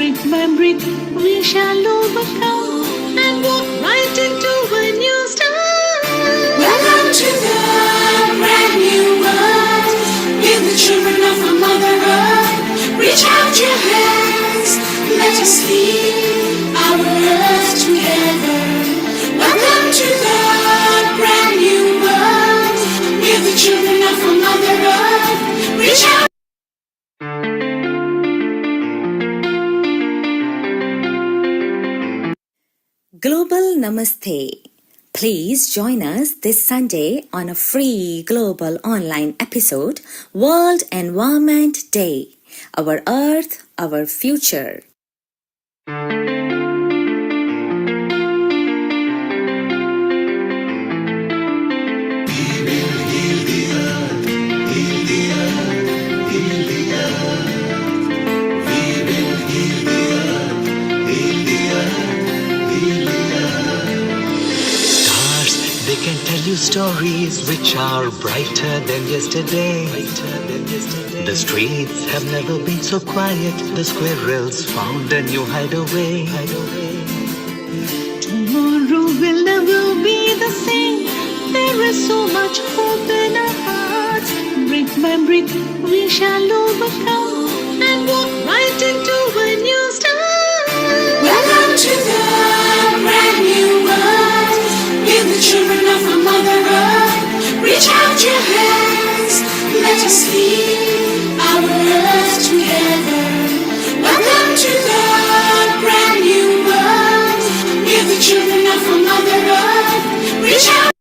Remembering we shall overcome and walk right into a new start. Welcome to the brand new world. We're the children of a Mother Earth. Reach out your hands, let us lead our earth together. Welcome to the brand new world. We're the children of a Mother Earth. Reach out. Global Namaste. Please join us this Sunday on a free global online episode, World Environment Day. Our Earth, our future. They can tell you stories which are brighter than yesterday. The streets have never been so quiet. The squirrels found a new hideaway. Tomorrow will never be the same. There is so much hope in our hearts. Remembering we shall overcome and walk right into a new start. Welcome to the brand new world. We're the children of a Mother Earth. Reach out your hands, let us lead our earth together. Welcome to the brand new world. We're the children of a Mother Earth. Reach out.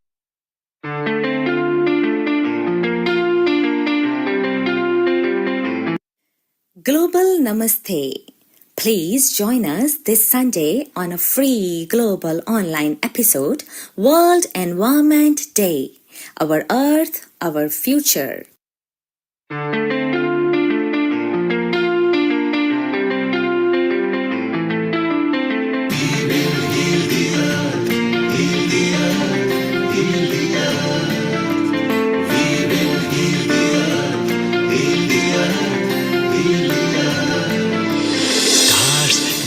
Global Namaste. Please join us this Sunday on a free global online episode, World Environment Day. Our Earth, our future.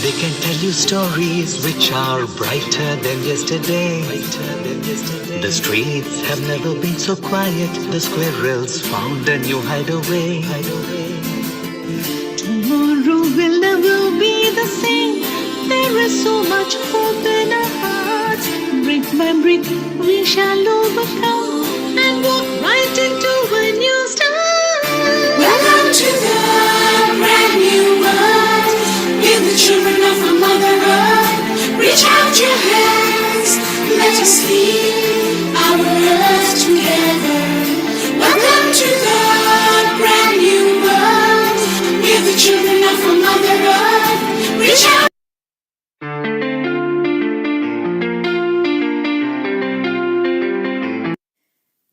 They can tell you stories which are brighter than yesterday. The streets have never been so quiet. The squirrels found a new hideaway. Tomorrow will never be the same. There is so much hope in our hearts. Remembering we shall overcome and walk right into a new start. Welcome to the brand new world. We're the children of a Mother Earth. Reach out your hands, let us lead our earth together. Welcome to the brand new world. We're the children of a Mother Earth. Reach out.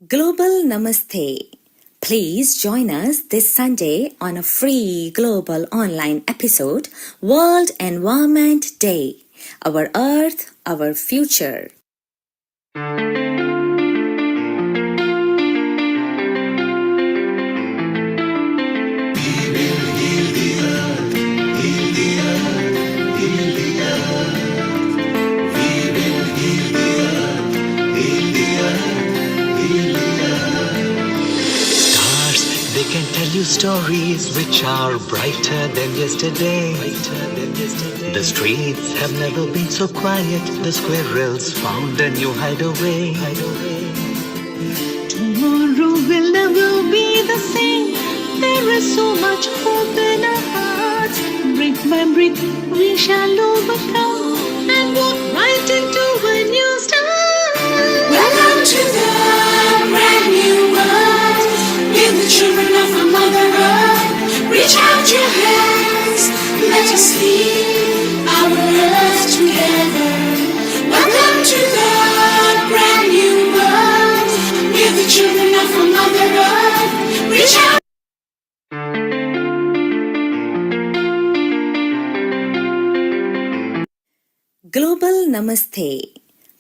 Global Namaste. Please join us this Sunday on a free global online episode, World Environment Day. Our Earth, our future. They can tell you stories which are brighter than yesterday. The streets have never been so quiet. The squirrels found a new hideaway. Tomorrow will never be the same. There is so much hope in our hearts. Remembering we shall overcome and walk right into a new start. Welcome to the brand new world. We're the children of a Mother Earth. Reach out your hands, let us lead our earth together. Welcome to the brand new world. We're the children of a Mother Earth. Reach out. Global Namaste.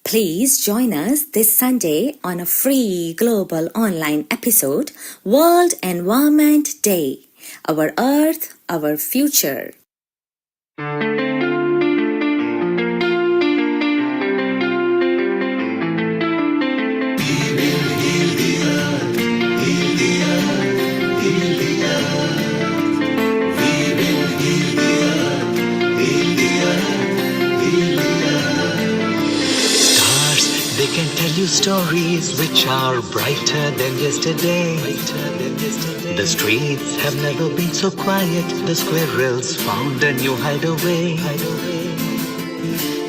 Please join us this Sunday on a free global online episode, World Environment Day. Our Earth, our future. stories which are brighter than yesterday. The streets have never been so quiet. The squirrels found a new hideaway.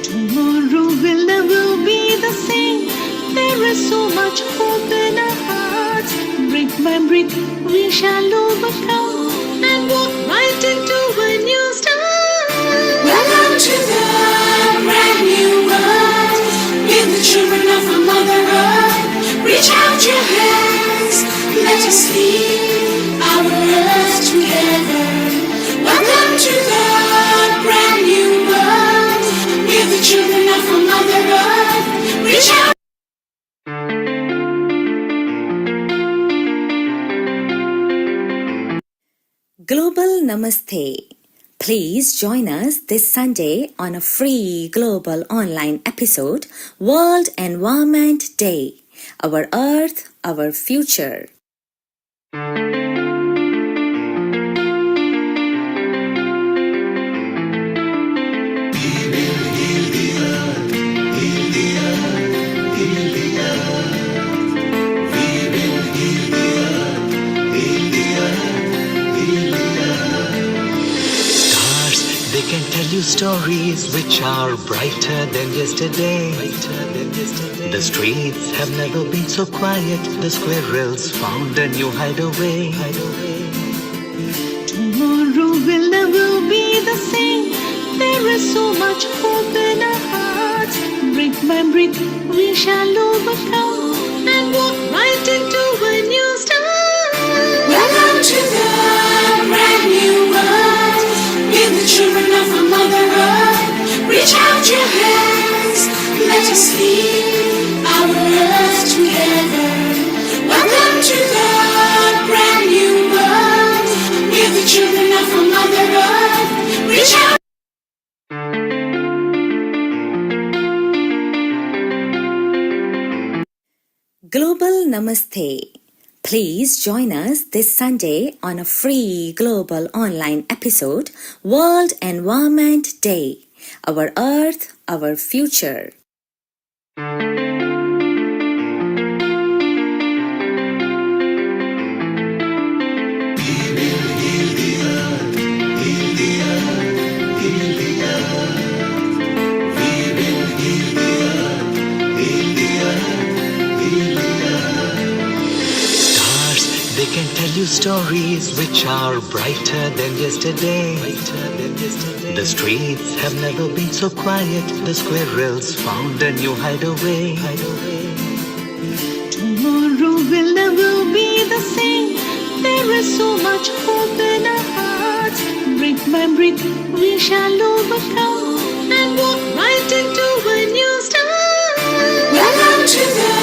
Tomorrow will never be the same. There is so much hope in our hearts. Brick by brick, we shall overcome and walk right into a new start. Welcome to the brand new world. With the children of our Mother Earth, reach out your hands. Let us lead our earth together. Welcome to the brand new world. With the children of our Mother Earth, reach out. Global Namaste. Please join us this Sunday on a free global online episode, World Environment Day. Our Earth, our future. They can tell you stories which are brighter than yesterday. The streets have never been so quiet. The squirrels found a new hideaway. Tomorrow will never be the same. There is so much hope in our hearts. Brick by brick, we shall overcome and walk right into a new start. Welcome to the brand new world. With the children of our Mother Earth, reach out your hands. Let us lead our earth together. Welcome to the brand new world. With the children of our Mother Earth, reach out. Global Namaste. Please join us this Sunday on a free global online episode, World Environment Day. Our Earth, our future. They can tell you stories which are brighter than yesterday. The streets have never been so quiet. The squirrels found a new hideaway. Tomorrow will never be the same. There is so much hope in our hearts. Brick by brick, we shall overcome and walk right into a new start. Welcome to the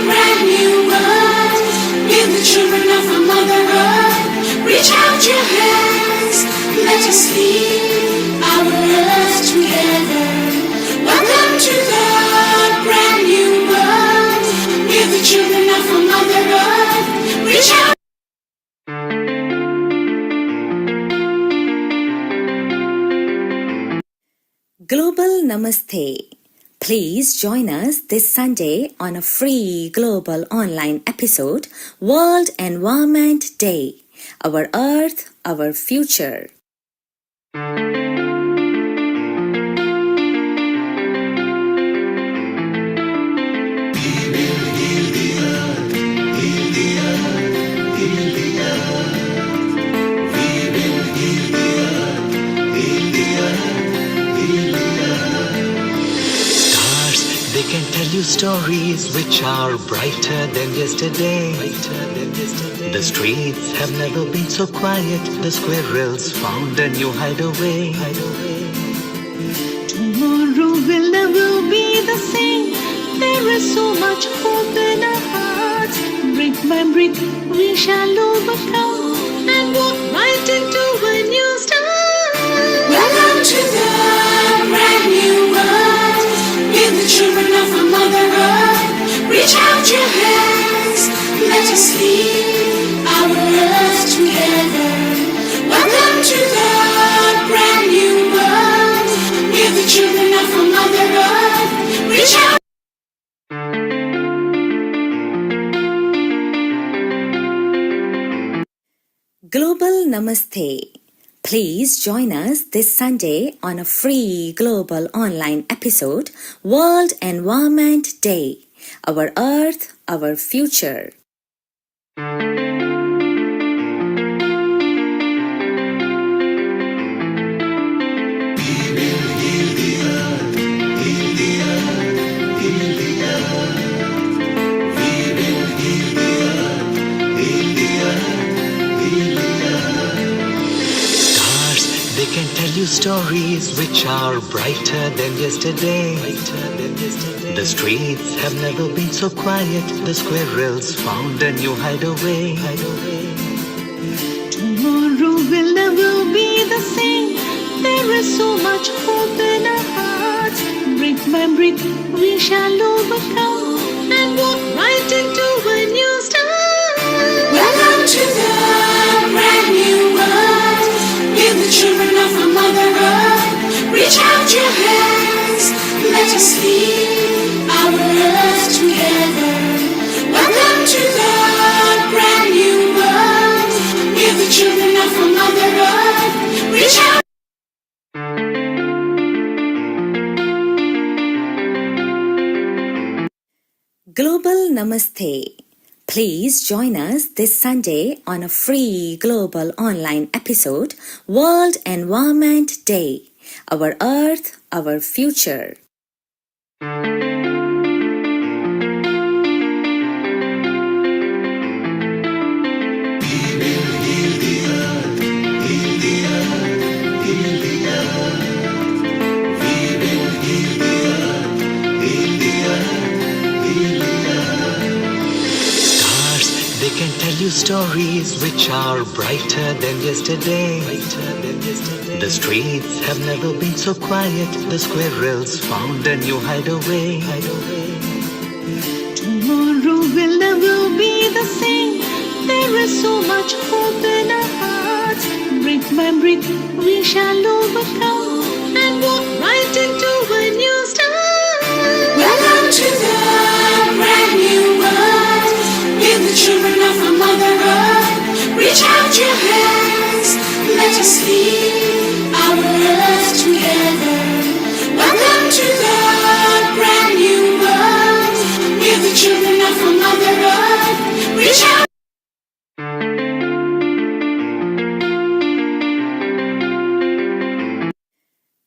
brand new world. With the children of our Mother Earth, reach out your hands. Let us lead our earth together. Welcome to the brand new world. With the children of our Mother Earth, reach out. Global Namaste. Please join us this Sunday on a free global online episode, World Environment Day. Our Earth, our future. They can tell you stories which are brighter than yesterday. The streets have never been so quiet. The squirrels found a new hideaway. Tomorrow will never be the same. There is so much hope in our hearts. Brick by brick, we shall overcome and walk right into a new start. Welcome to the brand new world. With the children of our Mother Earth, reach out your hands. Let us lead our earth together. Welcome to the brand new world. With the children of our Mother Earth, reach out. Namaste. Please join us this Sunday on a free global online episode, World Environment Day. Our Earth, Our Future. They can tell you stories which are brighter than yesterday. The streets have never been so quiet. The squirrels found a new hideaway. Tomorrow will never be the same. There is so much hope in our hearts. Brick by brick, we shall overcome and walk right into a new start. Welcome to the brand new world. We're the children of our Mother Earth. Reach out your hands. Let us lead our earth together. Welcome to the brand new world. We're the children of our Mother Earth. Reach out. Global Namaste. Please join us this Sunday on a free global online episode, World Environment Day. Our Earth, Our Future. They can tell you stories which are brighter than yesterday. The streets have never been so quiet. The squirrels found a new hideaway. Tomorrow will never be the same. There is so much hope in our hearts. Brick by brick, we shall overcome and walk right into a new start. Welcome to the brand new world. We're the children of our Mother Earth. Reach out your hands. Let us lead our earth together. Welcome to the brand new world. We're the children of our Mother Earth. Reach out.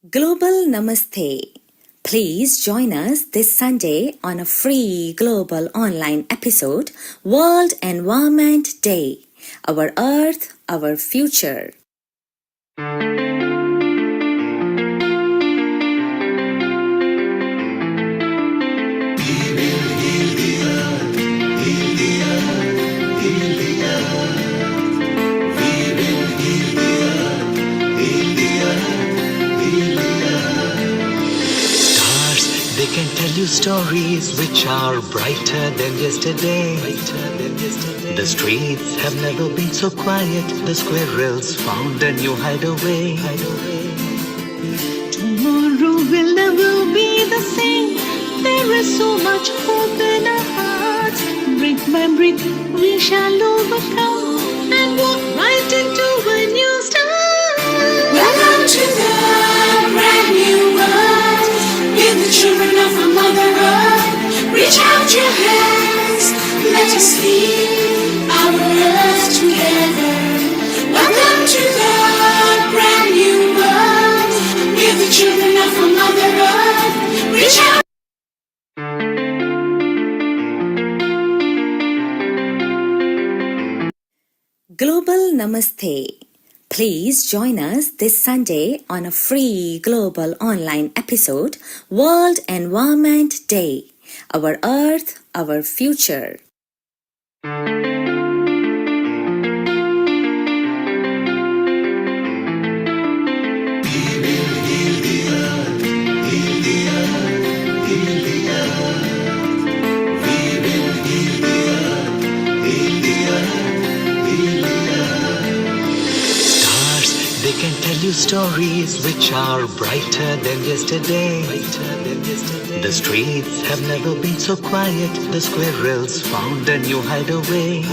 Global Namaste. Please join us this Sunday on a free global online episode, World Environment Day. Our Earth, Our Future. They can tell you stories which are brighter than yesterday. The streets have never been so quiet. The squirrels found a new hideaway. Tomorrow will never be the same. There is so much hope in our hearts. Brick by brick, we shall overcome and walk right into a new start. Welcome to the brand new world. We're the children of our Mother Earth. Reach out your hands. Let us lead our earth together. Welcome to the brand new world. We're the children of our Mother Earth. Reach out. Global Namaste. Please join us this Sunday on a free global online episode, World Environment Day. Our Earth, Our Future. They can tell you stories which are brighter than yesterday. The streets have never been so quiet. The squirrels found a new hideaway.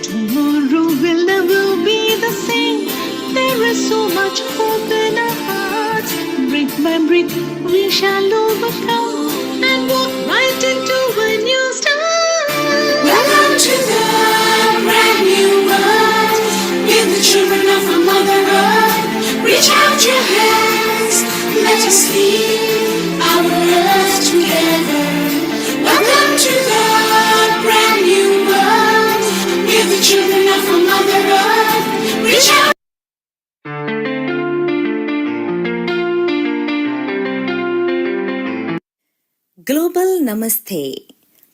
Tomorrow Tomorrow will never be the same. There is so much hope in our hearts. Brick by brick, we shall overcome and walk right into a new start. Welcome to the brand new world. With the children of our Mother Earth, reach out your hands. Let us heal our earth together. Welcome to the brand new world. With the children of our Mother Earth, reach out. Global Namaste.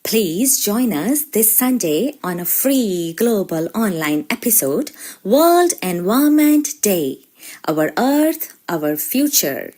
Please join us this Sunday on a free global online episode, World Environment Day. Our Earth, our future.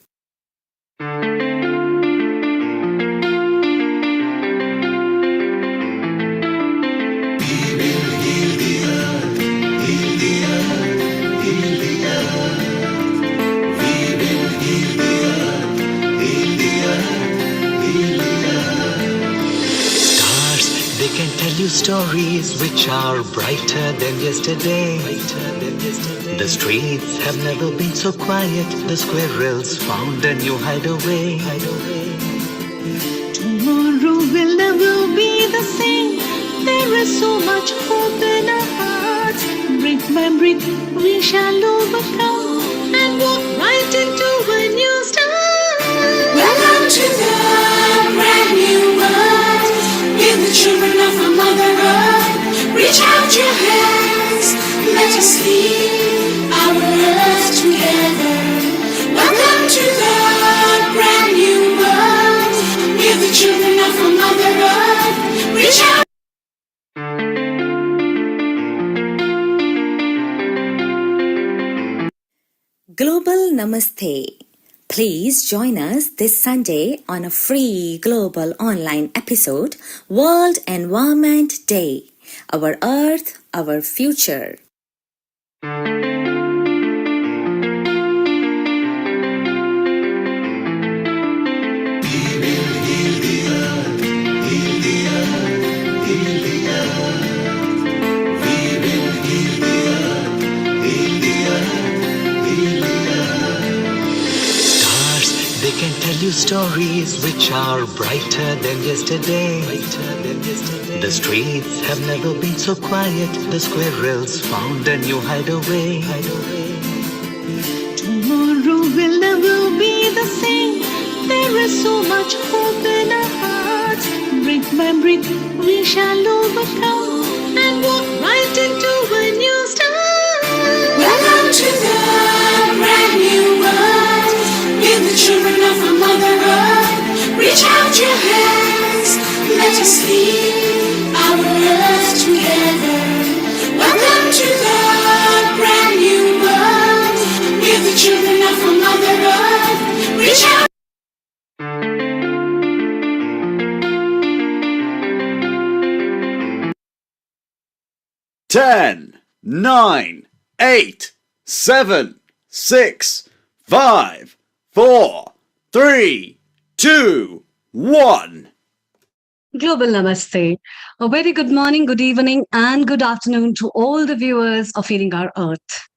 They can tell you stories which are brighter than yesterday. The streets have never been so quiet. The squirrels found a new hideaway. Tomorrow will never be the same. There is so much hope in our hearts. Brick by brick, we shall overcome and walk right into a new start. Welcome to the brand new world. With the children of our Mother Earth, reach out your hands. Let us heal our earth together. Welcome to the brand new world. With the children of our Mother Earth, reach out. Global Namaste. Please join us this Sunday on a free global online episode, World Environment Day. Our Earth, our future. They can tell you stories which are brighter than yesterday. The streets have never been so quiet. The squirrels found a new hideaway. Tomorrow will never be the same. There is so much hope in our hearts. Brick by brick, we shall overcome and walk right into a new start. Welcome to the brand new world. With the children of our Mother Earth, reach out your hands. Let us heal our earth together. Welcome to the brand new world. With the children of our Mother Earth, reach out. 10, 9, 8, 7, 6, 5, 4, 3, 2, 1. Global Namaste. A very good morning, good evening, and good afternoon to all the viewers of Healing Our Earth.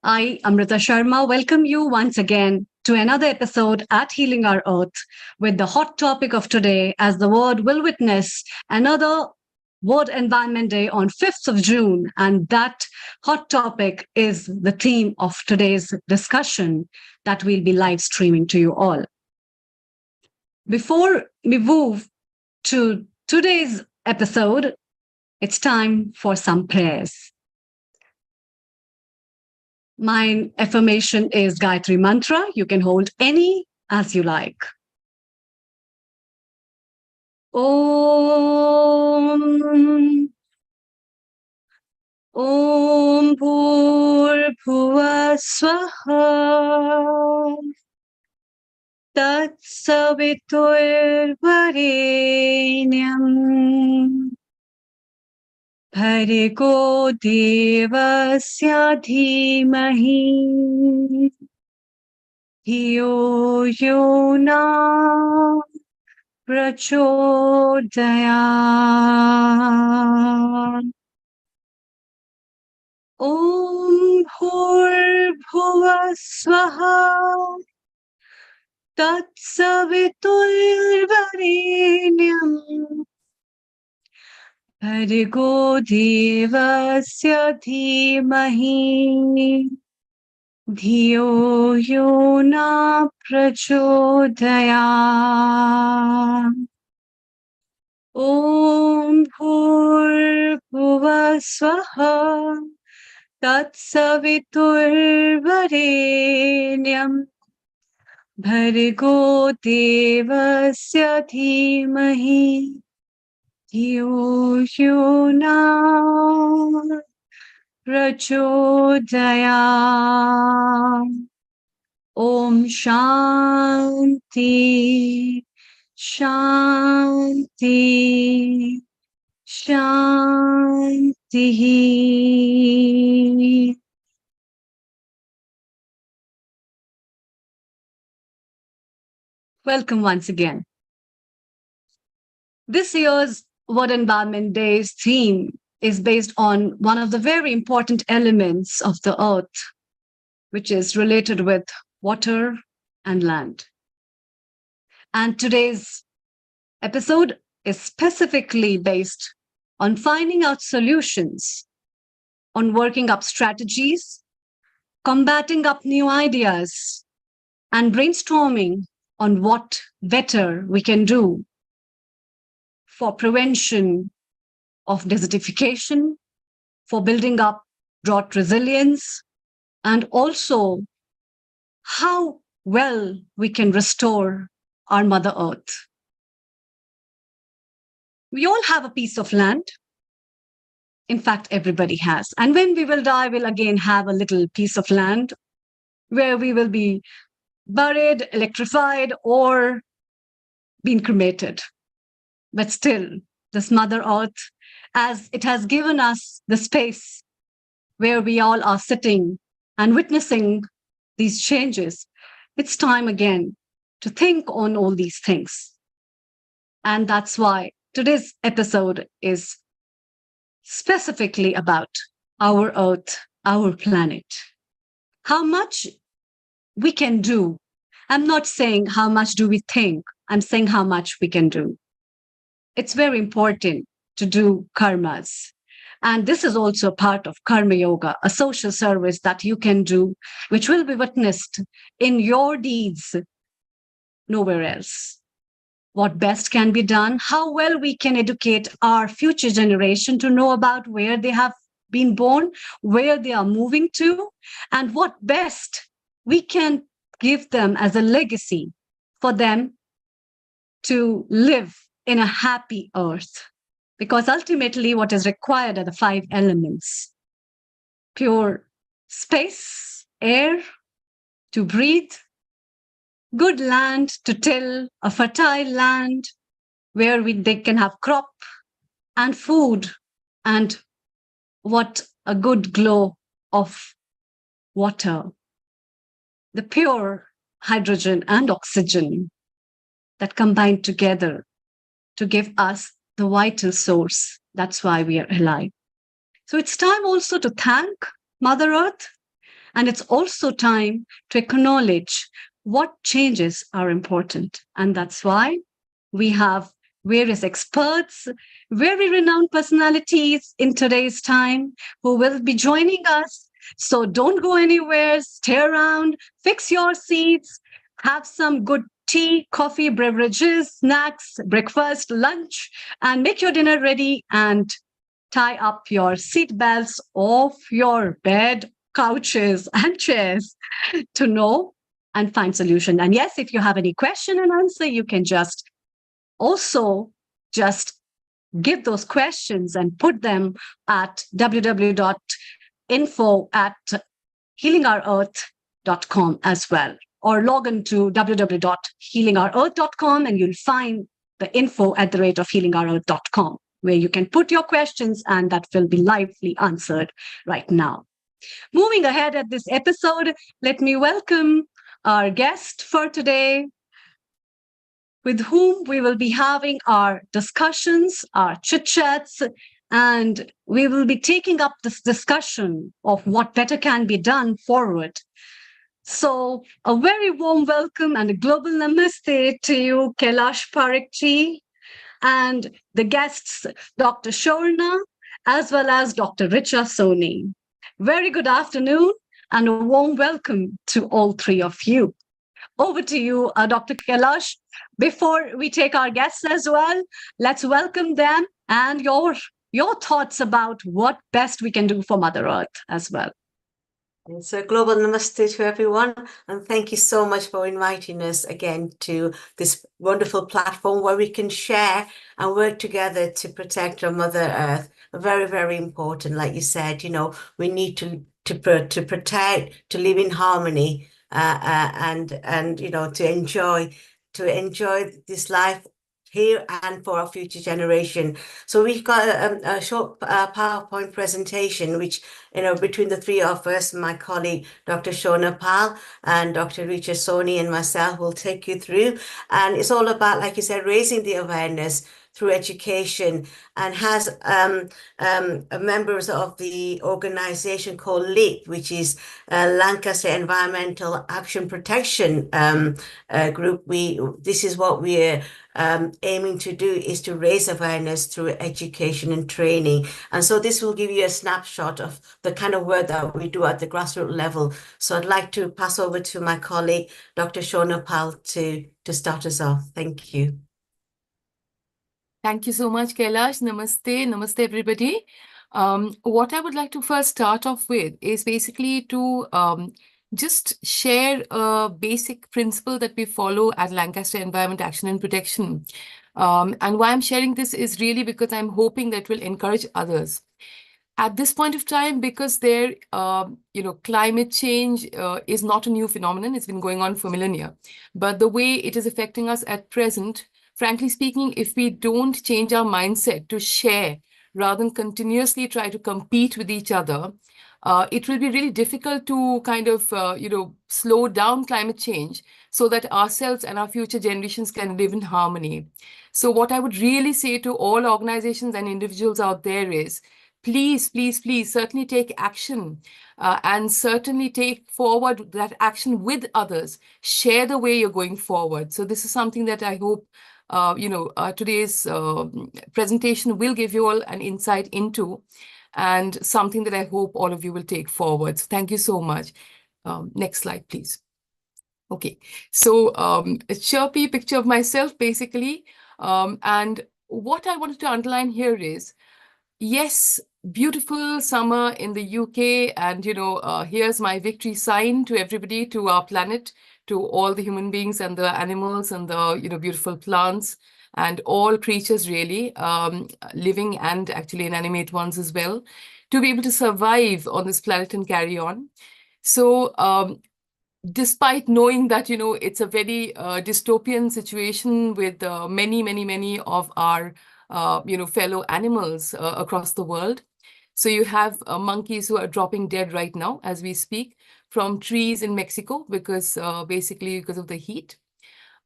I, Amrita Sharma, welcome you once again to another episode at Healing Our Earth with the hot topic of today, as the world will witness another World Environment Day on 5th of June. And that hot topic is the theme of today's discussion that we'll be live streaming to you all. Before we move to today's episode, it's time for some prayers. My affirmation is Gayatri Mantra. You can hold any as you like. Om Bhur Swaha Tat Savitur Varenyam Bhargo Devasya Dhimahi Dhiyo Yona Prachodaya. Om Bhurbhuva Swaha Tatsaviturvarenyam Bhargo Devasya Dhimahi Dhiyo Yo Na Prachodaya. Om Bhurbhuva Swaha Tatsaviturvarenyam Bhargo Devasya Dhimahi Dhiyo Yo Na Prachodaya. Om Shanti Shanti Shanti. Welcome once again. This year's World Environment Day's theme is based on one of the very important elements of the earth, which is related with water and land. And today's episode is specifically based on finding out solutions, on working up strategies, combating up new ideas, and brainstorming on what better we can do for prevention of desertification, for building up drought resilience, and also how well we can restore our Mother Earth. We all have a piece of land. In fact, everybody has. And when we will die, we'll again have a little piece of land where we will be buried, electrified, or being cremated. But still, this Mother Earth, as it has given us the space where we all are sitting and witnessing these changes, it's time again to think on all these things. And that's why today's episode is specifically about our Earth, our planet. How much we can do. I'm not saying how much do we think. I'm saying how much we can do. It's very important to do karmas. And this is also part of Karma Yoga, a social service that you can do, which will be witnessed in your deeds, nowhere else. What best can be done, how well we can educate our future generation to know about where they have been born, where they are moving to, and what best we can give them as a legacy for them to live in a happy earth. Because ultimately what is required are the 5 elements: pure space, air to breathe, good land to till, a fertile land where they can have crop and food, and what a good glow of water, the pure hydrogen and oxygen that combine together to give us the vital source. That's why we are alive. So it's time also to thank Mother Earth, and it's also time to acknowledge what changes are important. And that's why we have various experts, very renowned personalities in today's time who will be joining us. So don't go anywhere, stay around, fix your seats, have some good tea, coffee, beverages, snacks, breakfast, lunch, and make your dinner ready and tie up your seat belts off your bed, couches, and chairs to know and find solution. And yes, if you have any question and answer, you can just also just give those questions and put them at www.info@healingourearth.com as well, or log into www.healingourearth.com and you'll find the info@healingourearth.com, where you can put your questions and that will be lively answered right now. Moving ahead at this episode, let me welcome our guest for today, with whom we will be having our discussions, our chit-chats, and we will be taking up this discussion of what better can be done forward. So, a very warm welcome and a global namaste to you, Kailash Parekh, and the guests, Dr. Shorna, as well as Dr. Richa Soni. Very good afternoon and a warm welcome to all three of you. Over to you, Dr. Kailash. Before we take our guests as well, let's welcome them and your thoughts about what best we can do for Mother Earth as well. So global namaste to everyone, and thank you so much for inviting us again to this wonderful platform where we can share and work together to protect our Mother Earth. Very, very important. Like you said, we need to protect, to live in harmony, and to enjoy this life here and for our future generation. So we've got a short PowerPoint presentation, which, between the three of us, my colleague, Dr. Shona Pal and Dr. Richa Soni and myself will take you through. And it's all about, like you said, raising the awareness through education, and has members of the organization called LEAP, which is Lancaster Environmental Action Protection Group. This is what we're aiming to do, is to raise awareness through education and training. And so this will give you a snapshot of the kind of work that we do at the grassroots level. So I'd like to pass over to my colleague, Dr. Shona Pal, to start us off. Thank you. Thank you so much, Kailash. Namaste. Namaste, everybody. What I would like to first start off with is basically to just share a basic principle that we follow at Lancaster Environment Action and Protection. And why I'm sharing this is really because I'm hoping that will encourage others. At this point of time, because climate change is not a new phenomenon. It's been going on for millennia. But the way it is affecting us at present, frankly speaking, if we don't change our mindset to share rather than continuously try to compete with each other, it will be really difficult to kind of, slow down climate change so that ourselves and our future generations can live in harmony. So what I would really say to all organizations and individuals out there is, please, please, please certainly take action and certainly take forward that action with others. Share the way you're going forward. So this is something that I hope today's presentation will give you all an insight into, and something that I hope all of you will take forward. So thank you so much. Next slide, please. Okay, so a chirpy picture of myself, basically. And what I wanted to underline here is, yes, beautiful summer in the UK, and here's my victory sign to everybody, to our planet, to all the human beings and the animals and the beautiful plants and all creatures, really, living and actually inanimate ones as well, to be able to survive on this planet and carry on. So despite knowing that it's a very dystopian situation with many of our fellow animals across the world. So you have monkeys who are dropping dead right now as we speak from trees in Mexico because basically because of the heat,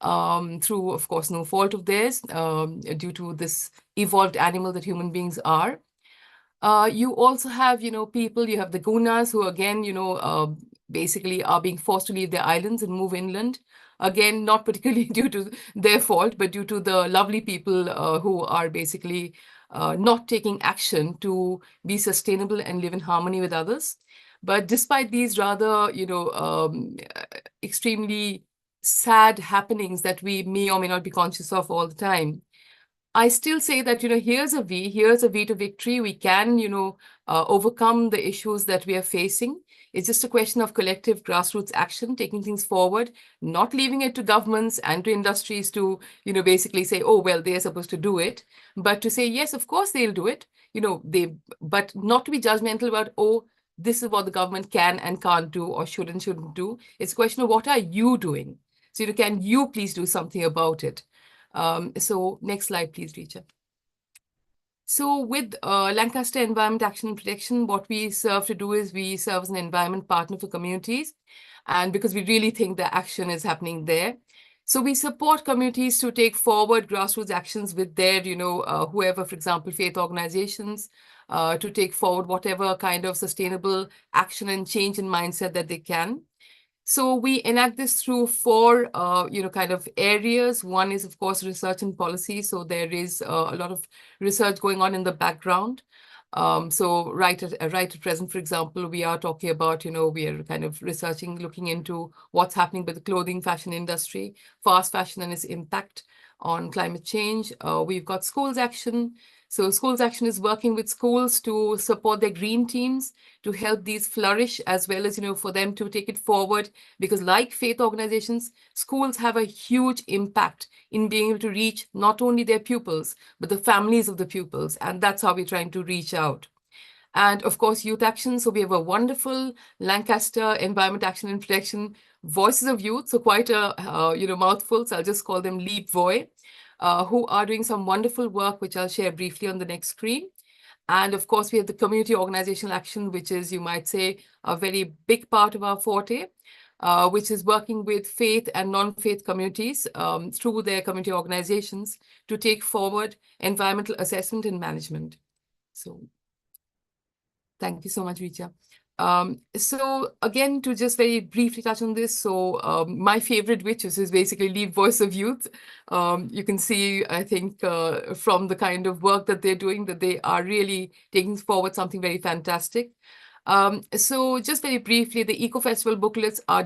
through, of course, no fault of theirs, due to this evolved animal that human beings are. You also have, people, you have the gunas who again, basically are being forced to leave their islands and move inland. Again, not particularly due to their fault, but due to the lovely people who are basically not taking action to be sustainable and live in harmony with others. But despite these rather, extremely sad happenings that we may or may not be conscious of all the time, I still say that, here's a V to victory. We can, overcome the issues that we are facing. It's just a question of collective grassroots action, taking things forward, not leaving it to governments and to industries to, basically say, oh, well, they're supposed to do it, but to say, yes, of course they'll do it, but not to be judgmental about, oh, this is what the government can and can't do or should and shouldn't do. It's a question of what are you doing? So, can you please do something about it? So next slide, please, Richa. So with Lancaster Environment Action and Protection, what we serve to do is we serve as an environment partner for communities. And because we really think the action is happening there. So we support communities to take forward grassroots actions with their, whoever, for example, faith organizations, to take forward whatever kind of sustainable action and change in mindset that they can. So we enact this through four, kind of areas. One is, of course, research and policy. So there is a lot of research going on in the background. So right at present, for example, we are talking about, we are kind of researching, looking into what's happening with the clothing fashion industry, fast fashion and its impact on climate change. We've got schools action. So schools action is working with schools to support their green teams, to help these flourish, as well as, for them to take it forward. Because like faith organizations, schools have a huge impact in being able to reach not only their pupils, but the families of the pupils. And that's how we're trying to reach out. And of course, youth action. So we have a wonderful Lancaster Environment Action and Protection Voices of Youth. So quite a, mouthful. So I'll just call them LEAP VOI, who are doing some wonderful work, which I'll share briefly on the next screen. And of course, we have the community organizational action, which is, you might say, a very big part of our forte, which is working with faith and non-faith communities through their community organizations to take forward environmental assessment and management. So thank you so much, Richa. So again, to just very briefly touch on this, so my favorite, which is basically Lead Voice of Youth. You can see, I think, from the kind of work that they're doing, that they are really taking forward something very fantastic. So just very briefly, the Eco Festival booklets are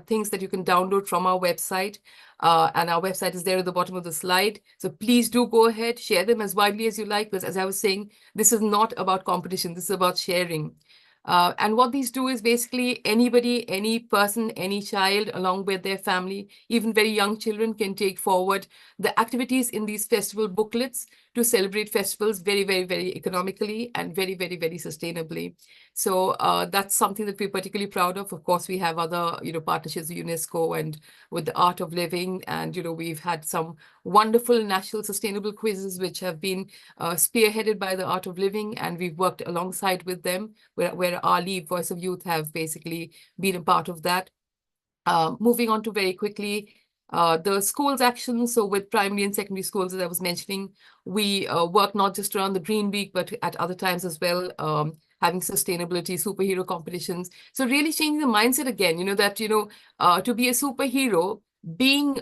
things that you can download from our website. And our website is there at the bottom of the slide. So please do go ahead, share them as widely as you like, because as I was saying, this is not about competition, this is about sharing. And what these do is basically anybody, any person, any child, along with their family, even very young children, can take forward the activities in these festival booklets to celebrate festivals very, very, very economically and very, very, very sustainably. So that's something that we're particularly proud of. Of course, we have other, partnerships with UNESCO and with the Art of Living. And, we've had some wonderful national sustainable quizzes, which have been spearheaded by the Art of Living. And we've worked alongside with them, where our Lead Voice of Youth have basically been a part of that. Moving on to very quickly, the schools action. So with primary and secondary schools, as I was mentioning, we work not just around the Green Week, but at other times as well, having sustainability, superhero competitions. So really changing the mindset again, that, to be a superhero, being,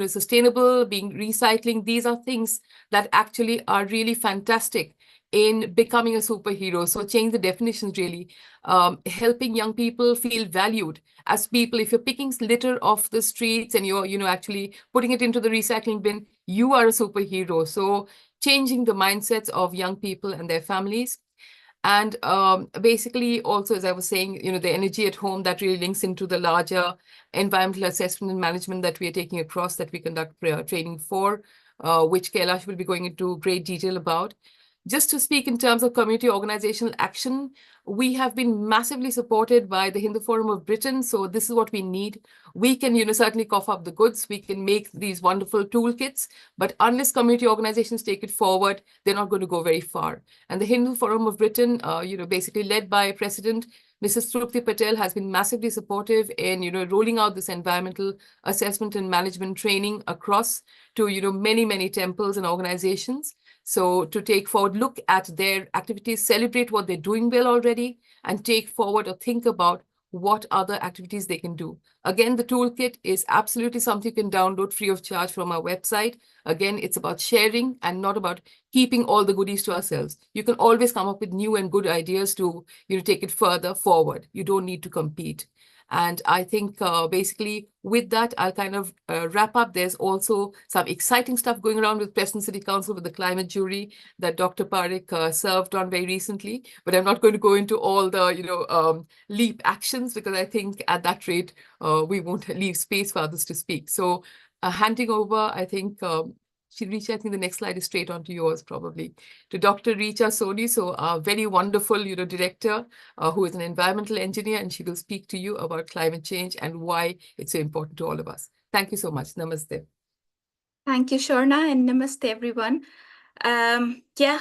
sustainable, being recycling, these are things that actually are really fantastic in becoming a superhero. So change the definitions really, helping young people feel valued as people. If you're picking litter off the streets and you're, actually putting it into the recycling bin, you are a superhero. So changing the mindsets of young people and their families. And basically also, as I was saying, the energy at home, that really links into the larger environmental assessment and management that we are taking across, that we conduct training for, which Kailash will be going into great detail about. Just to speak in terms of community organizational action, we have been massively supported by the Hindu Forum of Britain. So this is what we need. We can, certainly cough up the goods. We can make these wonderful toolkits, but unless community organizations take it forward, they're not going to go very far. And the Hindu Forum of Britain, basically led by President Mrs. Trupti Patel, has been massively supportive in, rolling out this environmental assessment and management training across to, many, many temples and organizations. So to take forward, look at their activities, celebrate what they're doing well already, and take forward or think about what other activities they can do. Again, the toolkit is absolutely something you can download free of charge from our website. Again, it's about sharing and not about keeping all the goodies to ourselves. You can always come up with new and good ideas to, take it further forward. You don't need to compete. And I think basically with that, I'll kind of wrap up. There's also some exciting stuff going around with Preston City Council with the climate jury that Dr. Parekh served on very recently. But I'm not going to go into all the, LEAP actions, because I think at that rate, we won't leave space for others to speak. So handing over, I think, Richa, I think the next slide is straight onto yours, probably, to Dr. Richa Soni. So a very wonderful, director who is an environmental engineer, and she will speak to you about climate change and why it's so important to all of us. Thank you so much. Namaste. Thank you, Sharna, and namaste, everyone.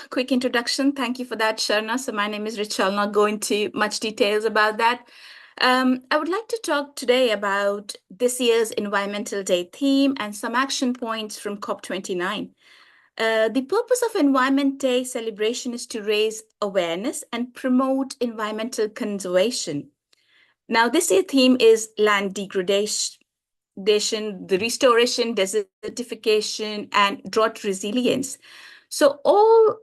Quick introduction. Thank you for that, Sharna. So my name is Richa. I'll not go into much details about that. I would like to talk today about this year's Environmental Day theme and some action points from COP29. The purpose of Environment Day celebration is to raise awareness and promote environmental conservation. Now, this year's theme is land degradation, the restoration, desertification, and drought resilience. So all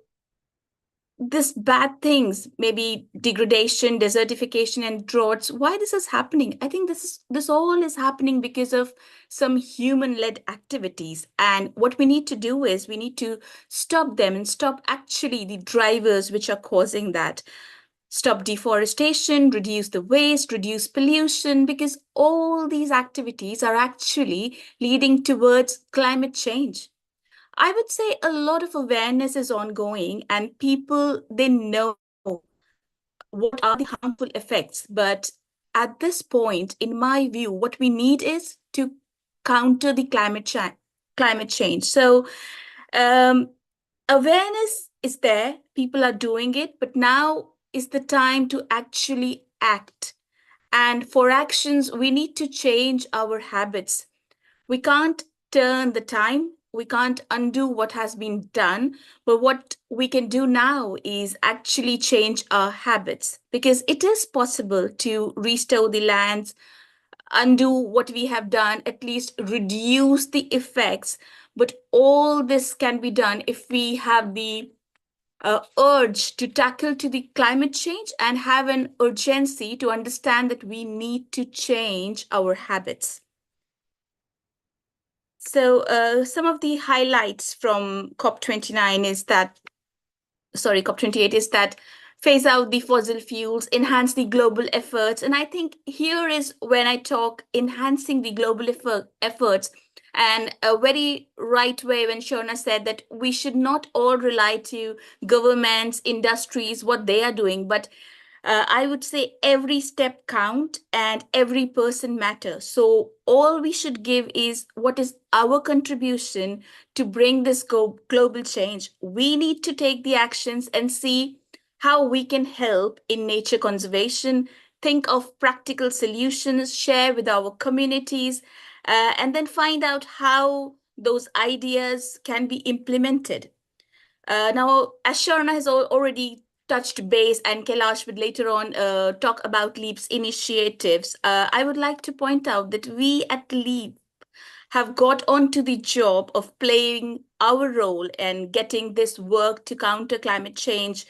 this bad things, maybe degradation, desertification, and droughts, why this is happening? I think this all is happening because of some human-led activities. And what we need to do is we need to stop them and stop actually the drivers which are causing that. Stop deforestation, reduce the waste, reduce pollution, because all these activities are actually leading towards climate change. I would say a lot of awareness is ongoing and people, they know what are the harmful effects. But at this point, in my view, what we need is to counter the climate change. So awareness is there, people are doing it, but now is the time to actually act. And for actions, we need to change our habits. We can't turn the time, we can't undo what has been done, but what we can do now is actually change our habits, because it is possible to restore the lands, undo what we have done, at least reduce the effects. But all this can be done if we have the urge to tackle to the climate change and have an urgency to understand that we need to change our habits. So some of the highlights from COP29 is that, COP28 is that phase out the fossil fuels, enhance the global efforts. And I think here is when I talk enhancing the global efforts, and a very right way when Shona said that we should not all rely to governments, industries, what they are doing, but I would say every step count and every person matters. So all we should give is what is our contribution to bring this global change. We need to take the actions and see how we can help in nature conservation, think of practical solutions, share with our communities, and then find out how those ideas can be implemented. Now, as Sharna has already touched base, and Kailash would later on talk about LEAP's initiatives, I would like to point out that we at LEAP have got onto the job of playing our role and getting this work to counter climate change,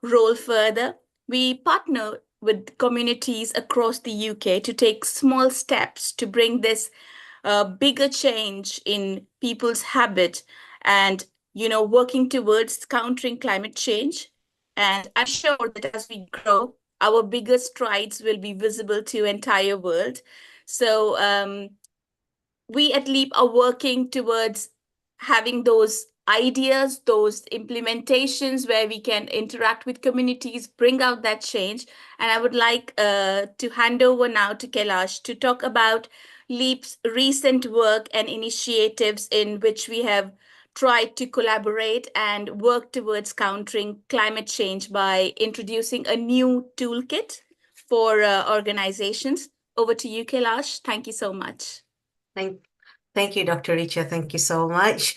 roll further. We partner with communities across the UK to take small steps to bring this bigger change in people's habit and working towards countering climate change. And I'm sure that as we grow, our bigger strides will be visible to entire world. So we at LEAP are working towards having those ideas, those implementations where we can interact with communities, bring out that change. And I would like to hand over now to Kailash to talk about LEAP's recent work and initiatives in which we have tried to collaborate and work towards countering climate change by introducing a new toolkit for organizations. Over to you, Kailash. Thank you so much. Thank you, Dr. Richa. Thank you so much.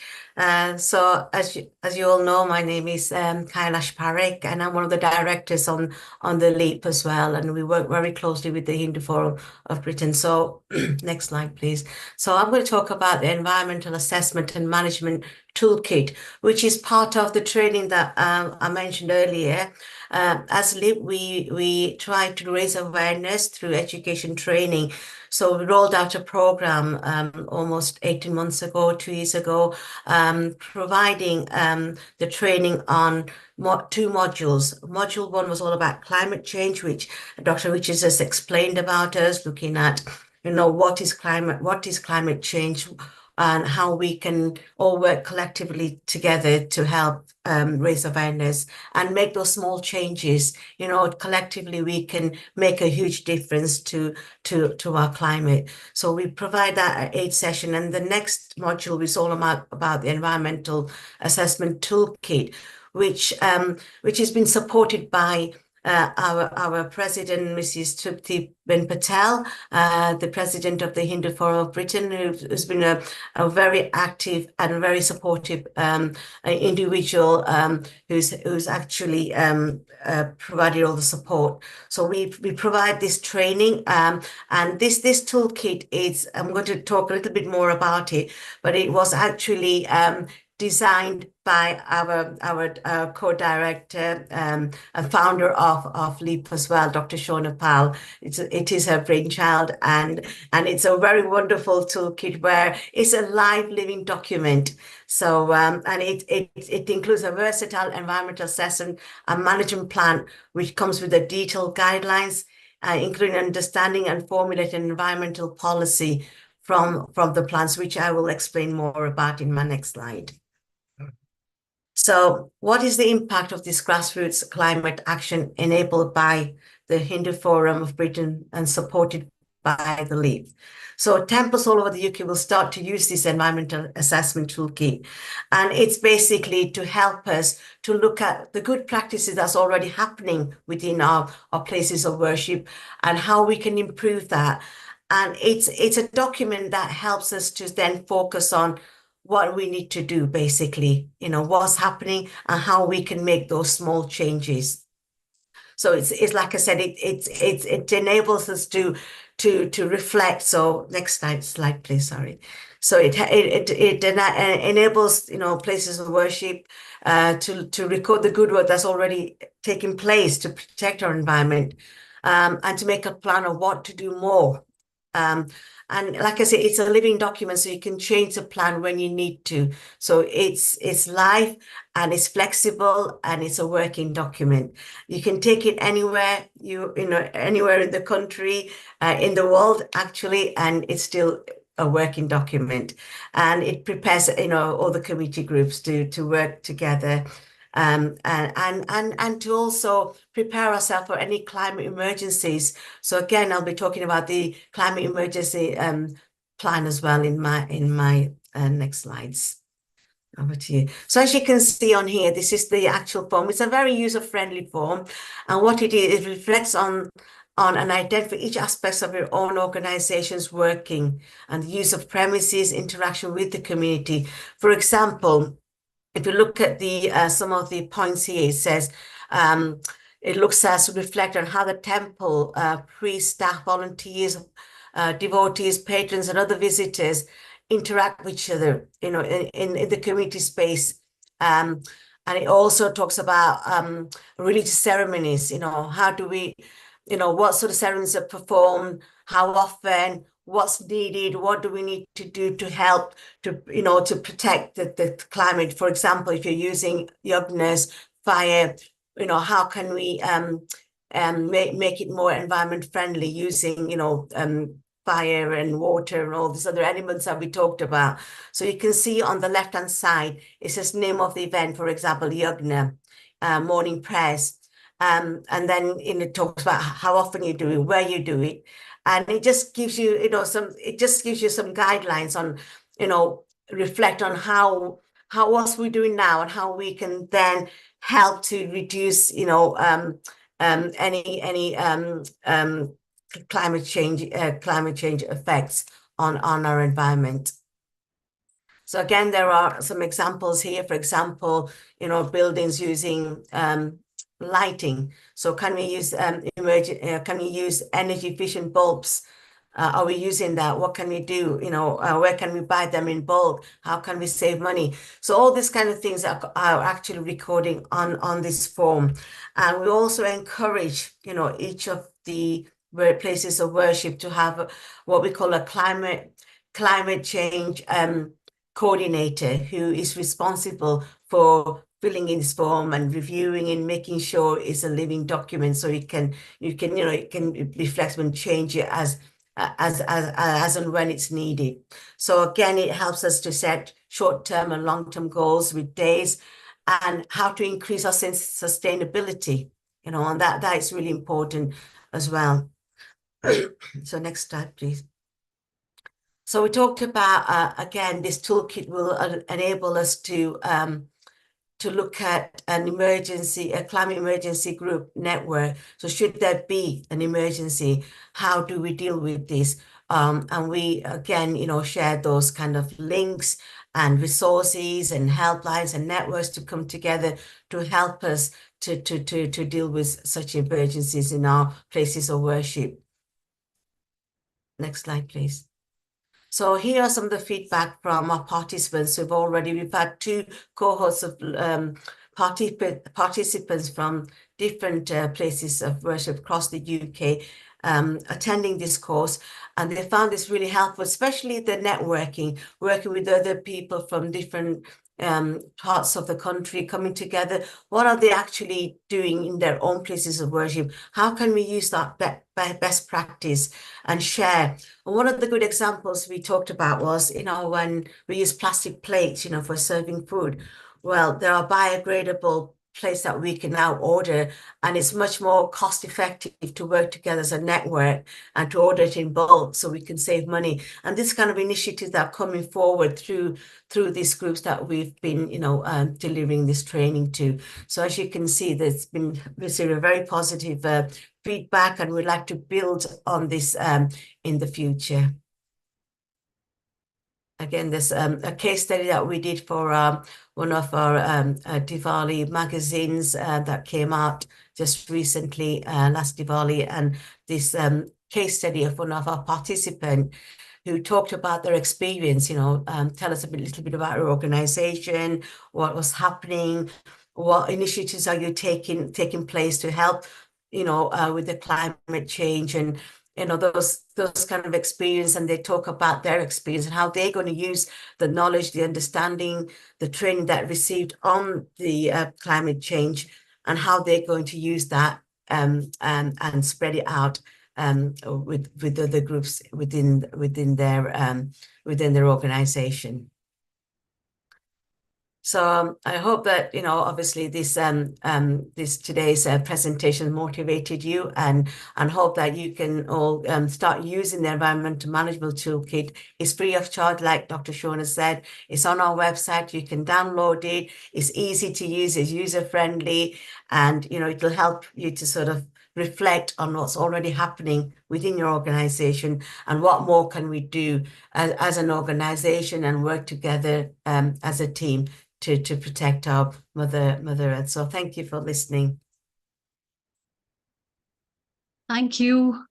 So as you all know, my name is Kailash Parekh, and I'm one of the directors on the LEAP as well. And we work very closely with the Hindu Forum of Britain. So next slide, please. So I'm going to talk about the Environmental Assessment and Management Toolkit, which is part of the training that I mentioned earlier. As LEAP, we try to raise awareness through education training. So we rolled out a program almost 18 months ago, 2 years ago, providing the training on two modules. Module 1 was all about climate change, which Dr. Richards has explained about us, looking at, what is climate change, and how we can all work collectively together to help raise awareness and make those small changes. Collectively we can make a huge difference to our climate. So we provide that at 8th session, and the next module is all about the Environmental Assessment Toolkit, which has been supported by our president, Mrs. Tripti Ben Patel, the president of the Hindu Forum of Britain, who's been a very active and very supportive individual who's actually provided all the support. So we provide this training, and this toolkit is, I'm going to talk a little bit more about it, but it was actually designed by our co-director and founder of LEAP as well, Dr. Shona Pal. It is her brainchild, and it's a very wonderful toolkit where it's a live living document. So and it includes a versatile environmental assessment and management plan, which comes with the detailed guidelines, including understanding and formulating environmental policy from the plans, which I will explain more about in my next slide. So what is the impact of this grassroots climate action enabled by the Hindu Forum of Britain and supported by the LEAP? So temples all over the UK will start to use this environmental assessment toolkit. And it's basically to help us to look at the good practices that's already happening within our places of worship and how we can improve that. And it's a document that helps us to then focus on what we need to do, basically, what's happening and how we can make those small changes. So it's like I said, it enables us to reflect. So next slide, please. Sorry. So it enables places of worship to record the good work that's already taking place to protect our environment, and to make a plan of what to do more. And like I said, it's a living document, so you can change the plan when you need to. So it's live and it's flexible and it's a working document. You can take it anywhere, anywhere in the country, in the world, actually, and it's still a working document. And it prepares, all the committee groups to work together. And to also prepare ourselves for any climate emergencies. So again, I'll be talking about the climate emergency plan as well in my next slides. Over to you. So as you can see on here, this is the actual form. It's a very user-friendly form, and what it is, it reflects on and identify each aspect of your own organization's working and the use of premises, interaction with the community. For example, if you look at some of the points here, it says it looks as to reflect on how the temple, priests, staff, volunteers, devotees, patrons, and other visitors interact with each other, in the community space. And it also talks about religious ceremonies. How do we, what sort of ceremonies are performed, how often, what's needed, what do we need to do to help to protect the climate. For example, if you're using yagnas, fire, how can we make it more environment friendly using fire and water and all these other elements that we talked about. So you can see on the left hand side it says name of the event, for example, yagna, morning prayers, and then it talks about how often you do it, where you do it. And it just gives you, some guidelines on, reflect on how what we're doing now and how we can then help to reduce, any climate change effects on our environment. So again, there are some examples here. For example, buildings using lighting. So can we use energy efficient bulbs? Are we using that? What can we do? Where can we buy them in bulk? How can we save money? So all these kind of things are actually recording on this form. And we also encourage, each of the places of worship to have what we call a climate change coordinator, who is responsible for filling in this form and reviewing and making sure it's a living document, so it can be flexible and change it as and when it's needed. So again, it helps us to set short-term and long-term goals with days and how to increase our sustainability, and that is really important as well. So next slide, please. So we talked about, again, this toolkit will enable us to to look at a climate emergency group network. So should there be an emergency, how do we deal with this? And we, again, share those kind of links and resources and helplines and networks to come together to help us to deal with such emergencies in our places of worship. Next slide, please. So here are some of the feedback from our participants we've had 2 cohorts of participants from different places of worship across the UK attending this course, and they found this really helpful, especially the networking, working with other people from different parts of the country, coming together. What are they actually doing in their own places of worship? How can we use that best practice and share? And one of the good examples we talked about was, when we use plastic plates, for serving food. Well, there are biodegradable plates that we can now order, and it's much more cost effective to work together as a network and to order it in bulk so we can save money. And this kind of initiatives that are coming forward through these groups that we've been delivering this training to. So as you can see, there's been received a very positive feedback, and we'd like to build on this in the future. Again, there's a case study that we did for one of our Diwali magazines that came out just recently, last Diwali, and this case study of one of our participants who talked about their experience, tell us a little bit about your organization, what was happening, what initiatives are you taking place to help, with the climate change, and those kind of experience. And they talk about their experience and how they're going to use the knowledge, the understanding, the training that received on the climate change, and how they're going to use that and spread it out with other groups within their organization. So I hope that, obviously this today's presentation motivated you, and hope that you can all start using the environmental management toolkit. It's free of charge, like Dr. Shona said. It's on our website. You can download it. It's easy to use. It's user-friendly, and it'll help you to sort of reflect on what's already happening within your organization and what more can we do as an organization and work together as a team to protect our Mother Earth. So thank you for listening. Thank you.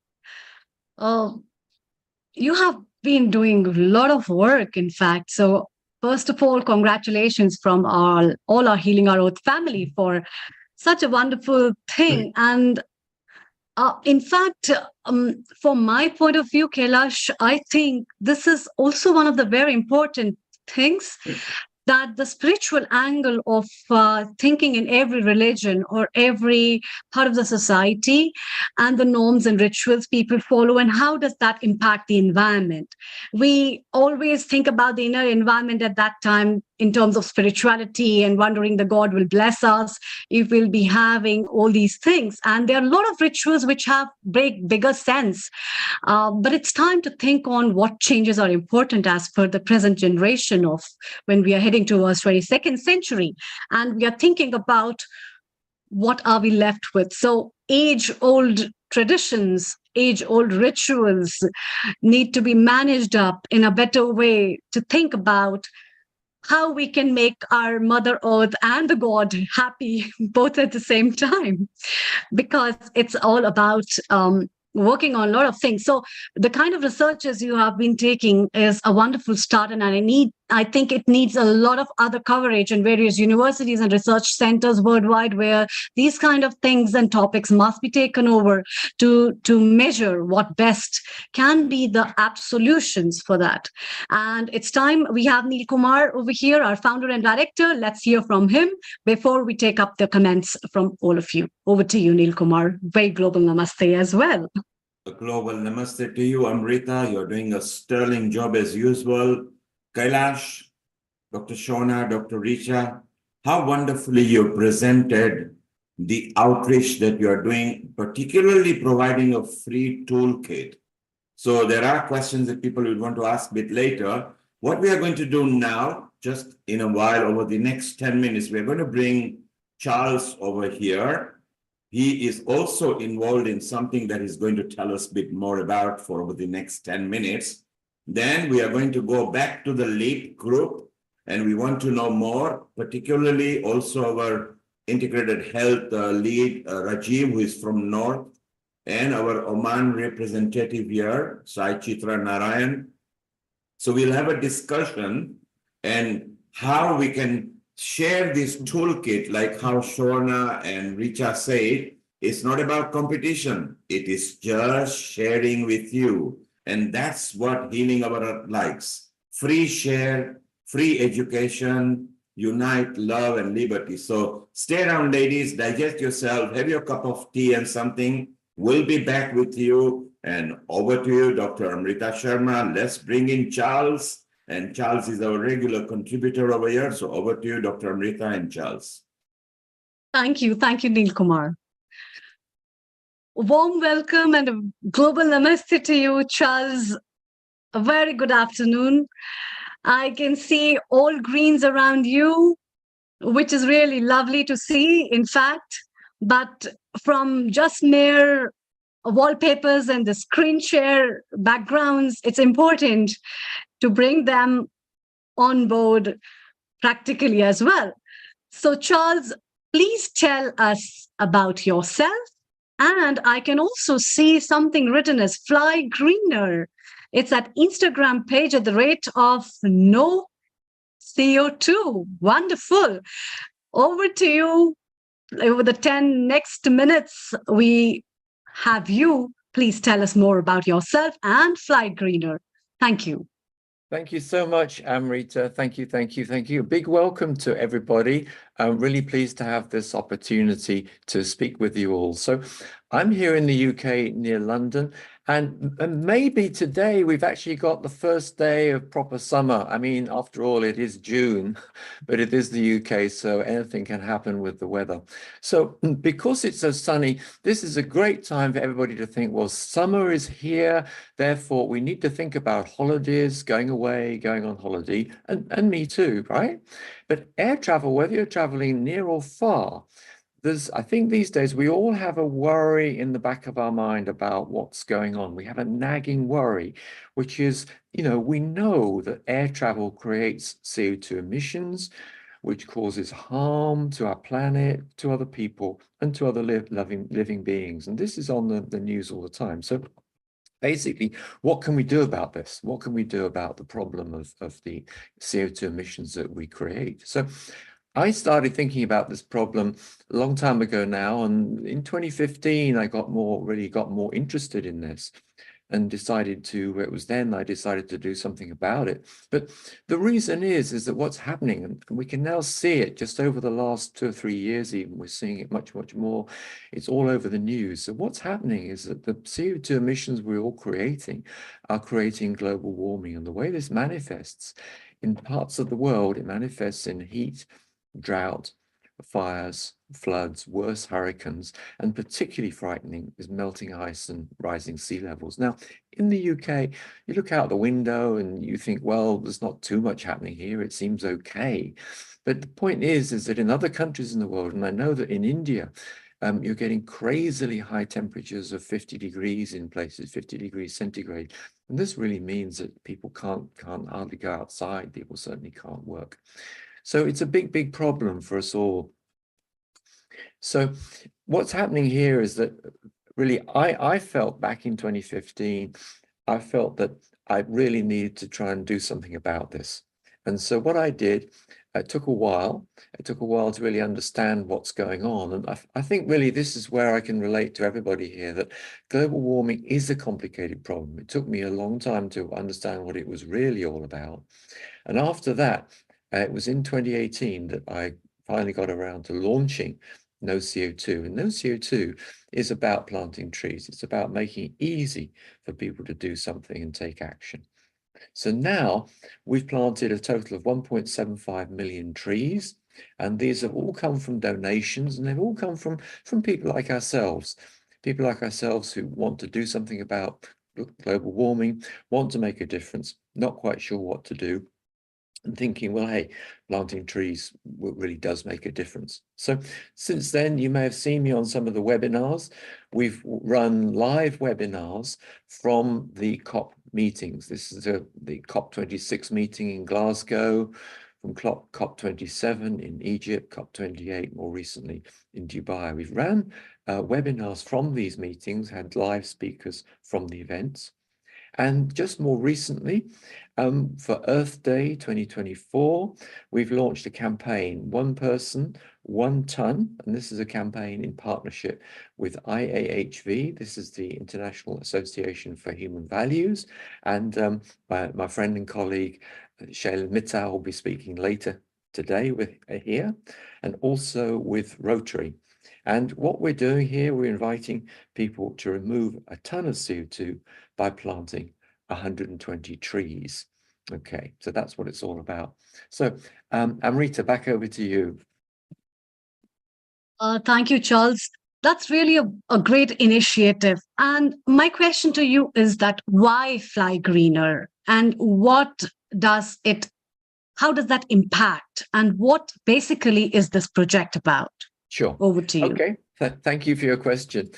You have been doing a lot of work, in fact. So first of all, congratulations from all our Healing Our Earth family for such a wonderful thing. And in fact, from my point of view, Kailash, I think this is also one of the very important things, that the spiritual angle of thinking in every religion or every part of the society, and the norms and rituals people follow, and how does that impact the environment. We always think about the inner environment at that time in terms of spirituality, and wondering the God will bless us if we'll be having all these things. And there are a lot of rituals which have bigger sense. But it's time to think on what changes are important as per the present generation of when we are heading towards 22nd century. And we are thinking about what are we left with. So age-old traditions, age-old rituals need to be managed up in a better way to think about how we can make our Mother Earth and the God happy both at the same time, because it's all about working on a lot of things. So the kind of researches you have been taking is a wonderful start, and I think it needs a lot of other coverage in various universities and research centers worldwide, where these kind of things and topics must be taken over to measure what best can be the apt solutions for that. And it's time. We have Neil Kumar over here, our founder and director. Let's hear from him before we take up the comments from all of you. Over to you, Neil Kumar. Very global namaste as well. A global namaste to you, Amrita. You're doing a sterling job as usual. Kailash, Dr. Shona, Dr. Richa, how wonderfully you presented the outreach that you're doing, particularly providing a free toolkit. So there are questions that people will want to ask a bit later. What we are going to do now, just in a while, over the next 10 minutes, we're going to bring Charles over here. He is also involved in something that he's going to tell us a bit more about for over the next 10 minutes. Then we are going to go back to the LEAP group, and we want to know more, particularly also our integrated health lead, Rajiv, who is from North, and our Oman representative here, Sai Chitra Narayan. So we'll have a discussion and how we can share this toolkit, like how Shona and Richa said. It's not about competition. It is just sharing with you. And that's what Healing Our Earth likes. Free share, free education, unite, love, and liberty. So stay around, ladies, digest yourself, have your cup of tea and something. We'll be back with you. And over to you, Dr. Amrita Sharma. Let's bring in Charles. And Charles is our regular contributor over here. So over to you, Dr. Amrita and Charles. Thank you, Neil Kumar. Warm welcome and a global namaste to you, Charles. A very good afternoon. I can see all greens around you, which is really lovely to see, in fact. But from just mere wallpapers and the screen share backgrounds, it's important to bring them on board practically as well. So, Charles, please tell us about yourself. And I can also see something written as Fly Greener. It's that Instagram page at the rate of no CO2. Wonderful. Over to you. Over the 10 next minutes, we have you. Please tell us more about yourself and Fly Greener. Thank you. Thank you so much, Amrita. Thank you, thank you, thank you. A big welcome to everybody. I'm really pleased to have this opportunity to speak with you all. So I'm here in the UK near London, and maybe today we've actually got the first day of proper summer. I mean, after all, it is June, but it is the UK, so anything can happen with the weather. So because it's so sunny, this is a great time for everybody to think, well, summer is here, therefore we need to think about holidays, going away, going on holiday, and me too, right? But air travel, whether you're traveling near or far, I think these days we all have a worry in the back of our mind about what's going on. We have a nagging worry, which is, we know that air travel creates CO2 emissions, which causes harm to our planet, to other people, and to other living beings. And this is on the news all the time. So basically, what can we do about this? What can we do about the problem of the CO2 emissions that we create? So I started thinking about this problem a long time ago now, and in 2015, I really got more interested in this and decided to do something about it. But the reason is that what's happening, and we can now see it just over the last 2 or 3 years even, we're seeing it much, much more. It's all over the news. So what's happening is that the CO2 emissions we're all creating are creating global warming. And the way this manifests in parts of the world, it manifests in heat, drought, fires, floods, worse hurricanes, and particularly frightening is melting ice and rising sea levels. Now, in the UK, you look out the window and you think, well, there's not too much happening here. It seems okay. But the point is that in other countries in the world, and I know that in India, you're getting crazily high temperatures of 50 degrees in places, 50 degrees centigrade. And this really means that people can't hardly go outside. People certainly can't work. So it's a big, big problem for us all. So what's happening here is that really I felt back in 2015, I felt that I really needed to try and do something about this. And so what I did, it took a while. It took a while to really understand what's going on. And I think really this is where I can relate to everybody here, that global warming is a complicated problem. It took me a long time to understand what it was really all about. And after that, it was in 2018 that I finally got around to launching No CO2. And No CO2 is about planting trees. It's about making it easy for people to do something and take action. So now we've planted a total of 1.75 million trees, and these have all come from donations, and they've all come from people like ourselves who want to do something about global warming, want to make a difference, not quite sure what to do. and thinking, well, hey, planting trees really does make a difference. So since then, you may have seen me on some of the webinars. We've run live webinars from the COP meetings. This is the COP26 meeting in Glasgow, from COP27 in Egypt, COP28 more recently in Dubai. We've ran webinars from these meetings, had live speakers from the events. And just more recently, for Earth Day 2024, we've launched a campaign, One Person, 1 Ton, and this is a campaign in partnership with IAHV. This is the International Association for Human Values, and my friend and colleague, Shailin Mittal, will be speaking later today with here, and also with Rotary. And what we're doing here, we're inviting people to remove a ton of CO2 by planting 120 trees. Okay, so that's what it's all about. So Amrita, back over to you. Thank you, Charles. That's really a great initiative. And my question to you is that why fly greener? And what does it, how does that impact? And what basically is this project about? Sure. Over to you. Okay, thank you for your question.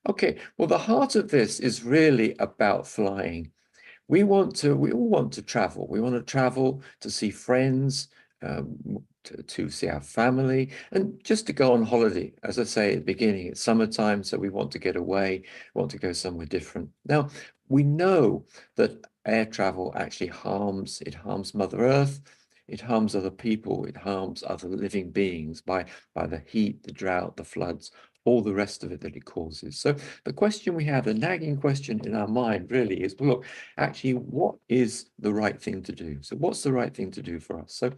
Okay, well, the heart of this is really about flying. We all want to travel. We want to travel to see friends, to see our family, and just to go on holiday. As I say at the beginning, it's summertime, so we want to get away, want to go somewhere different. Now, we know that air travel actually harms Mother Earth, it harms other people, it harms other living beings by the heat, the drought, the floods, all the rest of it that it causes. So the question we have, the nagging question in our mind really is, well, look, actually, what is the right thing to do? So what's the right thing to do for us? So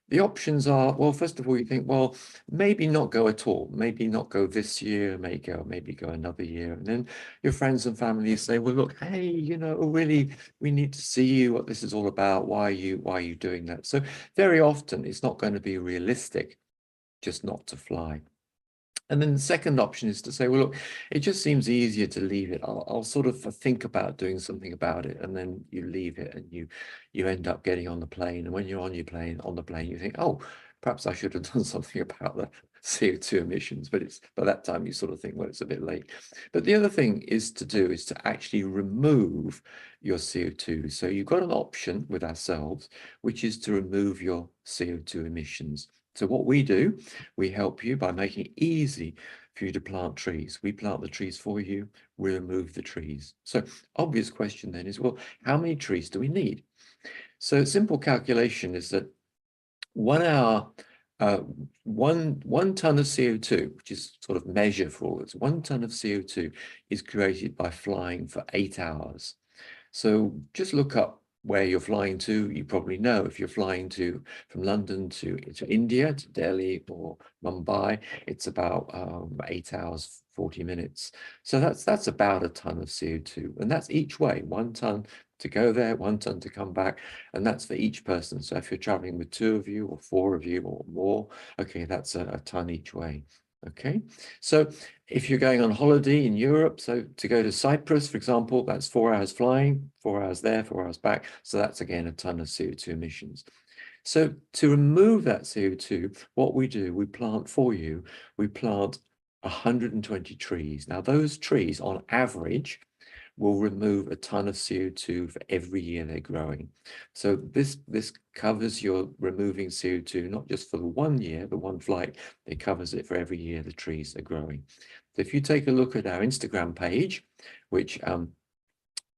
the options are, well, first of all, you think, well, maybe not go at all, maybe not go this year, maybe go another year. And then your friends and family say, well, look, hey, you know, really, we need to see you, what this is all about. Why are you doing that? So very often it's not going to be realistic just not to fly. And then the second option is to say, well, look, it just seems easier to leave it. I'll sort of think about doing something about it. And then you leave it and you end up getting on the plane. And when you're on the plane, you think, oh, perhaps I should have done something about the CO2 emissions. But by that time you sort of think, well, it's a bit late. But the other thing is to actually remove your CO2. So you've got an option with ourselves, which is to remove your CO2 emissions. So what we do, we help you by making it easy for you to plant trees. We plant the trees for you, we remove the trees. So obvious question then is, well, how many trees do we need? So simple calculation is that 1 hour, one ton of CO2, which is sort of measure for all this, 1 ton of CO2 is created by flying for 8 hours. So just look up where you're flying to. You probably know if you're flying from London to India, to Delhi or Mumbai, it's about 8 hours, 40 minutes. So that's about a ton of CO2, and that's each way, 1 ton to go there, 1 ton to come back, and that's for each person. So if you're traveling with 2 of you or 4 of you or more, okay, that's a ton each way. Okay, so if you're going on holiday in Europe, so to go to Cyprus, for example, that's 4 hours flying, 4 hours there, 4 hours back. So that's again a ton of CO2 emissions. So to remove that CO2, what we do, we plant for you, we plant 120 trees. Now those trees on average will remove a ton of CO2 for every year they're growing. So this covers your removing CO2, not just for the 1 year, the one flight, it covers it for every year the trees are growing. So if you take a look at our Instagram page, which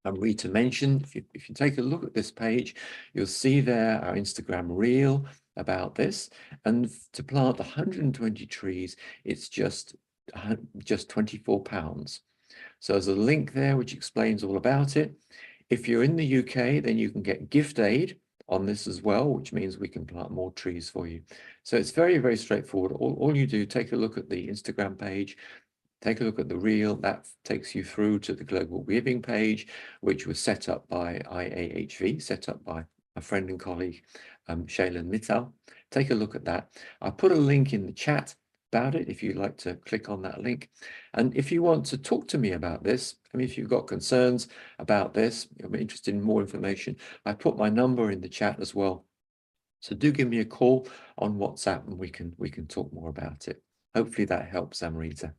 Rita mentioned, if you take a look at this page, you'll see there our Instagram reel about this. And to plant 120 trees, it's just £24. So there's a link there which explains all about it. If you're in the UK, then you can get gift aid on this as well, which means we can plant more trees for you. So it's very, very straightforward. All you do, take a look at the Instagram page, take a look at the reel, that takes you through to the Global Giving page, which was set up by IAHV, set up by a friend and colleague, Shailin Mittal. Take a look at that. I'll put a link in the chat about it if you'd like to click on that link. And if you want to talk to me about this, I mean, if you've got concerns about this, you're interested in more information, I put my number in the chat as well. So do give me a call on WhatsApp and we can talk more about it. Hopefully that helps, Amrita.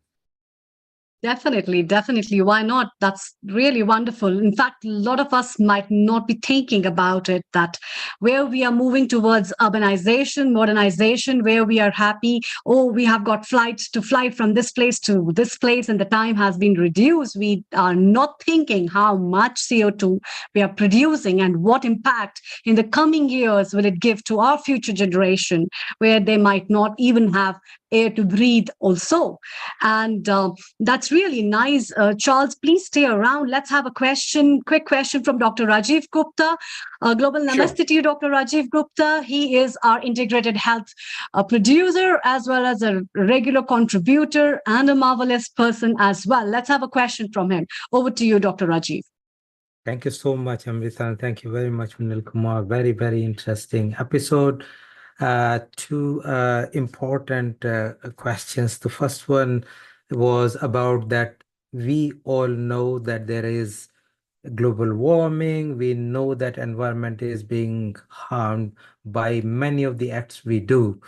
Definitely, definitely. Why not? That's really wonderful. In fact, a lot of us might not be thinking about it, that where we are moving towards urbanization, modernization, where we are happy, oh, we have got flights to fly from this place to this place, and the time has been reduced. We are not thinking how much CO2 we are producing and what impact in the coming years will it give to our future generation, where they might not even have air to breathe also. And that's really nice. Charles, please stay around. Let's have a quick question from Dr. Rajiv Gupta. Global Namaste to you, Dr. Rajiv Gupta. He is our integrated health producer, as well as a regular contributor and a marvelous person as well. Let's have a question from him. Over to you, Dr. Rajiv. Thank you so much, Amrita, and thank you very much, Vinil Kumar. Very, very interesting episode. Two important questions. The first one was about that we all know that there is global warming. We know that environment is being harmed by many of the acts we do,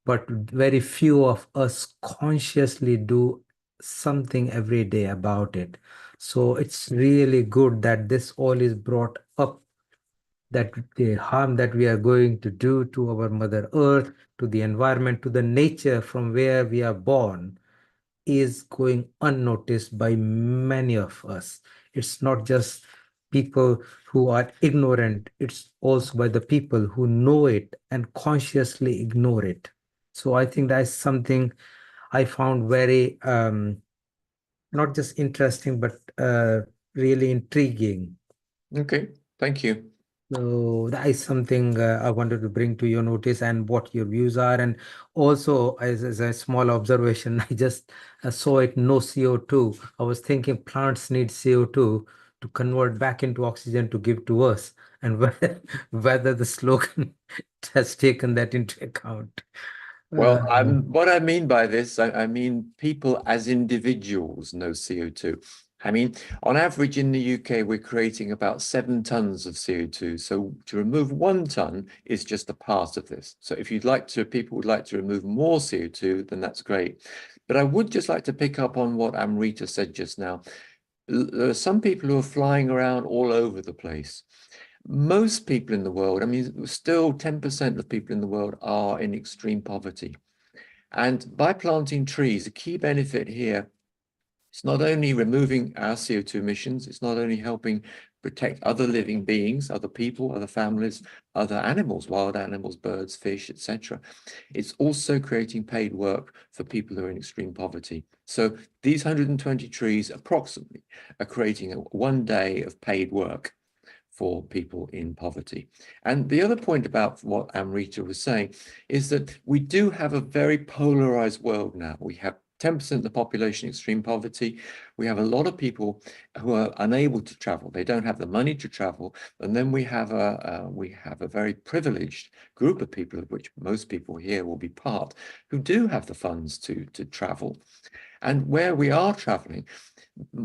but very few of us consciously do something every day about it. So it's really good that this all is brought up, that the harm that we are going to do to our Mother Earth, to the environment, to the nature from where we are born, is going unnoticed by many of us. It's not just people who are ignorant, it's also by the people who know it and consciously ignore it. So I think that's something I found very not just interesting, but really intriguing. Okay, thank you. So that is something I wanted to bring to your notice and what your views are. And also, as a small observation, I just saw it, no CO2. I was thinking plants need CO2 to convert back into oxygen to give to us, and whether the slogan has taken that into account. Well, what I mean by this, I mean people as individuals know CO2. I mean, on average in the UK, we're creating about 7 tons of CO2. So to remove 1 ton is just a part of this. So if people would like to remove more CO2, then that's great. But I would just like to pick up on what Amrita said just now. There are some people who are flying around all over the place. Most people in the world, I mean, still 10% of people in the world are in extreme poverty. And by planting trees, a key benefit here, it's not only removing our CO2 emissions, it's not only helping protect other living beings, other people, other families, other animals, wild animals, birds, fish, etc. It's also creating paid work for people who are in extreme poverty. So these 120 trees approximately are creating 1 day of paid work for people in poverty. And the other point about what Amrita was saying is that we do have a very polarized world now. We have 10% of the population in extreme poverty. We have a lot of people who are unable to travel. They don't have the money to travel. And then we have a very privileged group of people, of which most people here will be part, who do have the funds to travel. And where we are traveling,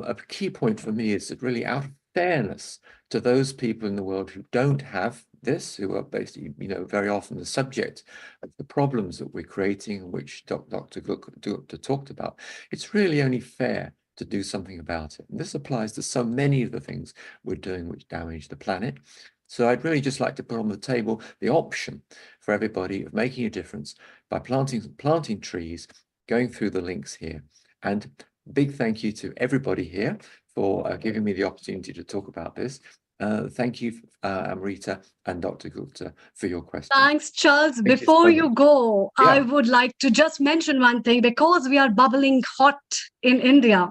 a key point for me is that really out of fairness to those people in the world who don't have this, who are basically, very often the subject of the problems that we're creating, which Dr. Gupta talked about, it's really only fair to do something about it. And this applies to so many of the things we're doing which damage the planet. So I'd really just like to put on the table the option for everybody of making a difference by planting trees, going through the links here. And big thank you to everybody here for giving me the opportunity to talk about this. Thank you, Amrita and Dr. Gupta, for your questions. Thanks, Charles. Before you go, I would like to just mention one thing, because we are bubbling hot in India.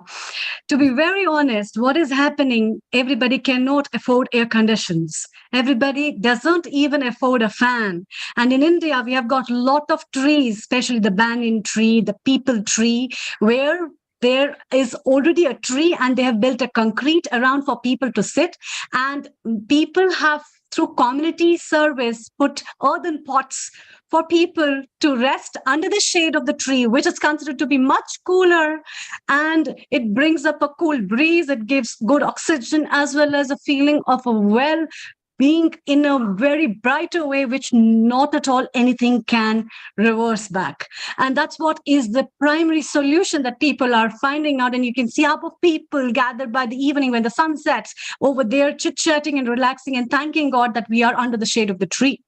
To be very honest, what is happening, everybody cannot afford air conditions. Everybody doesn't even afford a fan. And in India, we have got a lot of trees, especially the banyan tree, the peepal tree, where there is already a tree and they have built a concrete around for people to sit. And people have, through community service, put earthen pots for people to rest under the shade of the tree, which is considered to be much cooler. And it brings up a cool breeze. It gives good oxygen as well as a feeling of a being in a very brighter way, which not at all anything can reverse back. And that's what is the primary solution that people are finding out. And you can see half of people gathered by the evening when the sun sets over there, chit-chatting and relaxing and thanking God that we are under the shade of the tree.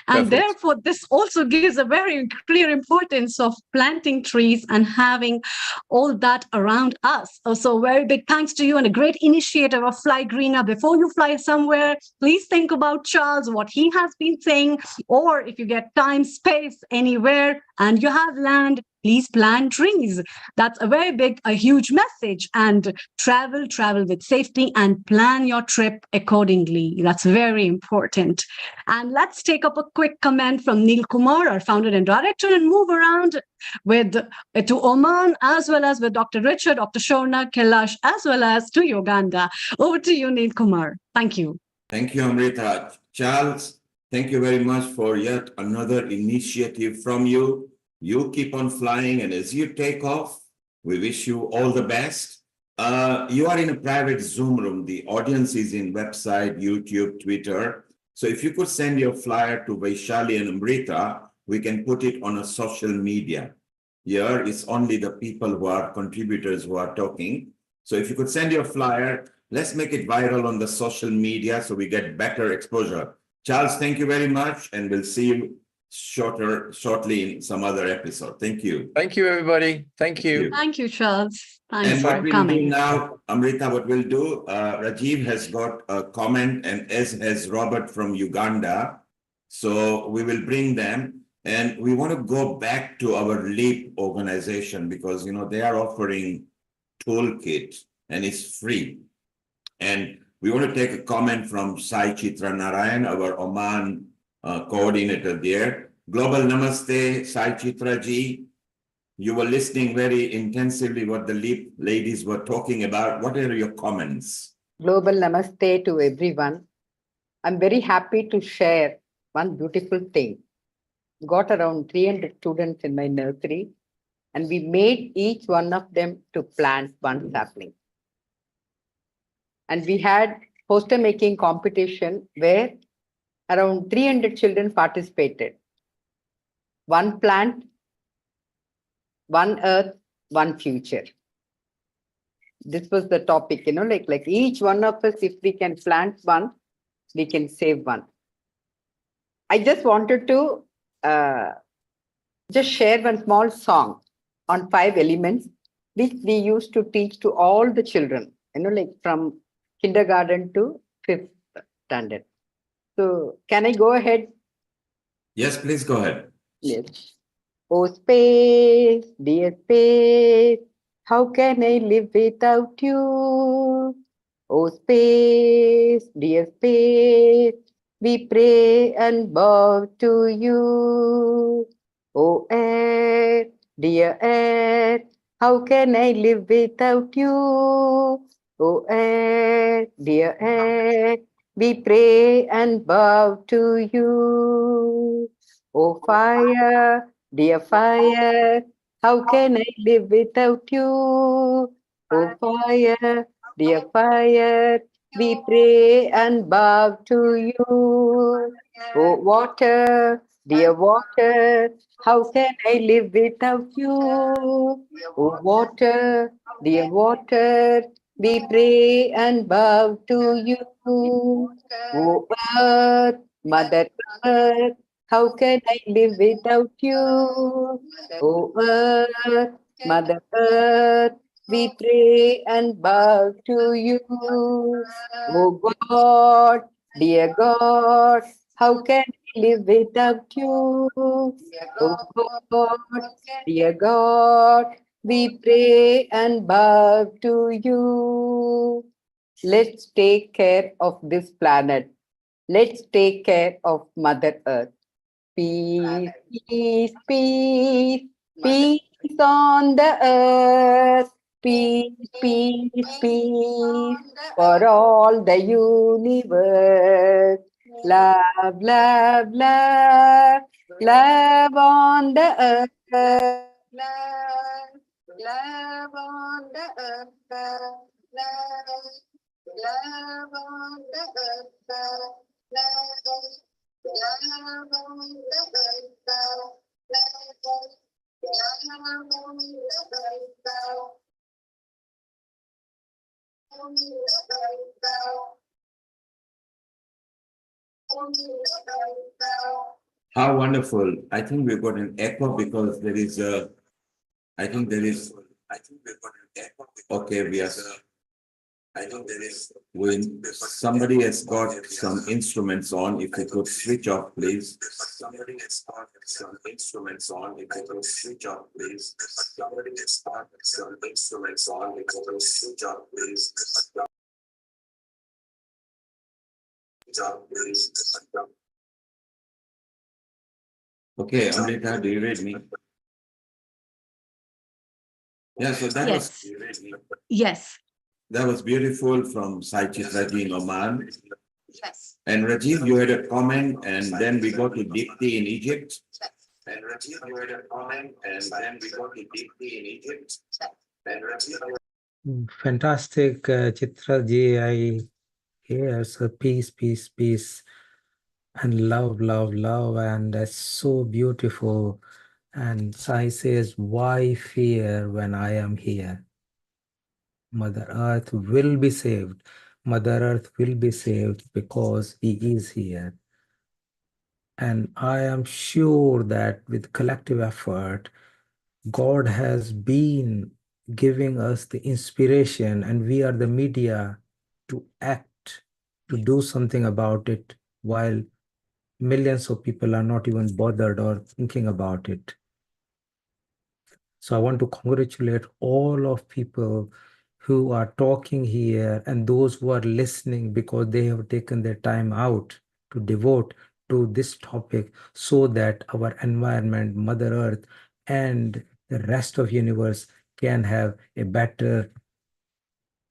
And Perfect. therefore, this also gives a very clear importance of planting trees and having all that around us. Also, very big thanks to you and a great initiative of Fly Greener. Before you fly somewhere, please think about Charles, what he has been saying, or if you get time, space, anywhere, and you have land, please plant trees. That's a very big, a huge message. And travel with safety and plan your trip accordingly. That's very important. And let's take up a quick comment from Neil Kumar, our founder and director, and move around with to Oman, as well as with Dr. Richard, Dr. Shona, Kailash, as well as to Uganda. Over to you, Neil Kumar. Thank you. Thank you, Amrita. Charles, thank you very much for yet another initiative from you. You keep on flying, and as you take off, we wish you all the best. You are in a private Zoom room. The audience is in website, YouTube, Twitter. So if you could send your flyer to Vaishali and Amrita, we can put it on a social media. Here it's only the people who are contributors who are talking. So if you could send your flyer, let's make it viral on the social media so we get better exposure. Charles, thank you very much, and we'll see you shortly in some other episode. Thank you. Thank you, everybody. Thank you. Thank you, Charles. Thanks And for what we'll coming. do now, Amrita, what we'll do, Rajiv has got a comment, and as has Robert from Uganda. So we will bring them, and we want to go back to our LEAP organization because, you know, they are offering toolkit and it's free. And we want to take a comment from Sai Chitra Narayan, our Oman coordinator there. Global Namaste, Sai Chitra ji. You were listening very intensively what the LEAP ladies were talking about. What are your comments? Global Namaste to everyone. I'm very happy to share one beautiful thing. Got around 300 students in my nursery, and we made each one of them to plant one sapling. And we had poster making competition where around 300 children participated. One plant, one earth, one future. This was the topic, you know, like each one of us, if we can plant one, we can save one. I just wanted to just share one small song on 5 elements, which we used to teach to all the children, you know, like from kindergarten to 5th standard. So can I go ahead? Yes, please go ahead. Yes. Oh, space, dear space, how can I live without you? Oh, space, dear space, we pray and bow to you. Oh, air, dear air, how can I live without you? Oh, air, dear air, we pray and bow to you. Oh, fire, dear fire, how can I live without you? Oh, fire, dear fire, we pray and bow to you. Oh, water, dear water, how can I live without you? Oh, water, dear water, we pray and bow to you. Oh, earth, Mother Earth, how can I live without you? Oh, earth, Mother Earth, we pray and bow to you. Oh, God, dear God, how can I live without you? Oh, God, dear God, we pray and bow to you. Let's take care of this planet. Let's take care of Mother Earth. Peace, peace, peace, peace on the earth. Peace, peace, peace for all the universe. Love, love, love, love on the earth. Love, love on the earth. Love, love on the earth. How wonderful. I think we've got an echo because there is a, I think there is, okay, we are, I think there is, when somebody has got some instruments on, if they could switch off, please. Somebody has got some instruments on, if they could switch off, please. Somebody has got some instruments on, if they could switch off, please. Okay, Amrita, do you read me? Yeah, so that Yes. was Yes. that was beautiful from Saichit Raji in Oman. Yes. And Rajiv, you had a comment, and then we got to Dipti in Egypt. And Rajiv, you had a comment, and then we got to Dipti in Egypt. And Rajiv, Fantastic, Chitra ji. I hear so peace, peace, peace, and love, love, love, and that's so beautiful. And Sai says, "Why fear when I am here? Mother Earth will be saved. Mother Earth will be saved because He is here." And I am sure that with collective effort, God has been giving us the inspiration, and we are the media to act, to do something about it, while millions of people are not even bothered or thinking about it. So I want to congratulate all of people who are talking here and those who are listening, because they have taken their time out to devote to this topic so that our environment, Mother Earth, and the rest of universe can have a better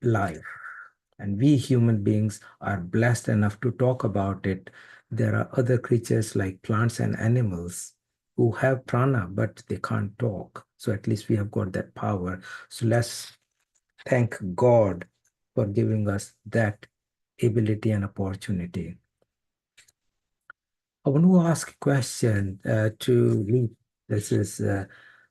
life. And we human beings are blessed enough to talk about it. There are other creatures like plants and animals who have prana, but they can't talk. So at least we have got that power. So let's thank God for giving us that ability and opportunity. I want to ask a question to Lee. This is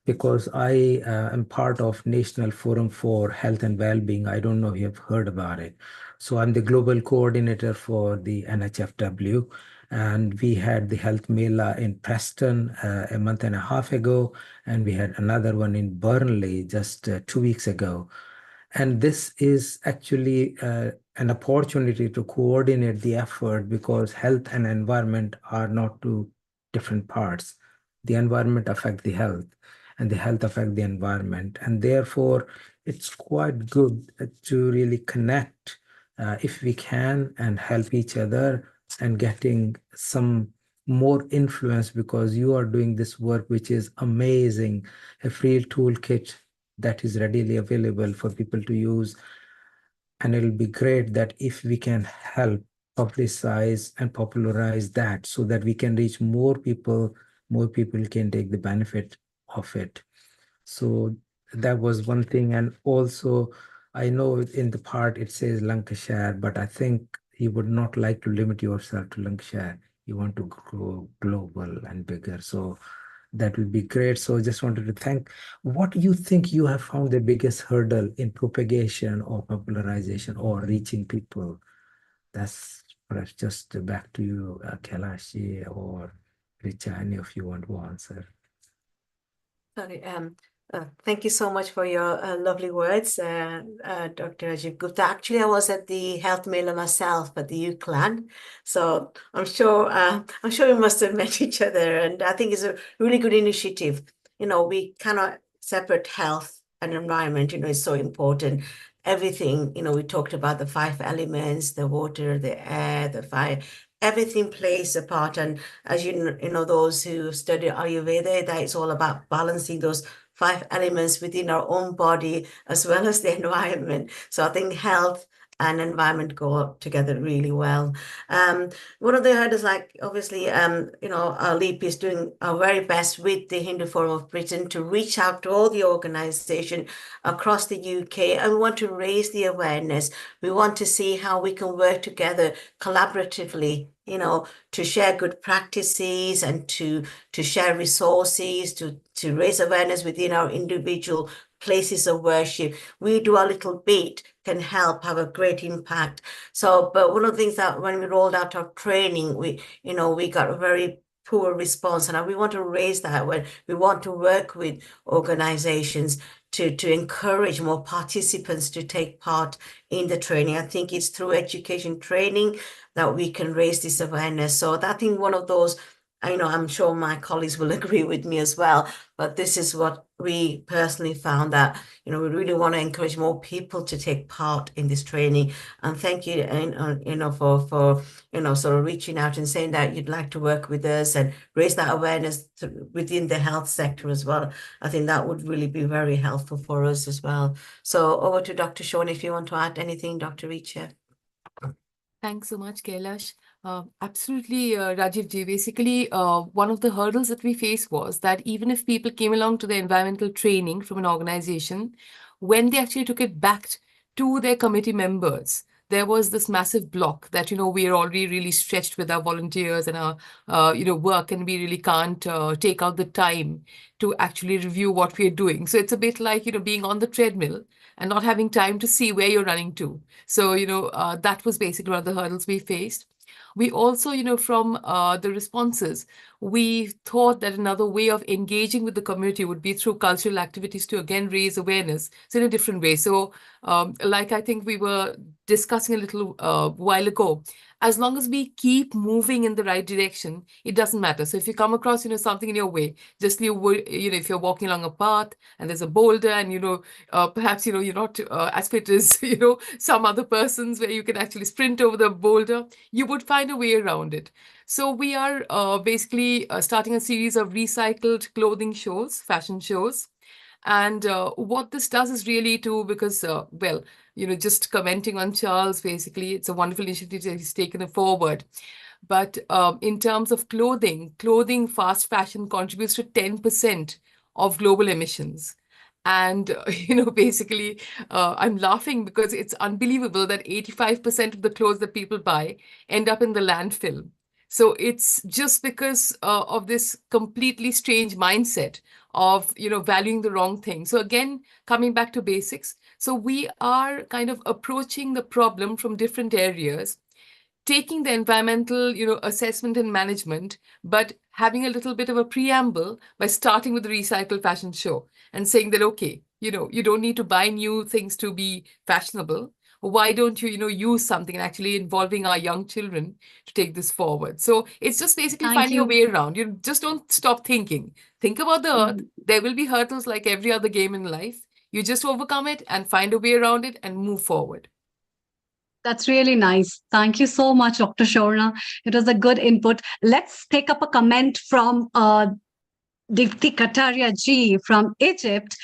because I am part of National Forum for Health and Wellbeing. I don't know if you have heard about it. So I'm the global coordinator for the NHFW, and we had the Health Mela in Preston a month and a half ago, and we had another one in Burnley just 2 weeks ago. And this is actually an opportunity to coordinate the effort, because health and environment are not two different parts. The environment affects the health, and the health affects the environment. And therefore, it's quite good to really connect if we can and help each other and getting some more influence, because you are doing this work, which is amazing. A free toolkit that is readily available for people to use. And it'll be great that if we can help publicize and popularize that so that we can reach more people can take the benefit of it. So that was one thing. And also, I know in the part it says Lancashire, but I think you would not like to limit yourself to Lancashire. You want to go global and bigger. So that would be great. So just wanted to thank. What do you think you have found the biggest hurdle in propagation or popularization or reaching people? That's perhaps just back to you, Kailashi or Richa, any of you want to answer. Sorry, thank you so much for your lovely words, Dr. Rajiv Gupta. Actually, I was at the Health Mela myself at the UCLan, so I'm sure we must have met each other, and I think it's a really good initiative. You know, we cannot separate health and environment. You know, it's so important. Everything, you know, we talked about the 5 elements: the water, the air, the fire. Everything plays a part, and as you know, those who study Ayurveda, that it's all about balancing those 5 elements within our own body as well as the environment. So I think health and environment go together really well. One of the hurdles, like obviously, you know, our LEAP is doing our very best with the Hindu Forum of Britain to reach out to all the organization across the UK, and we want to raise the awareness. We want to see how we can work together collaboratively to share good practices and to share resources, to raise awareness within our individual places of worship. We do our little bit can help have a great impact. So, but one of the things that when we rolled out our training, we got a very poor response, and we want to raise that when we want to work with organizations to encourage more participants to take part in the training. I think it's through education training that we can raise this awareness. So I think one of those, I'm sure my colleagues will agree with me as well, but this is what we personally found, that, we really want to encourage more people to take part in this training. And thank you, for sort of reaching out and saying that you'd like to work with us and raise that awareness within the health sector as well. I think that would really be very helpful for us as well. So over to Dr. Sean, if you want to add anything, Dr. Richa. Thanks so much, Kailash. Absolutely, Rajiv ji. Basically, one of the hurdles that we faced was that even if people came along to the environmental training from an organization, when they actually took it back to their committee members, there was this massive block that, we are already really stretched with our volunteers and our, work, and we really can't take out the time to actually review what we are doing. So it's a bit like, being on the treadmill and not having time to see where you're running to. So, that was basically one of the hurdles we faced. We also, from the responses, we thought that another way of engaging with the community would be through cultural activities to again raise awareness. So in a different way. So like I think we were discussing a little while ago, as long as we keep moving in the right direction, it doesn't matter. So if you come across, something in your way, just if you're walking along a path and there's a boulder and, perhaps, you're not as fit as, some other persons where you can actually sprint over the boulder, you would find a way around it. So we are basically starting a series of recycled clothing shows, fashion shows. And what this does is really because, just commenting on Charles, basically, it's a wonderful initiative that he's taken it forward. But in terms of clothing, fast fashion contributes to 10% of global emissions. And, basically, I'm laughing because it's unbelievable that 85% of the clothes that people buy end up in the landfill. So it's just because of this completely strange mindset of, valuing the wrong thing. So again, coming back to basics. So we are kind of approaching the problem from different areas, taking the environmental, assessment and management, but having a little bit of a preamble by starting with the recycled fashion show and saying that, okay, you don't need to buy new things to be fashionable. Why don't you, use something, and actually involving our young children to take this forward? So it's just basically Thank finding a you. way around. You just don't stop thinking. Think about the earth. There will be hurdles like every other game in life. You just overcome it and find a way around it and move forward. That's really nice. Thank you so much, Dr. Shorna. It was a good input. Let's take up a comment from Dipti Kataria ji from Egypt,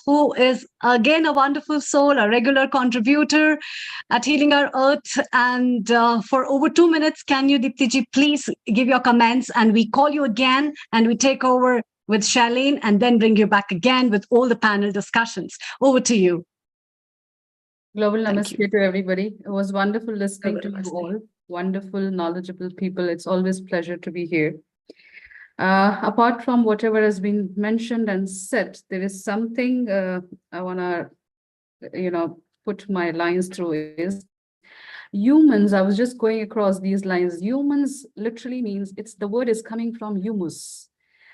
who is again a wonderful soul, a regular contributor at Healing Our Earth. And for over 2 minutes, can you, Dipti ji, please give your comments, and we call you again and we take over with Charlene and then bring you back again with all the panel discussions. Over to you. Global Namaste to everybody. It was wonderful listening to you all. Wonderful, knowledgeable people. It's always a pleasure to be here. Apart from whatever has been mentioned and said, there is something I want to, put my lines through is humans. I was just going across these lines. Humans literally means the word is coming from humus,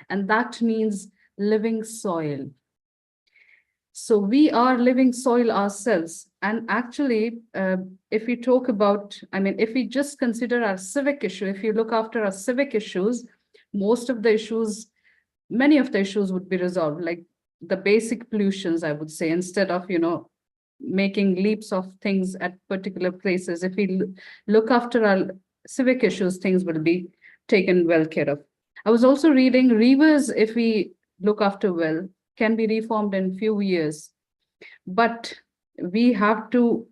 and that means living soil. So we are living soil ourselves. And actually, if we talk about, if we just consider our civic issue, if you look after our civic issues, most of the issues, many of the issues would be resolved, like the basic pollutions, I would say, instead of, making leaps of things at particular places. If we look after our civic issues, things will be taken well care of. I was also reading rivers, if we look after well, can be reformed in few years, but we have to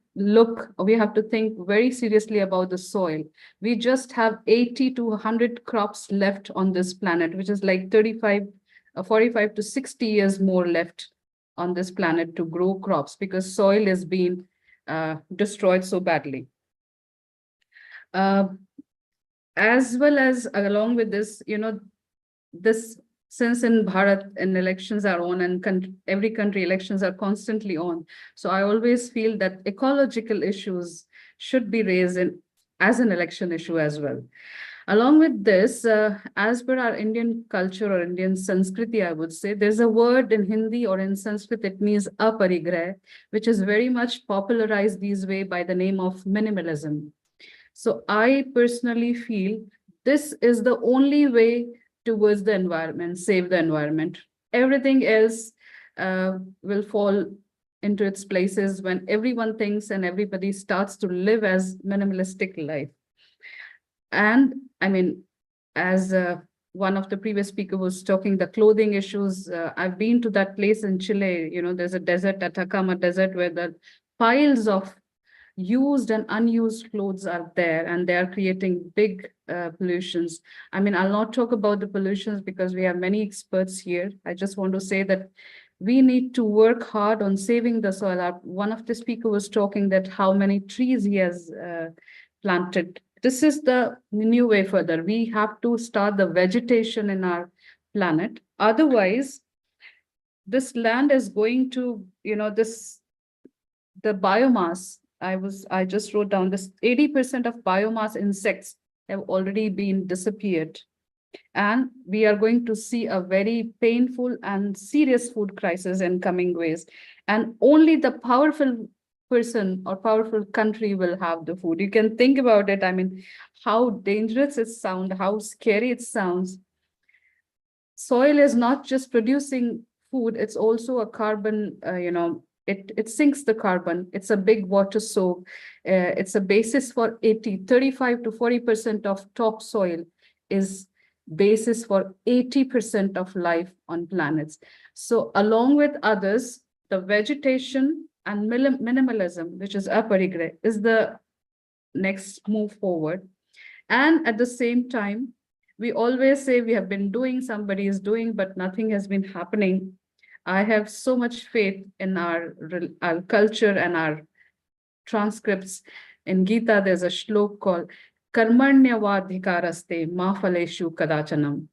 think very seriously about the soil. We just have 80 to 100 crops left on this planet, which is like 45 to 60 years more left on this planet to grow crops, because soil is being destroyed so badly. as well as along with this, this, since in Bharat and elections are on and every country elections are constantly on. So I always feel that ecological issues should be raised as an election issue as well. Along with this, as per our Indian culture or Indian Sanskriti, I would say, there's a word in Hindi or in Sanskrit, it means aparigrah, which is very much popularized these way by the name of minimalism. So I personally feel this is the only way towards the environment, save the environment. Everything else will fall into its places when everyone thinks and everybody starts to live as minimalistic life. And I mean, as one of the previous speaker was talking, the clothing issues, I've been to that place in Chile, there's a desert, Atacama Desert, where the piles of used and unused clothes are there, and they are creating big pollutions. I mean, I'll not talk about the pollutions because we have many experts here. I just want to say that we need to work hard on saving the soil. One of the speakers was talking that how many trees he has planted. This is the new way further. We have to start the vegetation in our planet. Otherwise, this land is going to, the biomass, I just wrote down this 80% of biomass insects have already been disappeared. And we are going to see a very painful and serious food crisis in coming ways. And only the powerful person or powerful country will have the food. You can think about it. I mean, how dangerous it sounds, how scary it sounds. Soil is not just producing food, it's also a carbon, it sinks the carbon. It's a big water soak. It's a basis for 35 to 40% of topsoil is basis for 80% of life on planets. So along with others, the vegetation and minimalism, which is aparigrah, is the next move forward. And at the same time, we always say we have been doing, somebody is doing, but nothing has been happening. I have so much faith in our culture and our transcripts. In Gita, there's a shlok called Karmanyavadhikaraste ma phaleshu kadachanam.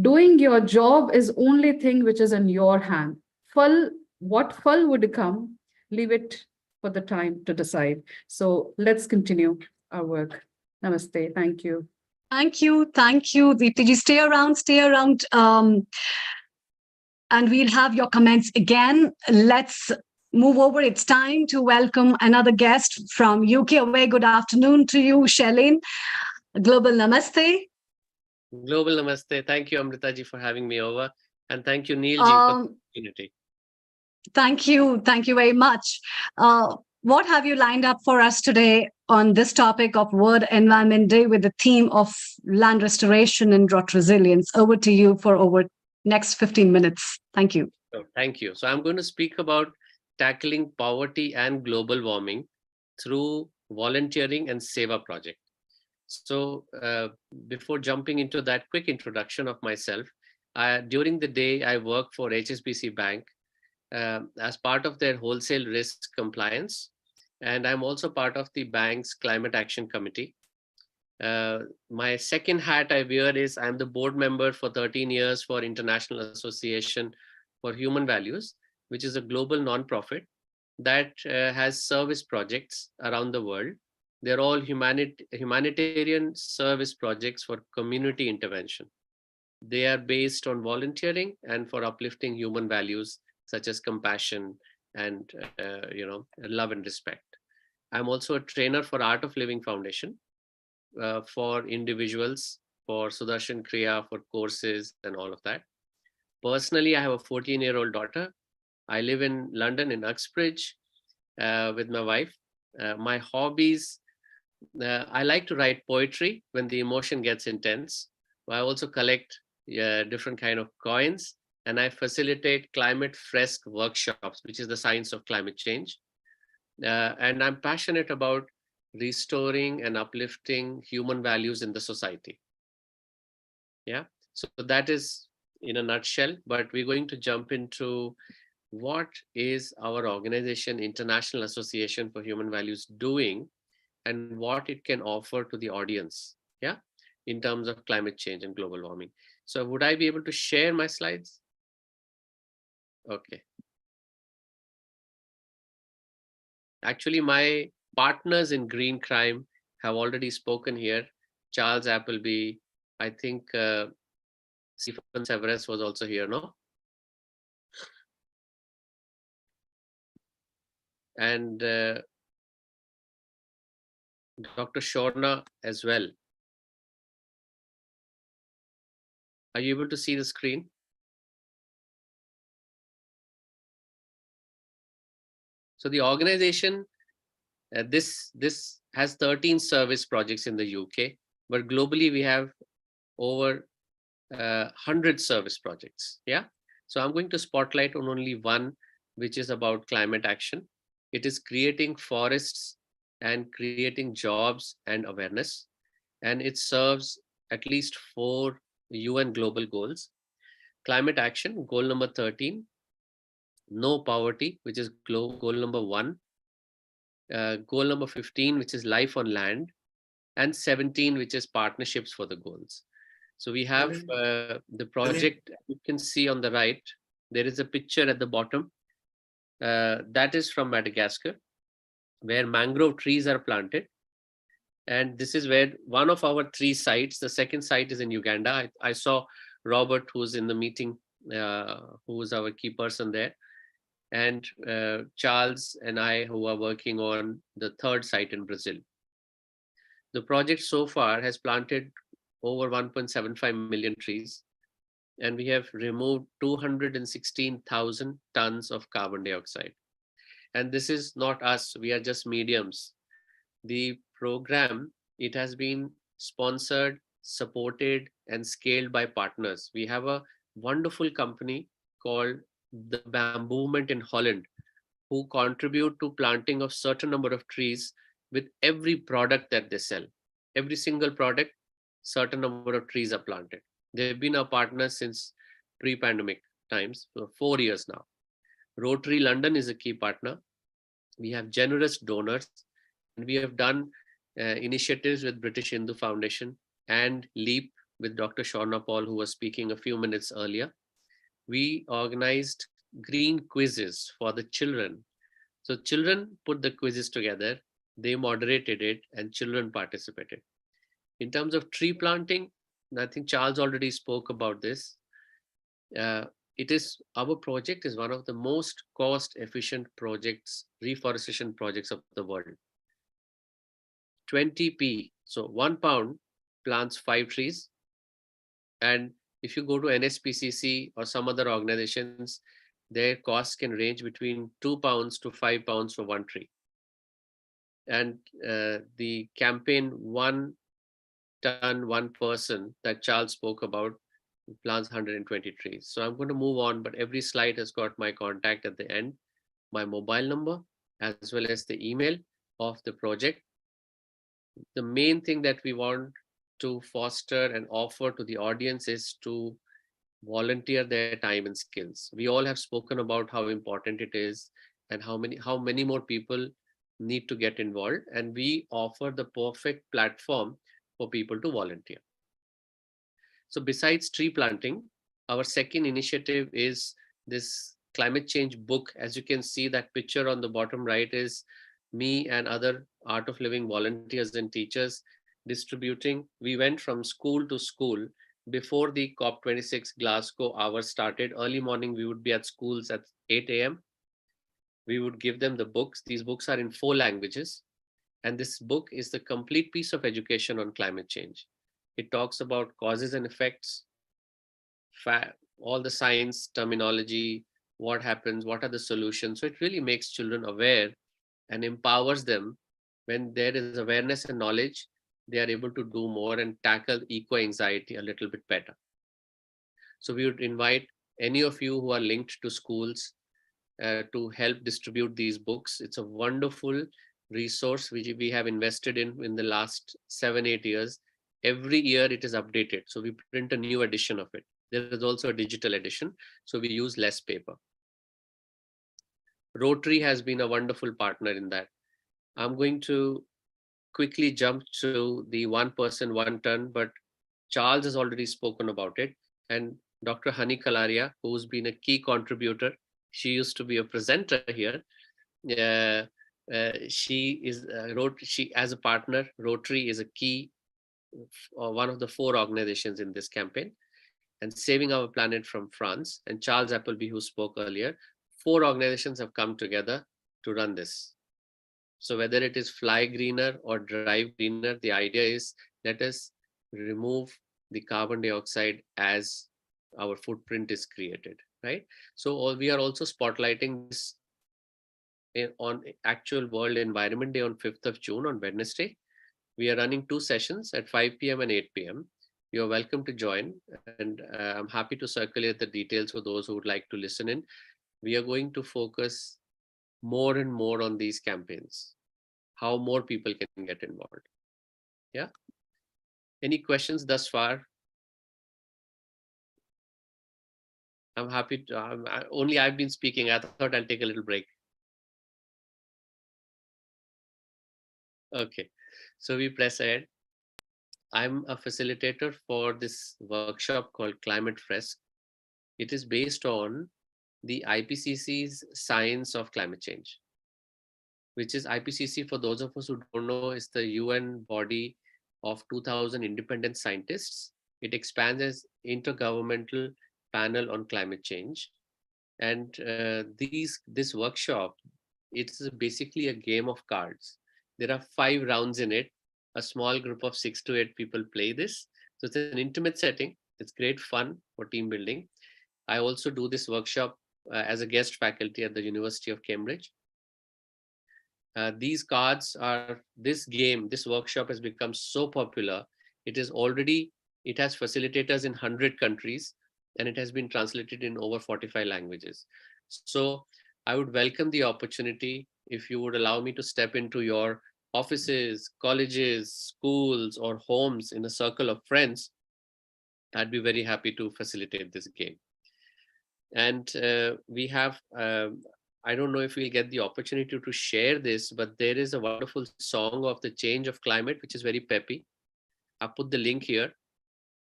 Doing your job is only thing which is in your hand. What phal would come, leave it for the time to decide. So let's continue our work. Namaste. Thank you. Thank you. Deepti ji, stay around. And we'll have your comments again. Let's move over. It's time to welcome another guest from UK. A very good afternoon to you, Shailene. Global Namaste. Global Namaste. Thank you, Amrita ji, for having me over. And thank you, Neil ji, for the opportunity. Thank you. Thank you very much. What have you lined up for us today on this topic of World Environment Day with the theme of land restoration and drought resilience? Over to you for over next 15 minutes. Thank you. Thank you. So I'm going to speak about tackling poverty and global warming through volunteering and Seva project. So before jumping into that quick introduction of myself, during the day, I work for HSBC Bank as part of their wholesale risk compliance. And I'm also part of the bank's climate action committee. My second hat I wear is I'm the board member for 13 years for International Association for Human Values, which is a global nonprofit that has service projects around the world. They're all humanitarian service projects for community intervention. They are based on volunteering and for uplifting human values such as compassion and love and respect. I'm also a trainer for Art of Living Foundation for individuals, for Sudarshan Kriya, for courses and all of that. Personally, I have a 14-year-old daughter. I live in London in Uxbridge with my wife. My hobbies, I like to write poetry when the emotion gets intense. I also collect different kind of coins, and I facilitate climate fresque workshops, which is the science of climate change. And I'm passionate about restoring and uplifting human values in the society. Yeah, so that is in a nutshell, but we're going to jump into what is our organization, International Association for Human Values, doing and what it can offer to the audience. yeah, in terms of climate change and global warming. So would I be able to share my slides? Okay. Actually, my partners in green crime have already spoken here. Charles Appleby, I think Stephen Severus was also here, no? And Dr. Shorna as well. Are you able to see the screen? So the organization, this has 13 service projects in the UK, but globally we have over 100 service projects. Yeah. So I'm going to spotlight on only one, which is about climate action. It is creating forests and creating jobs and awareness. And it serves at least 4 UN global goals. Climate action, goal number 13, no poverty, which is goal number 1. Goal number 15, which is life on land, and 17, which is partnerships for the goals. So we have the project you can see on the right. There is a picture at the bottom. That is from Madagascar, where mangrove trees are planted. And this is where one of our 3 sites, the second site is in Uganda. I saw Robert, who's in the meeting, who is our key person there. And Charles and I, who are working on the 3rd site in Brazil. The project so far has planted over 1.75 million trees, and we have removed 216,000 tons of carbon dioxide. And this is not us, we are just mediums. The program, it has been sponsored, supported, and scaled by partners. We have a wonderful company called the Bamboement in Holland, who contribute to planting of certain number of trees with every product that they sell. Every single product, certain number of trees are planted. They've been our partners since pre-pandemic times, for 4 years now. Rotary London is a key partner. We have generous donors, and we have done initiatives with British Hindu Foundation and LEAP with Dr. Shorna Paul, who was speaking a few minutes earlier. We organized green quizzes for the children. So children put the quizzes together, they moderated it, and children participated. In terms of tree planting, I think Charles already spoke about this. Our project is one of the most cost-efficient projects, reforestation projects of the world. 20p, so £1 plants 5 trees. And if you go to NSPCC or some other organizations, their costs can range between £2 to £5 for 1 tree. And the campaign 1 ton, 1 person that Charles spoke about plants 120 trees. So I'm going to move on, but every slide has got my contact at the end, my mobile number, as well as the email of the project. The main thing that we want to foster and offer to the audience is to volunteer their time and skills. We all have spoken about how important it is and how many more people need to get involved, and we offer the perfect platform for people to volunteer. So besides tree planting, our second initiative is this climate change book. As you can see, that picture on the bottom right is me and other Art of Living volunteers and teachers distributing. We went from school to school before the COP26 Glasgow hour started. Early morning, we would be at schools at 8 a.m. We would give them the books. These books are in 4 languages. And this book is the complete piece of education on climate change. It talks about causes and effects, all the science terminology, what happens, what are the solutions. So it really makes children aware and empowers them. When there is awareness and knowledge, they are able to do more and tackle eco-anxiety a little bit better. So we would invite any of you who are linked to schools to help distribute these books. It's a wonderful resource which we have invested in the last 7-8 years. Every year it is updated. So we print a new edition of it. There is also a digital edition, so we use less paper. Rotary has been a wonderful partner in that. I'm going to quickly jump to the 1 person, 1 ton, but Charles has already spoken about it. And Dr. Hani Kalaria, who's been a key contributor, she used to be a presenter here. She is she as a partner. Rotary is a key, one of the 4 organizations in this campaign, and Saving Our Planet from France, and Charles Appleby, who spoke earlier. 4 organizations have come together to run this. So whether it is Fly Greener or Drive Greener, the idea is let us remove the carbon dioxide as our footprint is created, right? So we are also spotlighting this on actual World Environment Day on 5th of June on Wednesday. We are running 2 sessions at 5 p.m. and 8 p.m. You're welcome to join, and I'm happy to circulate the details for those who would like to listen in. We are going to focus more and more on these campaigns, how more people can get involved. Yeah. Any questions thus far? I'm happy to, only I've been speaking. I thought I'll take a little break. Okay, so we press ahead. I'm a facilitator for this workshop called Climate Fresk. It is based on the IPCC's Science of Climate Change, which is IPCC, for those of us who don't know, is the UN body of 2000 independent scientists. It expands as Intergovernmental Panel on Climate Change. And this workshop, it's basically a game of cards. There are 5 rounds in it. A small group of 6 to 8 people play this. So it's an intimate setting. It's great fun for team building. I also do this workshop as a guest faculty at the University of Cambridge. These cards are, this workshop has become so popular. It has facilitators in 100 countries, and it has been translated in over 45 languages. So I would welcome the opportunity if you would allow me to step into your offices, colleges, schools, or homes in a circle of friends. I'd be very happy to facilitate this game. And we have, I don't know if we'll get the opportunity to share this, but there is a wonderful song of the change of climate, which is very peppy. I put the link here,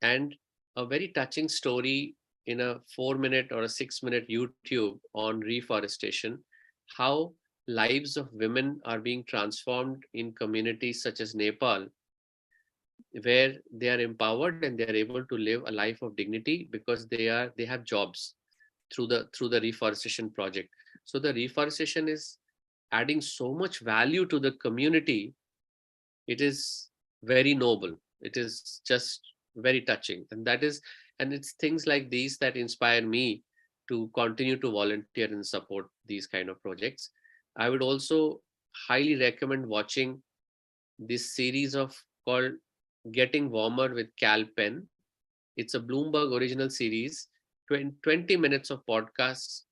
and a very touching story in a 4-minute or a 6-minute YouTube on reforestation, how lives of women are being transformed in communities such as Nepal, where they are empowered and they are able to live a life of dignity because they have jobs through the reforestation project. So the reforestation is adding so much value to the community. It is very noble. It is just very touching, and it's things like these that inspire me to continue to volunteer and support these kind of projects. I would also highly recommend watching this series called Getting Warmer with Cal Penn. It's a Bloomberg original series, 20 minutes of podcasts.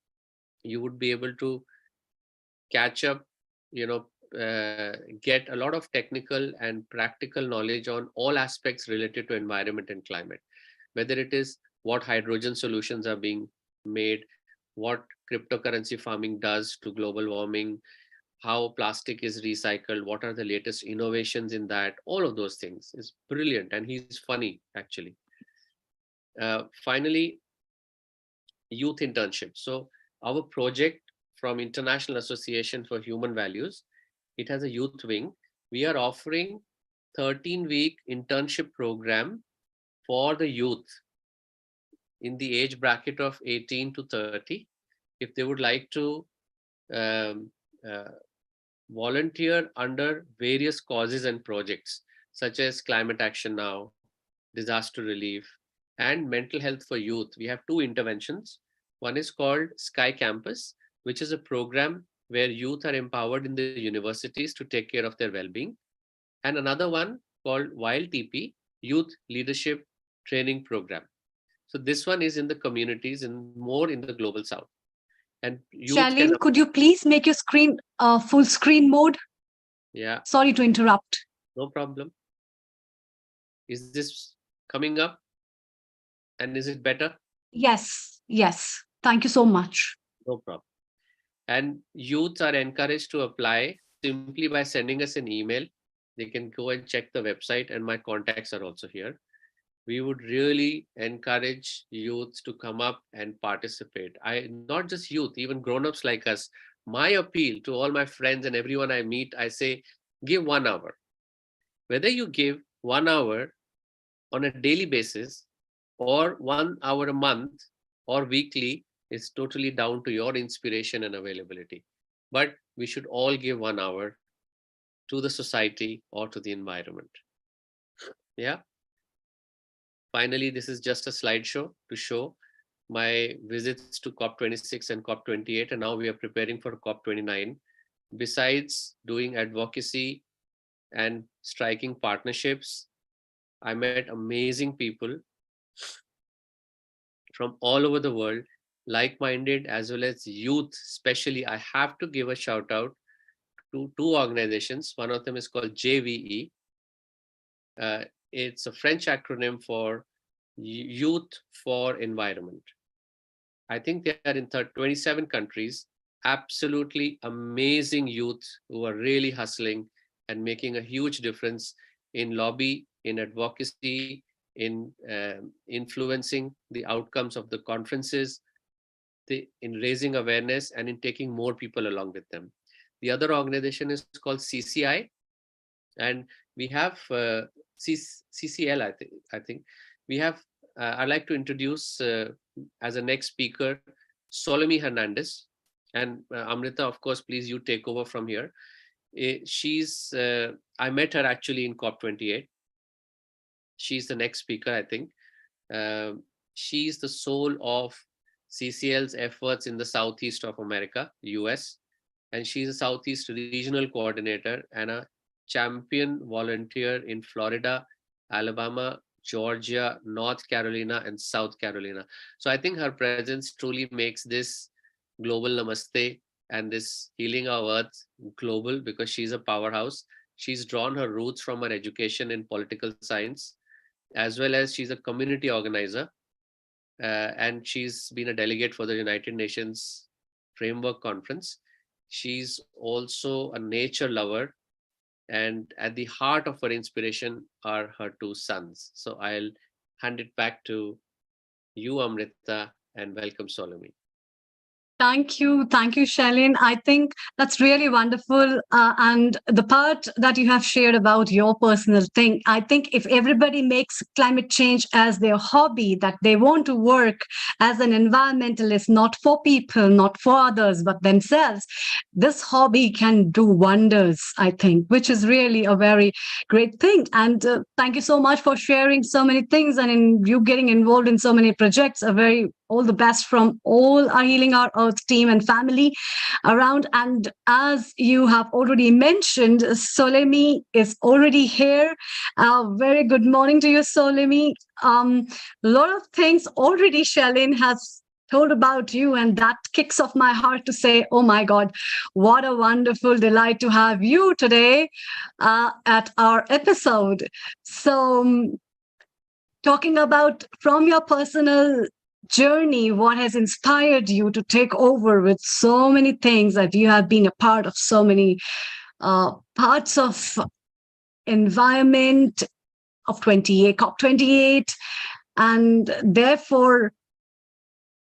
You would be able to catch up, get a lot of technical and practical knowledge on all aspects related to environment and climate, whether it is what hydrogen solutions are being made, what cryptocurrency farming does to global warming, how plastic is recycled, what are the latest innovations in that. All of those things is brilliant, and he's funny actually. Finally, youth internship. So our project from International Association for Human Values, it has a youth wing. We are offering 13-week internship program for the youth in the age bracket of 18 to 30. If they would like to volunteer under various causes and projects, such as Climate Action Now, disaster relief, and mental health for youth, we have 2 interventions. One is called Sky Campus, which is a program where youth are empowered in the universities to take care of their well-being. And another one called Wild TP, Youth Leadership Training Program. So this one is in the communities and more in the global south. And Shalin, could you please make your screen full screen mode? Yeah. Sorry to interrupt. No problem. Is this coming up? And is it better? Yes. Thank you so much. No problem. And youths are encouraged to apply simply by sending us an email. They can go and check the website, and my contacts are also here. We would really encourage youth to come up and participate. Not just youth, even grown-ups like us. My appeal to all my friends and everyone I meet, I say, give 1 hour. Whether you give 1 hour on a daily basis or 1 hour a month or weekly is totally down to your inspiration and availability. But we should all give 1 hour to the society or to the environment. Yeah. Finally, this is just a slideshow to show my visits to COP26 and COP28, and now we are preparing for COP29. Besides doing advocacy and striking partnerships, I met amazing people from all over the world, like-minded as well as youth. Especially, I have to give a shout out to 2 organizations. One of them is called JVE. It's a French acronym for Youth for Environment. I think they are in 27 countries. Absolutely amazing youth who are really hustling and making a huge difference in lobby, in advocacy, in influencing the outcomes of the conferences, in raising awareness, and in taking more people along with them. The other organization is called CCI, and we have CCL, I think. We have, I'd like to introduce as a next speaker, Solomie Hernandez. And Amrita, of course, please you take over from here. I met her actually in COP28. She's the next speaker, I think. She's the soul of CCL's efforts in the Southeast of America, US. And she's a Southeast regional coordinator and a champion volunteer in Florida, Alabama, Georgia, North Carolina, and South Carolina. So I think her presence truly makes this global namaste and this healing our earth global, because she's a powerhouse. She's drawn her roots from her education in political science, as well as she's a community organizer. And she's been a delegate for the United Nations Framework Conference. She's also a nature lover, and at the heart of her inspiration are her 2 sons. So I'll hand it back to you, Amrita, and welcome, Solomie. Thank you, Shailene. I think that's really wonderful. And the part that you have shared about your personal thing, I think if everybody makes climate change as their hobby, that they want to work as an environmentalist, not for people, not for others, but themselves, this hobby can do wonders, I think, which is really a very great thing. And thank you so much for sharing so many things and in you getting involved in so many projects. All the best from all our Healing Our Earth team and family around. And as you have already mentioned, Solomie is already here. Very good morning to you, Solomie. A lot of things already Shailene has told about you, and that kicks off my heart to say, oh my God, what a wonderful delight to have you today at our episode. So talking about from your personal journey, what has inspired you to take over with so many things, that you have been a part of so many parts of environment of COP28, and therefore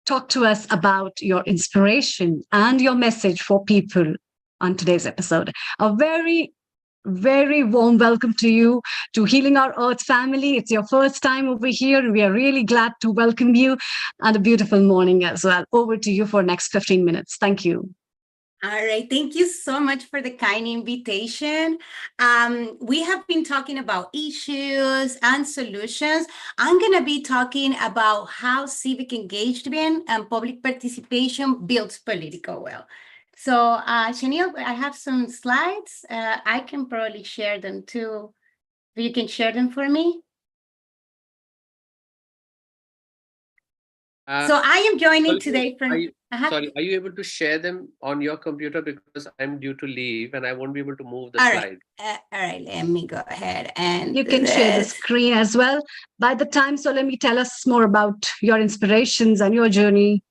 talk to us about your inspiration and your message for people on today's episode. A very warm welcome to you, to Healing Our Earth family. It's your first time over here. We are really glad to welcome you, and a beautiful morning as well. Over to you for next 15 minutes. Thank you. All right. Thank you so much for the kind invitation. We have been talking about issues and solutions. I'm going to be talking about how civic engagement and public participation builds political will. So, Chanel, I have some slides. I can probably share them too. You can share them for me. So I am joining today from... Sorry, are you able to share them on your computer, because I'm due to leave and I won't be able to move the slides. All right, let me go ahead and you can share the screen as well. By the time, so let me tell us more about your inspirations and your journey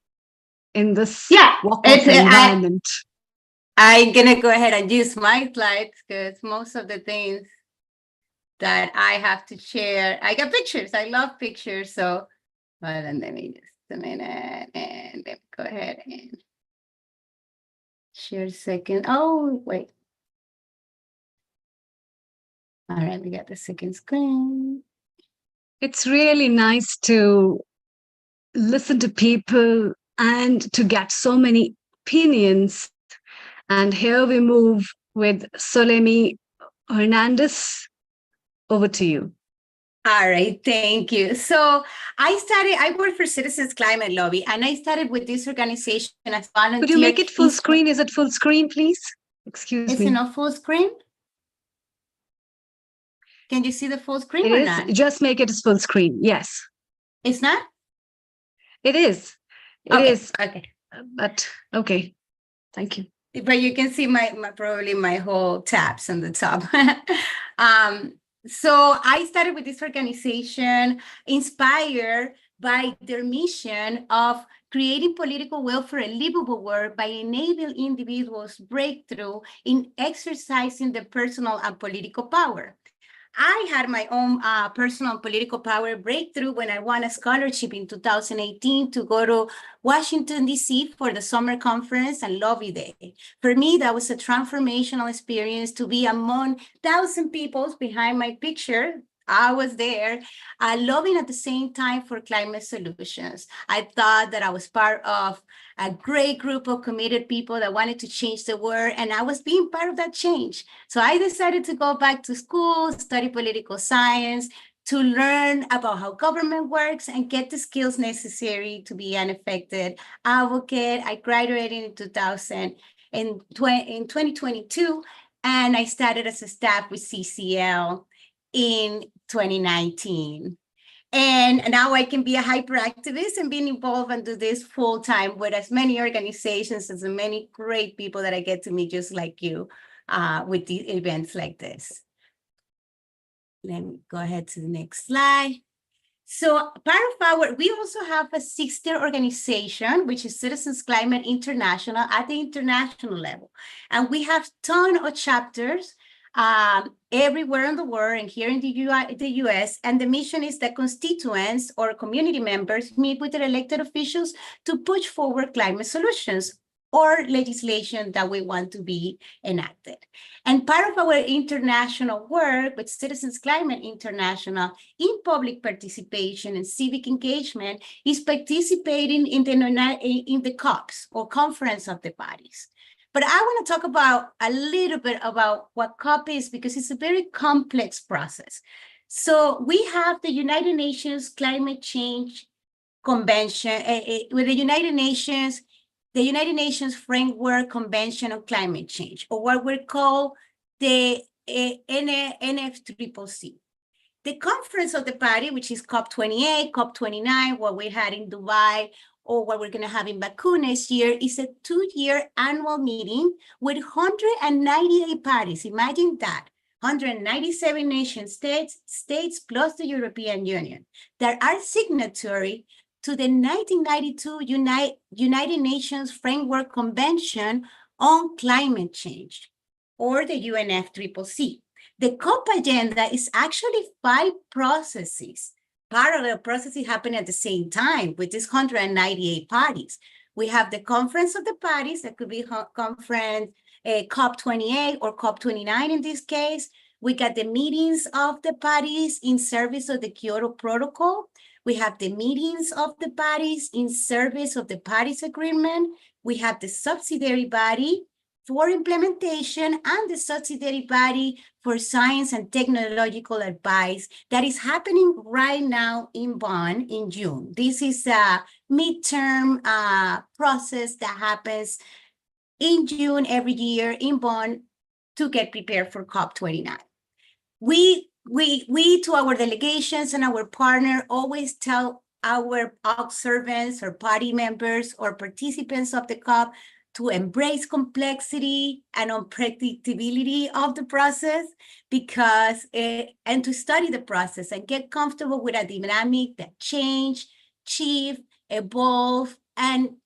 in this walk of environment. I'm gonna go ahead and use my slides because most of the things that I have to share. I got pictures. I love pictures. So hold on, let me just a minute and let me go ahead and share a second. Oh, wait. All right, we got the second screen. It's really nice to listen to people and to get so many opinions. And here we move with Solemi Hernandez. Over to you. All right, thank you. So I work for Citizens Climate Lobby, and I started with this organization as volunteer. Could you make it full screen? Is it full screen, please? Excuse Is me. it not full screen? Can you see the full screen It or is. not? Just make it as full screen. Yes. It's not? It is. It Okay, is. okay. But okay. Thank you. But you can see probably my whole tabs on the top. So I started with this organization inspired by their mission of creating political will for a livable world by enabling individuals breakthrough in exercising their personal and political power. I had my own personal political power breakthrough when I won a scholarship in 2018 to go to Washington, D.C. for the summer conference and lobby day. For me, that was a transformational experience to be among 1,000 people behind my picture. I was there lobbying at the same time for climate solutions. I thought that I was part of a great group of committed people that wanted to change the world, and I was being part of that change. So I decided to go back to school, study political science, to learn about how government works and get the skills necessary to be an effective advocate. I graduated in 2022, and I started as a staff with CCL in 2019. And now I can be a hyperactivist and being involved and do this full time with as many organizations, as many great people that I get to meet just like you with these events like this. Let me go ahead to the next slide. So we also have a sister organization, which is Citizens Climate International at the international level. And we have a ton of chapters everywhere in the world and here in the US. And the mission is that constituents or community members meet with their elected officials to push forward climate solutions or legislation that we want to be enacted. And part of our international work with Citizens Climate International in public participation and civic engagement is participating in the COPs or Conference of the Parties. But I want to talk about a little bit about what COP is because it's a very complex process. So we have the United Nations Climate Change Convention with the United Nations Framework Convention on Climate Change, or what we call the NFCCC. The Conference of the Party, which is COP28, COP29, what we had in Dubai, or what we're going to have in Baku next year, is a 2-year annual meeting with 198 parties. Imagine that. 197 nation states plus the European Union that are signatory to the 1992 United Nations Framework Convention on Climate Change, or the UNFCCC. The COP agenda is actually 5 processes. Parallel processes happen at the same time with these 198 parties. We have the Conference of the Parties, that could be conference COP28 or COP29 in this case. We got the meetings of the parties in service of the Kyoto Protocol. We have the meetings of the parties in service of the Paris Agreement. We have the subsidiary body for implementation and the subsidiary body for science and technological advice that is happening right now in Bonn in June. This is a midterm process that happens in June every year in Bonn to get prepared for COP29. We to our delegations and our partner always tell our observants or party members or participants of the COP to embrace complexity and unpredictability of the process because and to study the process and get comfortable with a dynamic that change, shift, evolve, and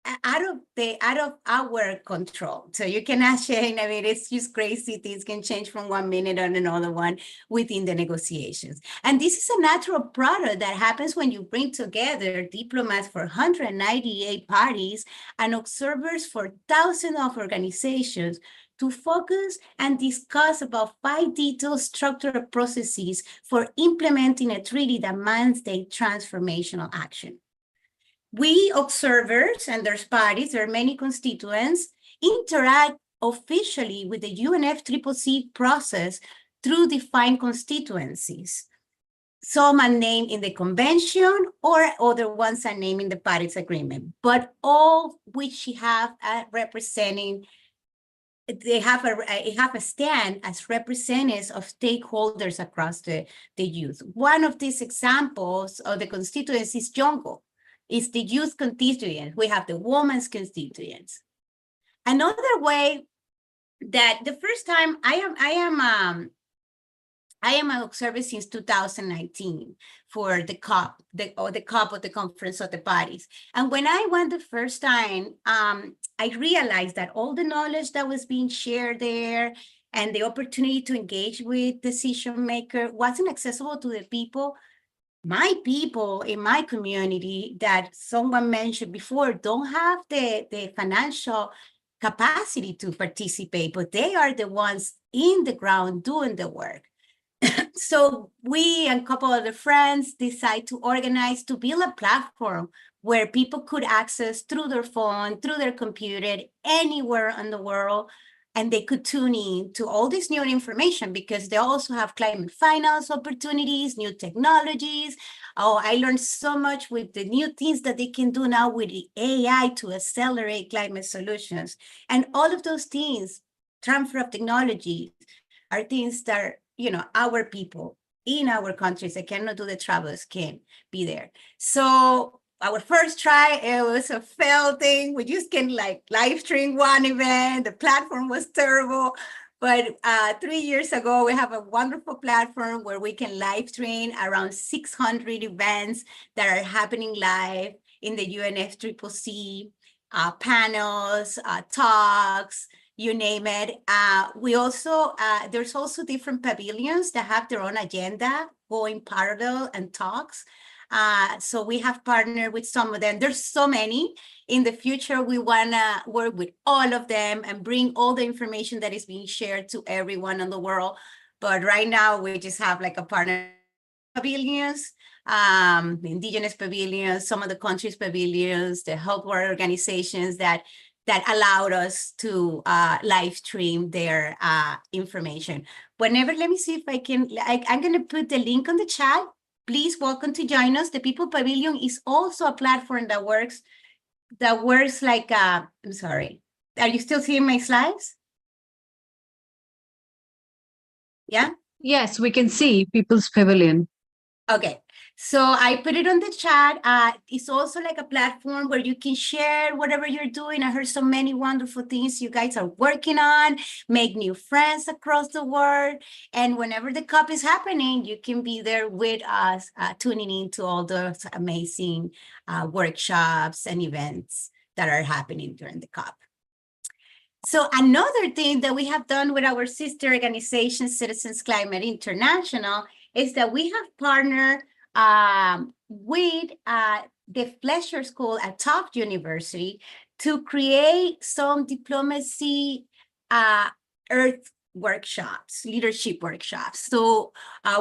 out of our control. So you cannot change. I mean, it's just crazy. Things can change from 1 minute on another one within the negotiations. And this is a natural product that happens when you bring together diplomats for 198 parties and observers for thousands of organizations to focus and discuss about 5 detailed structural processes for implementing a treaty that mandates transformational action. We observers and their parties, there are many constituents, interact officially with the UNFCCC process through defined constituencies. Some are named in the convention or other ones are named in the Paris Agreement, but all which have representing, they have a stand as representatives of stakeholders across the youth. One of these examples of the constituency is Jongo. It's the youth constituent. We have the women's constituents. Another way that the first time I am an observer since 2019 for the COP, the COP of the Conference of the Parties. And when I went the first time, I realized that all the knowledge that was being shared there and the opportunity to engage with decision maker wasn't accessible to the people. My people in my community that someone mentioned before don't have the financial capacity to participate, but they are the ones in the ground doing the work. So we and a couple of the friends decide to organize to build a platform where people could access through their phone, through their computer, anywhere in the world, and they could tune in to all this new information because they also have climate finance opportunities, new technologies. Oh, I learned so much with the new things that they can do now with the AI to accelerate climate solutions. And all of those things, transfer of technology, are things that, you know, our people in our countries that cannot do the travels can be there. So our first try, it was a failed thing. We just can like live stream one event. The platform was terrible. But 3 years ago, we have a wonderful platform where we can live stream around 600 events that are happening live in the UNFCCC, panels, talks, you name it. We also, there's also different pavilions that have their own agenda going parallel and talks. So we have partnered with some of them. There's so many. In the future, we wanna work with all of them and bring all the information that is being shared to everyone in the world. But right now, we just have like a partner pavilions, indigenous pavilions, some of the countries' pavilions, the health organizations that allowed us to live stream their information. Whenever, let me see if I can, I'm gonna put the link on the chat. Please welcome to join us. The People Pavilion is also a platform that works like, I'm sorry. Are you still seeing my slides? Yeah? Yes, we can see People's Pavilion. Okay, so I put it on the chat. It's also like a platform where you can share whatever you're doing. I heard so many wonderful things you guys are working on, make new friends across the world. And whenever the COP is happening, you can be there with us, tuning into all those amazing workshops and events that are happening during the COP. So another thing that we have done with our sister organization, Citizens Climate International, is that we have partnered with the Fletcher School at Tufts University to create some diplomacy earth workshops, leadership workshops. So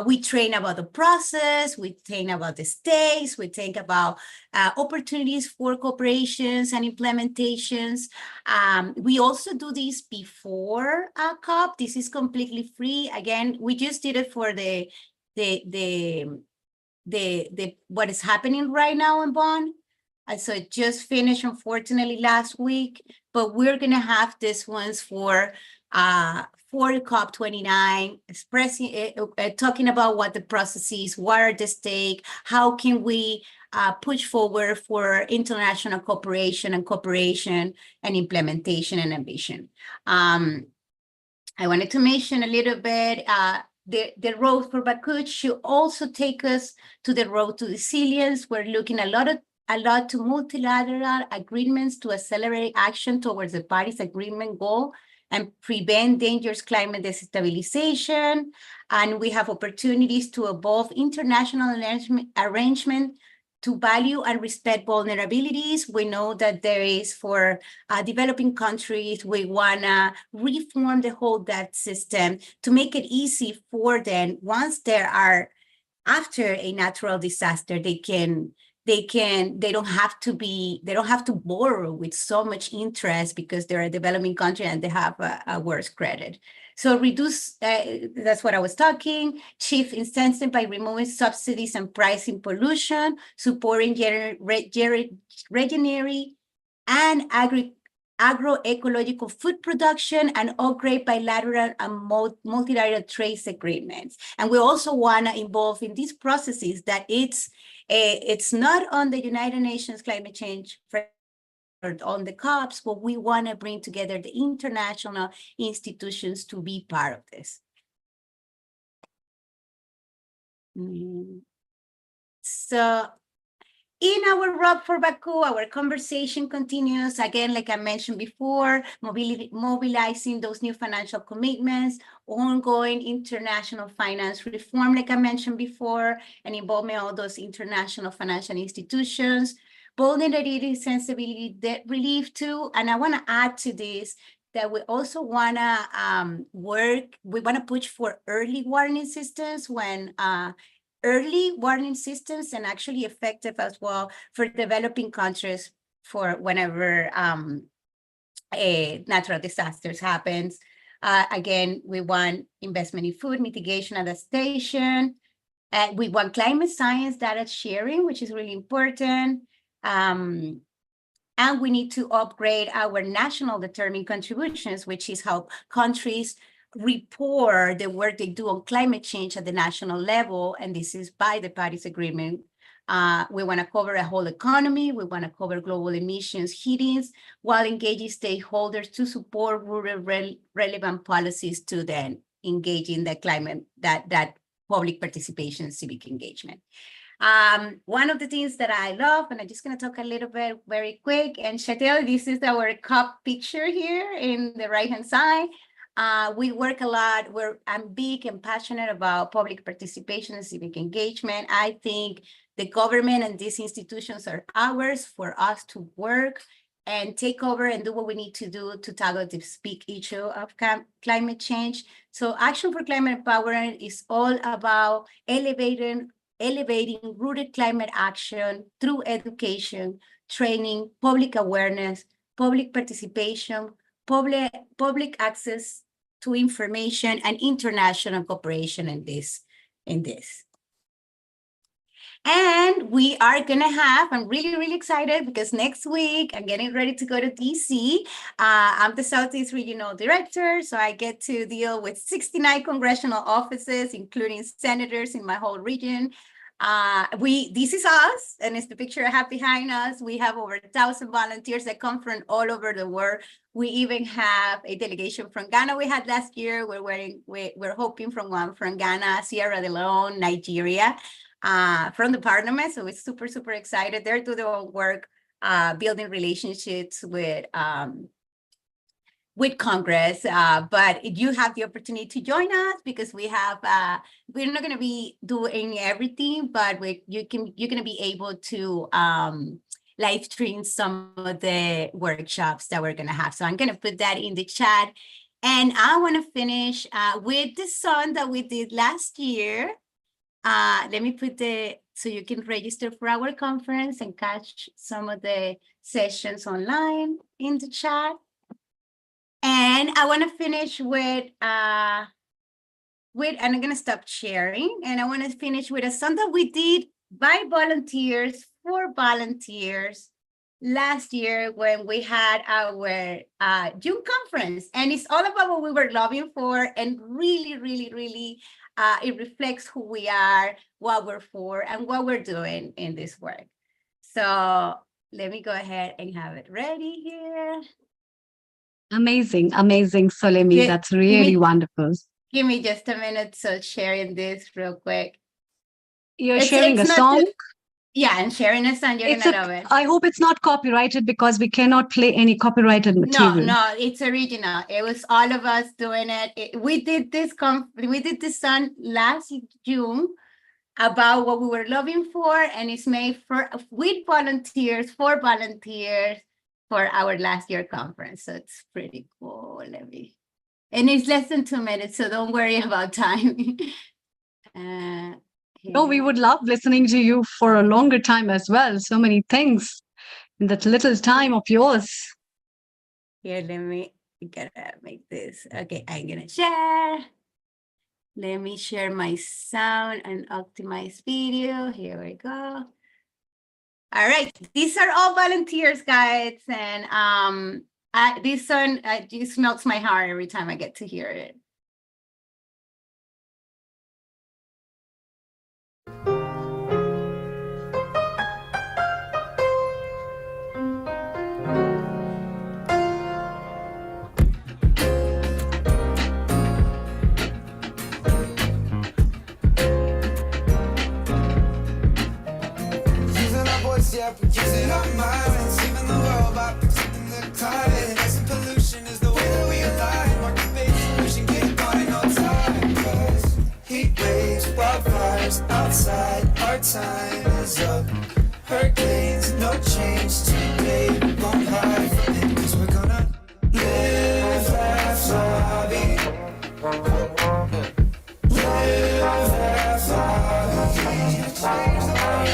we train about the process, we train about the stakes, we think about opportunities for cooperations and implementations. We also do this before COP. This is completely free. Again, we just did it for the what is happening right now in Bonn. So it just finished, unfortunately, last week, but we're gonna have this ones for COP29, expressing, talking about what the process is, what are the stake, how can we push forward for international cooperation and implementation and ambition. I wanted to mention a little bit, the road for Baku should also take us to the road to resilience. We're looking a lot of a lot to multilateral agreements to accelerate action towards the Paris Agreement goal and prevent dangerous climate destabilization. And we have opportunities to evolve international arrangement to value and respect vulnerabilities. We know that there is for developing countries, we wanna reform the whole debt system to make it easy for them once there are, after a natural disaster, they don't have to borrow with so much interest because they're a developing country and they have a worse credit. So reduce, that's what I was talking, shift incentive by removing subsidies and pricing pollution, supporting regenerative and agroecological food production, and upgrade bilateral and multilateral trade agreements. And we also want to involve in these processes that it's not on the United Nations climate change framework on the COPs, but we want to bring together the international institutions to be part of this. So in our Rock for Baku, our conversation continues. Again, like I mentioned before, mobilizing those new financial commitments, ongoing international finance reform, like I mentioned before, and involving all those international financial institutions, vulnerability, sensibility, debt relief too. And I want to add to this that we also want to we want to push for early warning systems when early warning systems and actually effective as well for developing countries for whenever a natural disasters happens. Again, we want investment in food mitigation, adaptation. We want climate science data sharing, which is really important. And we need to upgrade our national determined contributions, which is how countries report the work they do on climate change at the national level. And this is by the Paris Agreement. We want to cover a whole economy. We want to cover global emissions, heatings, while engaging stakeholders to support rural relevant policies to then engage in the climate, that public participation, civic engagement. One of the things that I love, and I'm just going to talk a little bit very quick, and Chatel, this is our COP picture here in the right-hand side. We work a lot. I'm big and passionate about public participation and civic engagement. I think the government and these institutions are ours for us to work and take over and do what we need to do to tackle this big issue of climate change. So Action for Climate Empowerment is all about elevating rooted climate action through education, training, public awareness, public participation, public access to information, and international cooperation in this. And we are going to have, I'm really, really excited because next week I'm getting ready to go to DC. I'm the Southeast Regional Director, so I get to deal with 69 congressional offices, including senators in my whole region. This is us, and it's the picture I have behind us. We have over 1,000 volunteers that come from all over the world. We even have a delegation from Ghana we had last year. We're hoping from one from Ghana, Sierra Leone, Nigeria, from the parliament. So we're super, super excited. They're doing their own work, building relationships with Congress, but you have the opportunity to join us because we have, we're not going to be doing everything, but you're going to be able to live stream some of the workshops that we're going to have. So I'm going to put that in the chat. And I want to finish with the song that we did last year. Let me put so you can register for our conference and catch some of the sessions online in the chat. And I want to finish with, and I'm going to stop sharing. And I want to finish with a song that we did by volunteers, for volunteers, last year when we had our June conference. And it's all about what we were lobbying for, and really, really, really, it reflects who we are, what we're for, and what we're doing in this work. So let me go ahead and have it ready here. Amazing, amazing, Solemi. That's really wonderful. Give me just a minute, so sharing this real quick. You're sharing a song? Yeah, and sharing a song, you're gonna love it. I hope it's not copyrighted because we cannot play any copyrighted material. No, it's original. It was all of us doing it. We did this song last June about what we were looking for, and it's made with volunteers, for volunteers for our last year conference. So it's pretty cool. And it's less than 2 minutes, so don't worry about time. No, we would love listening to you for a longer time as well. So many things in that little time of yours. Here, gotta make this. Okay, I'm gonna share. Let me share my sound and optimize video. Here we go. All right, these are all volunteers, guys, and this song just melts my heart every time I get to hear it. Using our minds, saving the world by protecting the climate. Rising pollution is the way that we align. Market-based solution, get it going in no time. 'Cause heat waves, wildfires outside, our time is up. Hurricanes, no change today. We won't hide from it, 'cause we're gonna live, laugh, lobby. Live, laugh, lobby.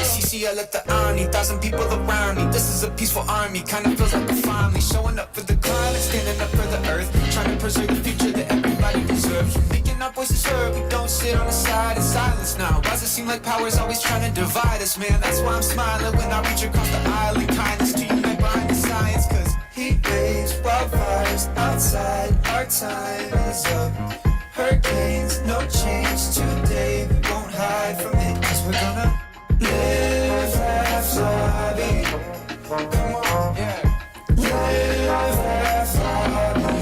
CCL at the Army, 1,000 people around me. This is a peaceful army, kind of feels like a family. Showing up for the climate, standing up for the earth. Trying to preserve the future that everybody deserves. Making our voices heard, we don't sit on the side in silence now. Why does it seem like power's always trying to divide us, man? That's why I'm smiling when I reach across the aisle in kindness to you, like behind the science. 'Cause heat waves, wildfires outside, our time is up. Hurricanes, no change today. We won't hide from it, 'cause we're gonna live, laugh, lobby. Come on, yeah. Live, laugh, lobby.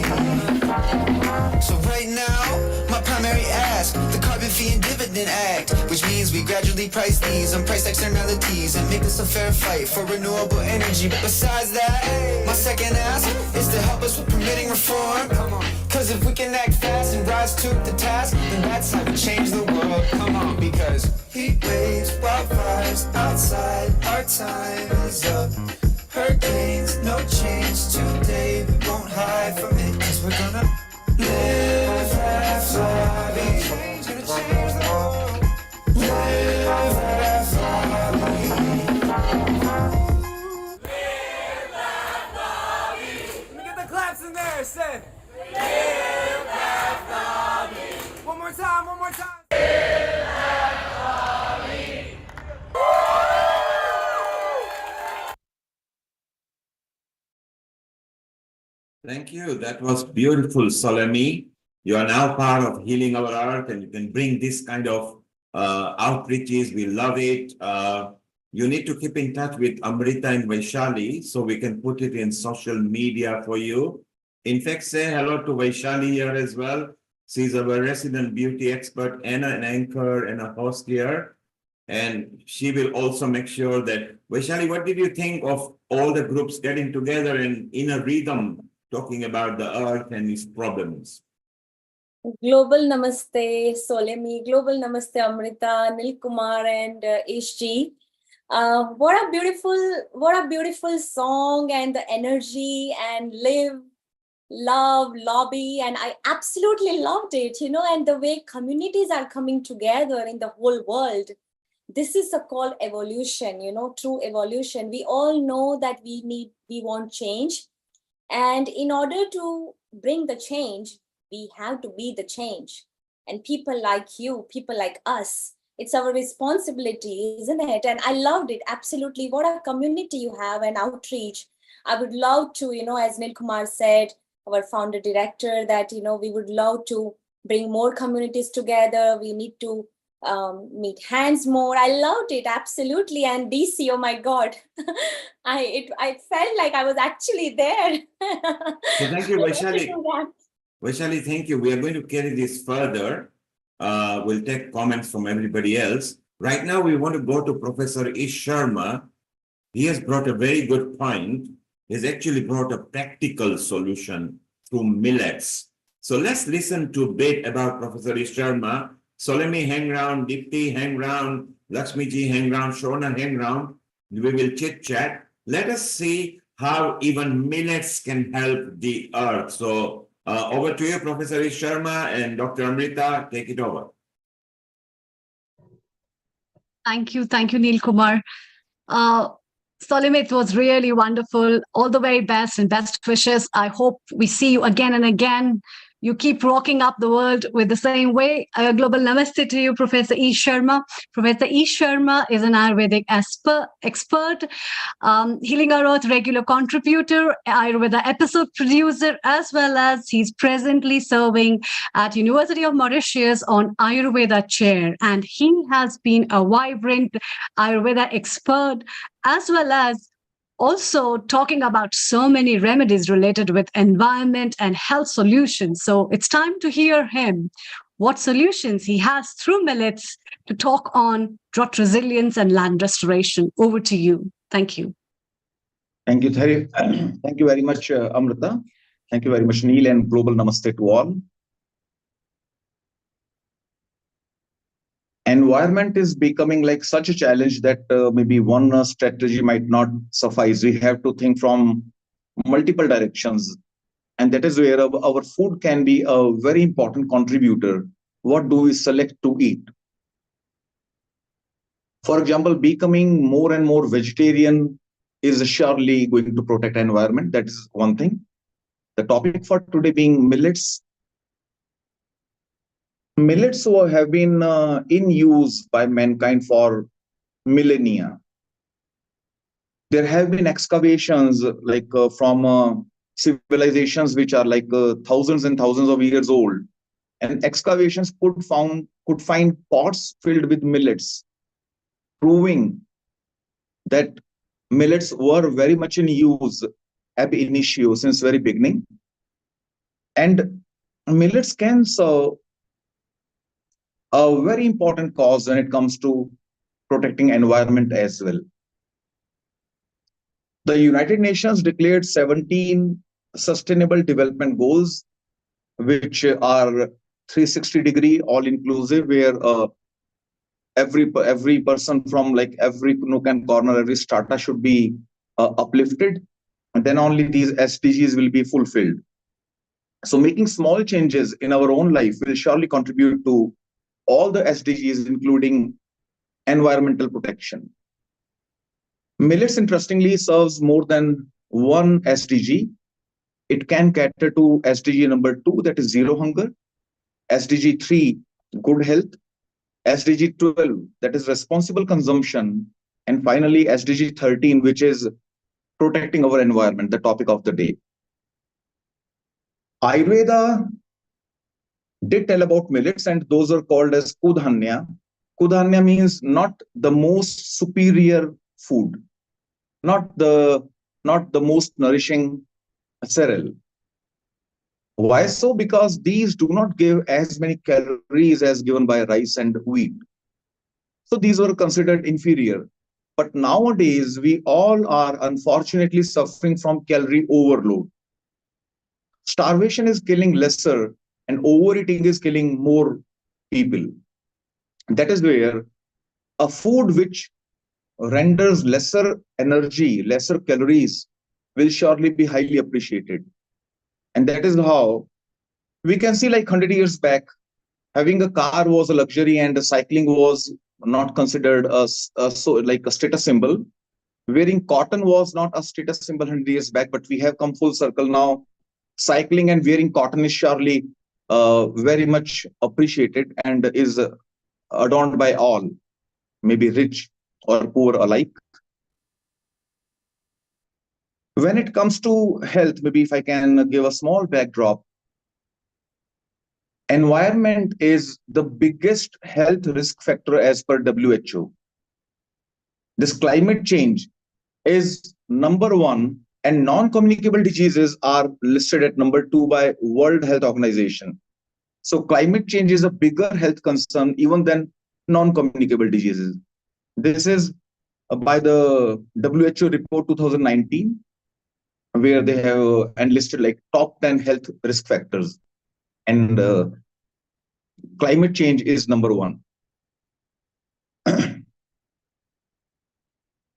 So right now, my primary ask, the Carbon Fee and Dividend Act, which means we gradually price these on price externalities and make this a fair fight for renewable energy. But besides that, my second ask is to help us with permitting reform. Come on. 'Cause if we can act fast and rise to the task, then that's how we change the world. Come on, because heat waves, wildfires outside, our time is up. Hurricanes, no change today. We won't hide from it, 'cause we're gonna live, laugh, lobby. Gonna change the world. Live, laugh, lobby. Live, laugh, lobby. Let me get the claps in there, say. Live, laugh, lobby. One more time, one more time. Live, laugh, lobby. Thank you. That was beautiful, Salami. You are now part of Healing Our Earth, and you can bring this kind of outreaches. We love it. You need to keep in touch with Amrita and Vaishali so we can put it in social media for you. In fact, say hello to Vaishali here as well. She's our resident beauty expert and an anchor and a host here. And she will also make sure that, Vaishali, what did you think of all the groups getting together and in a rhythm talking about the earth and its problems? Global Namaste, Solemi, Global Namaste, Amrita, Nil Kumar, and Ishji. What a beautiful song, and the energy, and live, love, lobby, and I absolutely loved it, and the way communities are coming together in the whole world. This is a called evolution, true evolution. We all know that we want change, and in order to bring the change, we have to be the change. And people like you, people like us, it's our responsibility, isn't it? And I loved it, absolutely. What a community you have, and outreach. I would love to, as Nil Kumar said, our founder director, that, we would love to bring more communities together. We need to meet hands more. I loved it, absolutely. And DC, oh my God, I felt like I was actually there. So thank you, Vaishali. Vaishali, thank you. We are going to carry this further. We'll take comments from everybody else. Right now, we want to go to Professor Ish Sharma. He has brought a very good point. He's actually brought a practical solution through millets. So let's listen to a bit about Professor Ish Sharma. Solemi, hang round. Dipti, hang round. Lakshmiji, hang round. Shona, hang round. We will chit chat. Let us see how even millets can help the earth. So over to you, Professor Ish Sharma and Dr. Amrita. Take it over. Thank you, Neil Kumar. Solim, it was really wonderful. All the very best and best wishes. I hope we see you again and again. You keep rocking up the world with the same way. A global namaste to you, Professor E. Sharma. Professor E. Sharma is an Ayurvedic expert, Healing Our Earth regular contributor, Ayurveda episode producer, as well as he's presently serving at University of Mauritius on Ayurveda chair. And he has been a vibrant Ayurveda expert, as well as also talking about so many remedies related with environment and health solutions. So it's time to hear him, what solutions he has through millets to talk on drought resilience and land restoration. Over to you. Thank you. Thank you, Thari. Thank you very much, Amrita. Thank you very much, Neil, and global namaste to all. Environment is becoming like such a challenge that maybe one strategy might not suffice. We have to think from multiple directions. And that is where our food can be a very important contributor. What do we select to eat? For example, becoming more and more vegetarian is surely going to protect environment. That is one thing. The topic for today being millets. Millets have been in use by mankind for millennia. There have been excavations like from civilizations which are like thousands and thousands of years old, and excavations could find pots filled with millets, proving that millets were very much in use ab initio, since very beginning. And millets can serve a very important cause when it comes to protecting environment as well. The United Nations declared 17 sustainable development goals, which are 360-degree all-inclusive, where every person from like every nook and corner, every strata should be uplifted, and then only these SDGs will be fulfilled. So making small changes in our own life will surely contribute to all the SDGs, including environmental protection. Millets, interestingly, serves more than one SDG. It can cater to SDG number 2, that is zero hunger, SDG 3, good health, SDG 12, that is responsible consumption, and finally SDG 13, which is protecting our environment, the topic of the day. Ayurveda did tell about millets, and those are called as kudhanya. Kudhanya means not the most superior food, not the most nourishing cereal. Why so? Because these do not give as many calories as given by rice and wheat. So these were considered inferior. But nowadays, we all are unfortunately suffering from calorie overload. Starvation is killing lesser, and overeating is killing more people. That is where a food which renders lesser energy, lesser calories, will surely be highly appreciated. And that is how we can see, like 100 years back, having a car was a luxury and cycling was not considered a status symbol. Wearing cotton was not a status symbol 100 years back, but we have come full circle now. Cycling and wearing cotton is surely very much appreciated and is adorned by all, maybe rich or poor alike. When it comes to health, maybe if I can give a small backdrop, environment is the biggest health risk factor as per WHO. This climate change is number 1, and non-communicable diseases are listed at number 2 by World Health Organization. So climate change is a bigger health concern even than non-communicable diseases. This is by the WHO report 2019, where they have enlisted like top 10 health risk factors, and climate change is number one.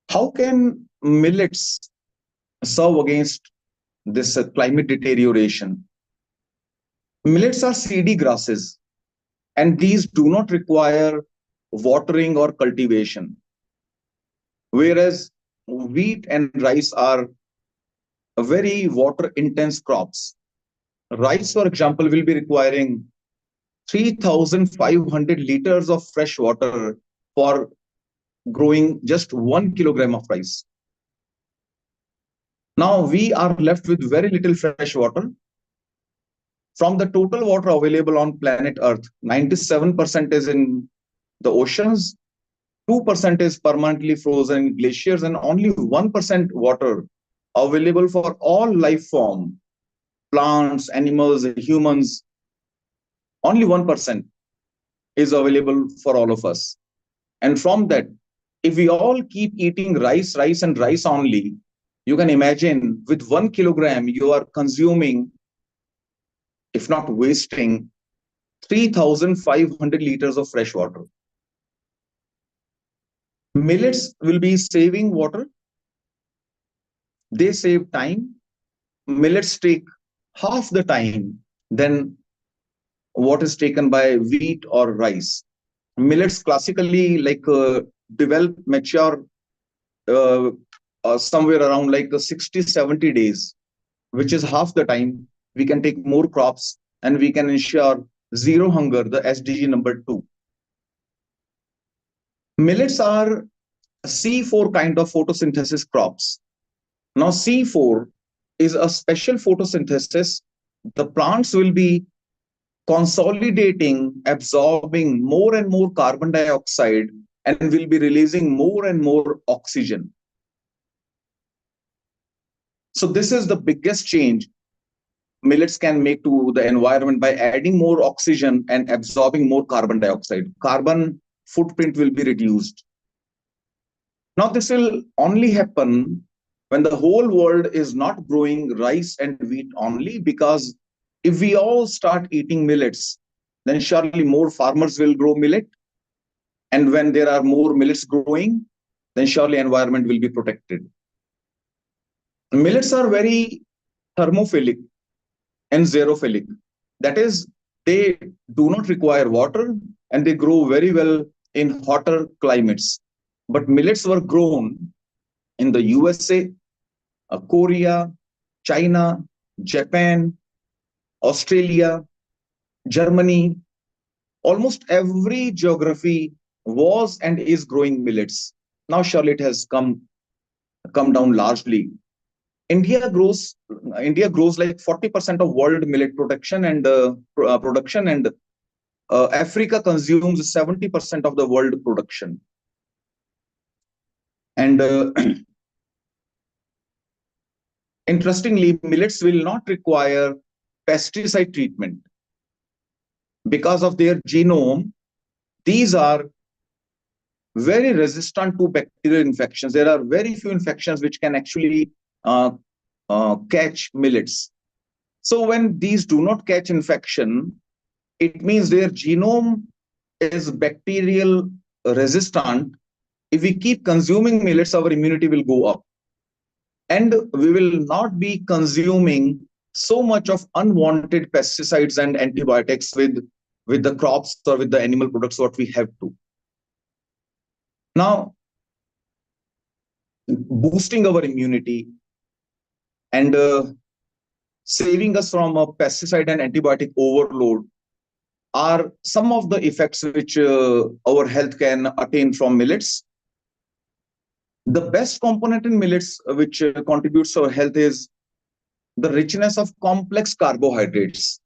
How can millets serve against this climate deterioration? Millets are seedy grasses, and these do not require watering or cultivation, whereas wheat and rice are very water intense crops. Rice, for example, will be requiring 3,500 liters of fresh water for growing just 1 kilogram of rice. Now we are left with very little fresh water. From the total water available on planet Earth, 97% is in the oceans, 2% is permanently frozen in glaciers, and only 1% water available for all life form, plants, animals, humans. Only 1% is available for all of us. And from that, if we all keep eating rice, rice, and rice only, you can imagine with 1 kilogram, you are consuming, if not wasting, 3,500 liters of fresh water. Millets will be saving water. They save time. Millets take half the time than what is taken by wheat or rice. Millets classically develop, mature somewhere around 60-70 days, which is half the time. We can take more crops and we can ensure zero hunger, the SDG number 2. Millets are C4 kind of photosynthesis crops. Now C4 is a special photosynthesis. The plants will be consolidating, absorbing more and more carbon dioxide, and will be releasing more and more oxygen. So this is the biggest change millets can make to the environment by adding more oxygen and absorbing more carbon dioxide. Carbon footprint will be reduced. Now this will only happen when the whole world is not growing rice and wheat only, because if we all start eating millets, then surely more farmers will grow millet. And when there are more millets growing, then surely environment will be protected. Millets are very thermophilic and xerophilic. That is, they do not require water and they grow very well in hotter climates. But millets were grown in the USA, Korea, China, Japan, Australia, Germany. Almost every geography was and is growing millets. Now surely it has come down largely. India grows like 40% of world millet production, and Africa consumes 70% of the world production. And interestingly, millets will not require pesticide treatment. Because of their genome, these are very resistant to bacterial infections. There are very few infections which can actually catch millets. So when these do not catch infection, it means their genome is bacterial resistant. If we keep consuming millets, our immunity will go up. And we will not be consuming so much of unwanted pesticides and antibiotics with the crops or with the animal products what we have to. Now, boosting our immunity and saving us from a pesticide and antibiotic overload are some of the effects which our health can attain from millets. The best component in millets which contributes to our health is the richness of complex carbohydrates.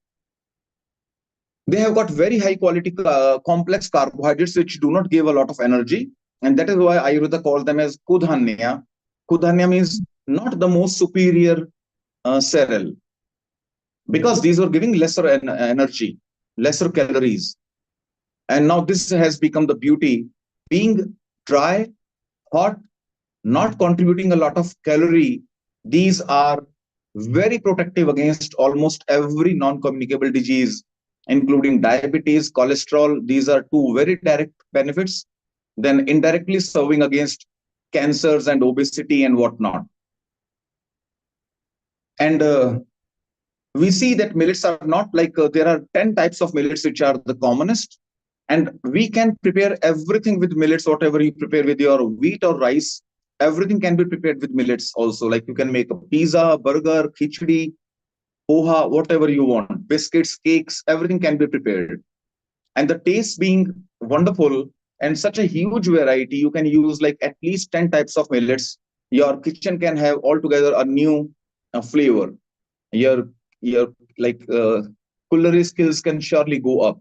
They have got very high quality complex carbohydrates which do not give a lot of energy, and that is why Ayurveda calls them as kudhanya. Kudhanya means not the most superior cereal, because these are giving lesser energy, lesser calories. And now this has become the beauty. Being dry, hot, not contributing a lot of calorie, these are very protective against almost every non-communicable disease, including diabetes, cholesterol. These are two very direct benefits, then indirectly serving against cancers and obesity and whatnot. And we see that millets are not like, there are 10 types of millets which are the commonest. And we can prepare everything with millets, whatever you prepare with your wheat or rice, everything can be prepared with millets also. Like you can make a pizza, burger, khichdi, poha, whatever you want, biscuits, cakes, everything can be prepared. And the taste being wonderful and such a huge variety, you can use like at least 10 types of millets. Your kitchen can have altogether a new flavor. Your like culinary skills can surely go up,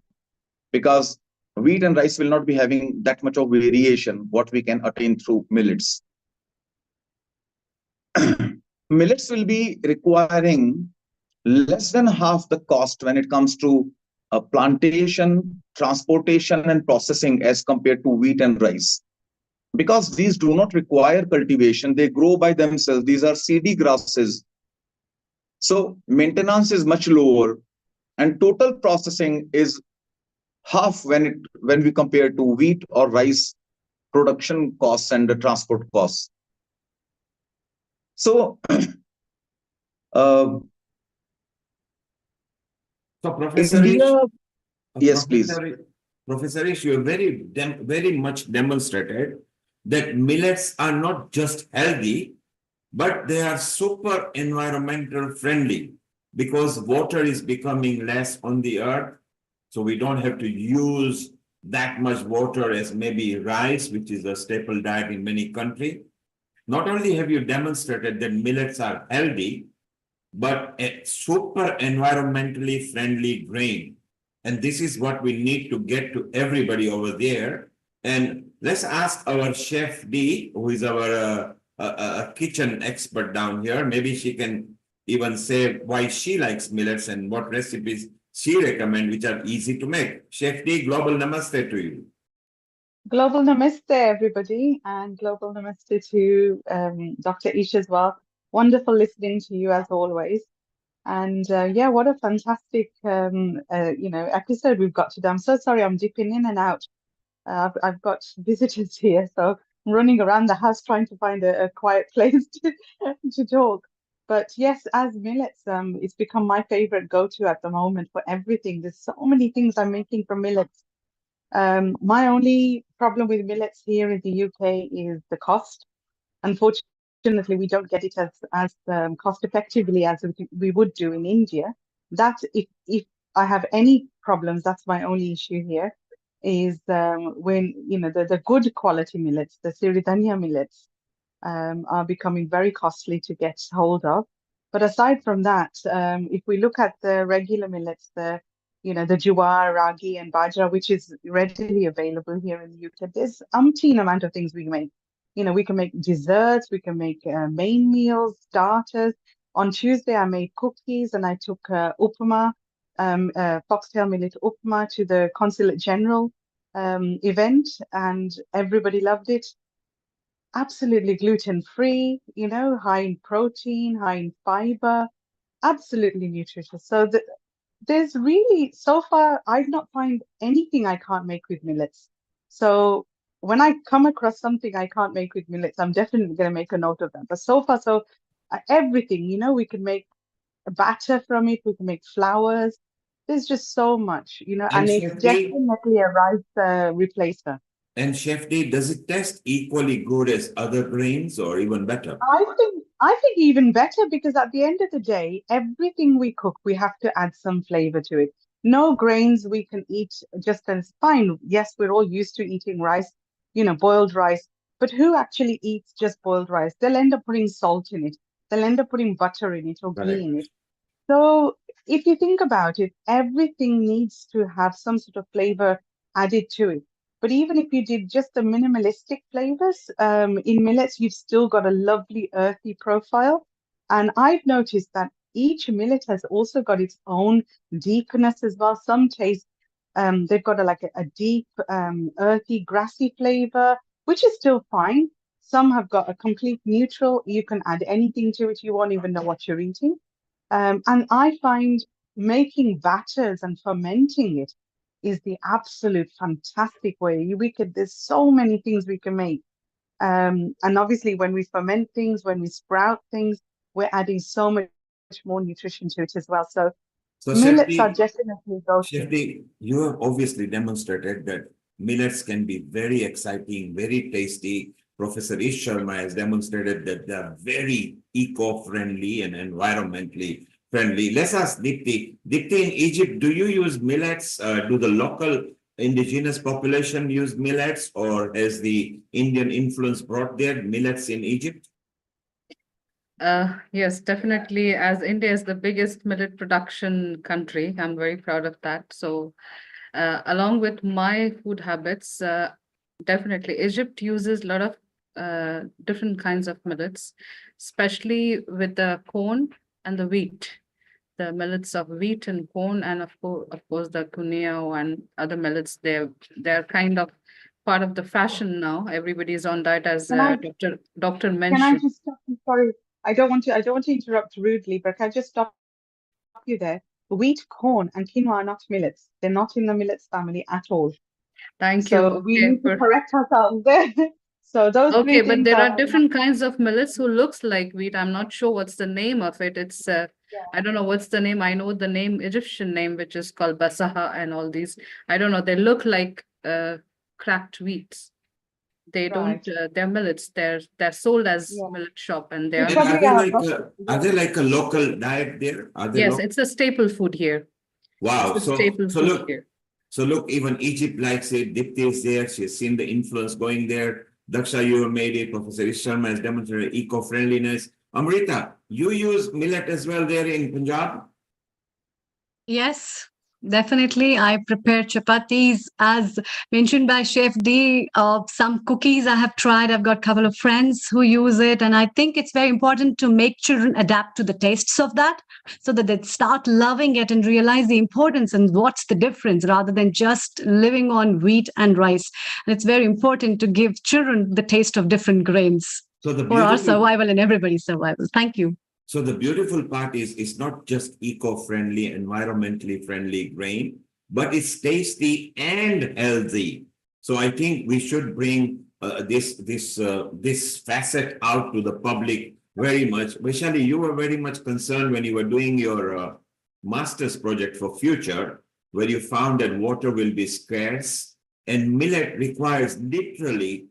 because wheat and rice will not be having that much of variation what we can attain through millets. Millets will be requiring less than half the cost when it comes to plantation, transportation, and processing as compared to wheat and rice. Because these do not require cultivation, they grow by themselves. These are seedy grasses. So maintenance is much lower, and total processing is half when we compare to wheat or rice production costs and the transport costs. So, So, Professor India, Ish, yes, please. Professor Ish, you have very much demonstrated that millets are not just healthy, but they are super environmental friendly, because water is becoming less on the earth. So we don't have to use that much water as maybe rice, which is a staple diet in many countries. Not only have you demonstrated that millets are healthy, but a super environmentally friendly grain. And this is what we need to get to everybody over there. And let's ask our Chef D, who is our kitchen expert down here. Maybe she can even say why she likes millets and what recipes she recommends, which are easy to make. Chef D, global namaste to you. Global namaste, everybody, and global namaste to Dr. Ish as well. Wonderful listening to you as always. And yeah, what a fantastic episode we've got today. I'm so sorry I'm dipping in and out. I've got visitors here, so I'm running around the house trying to find a quiet place to talk. But yes, as millets, it's become my favorite go-to at the moment for everything. There's so many things I'm making from millets. My only problem with millets here in the UK is the cost. Unfortunately, we don't get it as cost effectively as we would do in India. That if I have any problems, that's my only issue here. Is when the good quality millets, the Siridhanya millets, are becoming very costly to get hold of. But aside from that, if we look at the regular millets, the jowar, ragi, and bajra, which is readily available here in the UK, there's umpteen amount of things we make. We can make desserts, we can make main meals, starters. On Tuesday, I made cookies and I took upama, foxtail millet upama to the Consulate General event, and everybody loved it. Absolutely gluten-free, high in protein, high in fiber, absolutely nutritious. So there's really, so far, I've not found anything I can't make with millets. So when I come across something I can't make with millets, I'm definitely going to make a note of that. But so far, everything, we can make a batter from it, we can make flours. There's just so much, and it's definitely a rice replacer. And Chef D, does it taste equally good as other grains or even better? I think even better, because at the end of the day, everything we cook, we have to add some flavor to it. No grains we can eat just as fine. Yes, we're all used to eating rice, boiled rice, but who actually eats just boiled rice? They'll end up putting salt in it. They'll end up putting butter in it or ghee in it. So if you think about it, everything needs to have some sort of flavor added to it. But even if you did just the minimalistic flavors, in millets, you've still got a lovely earthy profile. And I've noticed that each millet has also got its own deepness as well. Some taste They've got a deep, earthy, grassy flavor, which is still fine. Some have got a complete neutral. You can add anything to it. You won't even know what you're eating. And I find making batters and fermenting it is the absolute fantastic way. There's so many things we can make. And obviously, when we ferment things, when we sprout things, we're adding so much more nutrition to it as well. So millets are definitely those. Shefti, you have obviously demonstrated that millets can be very exciting, very tasty. Professor Ish Sharma has demonstrated that they are very eco-friendly and environmentally friendly. Let's ask Dipti. Dipti, in Egypt, do you use millets? Do the local indigenous population use millets, or has the Indian influence brought their millets in Egypt? Yes, definitely. As India is the biggest millet production country, I'm very proud of that. So, along with my food habits, definitely Egypt uses a lot of different kinds of millets, especially with the corn and the wheat. The millets of wheat and corn, and of course, the cuneo and other millets. They're kind of part of the fashion now. Everybody is on diet, as Doctor Can I mentioned. just stop you? Sorry, I don't want to interrupt rudely, but can I just stop you there? Wheat, corn, and quinoa are not millets. They're not in the millets family at all. Thank you. So we Okay, need to correct ourselves there. So those okay, three but things there are are different kinds of millets who looks like wheat. I'm not sure what's the name of it. It's I don't know what's the name. I know the name, Egyptian name, which is called basaha and all these. I don't know. They look like cracked wheats. They don't. They're millets. They're sold as millet shop, and they are. Are they like a local diet there? Are they Yes, it's a staple food here. Wow. It's a staple So food look, here. so look, even Egypt likes it. Dipti is there. She has seen the influence going there. Daksha, you have made it. Professor Ish Sharma has demonstrated eco-friendliness. Amrita, you use millet as well there in Punjab? Yes, definitely. I prepare chapatis as mentioned by Chef D. Some cookies I have tried. I've got a couple of friends who use it. And I think it's very important to make children adapt to the tastes of that so that they start loving it and realize the importance and what's the difference rather than just living on wheat and rice. And it's very important to give children the taste of different grains for our survival and everybody's survival. Thank you. So the beautiful part is it's not just eco-friendly, environmentally friendly grain, but it's tasty and healthy. So I think we should bring this facet out to the public very much. Vaishali, you were very much concerned when you were doing your master's project for future, where you found that water will be scarce and millet requires literally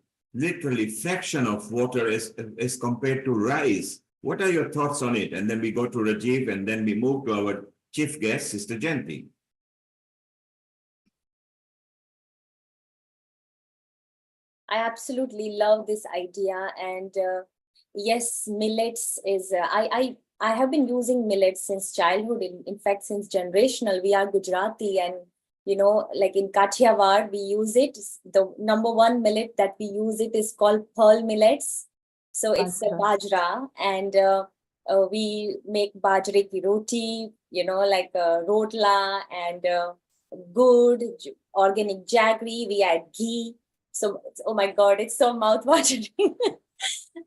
fraction of water as compared to rice. What are your thoughts on it? And then we go to Rajiv, and then we move to our chief guest, Sister Jayanti. I absolutely love this idea, and yes, millets is. I have been using millets since childhood. In fact, since generational, we are Gujarati, and like in Kathiawar, we use it. The number one millet that we use it is called pearl millets. So it's a bajra, and we make bajre ki roti, like rotla and good organic jaggery. We add ghee. So, oh my God, it's so mouth-watering.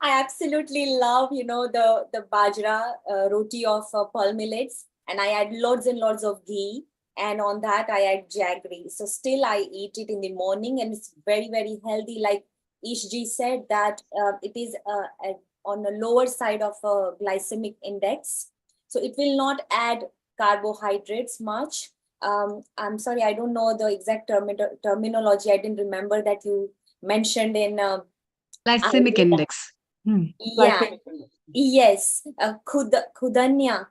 I absolutely love, the bajra roti of pearl millets, and I add loads and loads of ghee. And on that, I add jaggery. So still I eat it in the morning, and it's very, very healthy. Like Ishji said that it is on the lower side of a glycemic index. So it will not add carbohydrates much. I'm sorry, I don't know the exact terminology. I didn't remember that you mentioned in glycemic index. Yeah. Yes. Kudanya,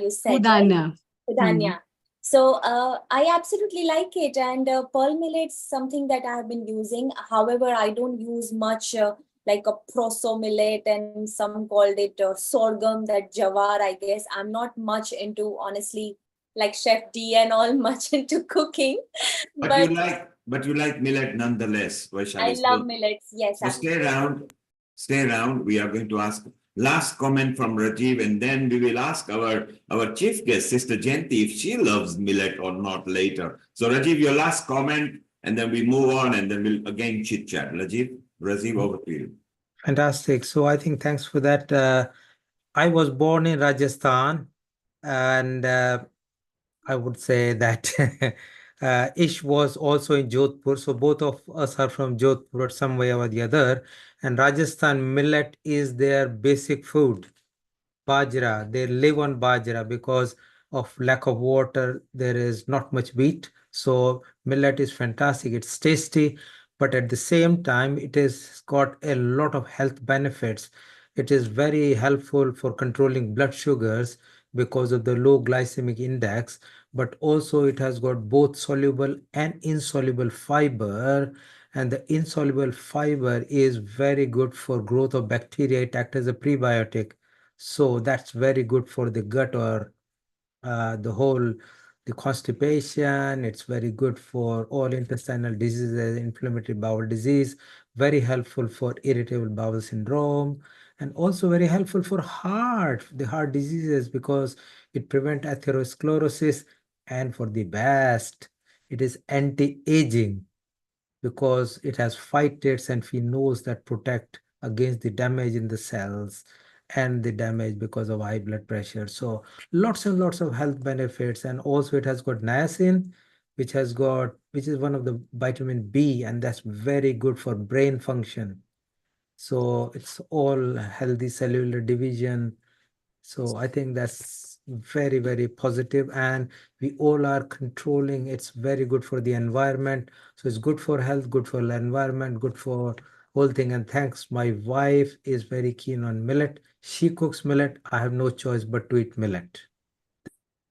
you said. Kudanya. Kudanya. So I absolutely like it, and pearl millet's something that I have been using. However, I don't use much like a proso millet, and some called it sorghum, that jawar, I guess. I'm not much into, honestly, like Chef D and all, much into cooking. But you like millet nonetheless, Vaishali. I love millets, yes. So stay around. We are going to ask last comment from Rajiv, and then we will ask our chief guest, Sister Jayanti, if she loves millet or not later. So Rajiv, your last comment, and then we move on, and then we'll again chit chat. Rajiv, over to you. Fantastic. So I think thanks for that. I was born in Rajasthan, and I would say that Ish was also in Jodhpur. So both of us are from Jodhpur some way or the other. And Rajasthan millet is their basic food. Bajra, they live on bajra because of lack of water. There is not much wheat. So millet is fantastic. It's tasty, but at the same time, it has got a lot of health benefits. It is very helpful for controlling blood sugars because of the low glycemic index, but also it has got both soluble and insoluble fiber. And the insoluble fiber is very good for growth of bacteria. It acts as a prebiotic. So that's very good for the gut or the constipation. It's very good for all intestinal diseases, inflammatory bowel disease, very helpful for irritable bowel syndrome, and also very helpful for the heart diseases because it prevents atherosclerosis, and for the best, it is anti-aging because it has phytates and phenols that protect against the damage in the cells and the damage because of high blood pressure. So lots and lots of health benefits. And also it has got niacin, which is one of the vitamin B, and that's very good for brain function. So it's all healthy cellular division. So I think that's very, very positive, and we all are controlling. It's very good for the environment. So it's good for health, good for the environment, good for whole thing. And thanks, my wife is very keen on millet. She cooks millet. I have no choice but to eat millet.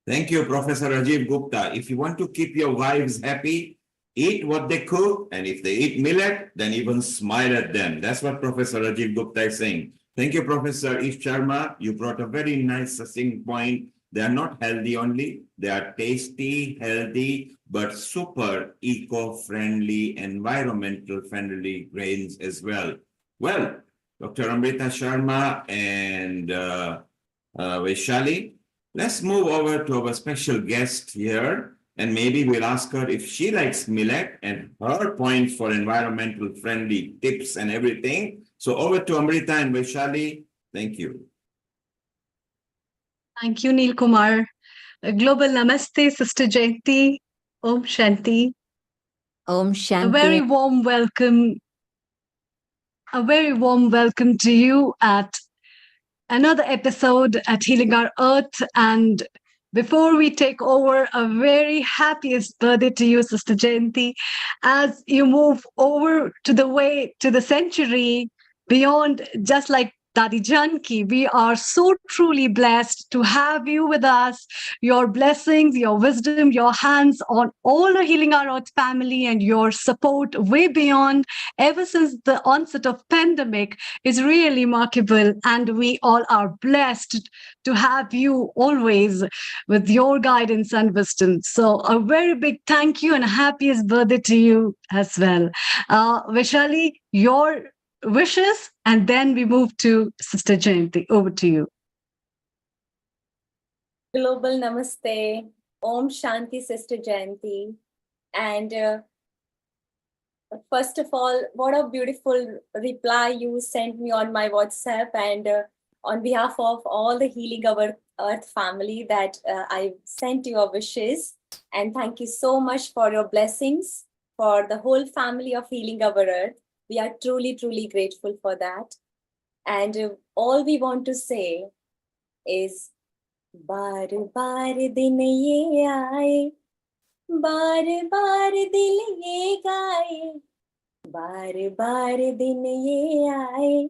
Thank you, Professor Rajiv Gupta. If you want to keep your wives happy, eat what they cook, and if they eat millet, then even smile at them. That's what Professor Rajiv Gupta is saying. Thank you, Professor Ish Sharma. You brought a very nice, succinct point. They are not healthy only, they are tasty, healthy, but super eco-friendly, environmental-friendly grains as well. Well, Dr. Amrita Sharma and Vaishali, let's move over to our special guest here, and maybe we'll ask her if she likes millet and her points for environmental friendly tips and everything. So over to Amrita and Vaishali. Thank you. Thank you, Neil Kumar. Global Namaste, Sister Jayanti. Om Shanti. Om Shanti. A very warm welcome to you at another episode at Healing Our Earth. And before we take over, a very happiest birthday to you, Sister Jayanti, as you move over to the century beyond, just like Dadi Janki. We are so truly blessed to have you with us. Your blessings, your wisdom, your hands on all the Healing Our Earth family, and your support way beyond ever since the onset of pandemic is really remarkable. And we all are blessed to have you always with your guidance and wisdom. So a very big thank you and happiest birthday to you as well. Vaishali, your wishes, and then we move to Sister Jayanti. Over to you. Global Namaste. Om Shanti, Sister Jayanti. And first of all, what a beautiful reply you sent me on my WhatsApp, and on behalf of all the Healing Our Earth family, that I sent your wishes. And thank you so much for your blessings for the whole family of Healing Our Earth. We are truly, truly grateful for that. And all we want to say is, बार बार दिन ये आए, बार बार दिल ये गाए, बार बार दिन ये आए,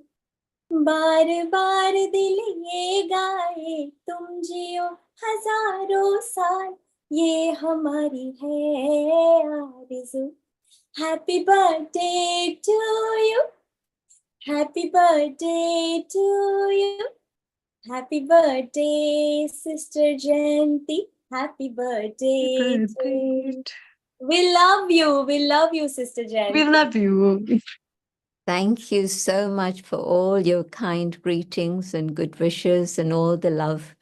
बार बार दिल ये गाए, तुम जियो हजारों साल, ये हमारी है आरज़ू. Happy birthday to you. Happy birthday to you. Happy birthday, Sister Jayanti. Happy birthday to you. We love you. We love you, Sister Jayanti. We love you. Thank you so much for all your kind greetings and good wishes and all the love.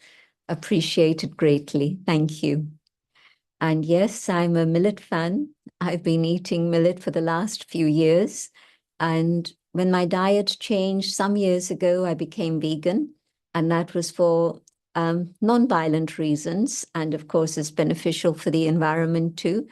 Appreciated greatly. Thank you. And yes, I'm a millet fan. I've been eating millet for the last few years. And when my diet changed some years ago, I became vegan. And that was for non-violent reasons. And of course, it's beneficial for the environment too.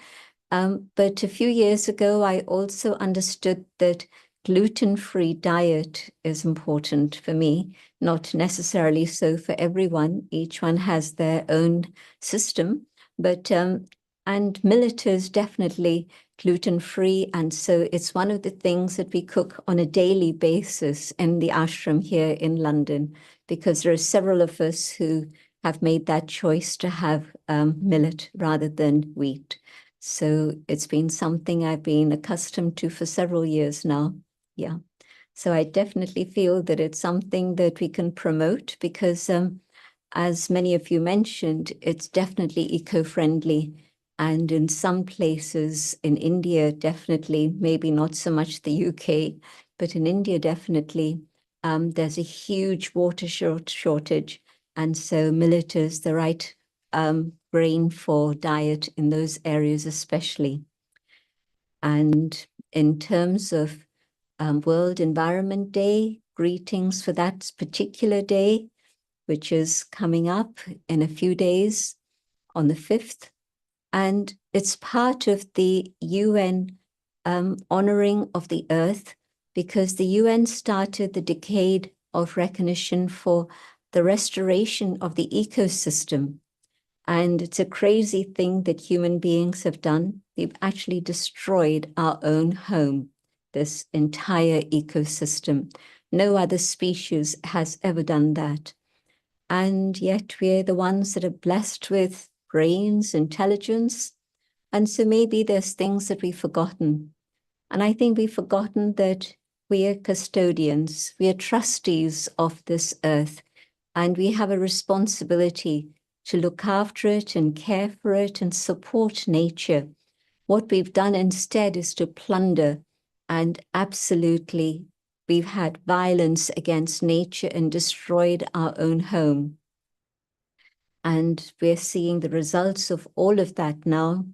But a few years ago, I also understood that gluten-free diet is important for me, not necessarily so for everyone. Each one has their own system, but and millet is definitely gluten-free, and so it's one of the things that we cook on a daily basis in the ashram here in London, because there are several of us who have made that choice to have millet rather than wheat. So it's been something I've been accustomed to for several years now. Yeah. So I definitely feel that it's something that we can promote because, as many of you mentioned, it's definitely eco-friendly. And in some places in India, definitely, maybe not so much the UK, but in India, definitely, there's a huge water shortage. And so millet is the right grain for diet in those areas especially. And in terms of World Environment Day, greetings for that particular day, which is coming up in a few days on the 5th. And it's part of the UN honoring of the earth, because the UN started the decade of recognition for the restoration of the ecosystem. And it's a crazy thing that human beings have done. We've actually destroyed our own home, this entire ecosystem. No other species has ever done that. And yet we're the ones that are blessed with brains, intelligence. And so maybe there's things that we've forgotten. And I think we've forgotten that we are custodians, we are trustees of this earth, and we have a responsibility to look after it and care for it and support nature. What we've done instead is to plunder, and absolutely we've had violence against nature and destroyed our own home. And we're seeing the results of all of that now.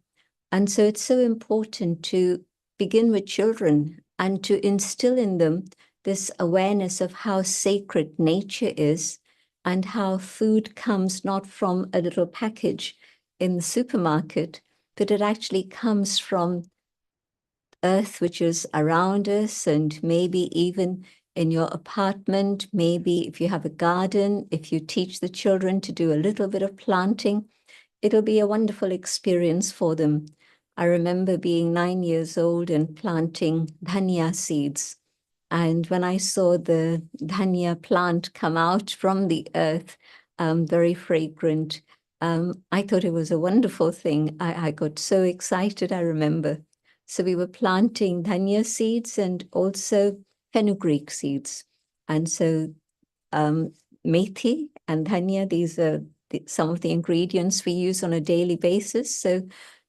And so it's so important to begin with children and to instill in them this awareness of how sacred nature is and how food comes not from a little package in the supermarket, but it actually comes from earth which is around us, and maybe even in your apartment, maybe if you have a garden, if you teach the children to do a little bit of planting, it'll be a wonderful experience for them. I remember being 9 years old and planting dhania seeds. And when I saw the dhania plant come out from the earth, very fragrant, I thought it was a wonderful thing. I got so excited, I remember. So we were planting dhania seeds and also fenugreek seeds. And so methi and dhania, these are some of the ingredients we use on a daily basis. So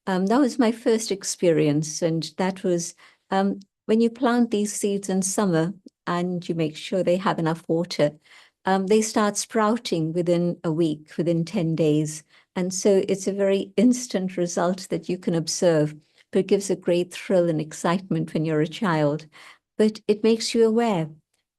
that was my first experience. And that was when you plant these seeds in summer and you make sure they have enough water, they start sprouting within a week, within 10 days. And so it's a very instant result that you can observe, but it gives a great thrill and excitement when you're a child. But it makes you aware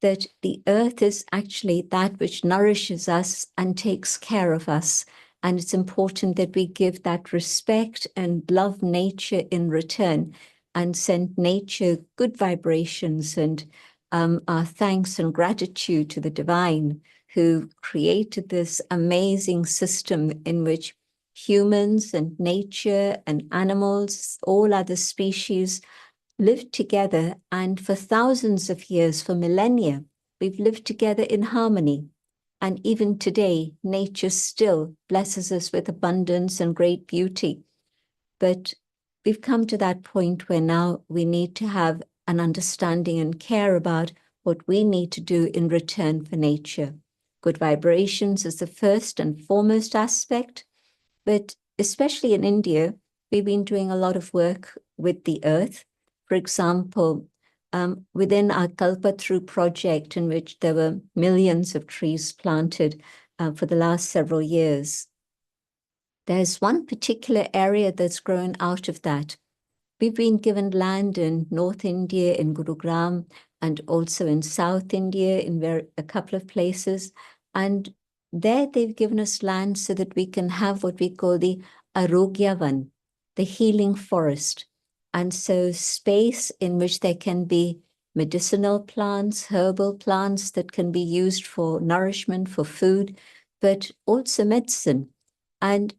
that the earth is actually that which nourishes us and takes care of us. And it's important that we give that respect and love nature in return and send nature good vibrations and our thanks and gratitude to the divine who created this amazing system in which humans and nature and animals, all other species, lived together, and for thousands of years, for millennia, we've lived together in harmony. And even today, nature still blesses us with abundance and great beauty. But we've come to that point where now we need to have an understanding and care about what we need to do in return for nature. Good vibrations is the first and foremost aspect, but especially in India, we've been doing a lot of work with the earth. For example, within our Kalpataru project, in which there were millions of trees planted for the last several years. There's one particular area that's grown out of that. We've been given land in North India, in Gurugram, and also in South India, in a couple of places. And there they've given us land so that we can have what we call the Arogyavan, the healing forest. And so space in which there can be medicinal plants, herbal plants that can be used for nourishment, for food, but also medicine. And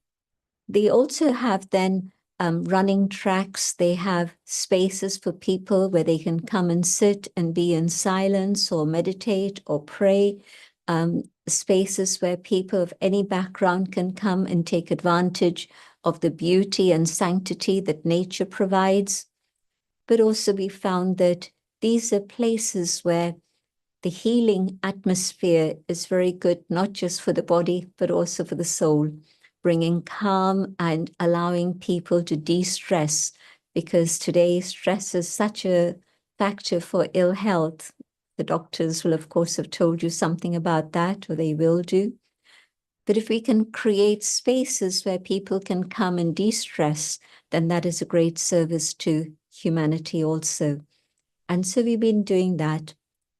they also have then running tracks. They have spaces for people where they can come and sit and be in silence or meditate or pray. Spaces where people of any background can come and take advantage of the beauty and sanctity that nature provides. But also we found that these are places where the healing atmosphere is very good, not just for the body, but also for the soul, bringing calm and allowing people to de-stress, because today stress is such a factor for ill health. The doctors will, of course, have told you something about that, or they will do. But if we can create spaces where people can come and de-stress, then that is a great service to humanity also. And so we've been doing that.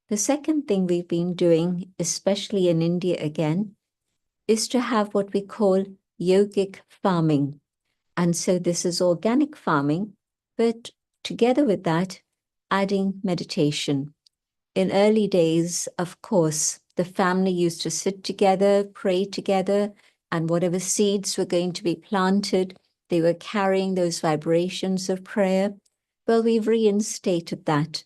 The second thing we've been doing, especially in India again, is to have what we call yogic farming. And so this is organic farming, but together with that, adding meditation. In early days, of course, the family used to sit together, pray together, and whatever seeds were going to be planted, they were carrying those vibrations of prayer. Well, we've reinstated that,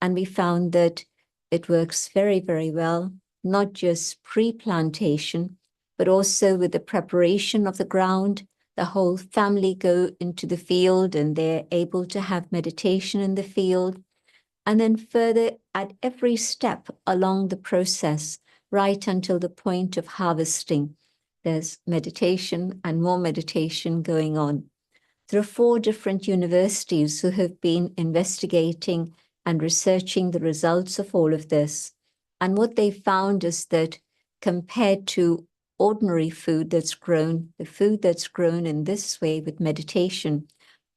and we found that it works very, very well, not just pre-plantation, but also with the preparation of the ground. The whole family go into the field and they're able to have meditation in the field. And then further, at every step along the process, right until the point of harvesting, there's meditation and more meditation going on. There are 4 different universities who have been investigating and researching the results of all of this. And what they found is that compared to ordinary food that's grown, the food that's grown in this way with meditation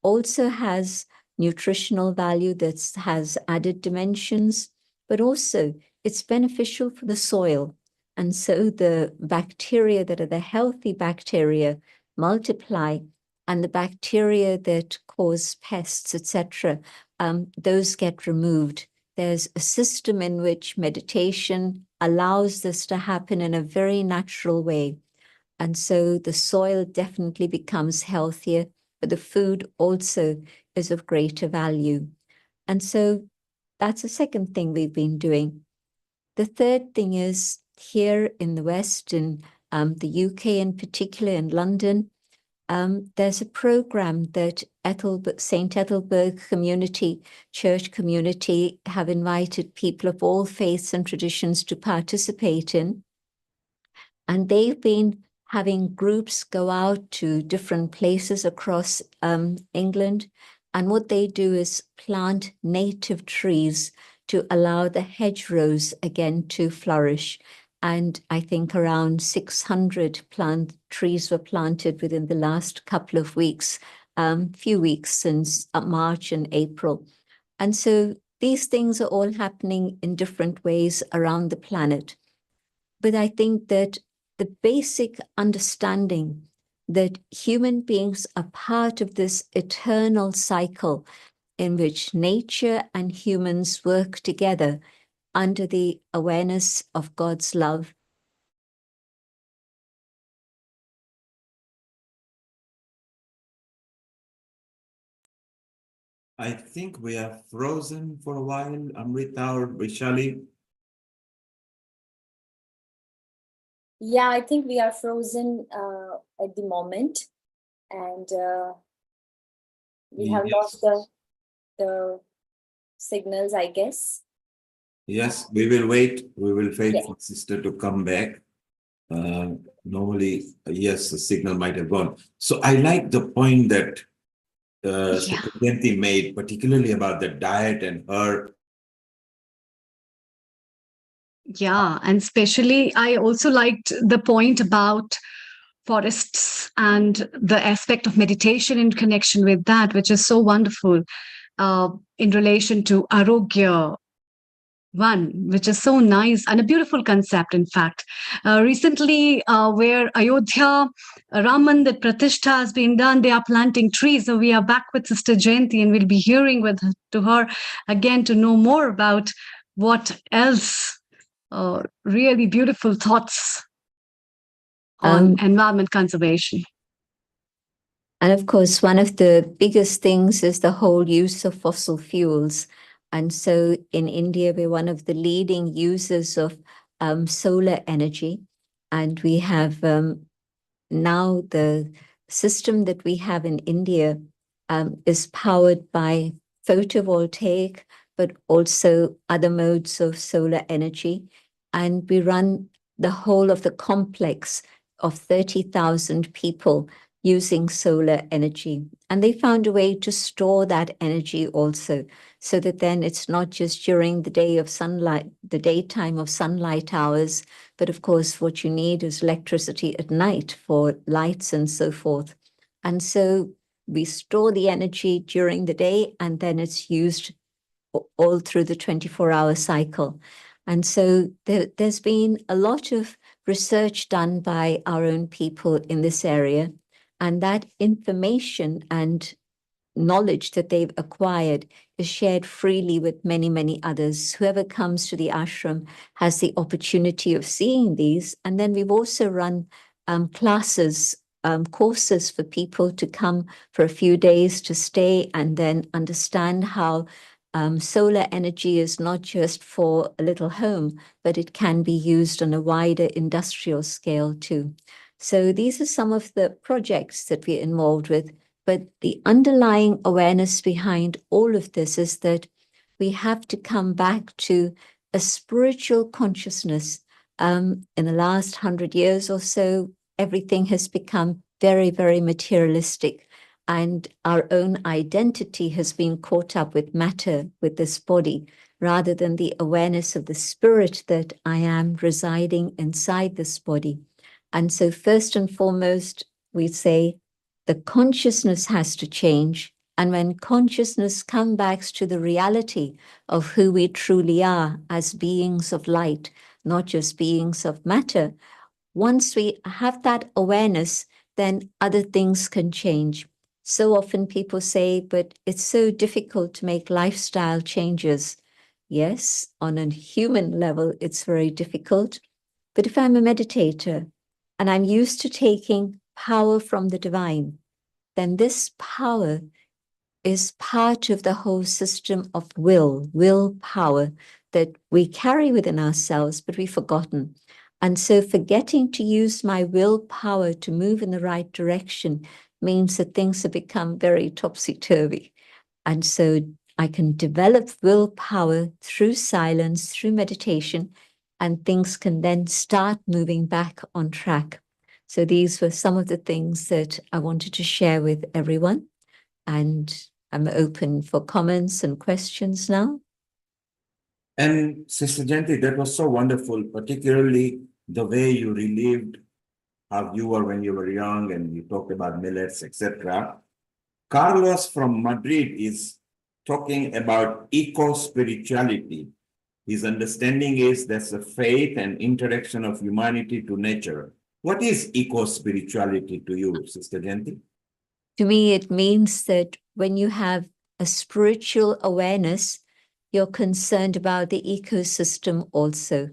also has nutritional value that has added dimensions, but also it's beneficial for the soil. And so the bacteria that are the healthy bacteria multiply, and the bacteria that cause pests, etc., those get removed. There's a system in which meditation allows this to happen in a very natural way. And so the soil definitely becomes healthier, but the food also is of greater value. And so that's the second thing we've been doing. The third thing is here in the West, in the UK in particular, in London, there's a program that St. Ethelberg Church community have invited people of all faiths and traditions to participate in. And they've been having groups go out to different places across England. And what they do is plant native trees to allow the hedgerows again to flourish. And I think around 600 trees were planted within the last couple of weeks, few weeks since March and April. And so these things are all happening in different ways around the planet. But I think that the basic understanding that human beings are part of this eternal cycle in which nature and humans work together under the awareness of God's love. I think we are frozen for a while, Amrita or Vishali. Yeah, I think we are frozen at the moment, and we have lost the signals, I guess. Yes, we will wait. We will wait for sister to come back. Normally, yes, the signal might have gone. So I like the point that Sister Jayati made, particularly about the diet and her Yeah, and especially I also liked the point about forests and the aspect of meditation in connection with that, which is so wonderful in relation to Arogya one, which is so nice and a beautiful concept, in fact. Recently, where Ayodhya Raman, that Pratishtha has been done, they are planting trees. So we are back with Sister Jayanti, and we'll be hearing to her again to know more about what else really beautiful thoughts on environment conservation. And of course, one of the biggest things is the whole use of fossil fuels. And so in India, we're one of the leading users of solar energy. And we have now the system that we have in India is powered by photovoltaic, but also other modes of solar energy. And we run the whole of the complex of 30,000 people using solar energy. And they found a way to store that energy also, so that then it's not just during the day of sunlight, the daytime of sunlight hours, but of course what you need is electricity at night for lights and so forth. And so we store the energy during the day, and then it's used all through the 24-hour cycle. And so there's been a lot of research done by our own people in this area, and that information and knowledge that they've acquired is shared freely with many, many others. Whoever comes to the ashram has the opportunity of seeing these. And then we've also run classes, courses for people to come for a few days to stay and then understand how solar energy is not just for a little home, but it can be used on a wider industrial scale too. So these are some of the projects that we're involved with. But the underlying awareness behind all of this is that we have to come back to a spiritual consciousness. In the last 100 years or so, everything has become very, very materialistic. And our own identity has been caught up with matter, with this body, rather than the awareness of the spirit that I am residing inside this body. And so first and foremost, we say the consciousness has to change. And when consciousness comes back to the reality of who we truly are as beings of light, not just beings of matter, once we have that awareness, then other things can change. So often people say, but it's so difficult to make lifestyle changes. Yes, on a human level, it's very difficult. But if I'm a meditator and I'm used to taking power from the divine, then this power is part of the whole system of willpower that we carry within ourselves, but we've forgotten. And so forgetting to use my willpower to move in the right direction means that things have become very topsy-turvy. And so I can develop willpower through silence, through meditation, and things can then start moving back on track. So these were some of the things that I wanted to share with everyone. And I'm open for comments and questions now. And Sister Jayanti, that was so wonderful, particularly the way you relived how you were when you were young and you talked about millets, etc. Carlos from Madrid is talking about eco-spirituality. His understanding is that's a faith and interaction of humanity to nature. What is eco-spirituality to you, Sister Jayanti? To me, it means that when you have a spiritual awareness, you're concerned about the ecosystem also.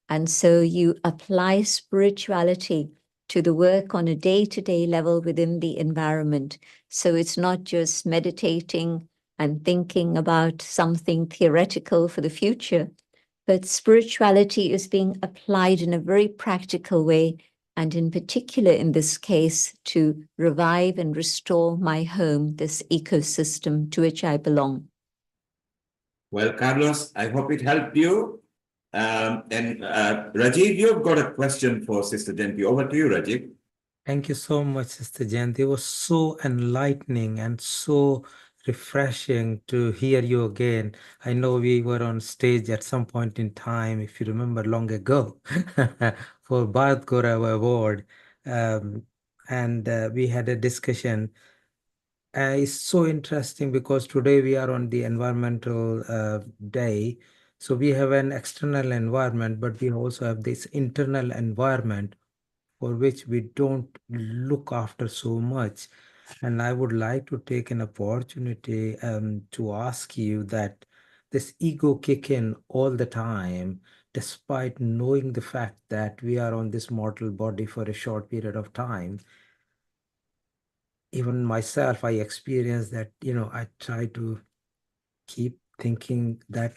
And so you apply spirituality to the work on a day-to-day level within the environment. So it's not just meditating and thinking about something theoretical for the future, but spirituality is being applied in a very practical way, and in particular in this case, to revive and restore my home, this ecosystem to which I belong. Well, Carlos, I hope it helped you. Rajiv, you've got a question for Sister Jayanti. Over to you, Rajiv. Thank you so much, Sister Jayanti. It was so enlightening and so refreshing to hear you again. I know we were on stage at some point in time, if you remember long ago, for Bharat Gaurav Award. And we had a discussion. It's so interesting because today we are on the environmental day. So we have an external environment, but we also have this internal environment for which we don't look after so much. And I would like to take an opportunity to ask you that this ego kick in all the time, despite knowing the fact that we are on this mortal body for a short period of time. Even myself, I experience that, I try to keep thinking that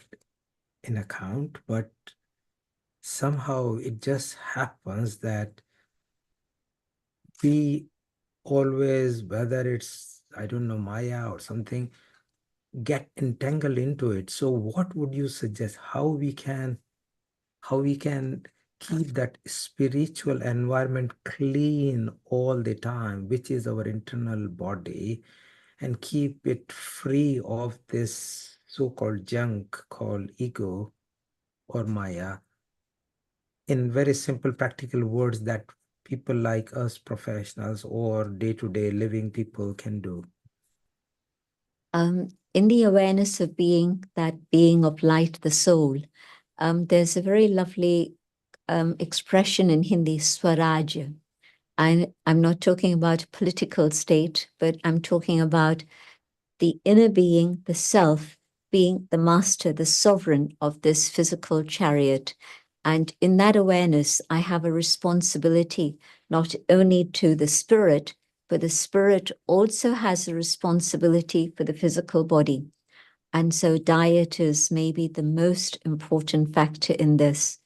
in account, but somehow it just happens that we always, whether it's, I don't know, Maya or something, get entangled into it. So what would you suggest how we can keep that spiritual environment clean all the time, which is our internal body, and keep it free of this so-called junk called ego or Maya, in very simple practical words that people like us professionals or day-to-day living people can do? In the awareness of being that being of light, the soul, there's a very lovely expression in Hindi, Swaraj. I'm not talking about political state, but I'm talking about the inner being, the self, being the master, the sovereign of this physical chariot. And in that awareness, I have a responsibility not only to the spirit, but the spirit also has a responsibility for the physical body. And so diet is maybe the most important factor in this.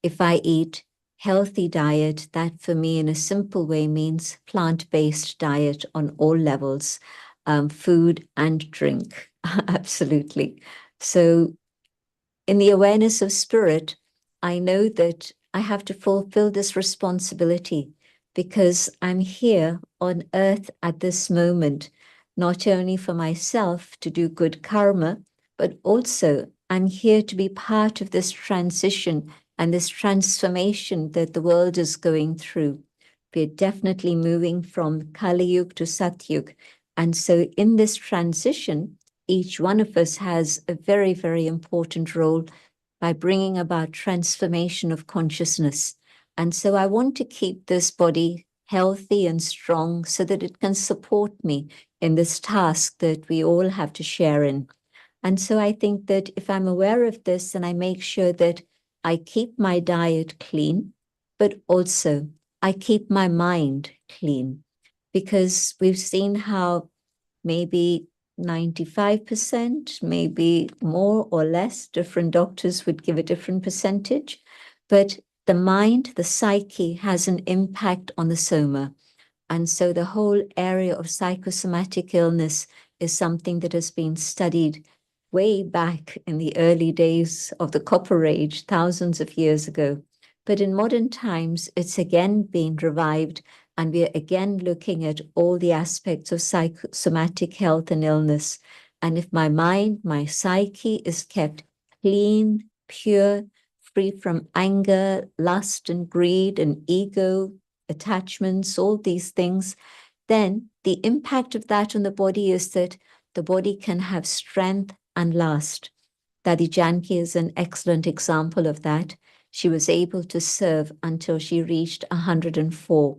If I eat healthy diet, that for me in a simple way means plant-based diet on all levels, food and drink, absolutely. So in the awareness of spirit, I know that I have to fulfill this responsibility because I'm here on earth at this moment, not only for myself to do good karma, but also I'm here to be part of this transition and this transformation that the world is going through. We're definitely moving from Kali Yuga to Satyug. And so in this transition, each one of us has a very, very important role by bringing about transformation of consciousness. And so I want to keep this body healthy and strong so that it can support me in this task that we all have to share in. And so I think that if I'm aware of this and I make sure that I keep my diet clean, but also I keep my mind clean, because we've seen how maybe 95%, maybe more or less, different doctors would give a different percentage, but the mind, the psyche has an impact on the soma. And so the whole area of psychosomatic illness is something that has been studied way back in the early days of the Copper Age, thousands of years ago. But in modern times, it's again been revived, and we're again looking at all the aspects of psychosomatic health and illness. And if my mind, my psyche is kept clean, pure, free from anger, lust and greed and ego, attachments, all these things, then the impact of that on the body is that the body can have strength and last. Dadi Janki is an excellent example of that. She was able to serve until she reached 104.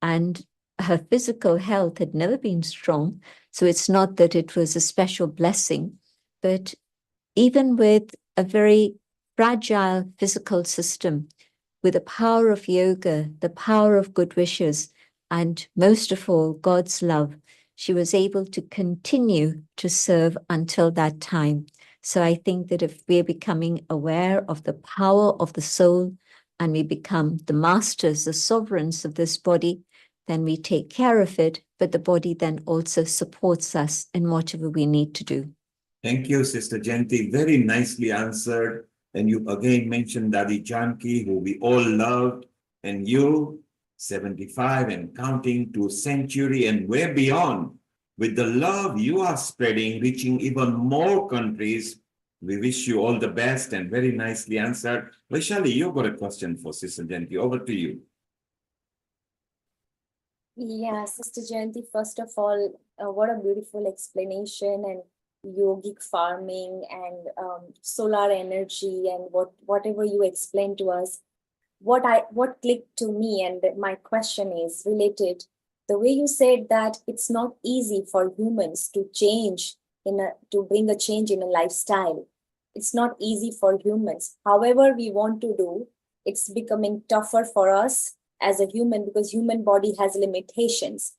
And her physical health had never been strong. So it's not that it was a special blessing, but even with a very fragile physical system, with the power of yoga, the power of good wishes, and most of all, God's love, she was able to continue to serve until that time. So I think that if we're becoming aware of the power of the soul and we become the masters, the sovereigns of this body, then we take care of it, but the body then also supports us in whatever we need to do. Thank you, Sister Jayanti. Very nicely answered. And you again mentioned Dadi Janki, who we all loved, and you, 75 and counting to century and way beyond. with the love you are spreading, reaching even more countries. We wish you all the best and very nicely answered. Vaishali, you've got a question for Sister Jayanti. Over to you. Yeah, Sister Jayanti, first of all, what a beautiful explanation, and yogic farming and solar energy and whatever you explained to us. What clicked to me, and my question is related, the way you said that it's not easy for humans to to bring a change in a lifestyle. It's not easy for humans. However we want to do, it's becoming tougher for us as a human because human body has limitations.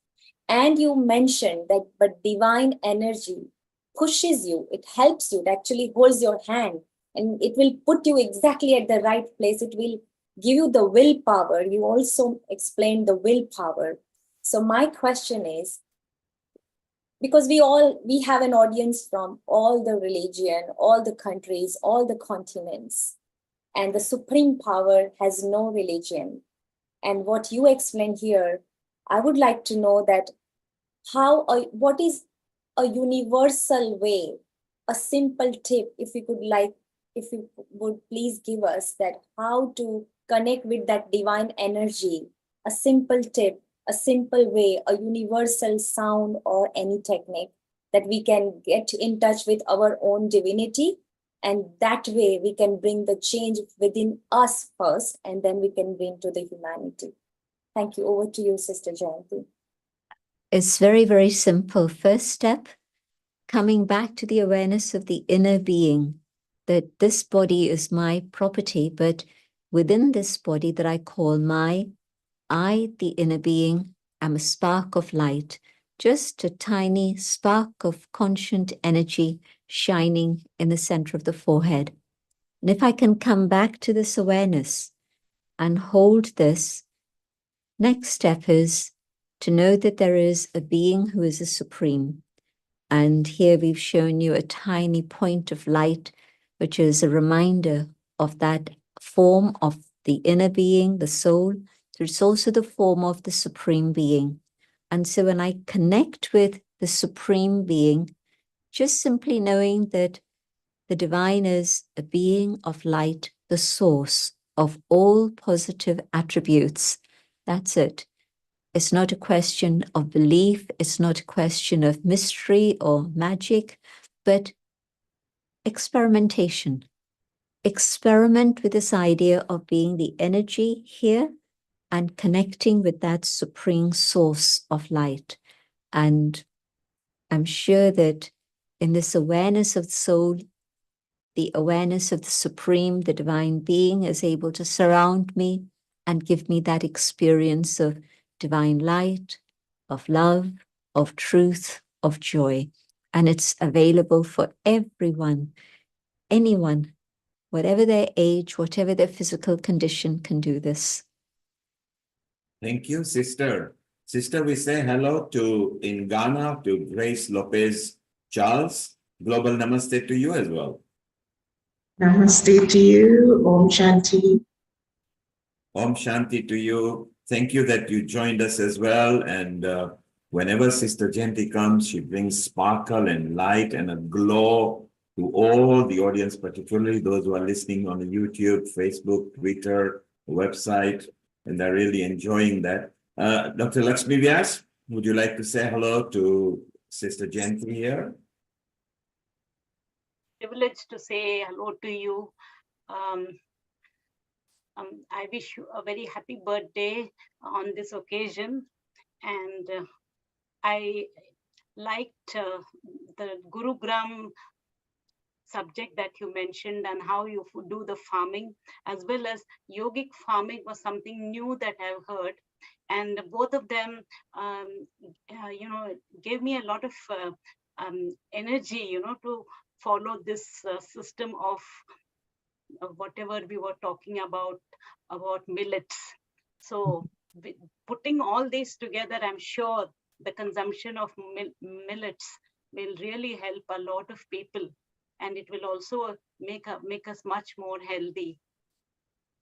And you mentioned that, but divine energy pushes you, it helps you, it actually holds your hand, and it will put you exactly at the right place. It will give you the willpower. You also explained the willpower. So my question is, because we have an audience from all the religion, all the countries, all the continents, and the supreme power has no religion. And what you explained here, I would like to know that what is a universal way, a simple tip, if you would please give us that, how to connect with that divine energy, a simple tip, a simple way, a universal sound or any technique that we can get in touch with our own divinity. And that way we can bring the change within us first, and then we can bring to the humanity. Thank you. Over to you, Sister Jayanti. It's very, very simple. First step, coming back to the awareness of the inner being, that this body is my property, but within this body that I call I, the inner being, am a spark of light, just a tiny spark of conscient energy shining in the center of the forehead. And if I can come back to this awareness and hold this, next step is to know that there is a being who is a supreme. And here we've shown you a tiny point of light, which is a reminder of that form of the inner being, the soul. It's also the form of the supreme being. And so when I connect with the supreme being, just simply knowing that the divine is a being of light, the source of all positive attributes. That's it. It's not a question of belief. It's not a question of mystery or magic, but experimentation. Experiment with this idea of being the energy here and connecting with that supreme source of light. And I'm sure that in this awareness of the soul, the awareness of the supreme, the divine being is able to surround me and give me that experience of divine light, of love, of truth, of joy. And it's available for everyone, anyone, whatever their age, whatever their physical condition, can do this. Thank you, Sister. Sister, we say hello in Ghana to Grace Lopez Charles. Global Namaste to you as well. Namaste to you. Om Shanti. Om Shanti to you. Thank you that you joined us as well. And whenever Sister Jayanti comes, she brings sparkle and light and a glow to all the audience, particularly those who are listening on the YouTube, Facebook, Twitter, website, and they're really enjoying that. Dr. Lakshmi Vyas, would you like to say hello to Sister Jayanti here? Privileged to say hello to you. I wish you a very happy birthday on this occasion. And I liked the Gurugram subject that you mentioned and how you do the farming, as well as yogic farming was something new that I've heard. And both of them, gave me a lot of energy, to follow this system of whatever we were talking about millets. So putting all this together, I'm sure the consumption of millets will really help a lot of people, and it will also make us much more healthy.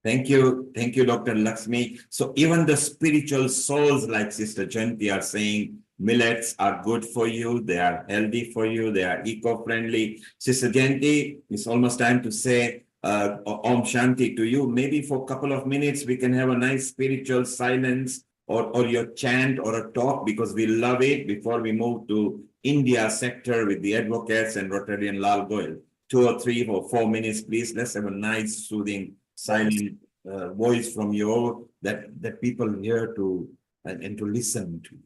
Thank you, Dr. Lakshmi. So even the spiritual souls like Sister Jayanti are saying millets are good for you, they are healthy for you, they are eco-friendly. Sister Jayanti, it's almost time to say Om Shanti to you. Maybe for a couple of minutes, we can have a nice spiritual silence or your chant or a talk, because we love it, before we move to India sector with the advocates and Rotarian Lal Goyal. 2 or 3 or 4 minutes, please. Let's have a nice, soothing, silent voice from you that people hear to and to listen to.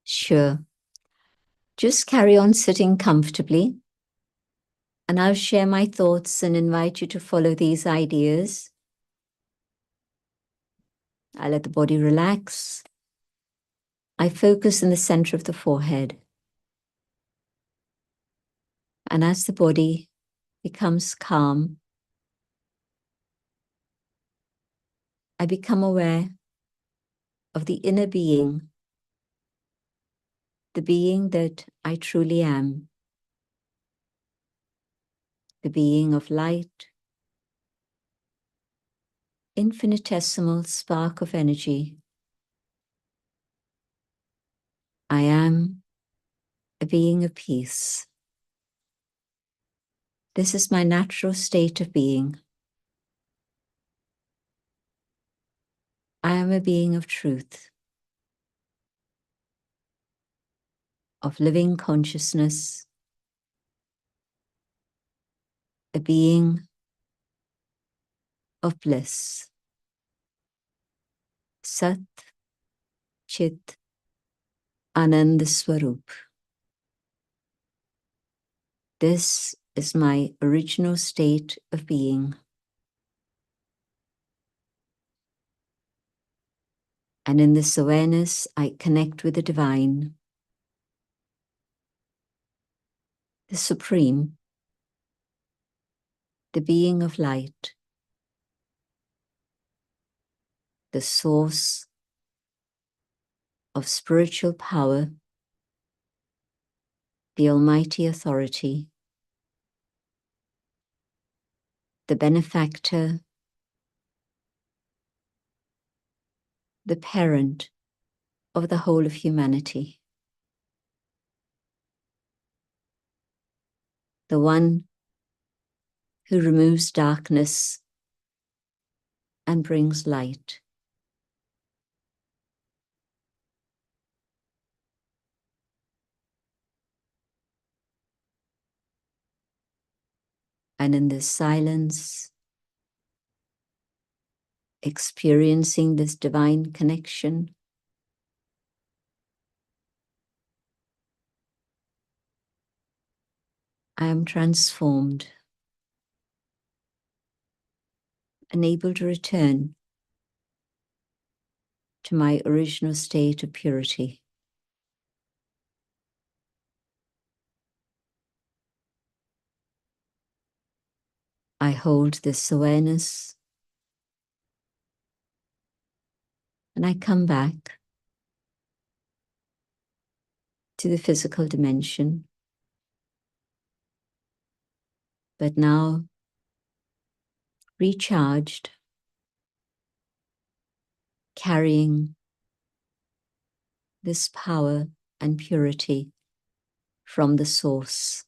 Sure. Just carry on sitting comfortably, and I'll share my thoughts and invite you to follow these ideas. I let the body relax. I focus in the center of the forehead. And as the body becomes calm, I become aware of the inner being, the being that I truly am, the being of light, infinitesimal spark of energy. I am a being of peace. This is my natural state of being. I am a being of truth, of living consciousness, a being of bliss. Sat, Chit, Anand Swarup. This is my original state of being. And in this awareness, I connect with the divine, the supreme, the being of light, the source of spiritual power, the almighty authority, the benefactor, the parent of the whole of humanity, the one who removes darkness and brings light. And in this silence, experiencing this divine connection, I am transformed and able to return to my original state of purity. I hold this awareness and I come back to the physical dimension, but now recharged, carrying this power and purity from the source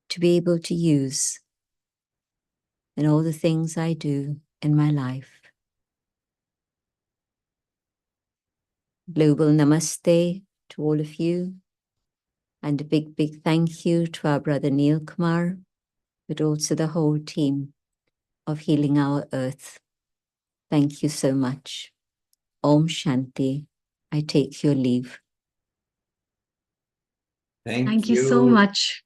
to be able to use in all the things I do in my life. Global namaste to all of you, and a big, big thank you to our brother Neil Kumar, but also the whole team of Healing Our Earth. Thank you so much. Om Shanti. I take your leave. Thank you so you. much.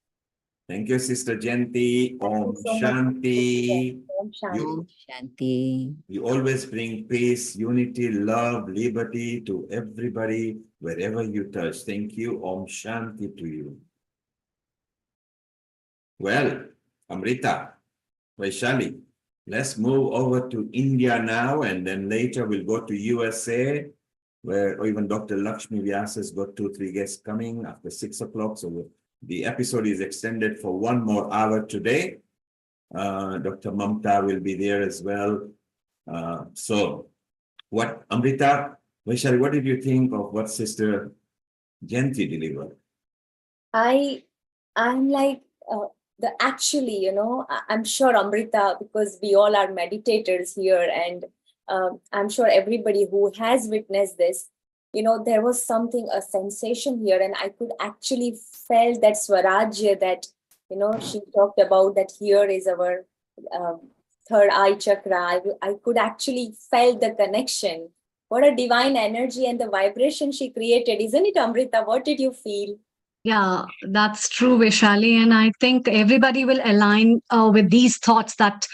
Thank you, Sister Jayanti. Om so much. Shanti. Om Shanti. You, Shanti. you always bring peace, unity, love, liberty to everybody wherever you touch. Thank you. Om Shanti to you. Well, Amrita, Vaishali, let's move over to India now, and then later we'll go to USA, where even Dr. Lakshmi Vyas has got 2-3 guests coming after 6 o'clock. So the episode is extended for 1 more hour today. Dr. Mamta will be there as well. So what, Amrita, Vaishali, what did you think of what Sister Jayanti deliver? I'm like actually, I'm sure Amrita, because we all are meditators here, and I'm sure everybody who has witnessed this, there was a sensation here, and I could actually felt that Swarajya that, she talked about, that here is our third eye chakra. I could actually felt the connection. What a divine energy and the vibration she created, isn't it, Amrita? What did you feel? Yeah, that's true, Vishali. And I think everybody will align with these thoughts that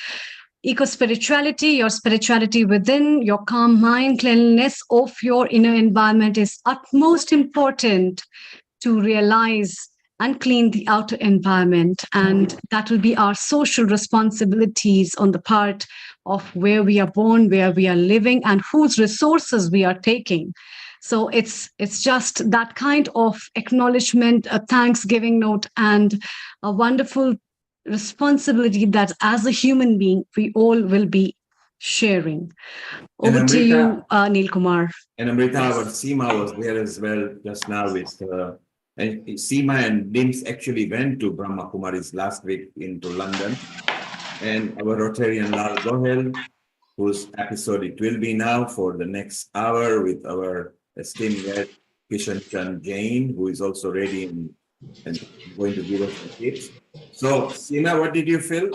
eco-spirituality, your spirituality within, your calm mind, cleanliness of your inner environment is utmost important to realize and clean the outer environment. And that will be our social responsibilities on the part of where we are born, where we are living, and whose resources we are taking. So it's just that kind of acknowledgement, a thanksgiving note, and a wonderful responsibility that as a human being, we all will be sharing. Over to you, Neil Kumar. And Amrita, our Seema was there as well just now with and Seema and Dims actually went to Brahma Kumari's last week into London. And our Rotarian Lal Gohel, whose episode it will be now for the next hour with our esteemed guest Kishan Chand Jain, who is also ready and going to give us the tips. So, Seema, what did you feel?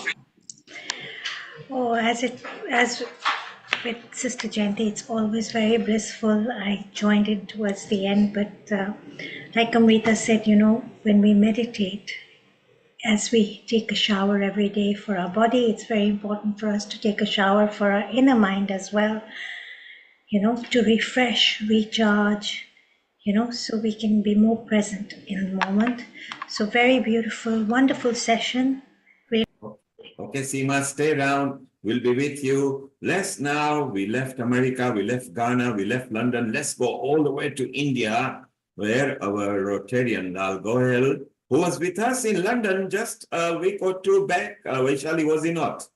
Oh, as with Sister Jayanti, it's always very blissful. I joined it towards the end, but like Amrita said, when we meditate, as we take a shower every day for our body, it's very important for us to take a shower for our inner mind as well, to refresh, recharge, so we can be more present in the moment. So very beautiful, wonderful session. Okay, Seema, stay around. We'll be with you. We left America, we left Ghana, we left London. Let's go all the way to India, where our Rotarian Lal Gohel, who was with us in London just a week or two back, Vaishali, was he not?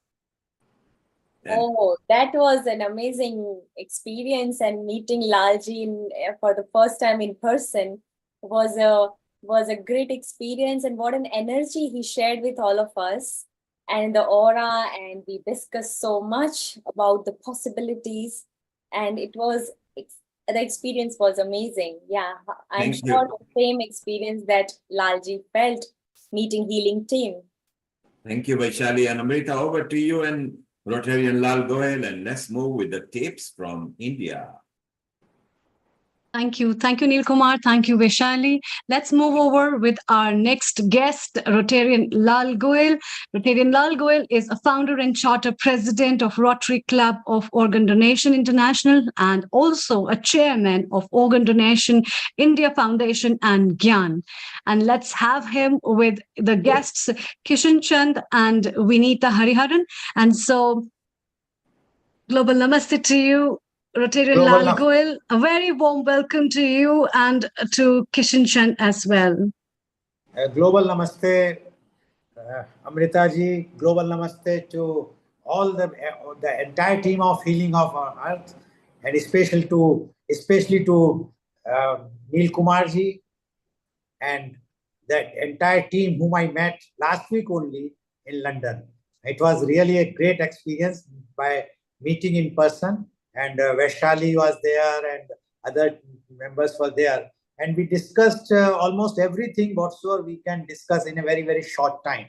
Oh, that was an amazing experience, and meeting Lalji for the first time in person was a great experience, and what an energy he shared with all of us, and the aura, and we discussed so much about the possibilities, and the experience was amazing. Yeah, I'm sure the same experience that Lalji felt meeting Healing Team. Thank you, Vaishali. And Amrita, over to you and Rotarian Lal Gohel, and let's move with the tips from India. Thank you. Thank you, Neil Kumar. Thank you, Vaishali. Let's move over with our next guest, Rotarian Lal Gohel. Rotarian Lal Gohel is a founder and charter president of Rotary Club of Organ Donation International, and also a chairman of Organ Donation India Foundation and Gyan. And let's have him with the guests, Kishan Chand and Vinita Hariharan. And so, Global Namaste to you, Rotarian Lal Gohel. A very warm welcome to you and to Kishan Chand as well. Global Namaste, Amrita ji. Global Namaste to all the entire team of Healing of our Earth, and especially to Neil Kumar ji and that entire team whom I met last week only in London. It was really a great experience by meeting in person, and Vaishali was there and other members were there, and we discussed almost everything whatsoever we can discuss in a very, very short time.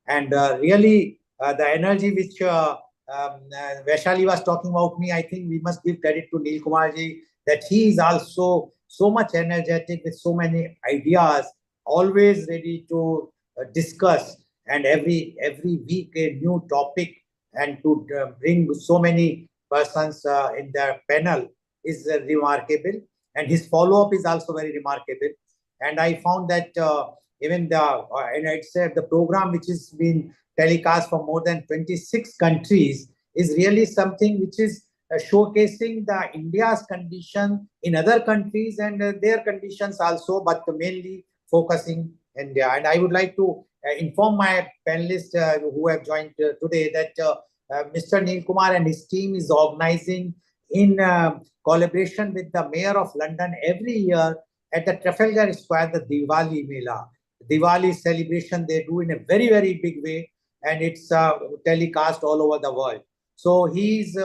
And really the energy which Vaishali was talking about me, I think we must give credit to Neil Kumar ji, that he is also so much energetic with so many ideas, always ready to discuss, and every week a new topic, and to bring so many persons in the panel is remarkable, and his follow-up is also very remarkable. And I found that even the program which has been telecast for more than 26 countries is really something which is showcasing the India's condition in other countries and their conditions also, but mainly focusing India. And I would like to inform my panelists who have joined today that Mr. Neil Kumar and his team is organizing in collaboration with the Mayor of London every year at the Trafalgar Square, the Diwali Mela. Diwali celebration they do in a very, very big way, and it's telecast all over the world. So he's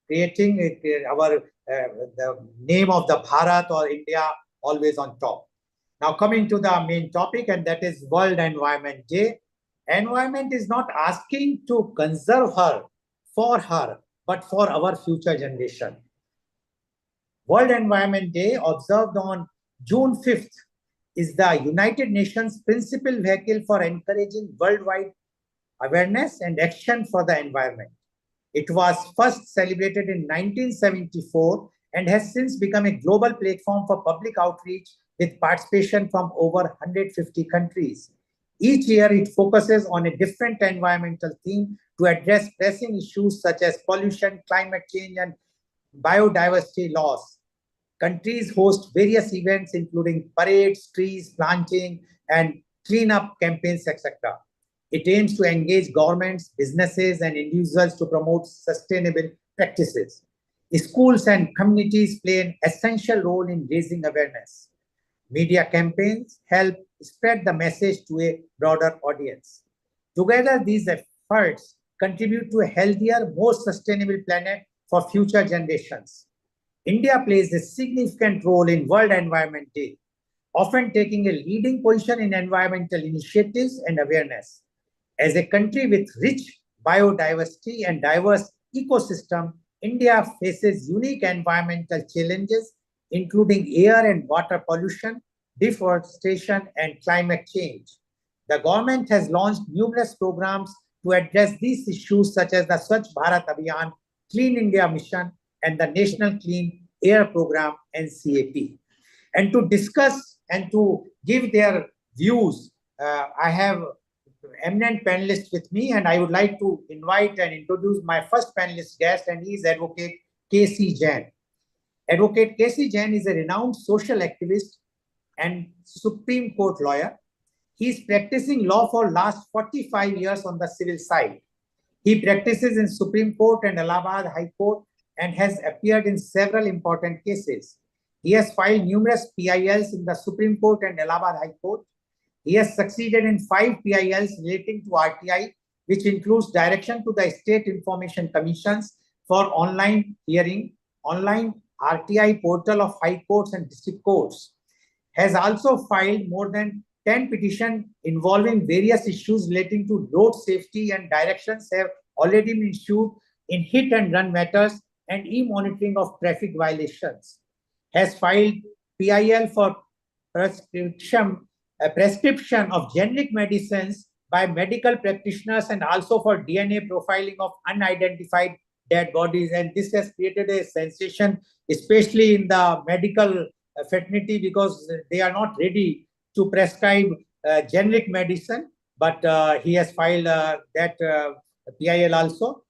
creating the name of the Bharat or India always on top. Now coming to the main topic, and that is World Environment Day. Environment is not asking to conserve her, for her, but for our future generation. World Environment Day, observed on June 5th, is the United Nations principal vehicle for encouraging worldwide awareness and action for the environment. It was first celebrated in 1974 and has since become a global platform for public outreach with participation from over 150 countries. Each year, it focuses on a different environmental theme to address pressing issues such as pollution, climate change, and biodiversity loss. Countries host various events including parades, trees planting, and cleanup campaigns, etc. It aims to engage governments, businesses, and individuals to promote sustainable practices. Schools and communities play an essential role in raising awareness. Media campaigns help spread the message to a broader audience. Together, these efforts contribute to a healthier, more sustainable planet for future generations. India plays a significant role in World Environment Day, often taking a leading position in environmental initiatives and awareness. As a country with rich biodiversity and diverse ecosystem, India faces unique environmental challenges, including air and water pollution, deforestation, and climate change. The government has launched numerous programs to address these issues, such as the Swachh Bharat Abhiyan, Clean India Mission, and the National Clean Air Program, NCAP. And to discuss and to give their views, I have eminent panelists with me, and I would like to invite and introduce my first panelist guest, and he is Advocate K.C. Jain. Advocate K.C. Jain is a renowned social activist and Supreme Court lawyer. He is practicing law for last 45 years on the civil side. He practices in Supreme Court and Allahabad High Court and has appeared in several important cases. He has filed numerous PILs in the Supreme Court and Allahabad High Court. He has succeeded in 5 PILs relating to RTI, which includes direction to the State Information Commissions for online hearing, online RTI portal of High Courts and District Courts. Has also filed more than 10 petitions involving various issues relating to road safety, and directions have already been issued in hit and run matters and e-monitoring of traffic violations. Has filed PIL for prescription of generic medicines by medical practitioners and also for DNA profiling of unidentified dead bodies. And this has created a sensation, especially in the medical fraternity, because they are not ready to prescribe generic medicine, but he has filed that PIL also.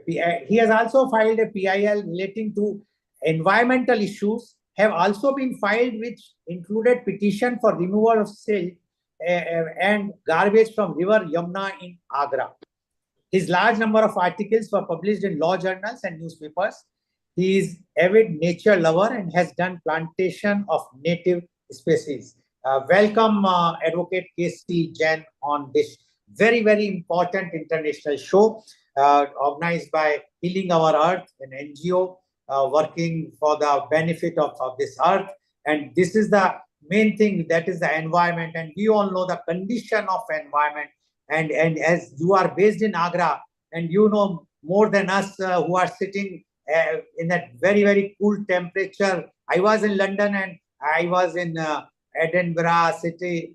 He has also filed a PIL relating to environmental issues, have also been filed, which included petition for removal of silt and garbage from river Yamuna in Agra. His large number of articles were published in law journals and newspapers. He is avid nature lover and has done plantation of native species. Welcome, Advocate K.C. Jain, on this very, very important international show organized by Healing Our Earth, an NGO working for the benefit of this earth. And this is the main thing, that is the environment. And we all know the condition of environment. And as you are based in Agra, and you know more than us who are sitting in that very, very cool temperature. I was in London and I was in Edinburgh City,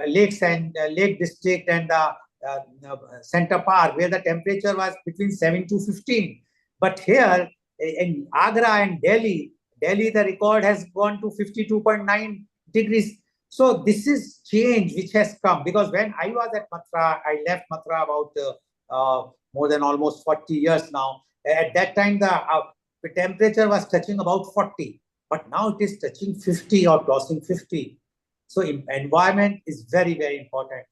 Lakes and Lake District, and Center Park, where the temperature was between 7 to 15. But here in Agra and Delhi, the record has gone to 52.9 degrees. So this is change which has come, because when I was at Mathura, I left Mathura about more than almost 40 years now. At that time, the temperature was touching about 40, but now it is touching 50 or crossing 50. So environment is very, very important.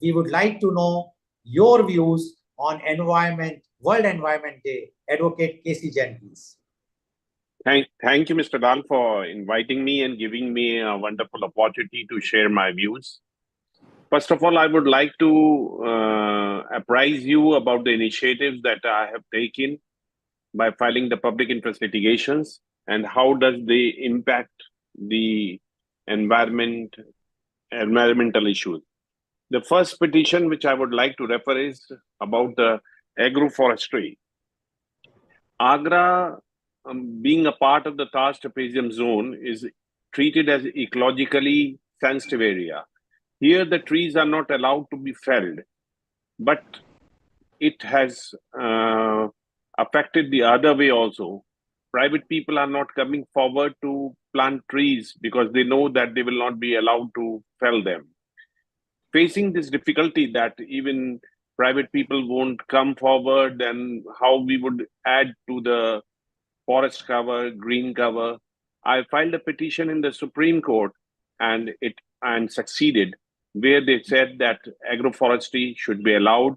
We would like to know your views on environment, World Environment Day. Advocate K.C. Jain, please. Thank you, Mr. Dal, for inviting me and giving me a wonderful opportunity to share my views. First of all, I would like to apprise you about the initiatives that I have taken by filing the public interest litigations and how does they impact the environmental issues. The first petition which I would like to refer is about the agroforestry. Agra, being a part of the Taj trapezium zone, is treated as ecologically sensitive area. Here, the trees are not allowed to be felled, but it has affected the other way also. Private people are not coming forward to plant trees because they know that they will not be allowed to fell them. Facing this difficulty that even private people won't come forward, and how we would add to the forest cover, green cover, I filed a petition in the Supreme Court and succeeded, where they said that agroforestry should be allowed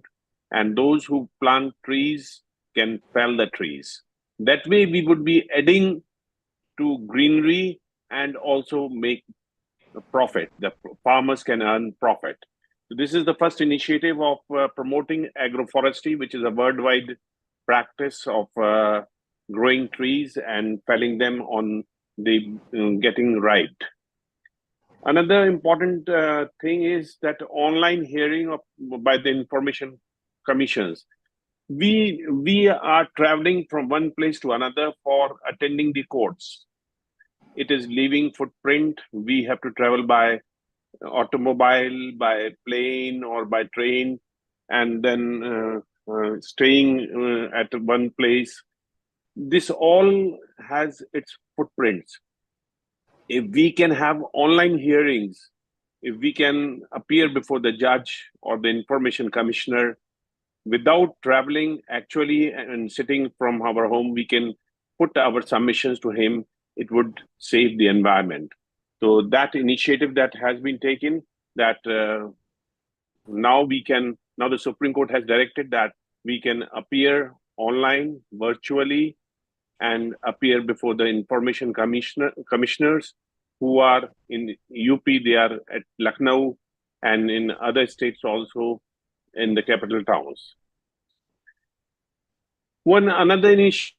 and those who plant trees can fell the trees. That way we would be adding to greenery and also make a profit. The farmers can earn profit. So this is the first initiative of promoting agroforestry, which is a worldwide practice of growing trees and felling them on the getting ripe. Another important thing is that online hearing by the information commissions. We are traveling from one place to another for attending the courts. It is leaving footprint. We have to travel by automobile, by plane, or by train, and then staying at one place. This all has its footprints. If we can have online hearings, if we can appear before the judge or the information commissioner without traveling actually and sitting from our home, we can put our submissions to him. It would save the environment. So that initiative that has been taken, that now the Supreme Court has directed that we can appear online, virtually, and appear before the information commissioners who are in UP, they are at Lucknow, and in other states also in the capital towns. Another initiative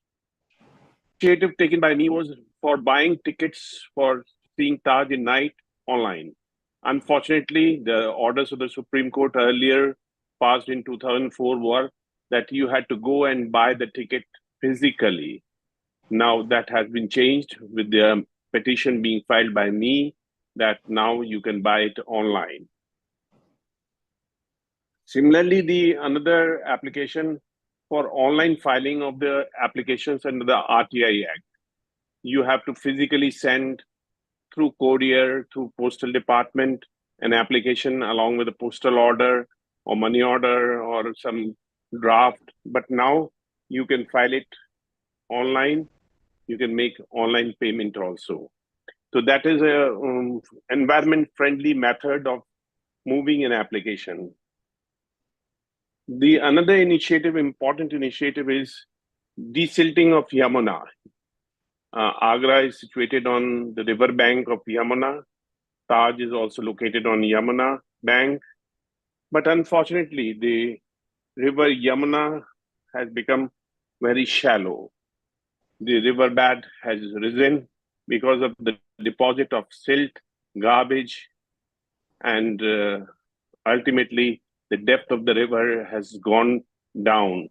taken by me was for buying tickets for seeing Taj in night online. Unfortunately, the orders of the Supreme Court earlier passed in 2004 were that you had to go and buy the ticket physically. Now that has been changed with the petition being filed by me, that now you can buy it online. Similarly, another application for online filing of the applications under the RTI Act. You have to physically send through courier, through postal department, an application along with a postal order or money order or some draft. But now you can file it online. You can make online payment also. So that is a environment-friendly method of moving an application. Another important initiative is desilting of Yamuna. Agra is situated on the river bank of Yamuna. Taj is also located on Yamuna bank. But unfortunately, the river Yamuna has become very shallow. The riverbed has risen because of the deposit of silt, garbage, and ultimately the depth of the river has gone down.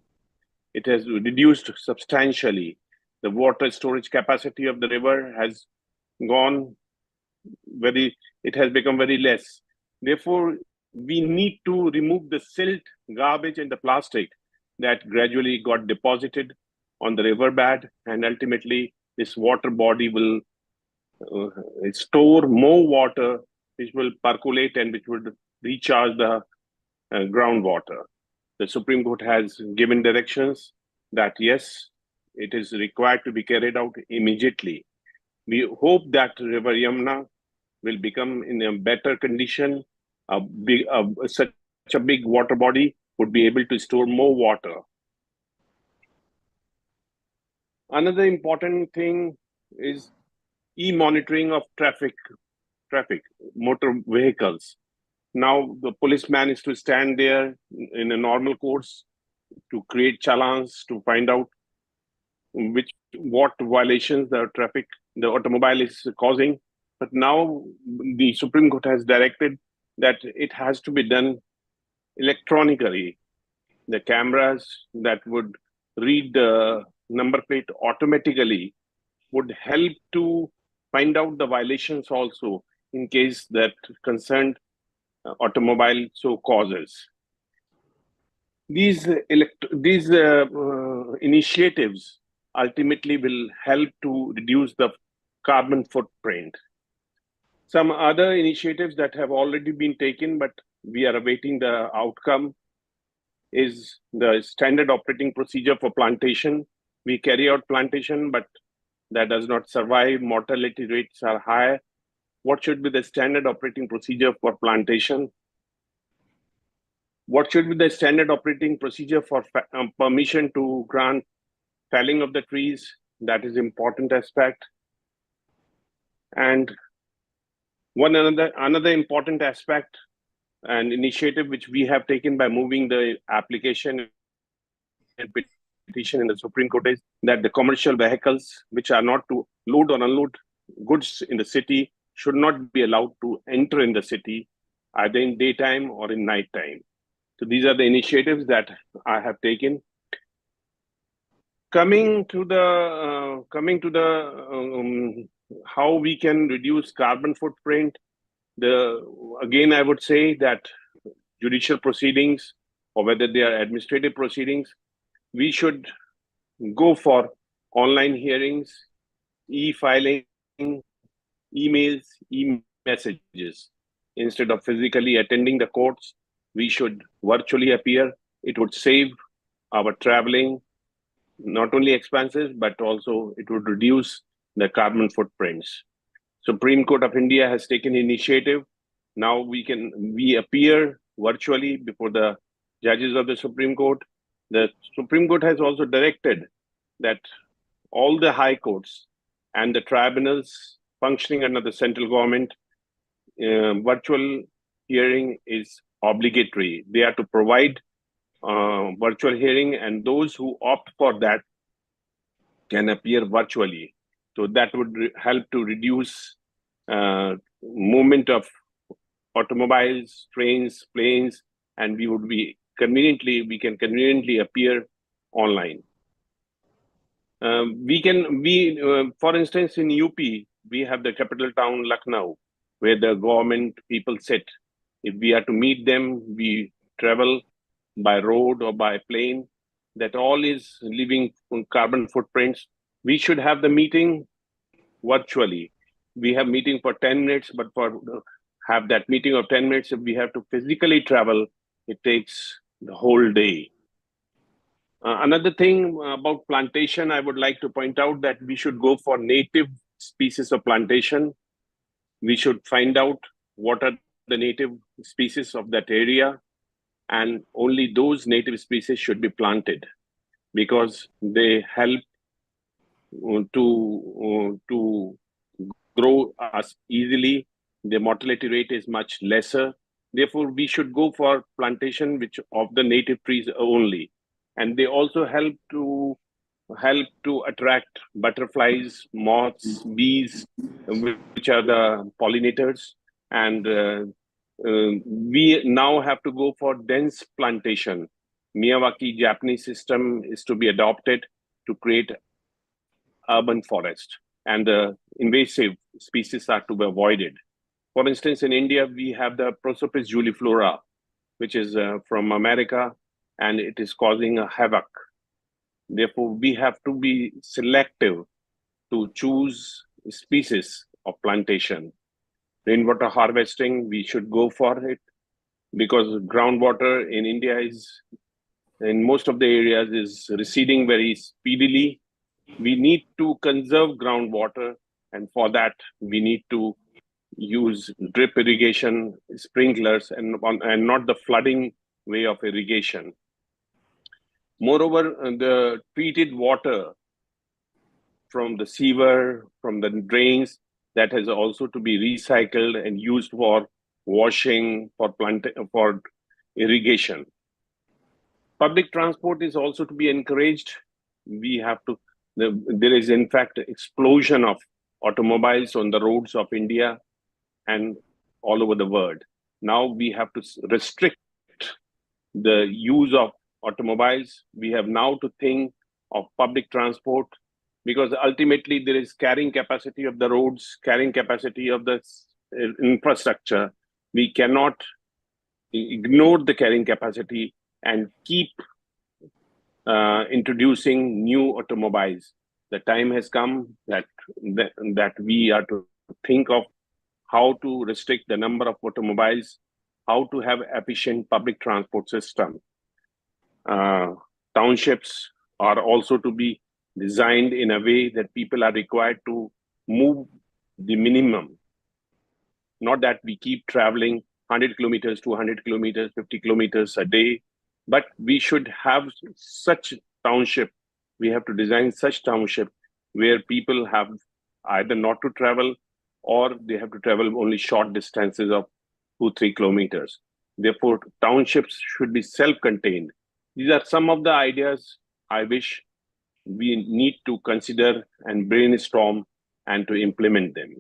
It has reduced substantially. The water storage capacity of the river has become very less. Therefore, we need to remove the silt, garbage, and the plastic that gradually got deposited on the riverbed, and ultimately this water body will store more water, which will percolate and which would recharge the groundwater. The Supreme Court has given directions that yes, it is required to be carried out immediately. We hope that River Yamuna will become in a better condition. Such a big water body would be able to store more water. Another important thing is e-monitoring of traffic, motor vehicles. Now the policeman is to stand there in a normal course to create challans, to find out what violations the automobile is causing. But now the Supreme Court has directed that it has to be done electronically. The cameras that would read the number plate automatically would help to find out the violations also in case that concerned automobile so causes. These initiatives ultimately will help to reduce the carbon footprint. Some other initiatives that have already been taken, but we are awaiting the outcome, is the standard operating procedure for plantation. We carry out plantation, but that does not survive. Mortality rates are high. What should be the standard operating procedure for plantation? What should be the standard operating procedure for permission to grant felling of the trees? That is important aspect. And another important aspect and initiative which we have taken by moving the application and petition in the Supreme Court is that the commercial vehicles which are not to load or unload goods in the city should not be allowed to enter in the city either in daytime or in nighttime. So these are the initiatives that I have taken. Coming to the how we can reduce carbon footprint. Again, I would say that judicial proceedings, or whether they are administrative proceedings, we should go for online hearings, e-filing, emails, e-messages. Instead of physically attending the courts, we should virtually appear. It would save our traveling, not only expenses, but also it would reduce the carbon footprints. Supreme Court of India has taken initiative. Now we appear virtually before the judges of the Supreme Court. The Supreme Court has also directed that all the high courts and the tribunals functioning under the central government, virtual hearing is obligatory. They are to provide virtual hearing, and those who opt for that can appear virtually. So that would help to reduce movement of automobiles, trains, planes, and we can conveniently appear online. For instance, in UP, we have the capital town Lucknow, where the government people sit. If we are to meet them, we travel by road or by plane. That all is leaving carbon footprints. We should have the meeting virtually. We have meeting for 10 minutes, but for have that meeting of 10 minutes, if we have to physically travel, it takes the whole day. Another thing about plantation, I would like to point out that we should go for native species of plantation. We should find out what are the native species of that area, and only those native species should be planted because they help to grow us easily. The mortality rate is much lesser. Therefore, we should go for plantation which of the native trees only. And they also help to attract butterflies, moths, bees, which are the pollinators. And we now have to go for dense plantation. Miyawaki Japanese system is to be adopted to create urban forest, and the invasive species are to be avoided. For instance, in India, we have the Prosopis juliflora, which is from America, and it is causing a havoc. Therefore, we have to be selective to choose species of plantation. Rainwater harvesting, we should go for it because groundwater in India in most of the areas is receding very speedily. We need to conserve groundwater, and for that, we need to use drip irrigation, sprinklers, and not the flooding way of irrigation. Moreover, the treated water from the sewer, from the drains, that has also to be recycled and used for washing, for irrigation. Public transport is also to be encouraged. We have to, there is in fact explosion of automobiles on the roads of India and all over the world. Now we have to restrict the use of automobiles. We have now to think of public transport, because ultimately there is carrying capacity of the roads, carrying capacity of the infrastructure. We cannot ignore the carrying capacity and keep introducing new automobiles. The time has come that we are to think of how to restrict the number of automobiles, how to have efficient public transport system. Townships are also to be designed in a way that people are required to move the minimum. Not that we keep traveling 100 kilometers, 200 kilometers, 50 kilometers a day, but we should have such township. We have to design such township where people have either not to travel or they have to travel only short distances of 2-3 kilometers. Therefore, townships should be self-contained. These are some of the ideas I wish we need to consider and brainstorm and to implement them.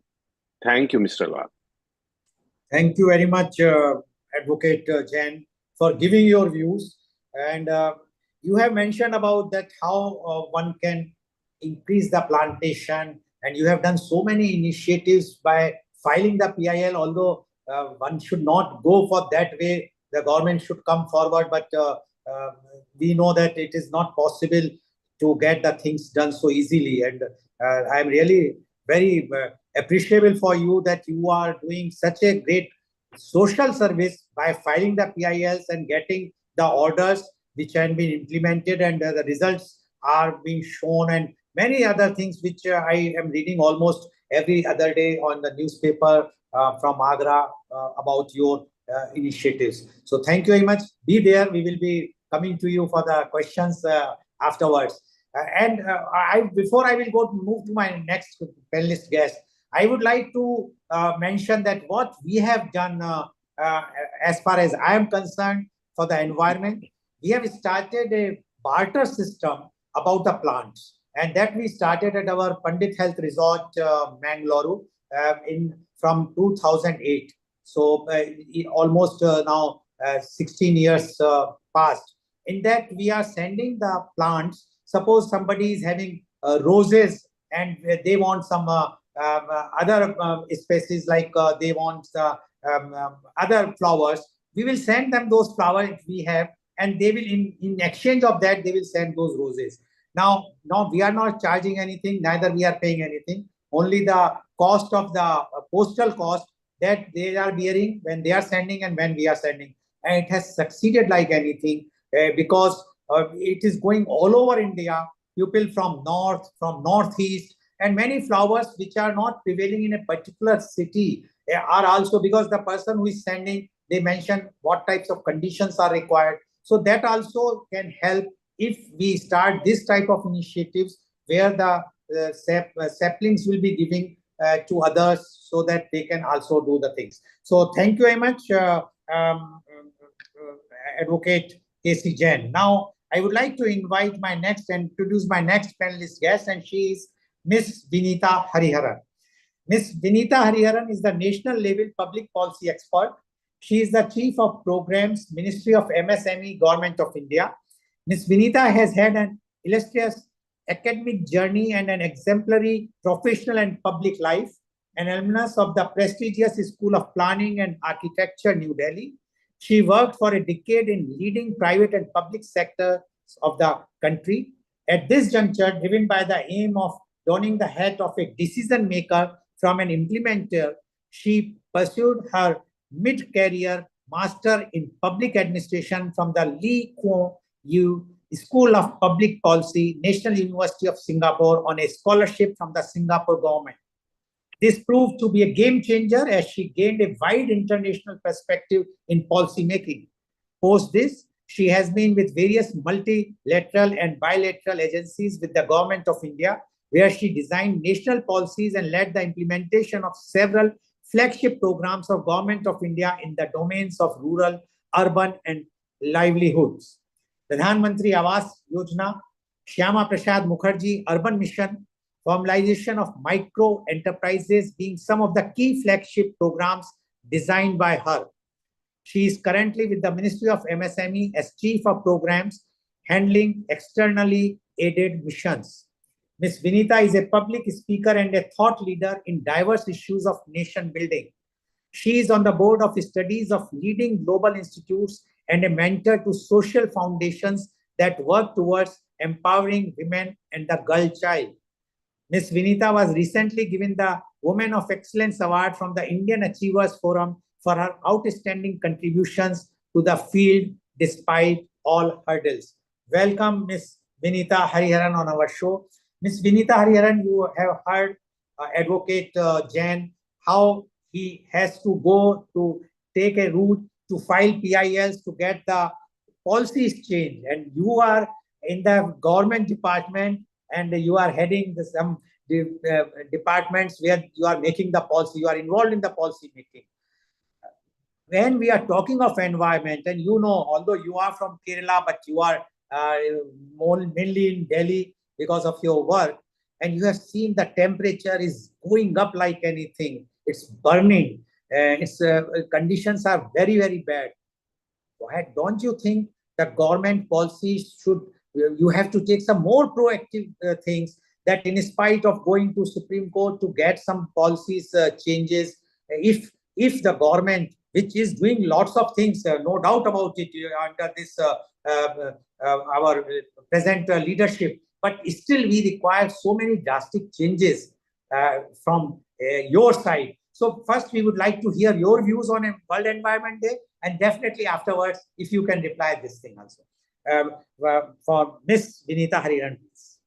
Thank you, Mr. Lal. Thank you very much, Advocate Jain, for giving your views. And you have mentioned about that how one can increase the plantation, and you have done so many initiatives by filing the PIL, although one should not go for that way. The government should come forward, but we know that it is not possible to get the things done so easily. And I'm really very appreciable for you that you are doing such a great social service by filing the PILs and getting the orders which have been implemented, and the results are being shown, and many other things which I am reading almost every other day on the newspaper from Agra about your initiatives. So thank you very much. Be there. We will be coming to you for the questions afterwards. Before I will move to my next panelist guest, I would like to mention that what we have done as far as I am concerned for the environment, we have started a barter system about the plants, and that we started at our Pandit Health Resort, Mangalore, from 2008. So almost now 16 years passed. In that, we are sending the plants. Suppose somebody is having roses and they want some other species, like they want other flowers. We will send them those flowers we have, and they will, in exchange of that, they will send those roses. Now we are not charging anything, neither we are paying anything. Only the cost of the postal cost that they are bearing when they are sending and when we are sending. And it has succeeded like anything because it is going all over India. People from north, from northeast, and many flowers which are not prevailing in a particular city are also, because the person who is sending, they mention what types of conditions are required. So that also can help if we start this type of initiatives where the saplings will be giving to others so that they can also do the things. So thank you very much, Advocate K.C. Jain. Now, I would like to invite my next and introduce my next panelist guest, and she is Ms. Vinita Hariharan. Ms. Vinita Hariharan is the national level public policy expert. She is the Chief of Programs, Ministry of MSME, Government of India. Ms. Vinita has had an illustrious academic journey and an exemplary professional and public life, an alumnus of the prestigious School of Planning and Architecture, New Delhi. She worked for a decade in leading private and public sectors of the country. At this juncture, driven by the aim of donning the hat of a decision maker from an implementer, she pursued her mid-career Master in Public Administration from the Lee Kuan Yew School of Public Policy, National University of Singapore, on a scholarship from the Singapore government. This proved to be a game changer as she gained a wide international perspective in policy making. Post this, she has been with various multilateral and bilateral agencies with the Government of India, where she designed national policies and led the implementation of several flagship programs of Government of India in the domains of rural, urban, and livelihoods. Pradhan Mantri Awas Yojana, Shyama Prasad Mukherjee Urban Mission, formalization of micro enterprises being some of the key flagship programs designed by her. She is currently with the Ministry of MSME as Chief of Programs, handling externally aided missions. Ms. Vinita is a public speaker and a thought leader in diverse issues of nation building. She is on the board of studies of leading global institutes and a mentor to social foundations that work towards empowering women and the girl child. Ms. Vinita was recently given the Women of Excellence Award from the Indian Achievers Forum for her outstanding contributions to the field despite all hurdles. Welcome, Ms. Vinita Hariharan on our show. Ms. Vinita Hariharan, you have heard Advocate Jain, how he has to go to take a route to file PILs to get the policies changed. And you are in the government department and you are heading some departments where you are making the policy, you are involved in the policy making. When we are talking of environment, and you know, although you are from Kerala, but you are mainly in Delhi because of your work, and you have seen the temperature is going up like anything. It's burning. Its conditions are very, very bad. Don't you think the government policies should, you have to take some more proactive things that in spite of going to Supreme Court to get some policies changes, if the government, which is doing lots of things, no doubt about it, under this our present leadership, but still we require so many drastic changes from your side. So first we would like to hear your views on World Environment Day, and definitely afterwards, if you can reply this thing also. For Ms. Vinita Hariharan, please.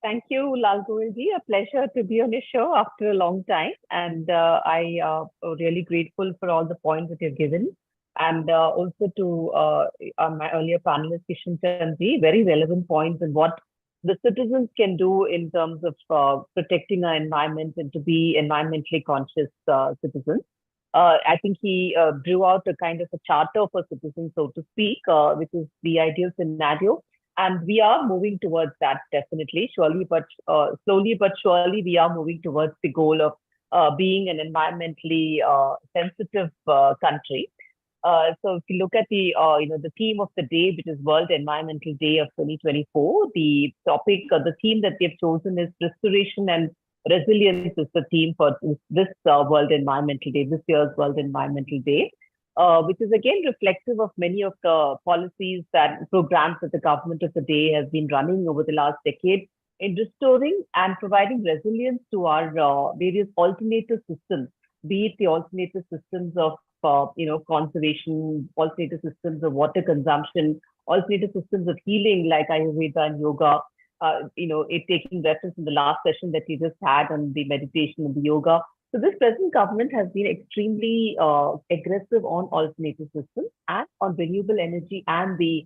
Thank you, Lal Goyalji. A pleasure to be on your show after a long time. And I am really grateful for all the points that you've given. And also to my earlier panelist, Kishan Chandji, very relevant points and what the citizens can do in terms of protecting our environment and to be environmentally conscious citizens. I think he drew out a kind of a charter for citizens, so to speak, which is the ideal scenario. And we are moving towards that definitely, surely, but slowly but surely, we are moving towards the goal of being an environmentally sensitive country. So if you look at the the theme of the day, which is World Environmental Day of 2024, the topic, the theme that they've chosen is restoration and resilience is the theme for this World Environmental Day, this year's World Environmental Day. Which is again reflective of many of the policies and programs that the government of the day has been running over the last decade in restoring and providing resilience to our various alternative systems, be it the alternative systems of conservation, alternative systems of water consumption, alternative systems of healing like Ayurveda and yoga. It taking reference in the last session that we just had on the meditation and the yoga. So this present government has been extremely aggressive on alternative systems and on renewable energy and the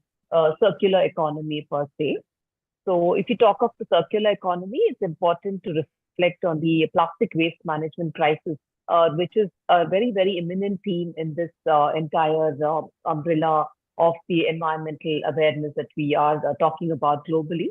circular economy per se. So if you talk of the circular economy, it's important to reflect on the plastic waste management crisis, which is a very, very imminent theme in this entire umbrella of the environmental awareness that we are talking about globally.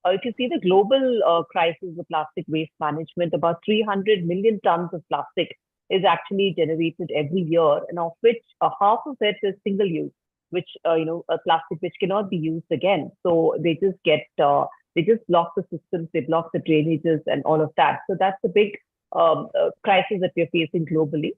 If you see the global crisis of plastic waste management, about 300 million tons of plastic is actually generated every year, and of which half of it is single use, which a plastic which cannot be used again. So they just block the systems, they block the drainages and all of that. So that's a big crisis that we're facing globally.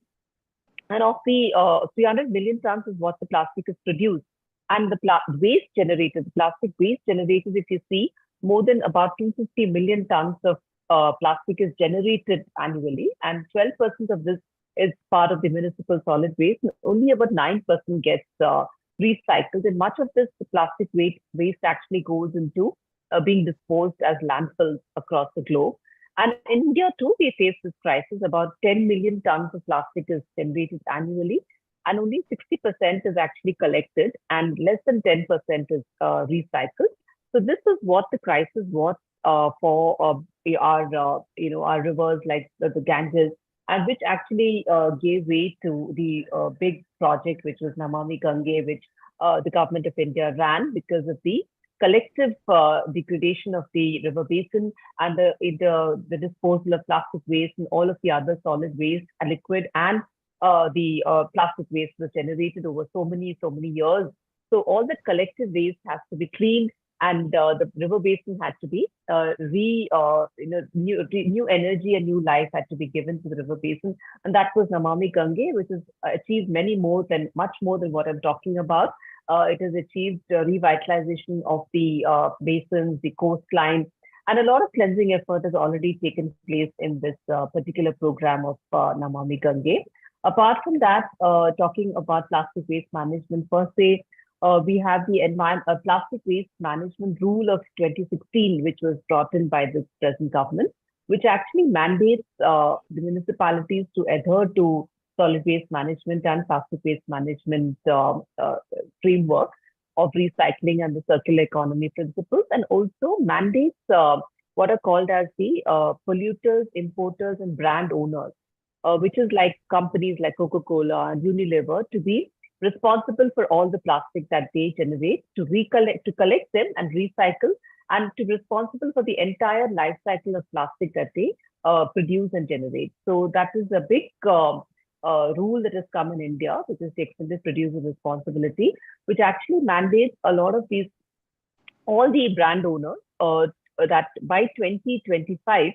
And of the 300 million tons is what the plastic is produced, and the waste generated, the plastic waste generated, if you see, more than about 250 million tons of plastic is generated annually, and 12% of this is part of the municipal solid waste. Only about 9% gets recycled, and much of this plastic waste actually goes into being disposed as landfills across the globe. And in India too, we face this crisis. About 10 million tons of plastic is generated annually, and only 60% is actually collected, and less than 10% is recycled. So this is what the crisis, what for our rivers like the Ganges, and which actually gave way to the big project, which was Namami Gange, which the government of India ran because of the collective degradation of the river basin and the disposal of plastic waste and all of the other solid waste and liquid and the plastic waste was generated over so many years. So all that collective waste has to be cleaned, and the river basin had to be new energy and new life had to be given to the river basin, and that was Namami Gange, which has achieved much more than what I'm talking about. It has achieved revitalization of the basins, the coastline, and a lot of cleansing effort has already taken place in this particular program of Namami Gange. Apart from that, talking about plastic waste management per se, we have the plastic waste management rule of 2016, which was brought in by this present government, which actually mandates the municipalities to adhere to solid waste management and plastic waste management framework of recycling and the circular economy principles, and also mandates what are called as the polluters, importers, and brand owners, which is like companies like Coca-Cola and Unilever, to be responsible for all the plastic that they generate, to collect them and recycle, and to be responsible for the entire life cycle of plastic that they produce and generate. So that is a big rule that has come in India, which is the extended producer responsibility, which actually mandates a lot of these, all the brand owners, that by 2025,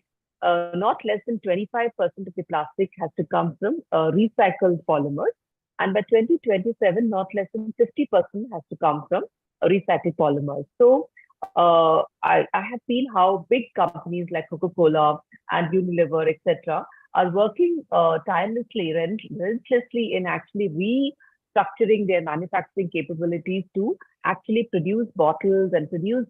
not less than 25% of the plastic has to come from recycled polymers. And by 2027, not less than 50% has to come from recycled polymers. So I have seen how big companies like Coca-Cola and Unilever, etc., are working tirelessly, relentlessly in actually restructuring their manufacturing capabilities to actually produce bottles and produce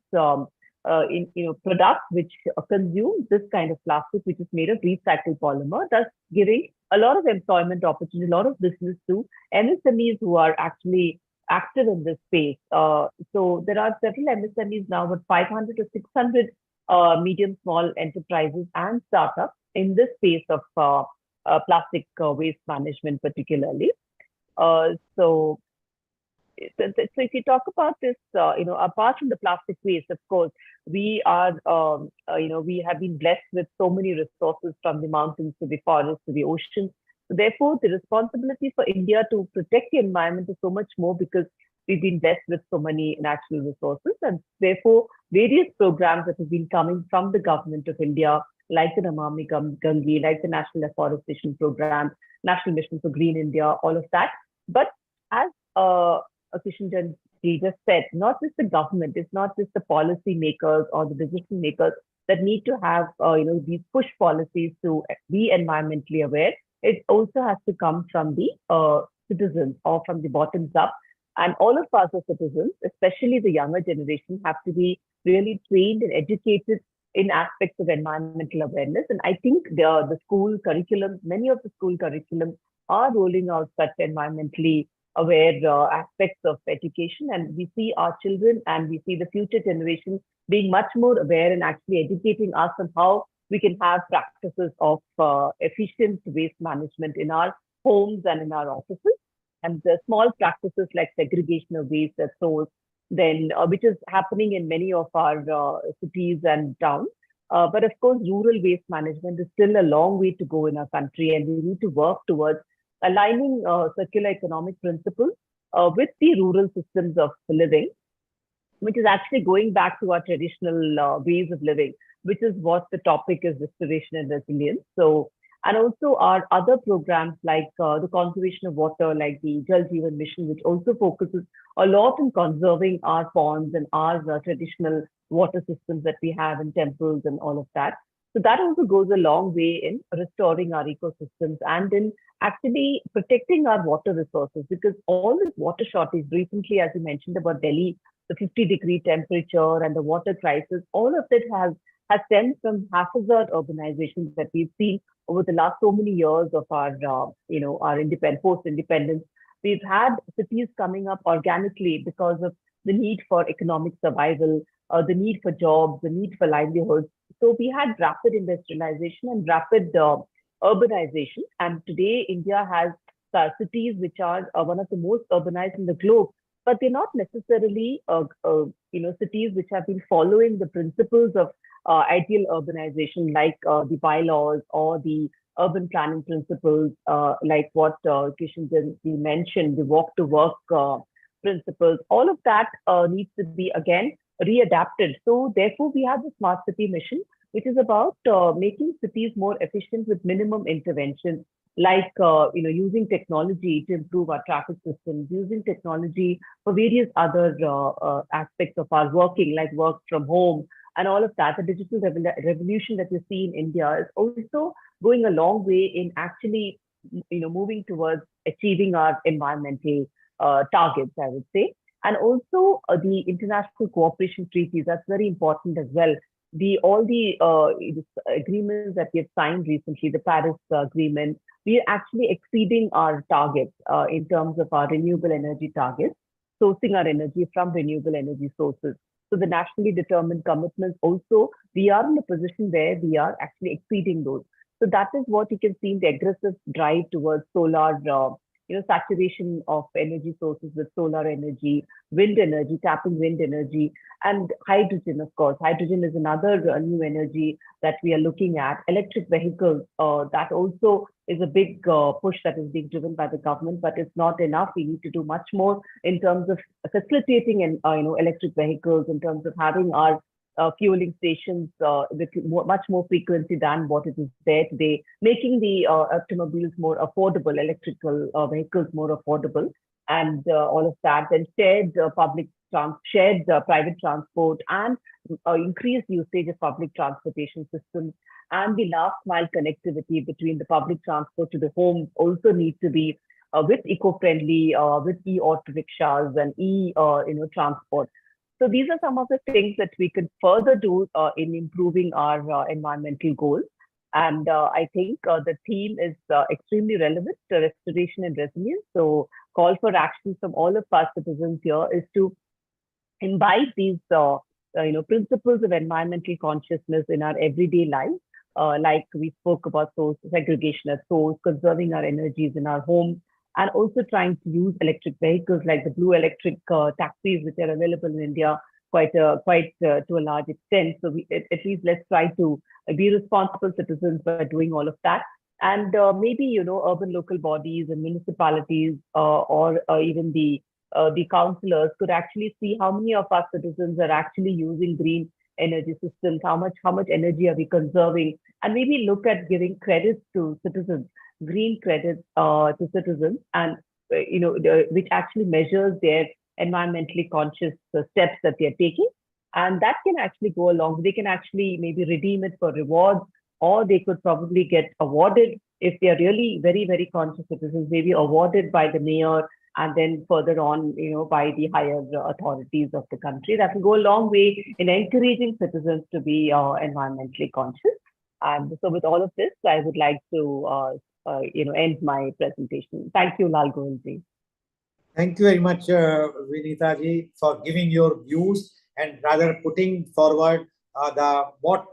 products which consume this kind of plastic, which is made of recycled polymer, thus giving a lot of employment opportunity, a lot of business to MSMEs who are actually active in this space. So there are several MSMEs now, with 500 to 600 medium, small enterprises and startups in this space of plastic waste management, particularly. So if you talk about this, apart from the plastic waste, of course, we are, we have been blessed with so many resources, from the mountains to the forests to the oceans. So therefore, the responsibility for India to protect the environment is so much more, because we've been blessed with so many natural resources. And therefore, various programs that have been coming from the government of India, like the Namami Gange, like the National Afforestation Program, National Mission for Green India, all of that. But as Kishan Ji just said, not just the government, it's not just the policy makers or the decision makers that need to have these push policies to be environmentally aware. It also has to come from the citizens, or from the bottoms up. And all of us as citizens, especially the younger generation, have to be really trained and educated in aspects of environmental awareness. And I think the school curriculum, many of the school curriculums are rolling out such environmentally aware aspects of education, and we see our children and we see the future generation being much more aware and actually educating us on how we can have practices of efficient waste management in our homes and in our offices, and the small practices like segregation of waste at source, then which is happening in many of our cities and towns. But of course, rural waste management is still a long way to go in our country, and we need to work towards aligning circular economic principles with the rural systems of living, which is actually going back to our traditional ways of living, which is what the topic is, restoration and resilience. So, and also our other programs like the conservation of water, like the Jal Jeevan Mission, which also focuses a lot on conserving our ponds and our traditional water systems that we have in temples and all of that. So that also goes a long way in restoring our ecosystems and in actually protecting our water resources, because all this water shortage recently, as you mentioned about Delhi, the 50-degree temperature and the water crisis, all of it has stemmed from haphazard urbanization that we've seen over the last so many years of our, our post-independence. We've had cities coming up organically because of the need for economic survival, the need for jobs, the need for livelihoods. So we had rapid industrialization and rapid urbanization. And today, India has cities which are one of the most urbanized in the globe, but they're not necessarily cities which have been following the principles of ideal urbanization, like the bylaws or the urban planning principles, like what Kishan mentioned, the walk to work principles. All of that needs to be again readapted. So therefore, we have the smart city mission, which is about making cities more efficient with minimum intervention, like using technology to improve our traffic systems, using technology for various other aspects of our working, like work from home and all of that. The digital revolution that we see in India is also going a long way in actually moving towards achieving our environmental targets, I would say. And also the international cooperation treaties, that's very important as well. All the agreements that we have signed recently, the Paris Agreement, we are actually exceeding our targets in terms of our renewable energy targets, sourcing our energy from renewable energy sources. So the nationally determined commitments also, we are in a position where we are actually exceeding those. So that is what you can see in the aggressive drive towards solar, saturation of energy sources with solar energy, wind energy, tapping wind energy, and hydrogen, of course. Hydrogen is another new energy that we are looking at. Electric vehicles, that also is a big push that is being driven by the government, but it's not enough. We need to do much more in terms of facilitating electric vehicles, in terms of having our fueling stations with much more frequency than what it is there today, making the automobiles more affordable, electrical vehicles more affordable, and all of that. And shared private transport, and increased usage of public transportation systems, and the last mile connectivity between the public transport to the homes also need to be with eco-friendly, with e-auto rickshaws and transport. So these are some of the things that we could further do in improving our environmental goals. And I think the theme is extremely relevant, restoration and resilience. So call for action from all of us citizens here is to imbibe these principles of environmental consciousness in our everyday life. Like we spoke about source segregation at source, conserving our energies in our homes, and also trying to use electric vehicles like the blue electric taxis, which are available in India quite to a large extent. So at least let's try to be responsible citizens by doing all of that. And maybe, urban local bodies and municipalities or even the councillors could actually see how many of our citizens are actually using green energy systems, how much energy are we conserving, and maybe look at giving credits to citizens, green credits to citizens, and which actually measures their environmentally conscious steps that they are taking. And that can actually go along. They can actually maybe redeem it for rewards, or they could probably get awarded if they are really very, very conscious citizens, maybe awarded by the mayor, and then further on, by the higher authorities of the country. That will go a long way in encouraging citizens to be environmentally conscious. And so with all of this, I would like to end my presentation. Thank you, Lal Goelji. Thank you very much, Vinita ji, for giving your views and rather putting forward what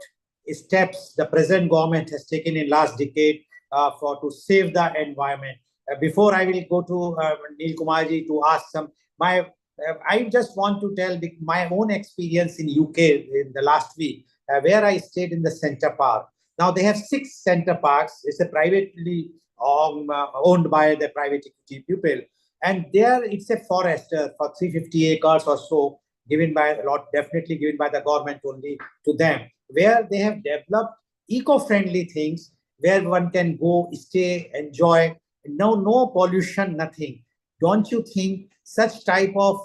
steps the present government has taken in last decade to save the environment. Before I will go to Neel Kumar ji to ask I just want to tell my own experience in UK in the last week, where I stayed in the Centre Park. Now they have 6 Centre Parks. It's a privately owned by the private equity people. And there it's a forest for 350 acres or so, definitely given by the government only to them, where they have developed eco-friendly things where one can go, stay, enjoy. No pollution, nothing. Don't you think such type of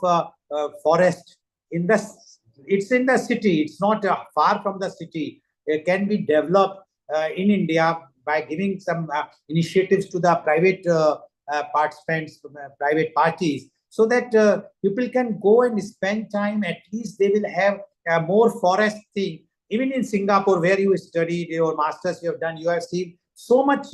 forest it's in the city, it's not far from the city, it can be developed in India by giving some initiatives to the private participants, private parties, so that people can go and spend time. At least they will have more forest thing. Even in Singapore, where you studied your masters, you have done, you have seen so much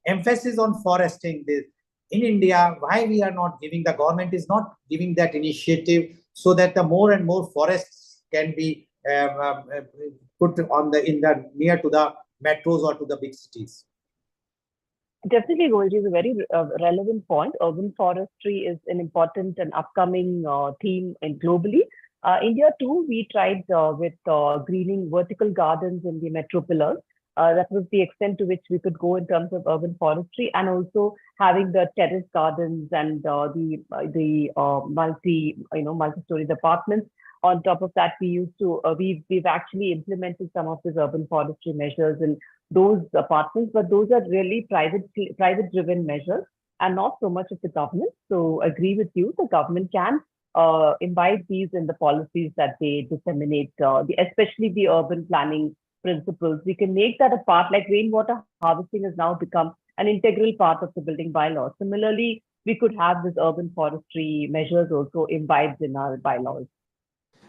emphasis on foresting. This in India, why we are not giving, the government is not giving that initiative, so that the more and more forests can be put on in the near to the metros or to the big cities? Definitely, Golji, is a very relevant point. Urban forestry is an important and upcoming theme globally. India too, we tried with greening vertical gardens in the metro pillars. That was the extent to which we could go in terms of urban forestry, and also having the terrace gardens and the multi-story apartments. On top of that, we used to we've actually implemented some of these urban forestry measures in those apartments, but those are really private driven measures and not so much of the government. So agree with you, the government can imbibe these in the policies that they disseminate, especially the urban planning principles. We can make that a part, like rainwater harvesting has now become an integral part of the building bylaws. Similarly, we could have this urban forestry measures also imbibed in our bylaws.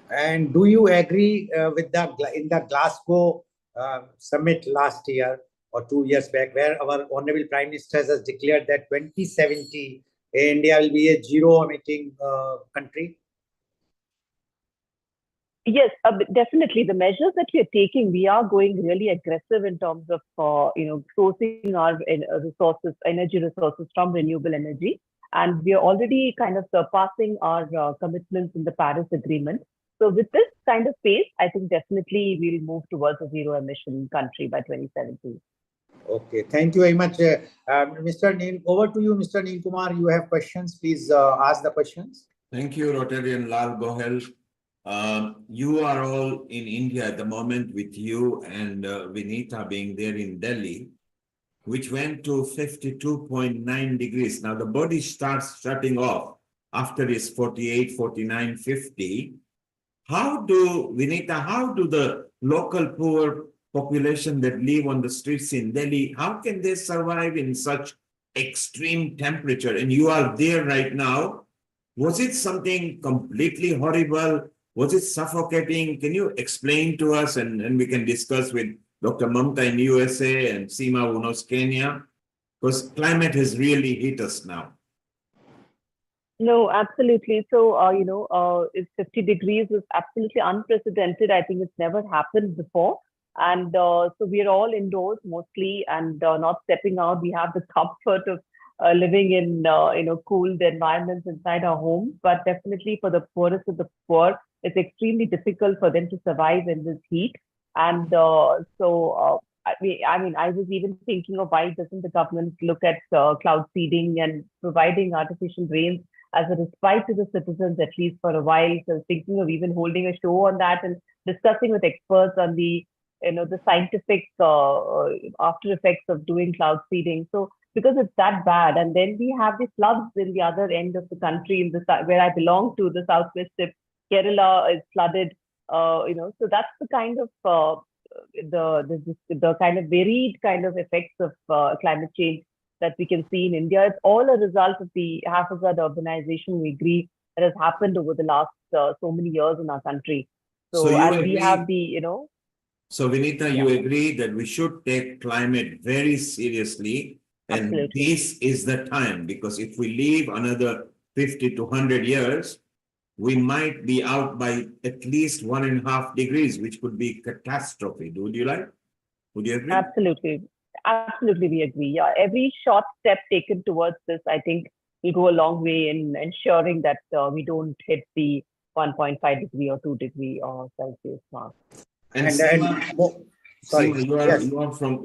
And do you agree with in the Glasgow summit last year or 2 years back, where our Honorable Prime Minister has declared that 2070 India will be a zero emitting country? Yes, definitely. The measures that we are taking, we are going really aggressive in terms of sourcing our resources, energy resources from renewable energy, and we are already kind of surpassing our commitments in the Paris Agreement. So with this kind of pace, I think definitely we'll move towards a zero emission country by 2070. Okay, thank you very much. Mr. Neil, over to you, Mr. Neil Kumar. You have questions, please ask the questions. Thank you, Rotarian Lal Gohel. You are all in India at the moment, with you and Vinita being there in Delhi, which went to 52.9 degrees. Now the body starts shutting off after it's 48, 49, 50. Vinita, how do the local poor population that live on the streets in Delhi, how can they survive in such extreme temperature? And you are there right now. Was it something completely horrible? Was it suffocating? Can you explain to us, and we can discuss with Dr. Mamta in USA and Seema Unos, Kenya, because climate has really hit us now. No, absolutely. So, it's 50 degrees is absolutely unprecedented. I think it's never happened before. And so we are all indoors mostly and not stepping out. We have the comfort of living in, cooled environments inside our homes. But definitely for the poorest of the poor, it's extremely difficult for them to survive in this heat. And I was even thinking of why doesn't the government look at cloud seeding and providing artificial rains as a respite to the citizens, at least for a while. So thinking of even holding a show on that and discussing with experts on the scientific after effects of doing cloud seeding. So because it's that bad, and then we have the floods in the other end of the country, in the where I belong to, the southwest tip, Kerala is flooded. So that's the kind of the kind of varied kind of effects of climate change that we can see in India. It's all a result of the haphazard urbanization, we agree, that has happened over the last so many years in our country. So and we have the, So Vinita, you agree that we should take climate very seriously, and absolutely. This is the time, because if we leave another 50 to 100 years, we might be out by at least 1.5 degrees, which could be catastrophe. Would you agree? Absolutely. Absolutely, we agree. Yeah, every short step taken towards this, I think, will go a long way in ensuring that we don't hit the 1.5 degree or 2 degree Celsius mark. And Seema,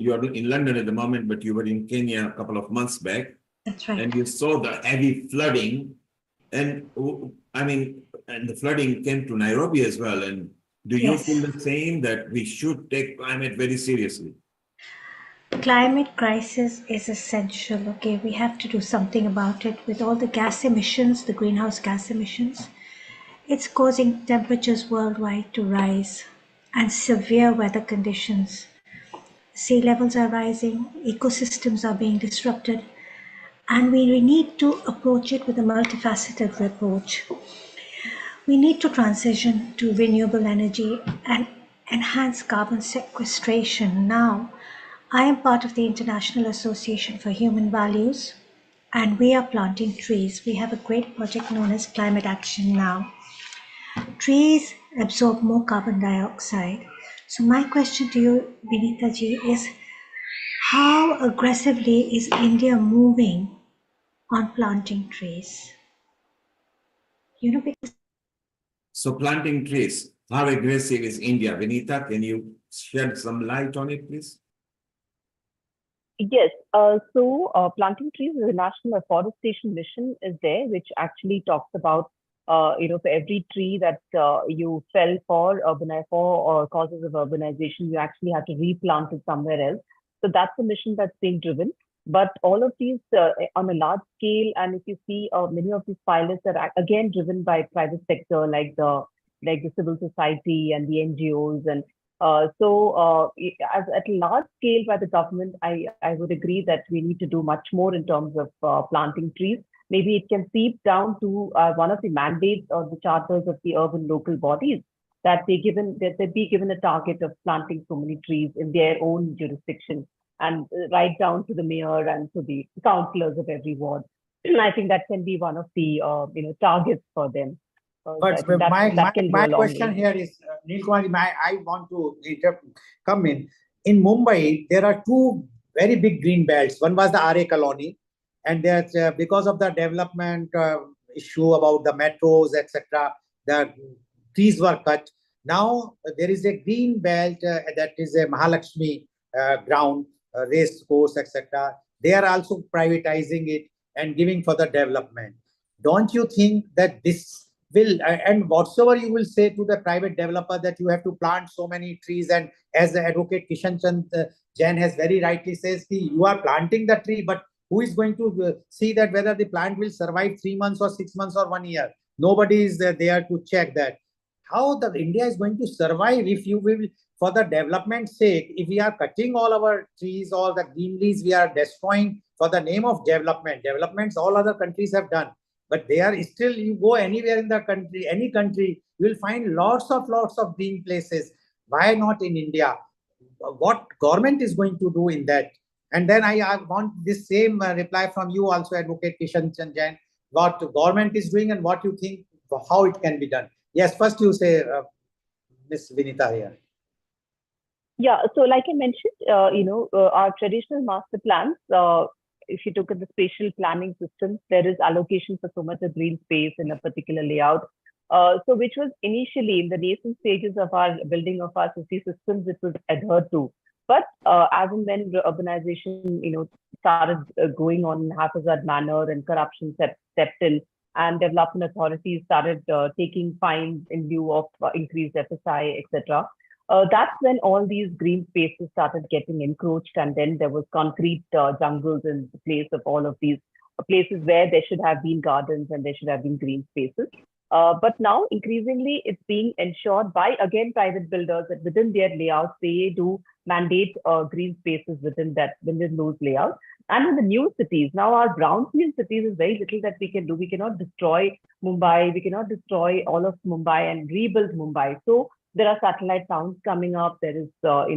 you are in London at the moment, but you were in Kenya a couple of months back. That's right. And you saw the heavy flooding, and and the flooding came to Nairobi as well. And do you feel the same, that we should take climate very seriously? Climate crisis is essential. Okay, we have to do something about it. With all the gas emissions, the greenhouse gas emissions, it's causing temperatures worldwide to rise and severe weather conditions. Sea levels are rising, ecosystems are being disrupted, and we need to approach it with a multifaceted approach. We need to transition to renewable energy and enhance carbon sequestration now. I am part of the International Association for Human Values, and we are planting trees. We have a great project known as Climate Action Now. Trees absorb more carbon dioxide. So my question to you, Vinita ji, is how aggressively is India moving on planting trees? Because So planting trees, how aggressive is India? Vinita, can you shed some light on it, please? Yes. Planting trees is a national afforestation mission is there, which actually talks about, for every tree that you fell for or causes of urbanization, you actually have to replant it somewhere else. So that's the mission that's being driven. But all of these on a large scale, and if you see many of these pilots are again driven by private sector, like the civil society and the NGOs and as at large scale by the government, I would agree that we need to do much more in terms of planting trees. Maybe it can seep down to one of the mandates or the charters of the urban local bodies that they be given a target of planting so many trees in their own jurisdiction and right down to the mayor and to the councillors of every ward. I think that can be one of the targets for them. But my question here is, Neil Kumar, I want to come in. In Mumbai, there are two very big green belts. One was the RA colony, and that's because of the development issue about the metros, etc. The trees were cut. Now there is a green belt that is a Mahalakshmi ground, race course, etc. They are also privatizing it and giving for the development. Don't you think that this will, and whatsoever you will say to the private developer that you have to plant so many trees, and as the advocate Kishan Chand Jain has very rightly says, you are planting the tree, but who is going to see that whether the plant will survive 3 months or 6 months or 1 year? Nobody is there to check that. How the India is going to survive if you will, for the development's sake, if we are cutting all our trees, all the greeneries we are destroying for the name of development. Developments all other countries have done. But they are still, you go anywhere in the country, any country, you will find lots of green places. Why not in India? What government is going to do in that? And then I want this same reply from you also, Advocate Kishan Chand Jain, what the government is doing and what you think, how it can be done. Yes, first you say, Ms. Vinita here. Yeah, so like I mentioned, our traditional master plans, if you look at the spatial planning systems, there is allocation for so much of green space in a particular layout. Which was initially in the nascent stages of our building of our city systems, it was adhered to. But as and when the urbanization, started going on in haphazard manner and corruption stepped in, and development authorities started taking fines in lieu of increased FSI, etc. That's when all these green spaces started getting encroached, and then there was concrete jungles in the place of all of these places where there should have been gardens and there should have been green spaces. But now increasingly it's being ensured by, again, private builders that within their layouts, they do mandate green spaces within those layouts. And in the new cities, now our brownfield cities is very little that we can do. We cannot destroy Mumbai. We cannot destroy all of Mumbai and rebuild Mumbai. So there are satellite towns coming up. There is, there are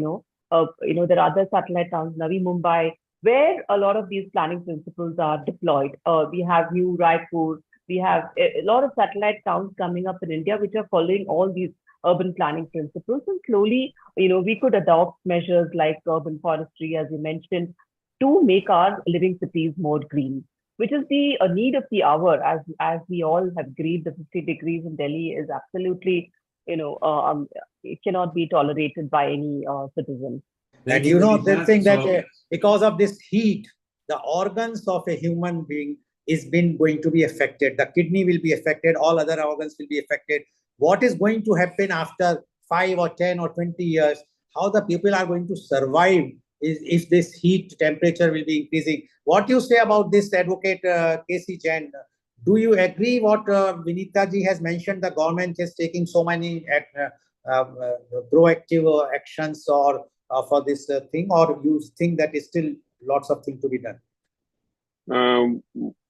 other satellite towns, Navi Mumbai, where a lot of these planning principles are deployed. We have New Raipur. We have a lot of satellite towns coming up in India, which are following all these urban planning principles. And slowly, we could adopt measures like urban forestry, as you mentioned, to make our living cities more green, which is the need of the hour. As we all have agreed, the 50 degrees in Delhi is absolutely, it cannot be tolerated by any citizen. And the thing that because of this heat, the organs of a human being is going to be affected. The kidney will be affected. All other organs will be affected. What is going to happen after 5 or 10 or 20 years? How the people are going to survive if this heat temperature will be increasing? What do you say about this, Advocate KC Jain? Do you agree what Vinita ji has mentioned? The government is taking so many proactive actions or for this thing, or you think that is still lots of things to be done?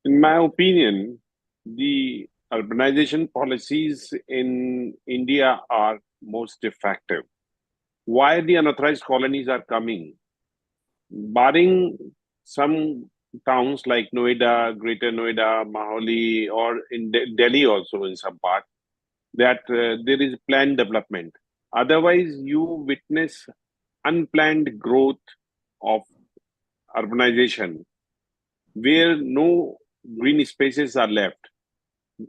In my opinion, the urbanization policies in India are most effective. Why the unauthorized colonies are coming? Barring some towns like Noida, Greater Noida, Maholi, or in Delhi also in some part, that there is planned development. Otherwise, you witness unplanned growth of urbanization, where no green spaces are left.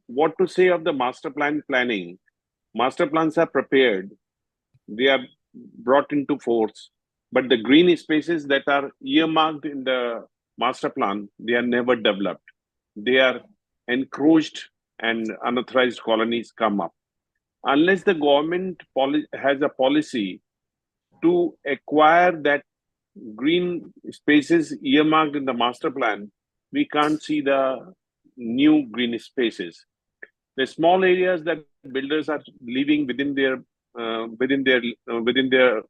What to say of the master plan planning? Master plans are prepared, they are brought into force, but the green spaces that are earmarked in the master plan, they are never developed. They are encroached and unauthorized colonies come up. Unless the government has a policy to acquire that green spaces earmarked in the master plan, we can't see the new green spaces. The small areas that builders are living within their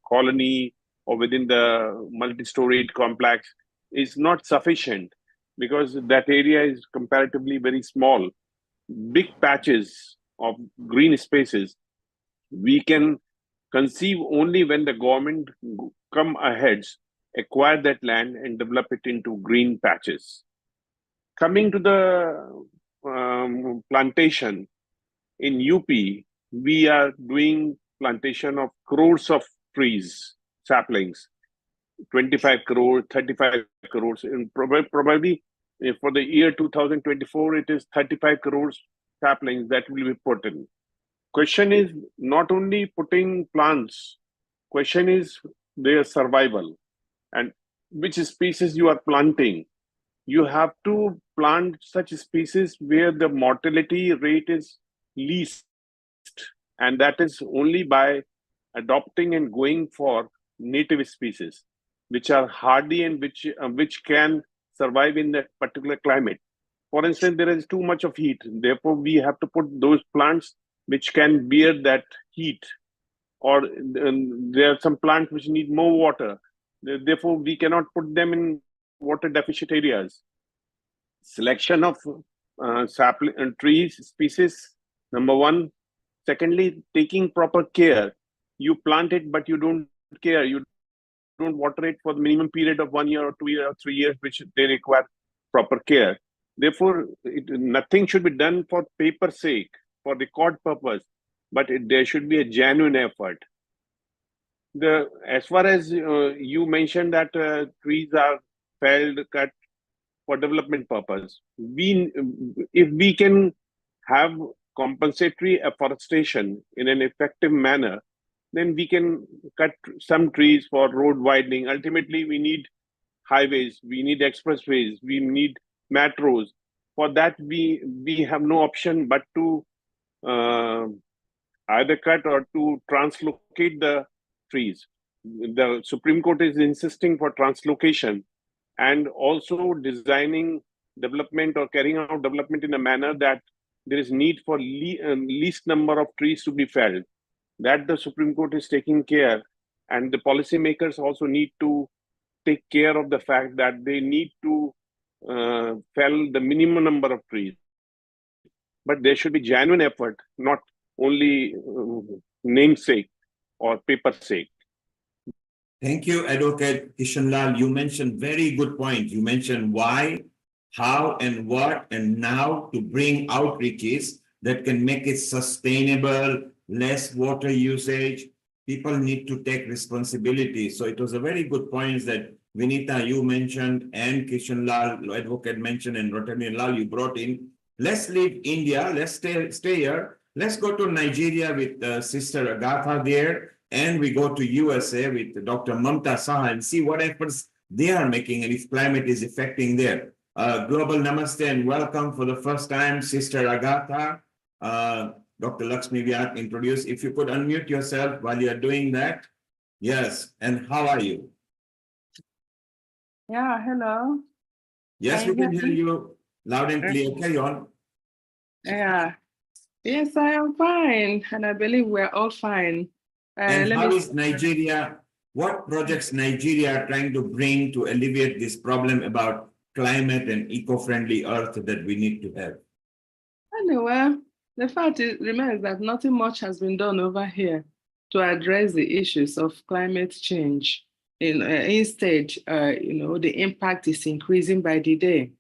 colony or within the multi-storied complex is not sufficient, because that area is comparatively very small. Big patches of green spaces we can conceive only when the government come ahead, acquire that land and develop it into green patches. Coming to the plantation, in UP, we are doing plantation of crores of trees, saplings, 25 crores, 35 crores, and probably for the year 2024, it is 35 crores saplings that will be put in. Question is not only putting plants, question is their survival and which species you are planting. You have to plant such species where the mortality rate is least, and that is only by adopting and going for native species which are hardy and which can survive in that particular climate. For instance, there is too much of heat, therefore we have to put those plants which can bear that heat, or there are some plants which need more water, therefore we cannot put them in water deficient areas. Selection of sapling trees species, number one. Secondly, taking proper care. You plant it, but you don't care. You don't water it for the minimum period of 1 year or 2 years or 3 years, which they require proper care. Therefore, nothing should be done for paper's sake, for record purpose, but there should be a genuine effort. As far as you mentioned that trees are felled, cut for development purpose, if we can have compensatory afforestation in an effective manner, then we can cut some trees for road widening. Ultimately, we need highways, we need expressways, we need metros. For that, we have no option but to either cut or to translocate the trees. The Supreme Court is insisting for translocation and also designing development or carrying out development in a manner that there is need for least number of trees to be felled. That the Supreme Court is taking care, and the policymakers also need to take care of the fact that they need to fell the minimum number of trees. But there should be genuine effort, not only namesake or paper sake. Thank you, Advocate Kishanlal. You mentioned very good point. You mentioned why, how, and what, and now to bring outreaches that can make it sustainable, less water usage. People need to take responsibility. So it was a very good point that Vinita, you mentioned, and Kishanlal, Advocate mentioned, and Rotary Lal, you brought in. Let's leave India. Let's stay here. Let's go to Nigeria with Sister Agatha there. And we go to USA with Dr. Mamta Saha and see what efforts they are making and if climate is affecting there. Global Namaste and welcome for the first time, Sister Agatha. Dr. Lakshmi Vyat introduce. If you could unmute yourself while you're doing that. Yes, and how are you? Yeah, hello. Yes, we can hear you loud and clear. Carry on. Yeah. Yes, I am fine, and I believe we're all fine. And how is Nigeria? What projects Nigeria are trying to bring to alleviate this problem about climate and eco-friendly earth that we need to have? Anyway, the fact remains that nothing much has been done over here to address the issues of climate change. Instead, the impact is increasing by the day.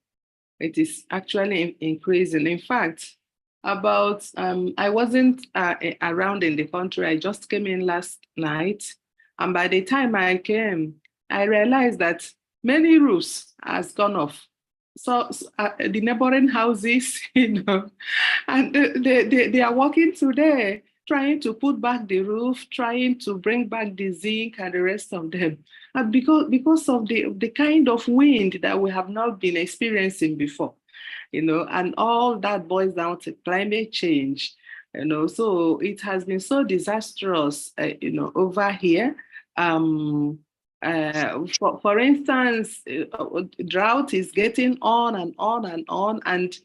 It is actually increasing. In fact, about I wasn't around in the country. I just came in last night, and by the time I came, I realized that many roofs has gone off. So the neighboring houses, and they are working today, trying to put back the roof, trying to bring back the zinc and the rest of them. And because of the kind of wind that we have not been experiencing before, and all that boils down to climate change, so it has been so disastrous, over here. For instance, drought is getting on and on and on. And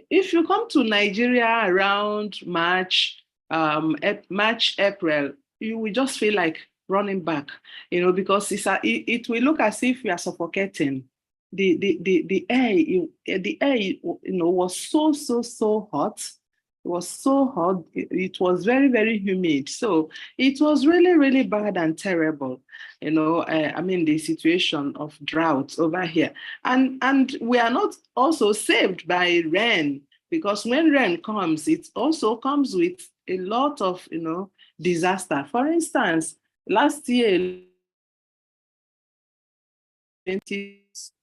if you come to Nigeria around March, April, you will just feel like running back, because it will look as if you are suffocating. The air, was so hot. It was so hot. It was very, very humid. So it was really, really bad and terrible. The situation of droughts over here. And we are not also saved by rain, because when rain comes, it also comes with a lot of, disaster. For instance, last year,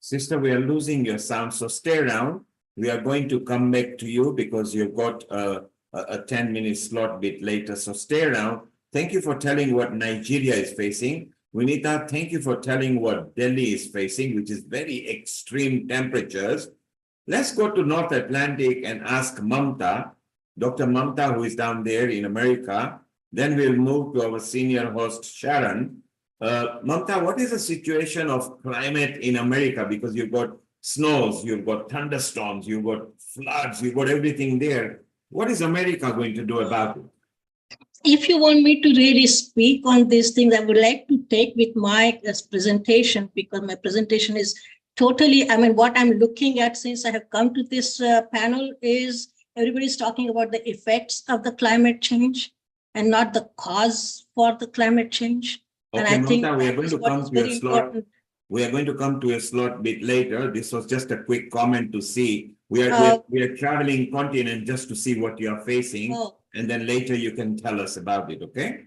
Sister, we are losing your sound, so stay around. We are going to come back to you because you've got a 10-minute slot bit later, so stay around. Thank you for telling what Nigeria is facing. Vinita, thank you for telling what Delhi is facing, which is very extreme temperatures. Let's go to North Atlantic and ask Mamta, Dr. Mamta, who is down there in America. Then we'll move to our senior host, Sharon. Mamta, what is the situation of climate in America? Because you've got snows, you've got thunderstorms, you've got floods, you've got everything there. What is America going to do about it? If you want me to really speak on these things, I would like to take with my presentation, because my presentation is totally, what I'm looking at since I have come to this panel is everybody's talking about the effects of the climate change and not the cause for the climate change. Okay, and I think Mamta, we are going to come to a slot. Important. We are going to come to a slot a bit later. This was just a quick comment to see. We are traveling continent just to see what you are facing. And then later you can tell us about it, okay?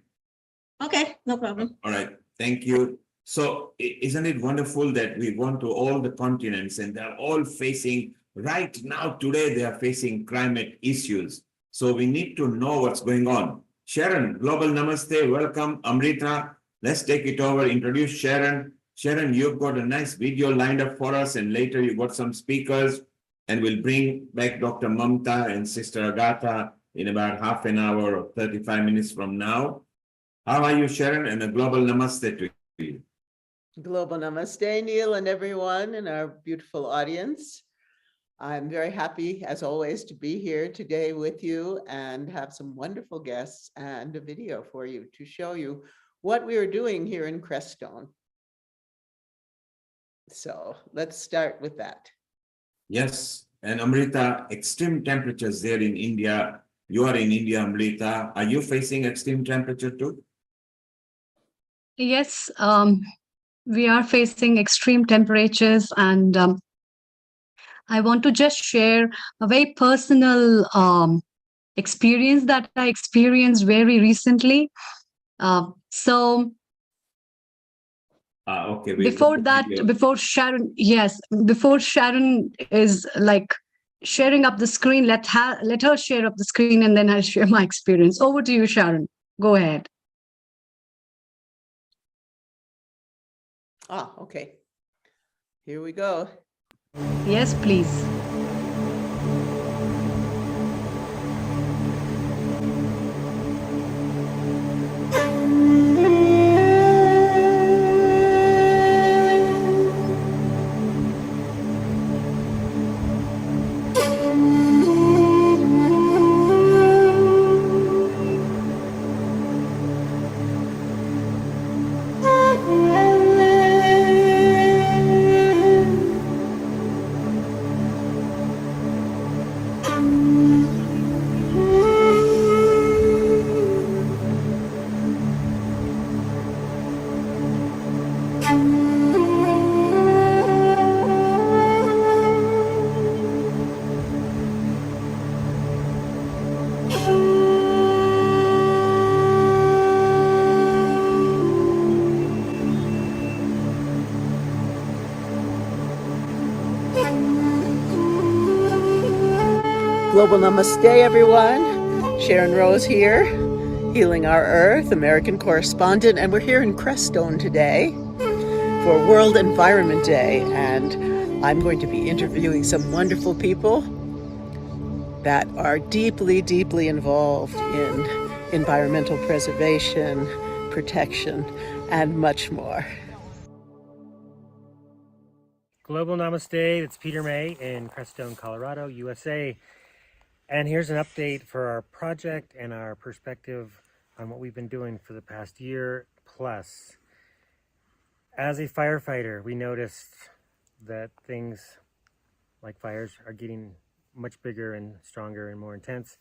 Okay, no problem. All right, thank you. So isn't it wonderful that we've gone to all the continents and they're all facing, right now, today, they are facing climate issues. So we need to know what's going on. Sharon, Global Namaste, welcome. Amrita, let's take it over, introduce Sharon. Sharon, you've got a nice video lined up for us, and later you've got some speakers, and we'll bring back Dr. Mamta and Sister Agatha in about half an hour or 35 minutes from now. How are you, Sharon? And a global namaste to you. Global namaste, Neil, and everyone in our beautiful audience. I'm very happy, as always, to be here today with you and have some wonderful guests and a video for you to show you what we are doing here in Crestone. So let's start with that. Yes, and Amrita, extreme temperatures there in India. You are in India, Amrita. Are you facing extreme temperature too? Yes, we are facing extreme temperatures, and I want to just share a very personal experience that I experienced very recently. Okay. Before that, before Sharon is like sharing up the screen, let her share up the screen, and then I'll share my experience. Over to you, Sharon. Go ahead. Okay. Here we go. Yes, please. Global Namaste, everyone. Sharon Rose here, Healing Our Earth, American correspondent, and we're here in Crestone today for World Environment Day, and I'm going to be interviewing some wonderful people that are deeply, deeply involved in environmental preservation, protection, and much more. Global Namaste, it's Peter May in Crestone, Colorado, USA. And here's an update for our project and our perspective on what we've been doing for the past year plus. As a firefighter, we noticed that things like fires are getting much bigger and stronger and more intense.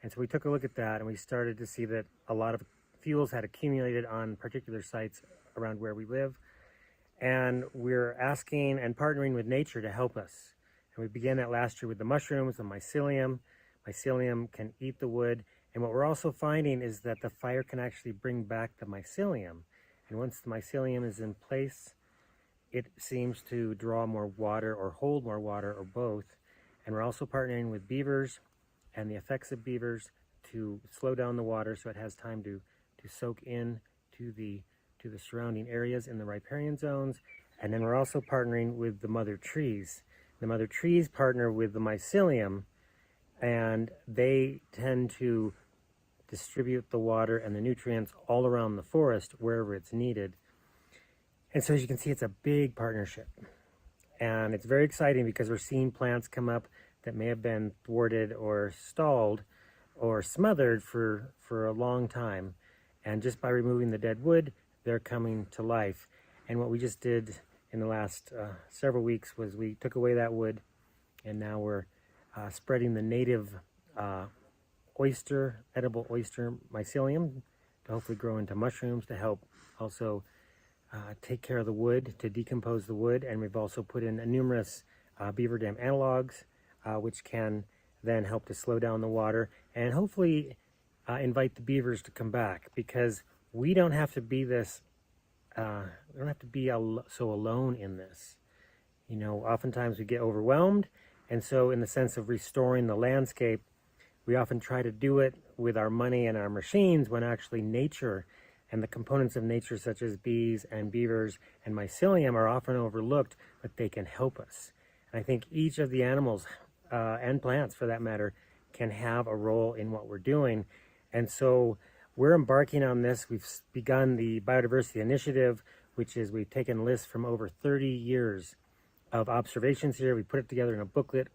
And so we took a look at that and we started to see that a lot of fuels had accumulated on particular sites around where we live. And we're asking and partnering with nature to help us. And we began that last year with the mushrooms, the mycelium. Mycelium can eat the wood. And what we're also finding is that the fire can actually bring back the mycelium. And once the mycelium is in place, it seems to draw more water or hold more water or both. And we're also partnering with beavers and the effects of beavers to slow down the water so it has time to soak in to the surrounding areas in the riparian zones. And then we're also partnering with the mother trees. The mother trees partner with the mycelium, and they tend to distribute the water and the nutrients all around the forest wherever it's needed. And so as you can see, it's a big partnership. And it's very exciting because we're seeing plants come up that may have been thwarted or stalled or smothered for a long time. And just by removing the dead wood, they're coming to life. And what we just did in the last several weeks was we took away that wood, and now we're spreading the native edible oyster mycelium to hopefully grow into mushrooms to help also take care of the wood, to decompose the wood. And we've also put in numerous beaver dam analogs, which can then help to slow down the water and hopefully invite the beavers to come back, because we don't have to be this, we don't have to be so alone in this. You know, oftentimes we get overwhelmed. And so in the sense of restoring the landscape, we often try to do it with our money and our machines, when actually nature and the components of nature such as bees and beavers and mycelium are often overlooked, but they can help us. And I think each of the animals and plants for that matter can have a role in what we're doing. And so we're embarking on this. We've begun the Biodiversity Initiative, which is we've taken lists from over 30 years of observations here. We put it together in a booklet.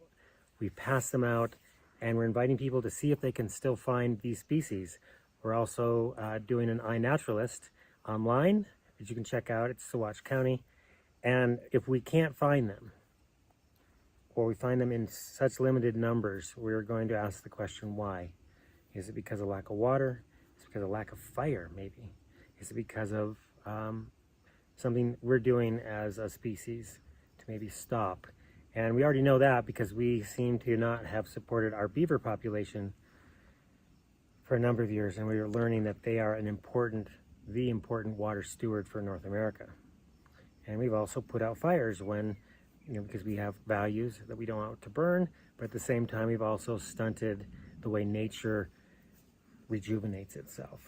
We pass them out, and we're inviting people to see if they can still find these species. We're also doing an iNaturalist online that you can check out. It's Saguache County. And if we can't find them, or we find them in such limited numbers, we're going to ask the question, why? Is it because of lack of water? Is it because of lack of fire, maybe? Is it because of something we're doing as a species to maybe stop? And we already know that because we seem to not have supported our beaver population for a number of years, and we are learning that they are the important water steward for North America. And we've also put out fires when, because we have values that we don't want to burn, but at the same time, we've also stunted the way nature rejuvenates itself.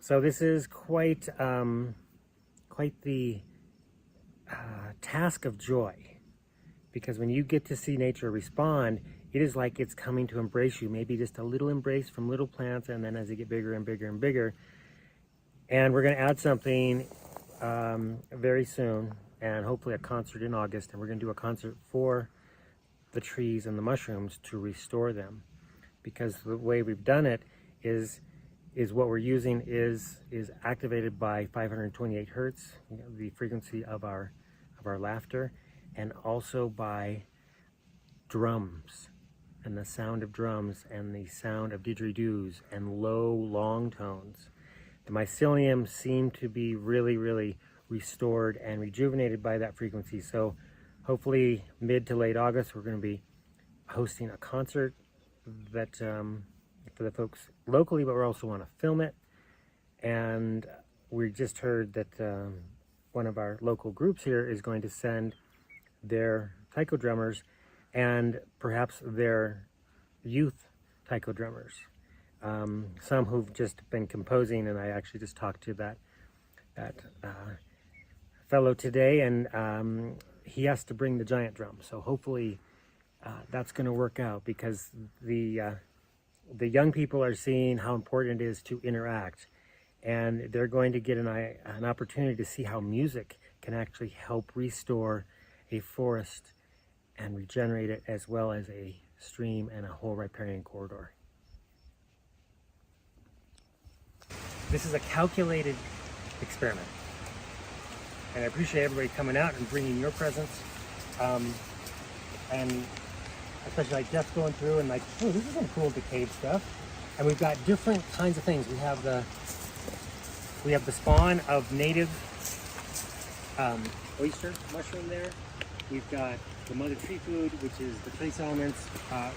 So this is quite the task of joy, because when you get to see nature respond, it is like it's coming to embrace you, maybe just a little embrace from little plants, and then as they get bigger and bigger and bigger. And we're going to add something very soon, and hopefully a concert in August, and we're going to do a concert for the trees and the mushrooms to restore them, because the way we've done it is what we're using is activated by 528 hertz, the frequency of our laughter, and also by drums and the sound of drums and the sound of didgeridoos and low long tones. The mycelium seemed to be really, really restored and rejuvenated by that frequency. So hopefully mid to late August, we're going to be hosting a concert that for the folks locally, but we also want to film it. And we just heard that one of our local groups here is going to send their taiko drummers and perhaps their youth taiko drummers. Some who've just been composing, and I actually just talked to that fellow today, and he has to bring the giant drum. So hopefully that's going to work out, because the young people are seeing how important it is to interact, and they're going to get an opportunity to see how music can actually help restore a forest and regenerate it, as well as a stream and a whole riparian corridor. This is a calculated experiment, and I appreciate everybody coming out and bringing your presence, and especially like Jeff's going through and like, oh, this is some cool decayed stuff. And we've got different kinds of things. We have the spawn of native oyster mushroom there. We've got the mother tree food, which is the trace elements,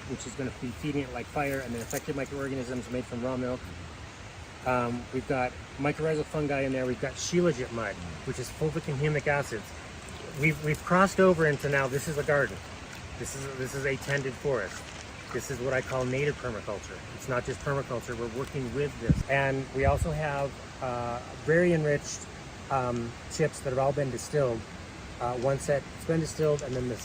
which is going to be feeding it like fire, and then affected microorganisms made from raw milk. We've got mycorrhizal fungi in there. We've got shilajit mud, which is fulvic and humic acids. We've crossed over into now this is a garden. This is a tended forest. This is what I call native permaculture. It's not just permaculture. We're working with this, and we also have very enriched chips that have all been distilled. One set has been distilled, and then the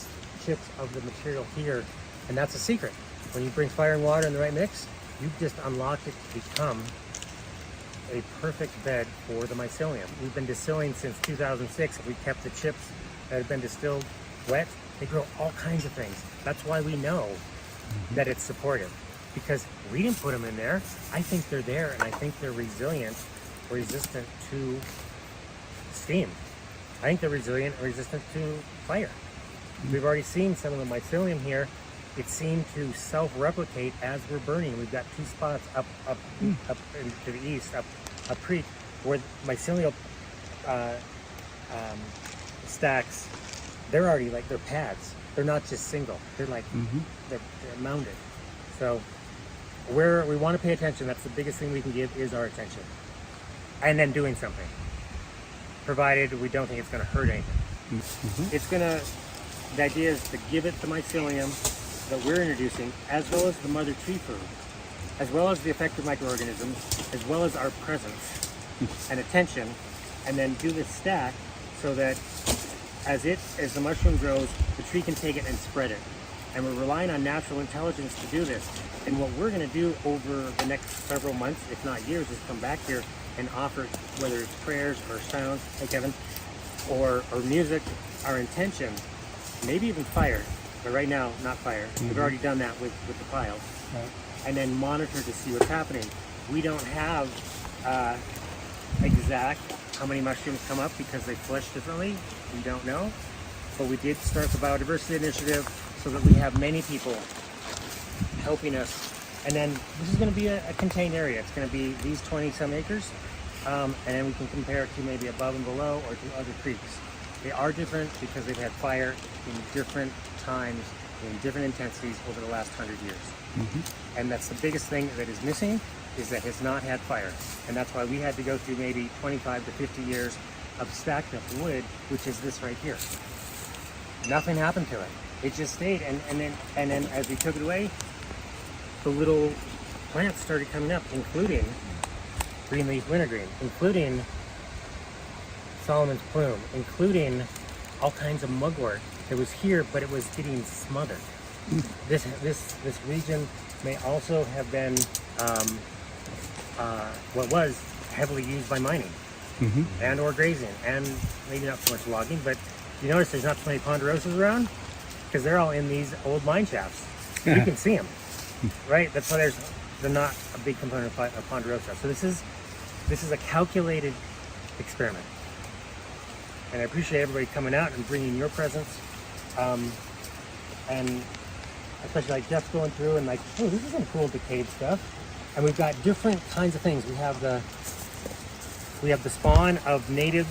chips of the material here, and that's a secret. When you bring fire and water in the right mix, you've just unlocked it to become a perfect bed for the mycelium. We've been distilling since 2006. We kept the chips that have been distilled wet. They grow all kinds of things. That's why we know that it's supportive, because we didn't put them in there. I think they're there, and I think they're resilient, resistant to steam. I think they're resilient and resistant to fire. We've already seen some of the mycelium here. It seemed to self-replicate as we're burning. We've got two spots up to the east, up creek, where mycelial stacks, they're already like, they're pads. They're not just single. They're like, they're mounded. So where we want to pay attention, that's the biggest thing we can give, is our attention. And then doing something, provided we don't think it's going to hurt anything. It's going to, the idea is to give it the mycelium that we're introducing, as well as the mother tree food, as well as the effective microorganisms, as well as our presence and attention, and then do this stack so that as the mushroom grows, the tree can take it and spread it. And we're relying on natural intelligence to do this. And what we're going to do over the next several months, if not years, is come back here and offer, whether it's prayers or sounds, hey Kevin, or music, our intention, maybe even fire. But right now, not fire. We've already done that with the piles. And then monitor to see what's happening. We don't have exact how many mushrooms come up because they flush differently. We don't know. But we did start the biodiversity initiative so that we have many people helping us. And then this is going to be a contained area. It's going to be these 20-some acres. And then we can compare it to maybe above and below or to other creeks. They are different because they've had fire in different times, in different intensities over the last 100 years. And that's the biggest thing that is missing, is that it's not had fire. And that's why we had to go through maybe 25 to 50 years of stacked up wood, which is this right here. Nothing happened to it. It just stayed. And then as we took it away, the little plants started coming up, including green leaf wintergreen, including Solomon's plume, including all kinds of mugwort that was here, but it was getting smothered. This region may also have been what was heavily used by mining and or grazing, and maybe not so much logging. But you notice there's not so many ponderosas around because they're all in these old mine shafts. You can see them, right? That's why they're not a big component of ponderosa. So this is a calculated experiment. And I appreciate everybody coming out and bringing your presence, and especially like Jeff's going through and like, oh, this is some cool decayed stuff. And we've got different kinds of things. We have the spawn of native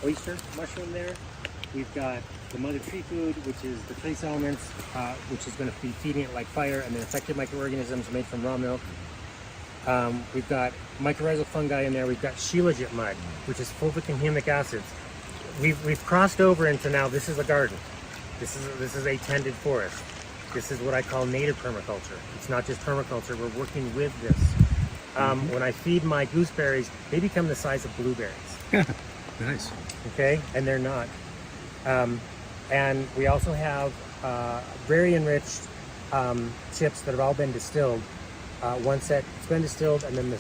oyster mushroom there. We've got the mother tree food, which is the trace elements, which is going to be feeding it like fire, and then affected microorganisms made from raw milk. We've got mycorrhizal fungi in there. We've got shilajit mud, which is fulvic and humic acids. We've crossed over into now this is a garden. This is a tended forest. This is what I call native permaculture. It's not just permaculture, we're working with this. When I feed my gooseberries, they become the size of blueberries. Nice. Okay, and they're not. And we also have very enriched chips that have all been distilled. One set, it's been distilled, and then the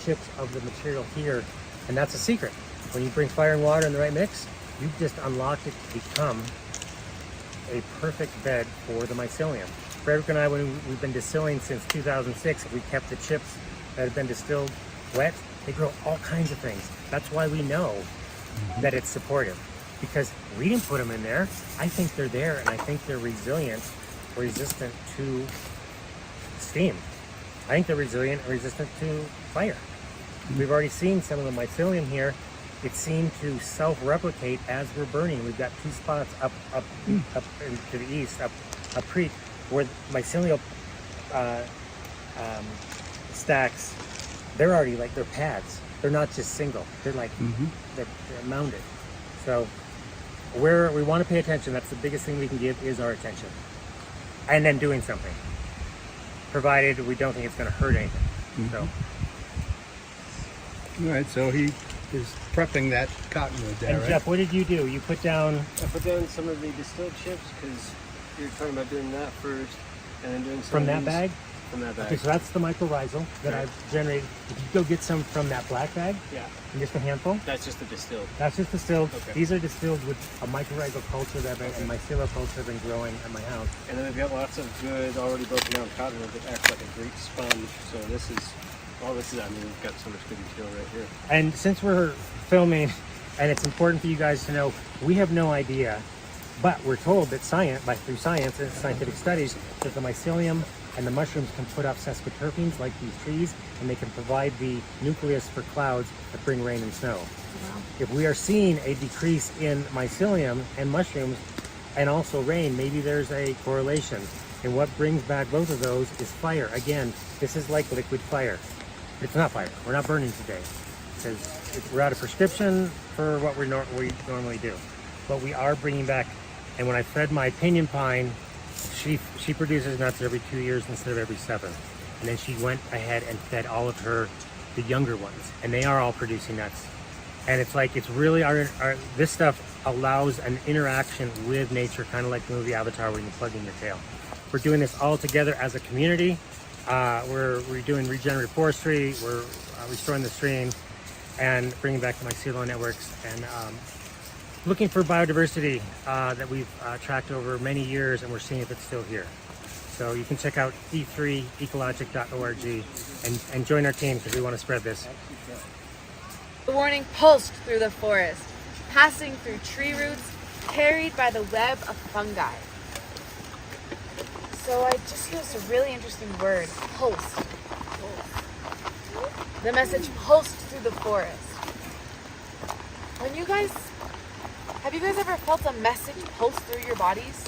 chips of the material here, and that's a secret. When you bring fire and water in the right mix, you've just unlocked it to become a perfect bed for the mycelium. Frederick and I, when we've been distilling since 2006, we kept the chips that have been distilled wet. They grow all kinds of things. That's why we know that it's supportive, because we didn't put them in there. I think they're there, and I think they're resilient, resistant to steam. I think they're resilient and resistant to fire. We've already seen some of the mycelium here. It seemed to self-replicate as we're burning. We've got two spots up to the east, up creek, where mycelial stacks, they're already like, they're pads. They're not just single. They're like, they're mounded. So where we want to pay attention, that's the biggest thing we can give, is our attention. And then doing something, provided we don't think it's going to hurt anything. So. All right, so he is prepping that cottonwood there, And right? Jeff, what did you do? You put down... I put down some of the distilled chips because you're talking about doing that first and then doing some From of that these. bag? From that bag. Okay, so that's the mycorrhizal that I've generated. If you go get some from that black bag, Yeah. and just a handful, That's just the distilled. that's just distilled. Okay. These are distilled with a mycorrhizal culture that and mycelial culture I've been growing at my house. And then we've got lots of good already broken down cottonwood that acts like a great sponge. So this is, I mean, we've got so much good material right here. And since we're filming, and it's important for you guys to know, we have no idea, but we're told that through science and scientific studies, that the mycelium and the mushrooms can put off sesquiterpenes like these trees, and they can provide the nucleus for clouds that bring rain and snow. Wow. If we are seeing a decrease in mycelium and mushrooms and also rain, maybe there's a correlation. And what brings back both of those is fire. Again, this is like liquid fire. It's not fire. We're not burning today because we're out of prescription for what we normally do. But we are bringing back, and when I fed my pinyon pine, she produces nuts every 2 years instead of every 7. And then she went ahead and fed all of the younger ones, and they are all producing nuts. And it's like, it's really this stuff allows an interaction with nature, kind of like the movie Avatar when you plug in your tail. We're doing this all together as a community. We're doing regenerative forestry, we're restoring the stream and bringing back the mycelial networks, and looking for biodiversity that we've tracked over many years, and we're seeing if it's still here. So you can check out e3ecologic.org and join our team because we want to spread this. The warning pulsed through the forest, passing through tree roots, carried by the web of fungi. So I just used a really interesting word, pulsed. The message pulsed through the forest. Have you guys ever felt a message pulse through your bodies?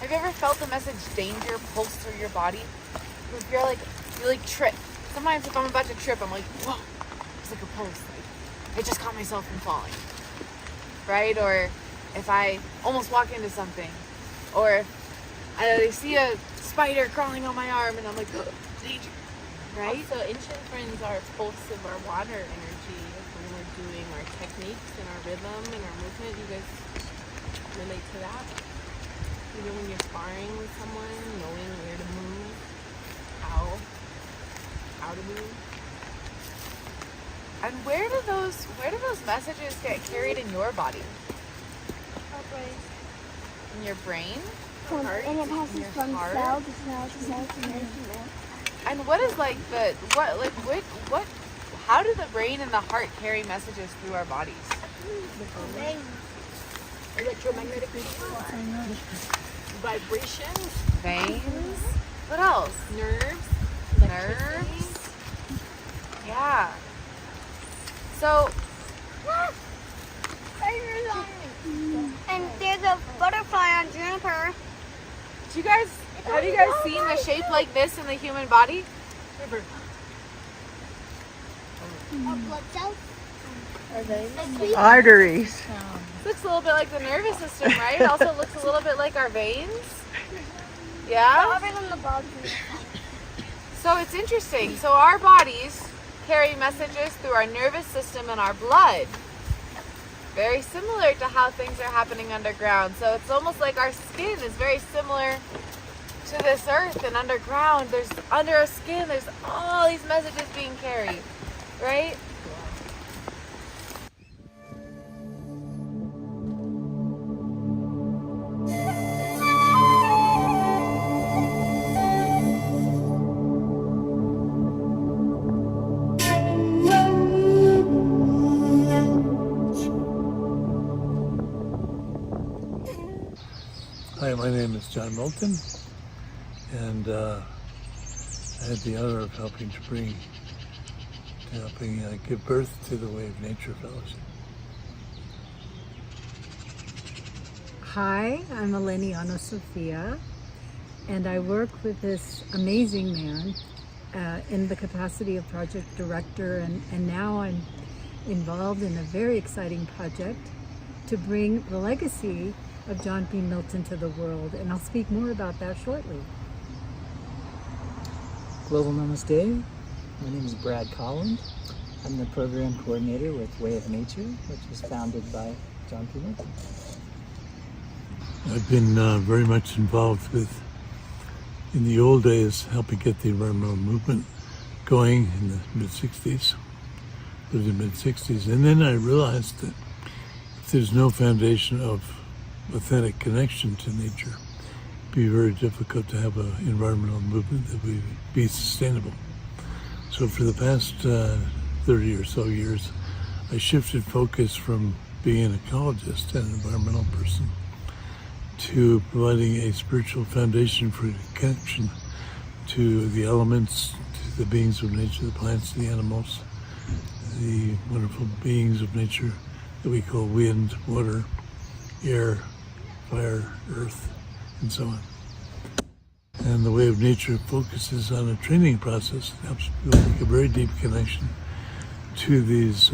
Have you ever felt the message danger pulse through your body? If you like trip. Sometimes if I'm about to trip, I'm like, whoa, it's like a pulse. Like, I just caught myself from falling. Right? Or if I almost walk into something. Or if I see a spider crawling on my arm and I'm like, oh, danger. Right? Also, ancient friends are pulse of our water energy. When we're doing our techniques and our rhythm and our movement, you guys relate to that? Even when you're sparring with someone, knowing where to move, how to move. And where do those messages get carried in your body? Our brain. In your brain? And it passes from cell to cell to cell to cell to cell. And what is how do the brain and the heart carry messages through our bodies? Veins. Electromagnetic vibrations. Veins. What else? Nerves. Nerves. Yeah. So. And there's a butterfly on Juniper. Have you guys seen the shape like this in the human body? Blood cells. Arteries. Looks a little bit like the nervous system, right? It also looks a little bit like our veins. Yeah? Other than the bugs. So it's interesting. So our bodies carry messages through our nervous system and our blood. Very similar to how things are happening underground. So it's almost like our skin is very similar to this earth, and underground, there's under our skin, there's all these messages being carried, right? Hi, my name is John Milton, and I had the honor of helping give birth to the Way of Nature Fellowship. Hi, I'm Eleniana Sophia, and I work with this amazing man in the capacity of project director, and now I'm involved in a very exciting project to bring the legacy of John P. Milton to the world, and I'll speak more about that shortly. Global Namaste. My name is Brad Collins. I'm the program coordinator with Way of Nature, which was founded by John P. Milton. I've been very much involved with, in the old days, helping get the environmental movement going in the mid-60s, lived in the mid-60s, and then I realized that if there's no foundation of authentic connection to nature, it'd be very difficult to have an environmental movement that would be sustainable. So for the past 30 or so years, I shifted focus from being an ecologist and an environmental person to providing a spiritual foundation for connection to the elements, to the beings of nature, the plants, the animals, the wonderful beings of nature that we call wind, water, air, fire, earth, and so on. And the Way of Nature focuses on a training process that helps people make a very deep connection to these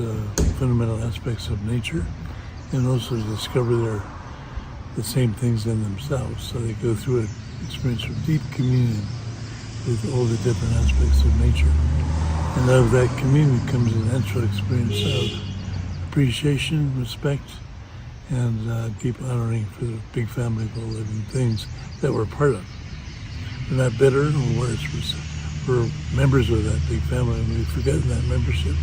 fundamental aspects of nature, and also to discover the same things in themselves. So they go through an experience of deep communion with all the different aspects of nature. And out of that communion comes a natural experience of appreciation, respect, and deep honoring for the big family of all living things that we're part of. We're not better or worse. We're members of that big family, and we've forgotten that membership.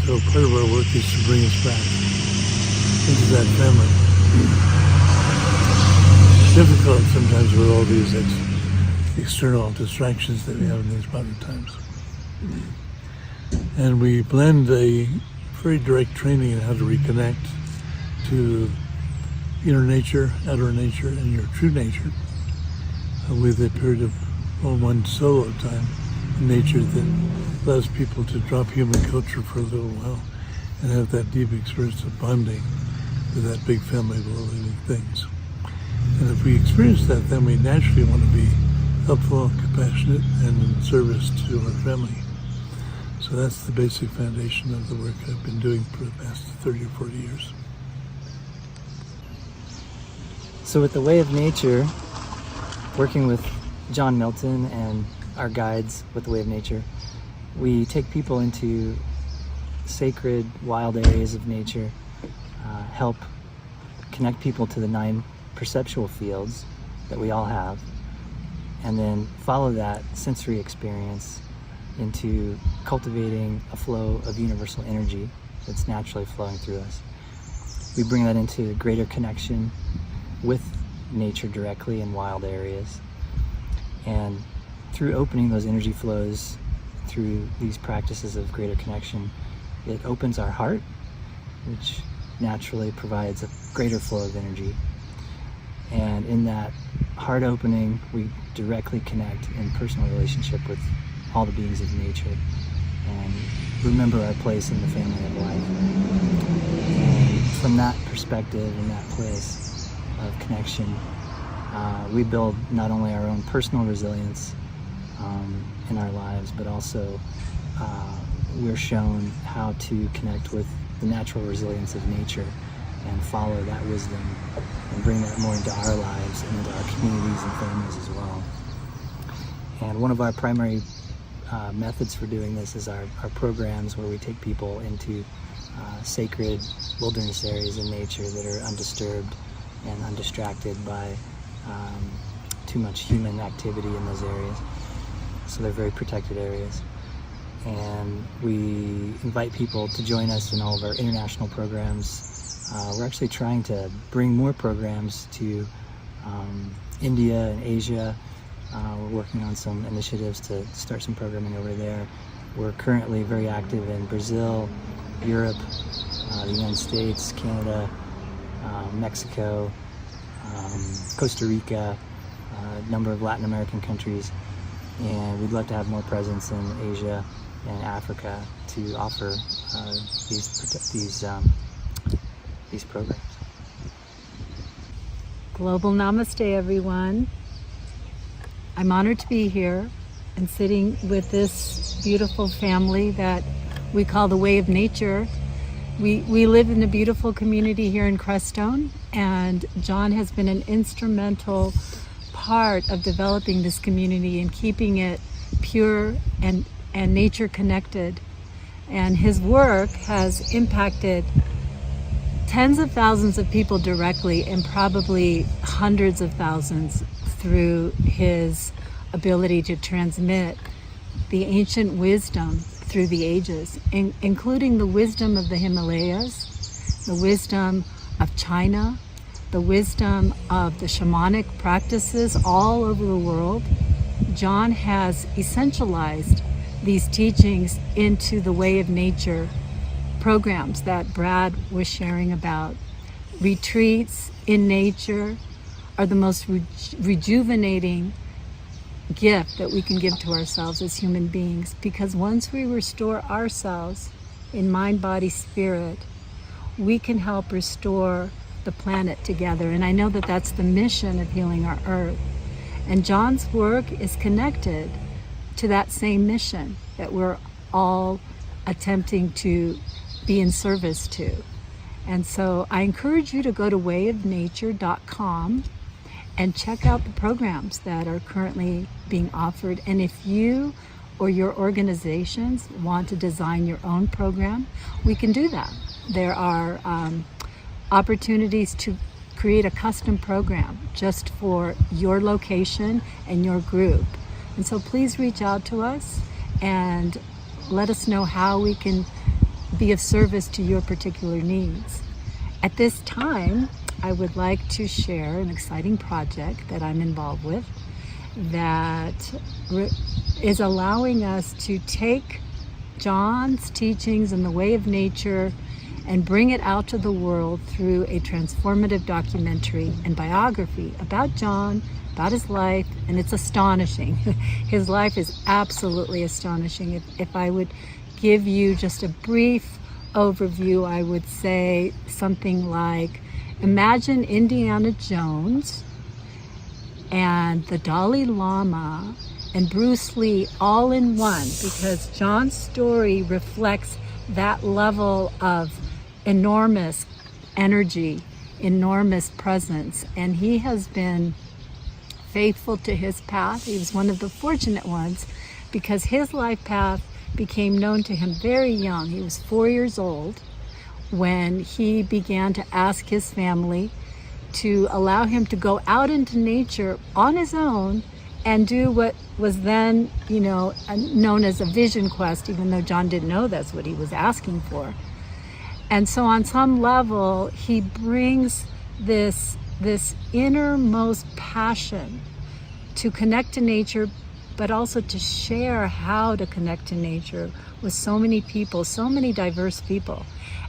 So part of our work is to bring us back into that family. It's difficult sometimes with all these external distractions that we have in these modern times. And we blend a very direct training in how to reconnect to inner nature, outer nature, and your true nature with a period of one solo time in nature that allows people to drop human culture for a little while and have that deep experience of bonding with that big family of all living things. And if we experience that, then we naturally want to be helpful, compassionate, and in service to our family. So that's the basic foundation of the work I've been doing for the past 30 or 40 years. So with the Way of Nature, working with John Milton and our guides with the Way of Nature, we take people into sacred wild areas of nature, help connect people to the 9 perceptual fields that we all have, and then follow that sensory experience into cultivating a flow of universal energy that's naturally flowing through us. We bring that into greater connection with nature directly in wild areas. And through opening those energy flows, through these practices of greater connection, it opens our heart, which naturally provides a greater flow of energy. And in that heart opening, we directly connect in personal relationship with all the beings of nature and remember our place in the family of life. And from that perspective and that place of connection, we build not only our own personal resilience in our lives, but also we're shown how to connect with the natural resilience of nature and follow that wisdom and bring that more into our lives and into our communities and families as well. And one of our primary methods for doing this is our programs where we take people into sacred wilderness areas in nature that are undisturbed and undistracted by too much human activity in those areas. So they're very protected areas. And we invite people to join us in all of our international programs. We're actually trying to bring more programs to India and Asia. We're working on some initiatives to start some programming over there. We're currently very active in Brazil, Europe, the United States, Canada, Mexico, Costa Rica, a number of Latin American countries, and we'd love to have more presence in Asia and Africa to offer these programs. Global Namaste, everyone. I'm honored to be here and sitting with this beautiful family that we call the Way of Nature. We live in a beautiful community here in Crestone, and John has been an instrumental part of developing this community and keeping it pure and nature connected. And his work has impacted tens of thousands of people directly and probably hundreds of thousands through his ability to transmit the ancient wisdom through the ages, including the wisdom of the Himalayas, the wisdom of China, the wisdom of the shamanic practices all over the world. John has essentialized these teachings into the Way of Nature programs that Brad was sharing about. Retreats in nature are the most rejuvenating gift that we can give to ourselves as human beings, because once we restore ourselves in mind, body, spirit, we can help restore the planet together. And I know that that's the mission of Healing Our Earth. And John's work is connected to that same mission that we're all attempting to be in service to. And so I encourage you to go to wayofnature.com and check out the programs that are currently being offered. And if you or your organizations want to design your own program, we can do that. There are opportunities to create a custom program just for your location and your group. And so please reach out to us and let us know how we can be of service to your particular needs. At this time, I would like to share an exciting project that I'm involved with that is allowing us to take John's teachings in the Way of Nature and bring it out to the world through a transformative documentary and biography about John, about his life, and it's astonishing. His life is absolutely astonishing. If I would give you just a brief overview, I would say something like, imagine Indiana Jones and the Dalai Lama and Bruce Lee all in one, because John's story reflects that level of enormous energy, enormous presence, and he has been faithful to his path. He was one of the fortunate ones because his life path became known to him very young. He was 4 years old when he began to ask his family to allow him to go out into nature on his own and do what was then, known as a vision quest, even though John didn't know that's what he was asking for. And so on some level, he brings this innermost passion to connect to nature, but also to share how to connect to nature with so many people, so many diverse people.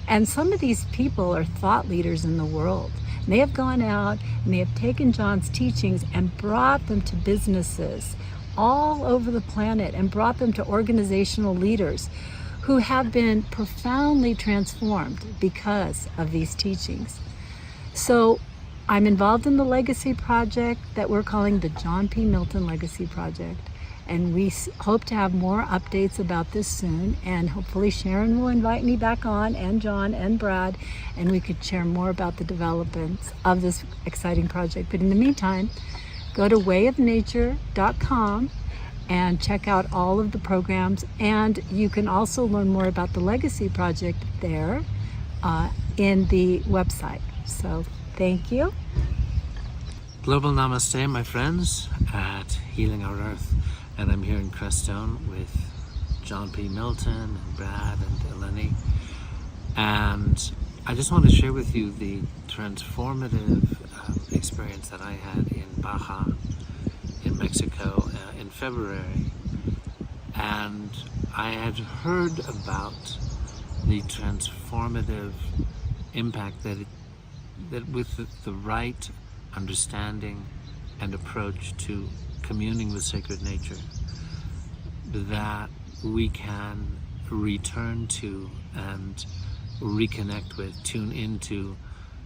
And some of these people are thought leaders in the world. And they have gone out and they have taken John's teachings and brought them to businesses all over the planet and brought them to organizational leaders who have been profoundly transformed because of these teachings. So I'm involved in the Legacy Project that we're calling the John P. Milton Legacy Project. And we hope to have more updates about this soon. And hopefully Sharon will invite me back on, and John and Brad, and we could share more about the developments of this exciting project. But in the meantime, go to wayofnature.com and check out all of the programs. And you can also learn more about the Legacy Project there in the website. So thank you. Global Namaste, my friends, at Healing Our Earth. And I'm here in Crestone with John P. Milton and Brad and Eleni. And I just want to share with you the transformative experience that I had in Baja, in Mexico, in February. And I had heard about the transformative impact that with the right understanding and approach to communing with sacred nature, that we can return to and reconnect with, tune into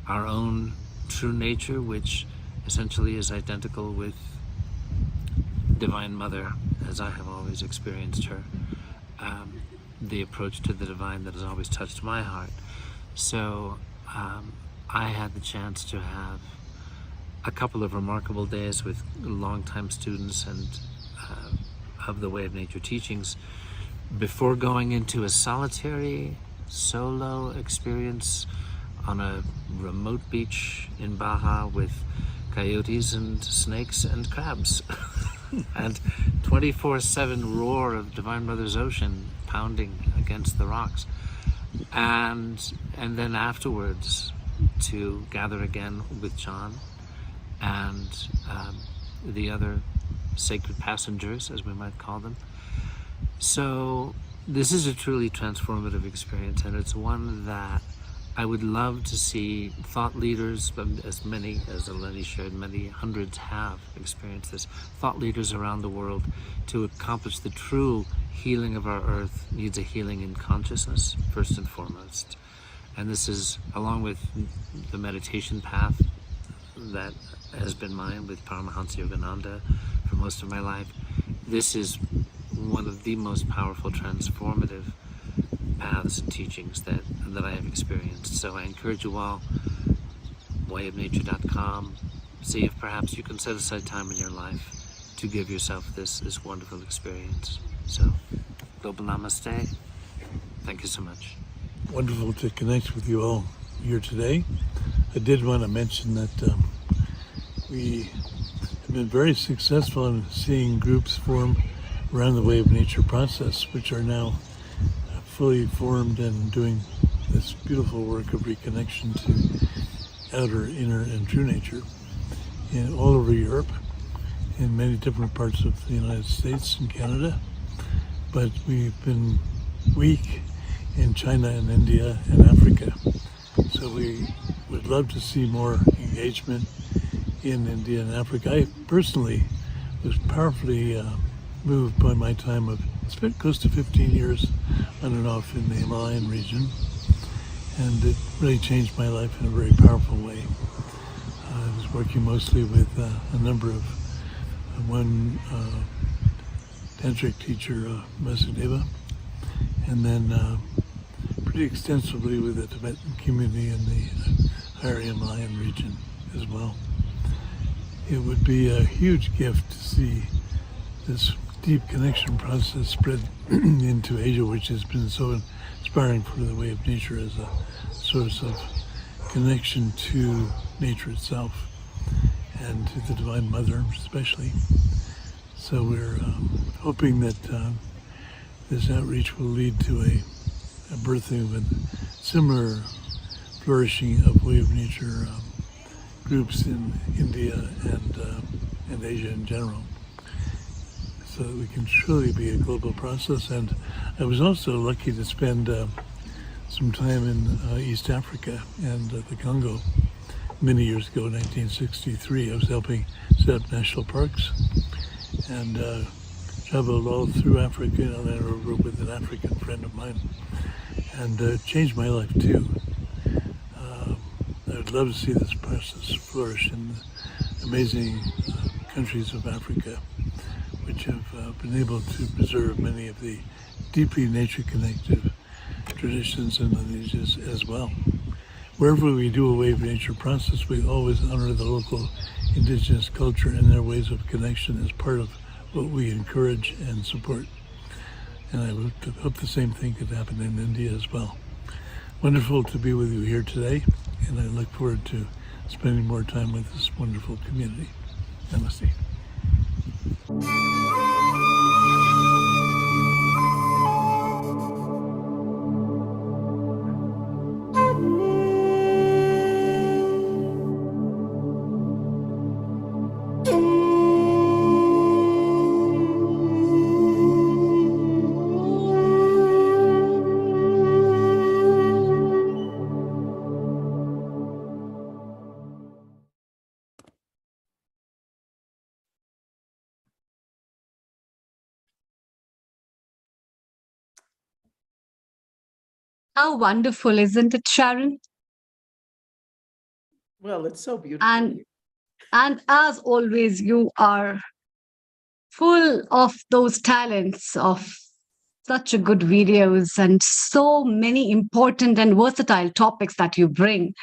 our own true nature, which essentially is identical with Divine Mother, as I have always experienced her, the approach to the divine that has always touched my heart. So I had the chance to have a couple of remarkable days with longtime students and of the Way of Nature teachings before going into a solitary solo experience on a remote beach in Baja with coyotes and snakes and crabs and 24/7 roar of Divine Mother's ocean pounding against the rocks, and then afterwards to gather again with John and the other sacred passengers, as we might call them. So this is a truly transformative experience, and it's one that I would love to see thought leaders, as many as Eleni shared, many hundreds have experienced this, thought leaders around the world. To accomplish the true healing of our earth needs a healing in consciousness, first and foremost. And this is, along with the meditation path that has been mine with Paramahansa Yogananda for most of my life, this is one of the most powerful transformative paths and teachings that I have experienced. So I encourage you all, wayofnature.com, see if perhaps you can set aside time in your life to give yourself this wonderful experience. So, Global Namaste. Thank you so much. Wonderful to connect with you all here today. I did want to mention that we have been very successful in seeing groups form around the Way of Nature process, which are now fully formed and doing this beautiful work of reconnection to outer, inner, and true nature all over Europe, in many different parts of the United States and Canada. But we've been weak in China and India and Africa. So we would love to see more engagement in India and Africa. I personally was powerfully moved by my time of, spent close to 15 years on and off in the Himalayan region, and it really changed my life in a very powerful way. I was working mostly with a number of one tantric teacher, Vasudeva, and then pretty extensively with the Tibetan community in the higher Himalayan region as well. It would be a huge gift to see this deep connection process spread into Asia, which has been so inspiring for the Way of Nature as a source of connection to nature itself and to the Divine Mother especially. So we're hoping that this outreach will lead to a birthing of a similar flourishing of Way of Nature groups in India and Asia in general, so that we can truly be a global process. And I was also lucky to spend some time in East Africa and the Congo many years ago, 1963. I was helping set up national parks and traveled all through Africa and then over with an African friend of mine, and changed my life too. I would love to see this process flourish in the amazing countries of Africa, which have been able to preserve many of the deeply nature-connected traditions and lineages as well. Wherever we do a wave nature process, we always honor the local indigenous culture and their ways of connection as part of what we encourage and support. And I hope the same thing could happen in India as well. Wonderful to be with you here today, and I look forward to spending more time with this wonderful community. Namaste. How wonderful, isn't it, Sharon? Well, it's so beautiful. And as always, you are full of those talents of such a good videos and so many important and versatile topics that you bring.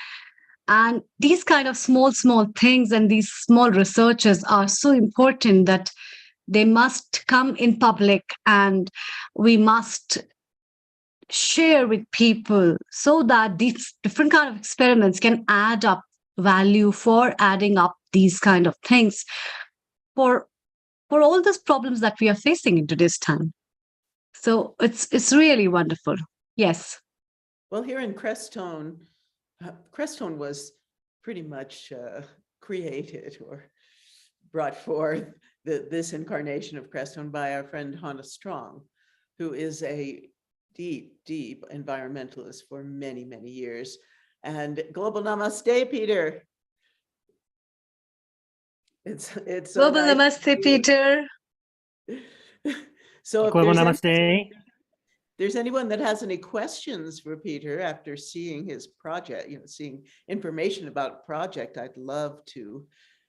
And these kind of small things and these small researches are so important that they must come in public and we must share with people so that these different kind of experiments can add up value for adding up these kind of things for all those problems that we are facing in today's time. So it's really wonderful. Yes. Well, here in Crestone, Crestone was pretty much created or brought forth this incarnation of Crestone by our friend Hannah Strong, who is a deep environmentalist for many years. And global namaste, Peter. It's so global nice namaste, Peter. So if global namaste. There's anyone that has any questions for Peter after seeing his project, seeing information about project, I'd love to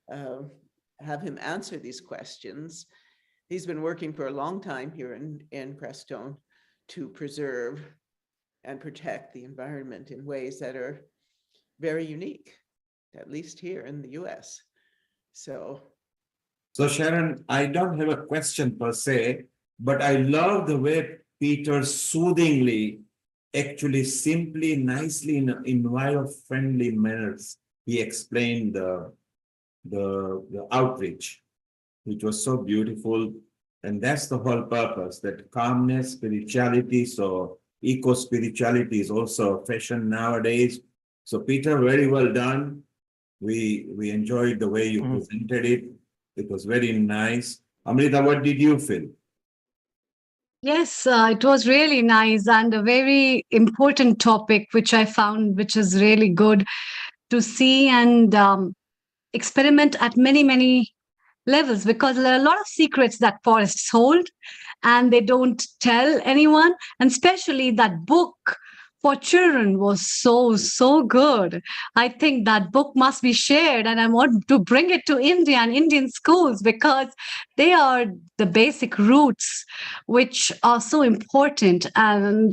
have him answer these questions. He's been working for a long time here in Crestone to preserve and protect the environment in ways that are very unique, at least here in the US. So Sharon, I don't have a question per se, but I love the way Peter soothingly, actually simply, nicely, in environment-friendly manners, he explained the outreach, which was so beautiful. And that's the whole purpose, that calmness, spirituality. So eco-spirituality is also a fashion nowadays. So Peter, very well done. We enjoyed the way you presented it. It was very nice. Amrita, what did you feel? Yes, it was really nice and a very important topic, which I found, which is really good to see and experiment at many levels, because there are a lot of secrets that forests hold and they don't tell anyone. And especially that book for children was so good. I think that book must be shared, and I want to bring it to India and Indian schools, because they are the basic roots which are so important. And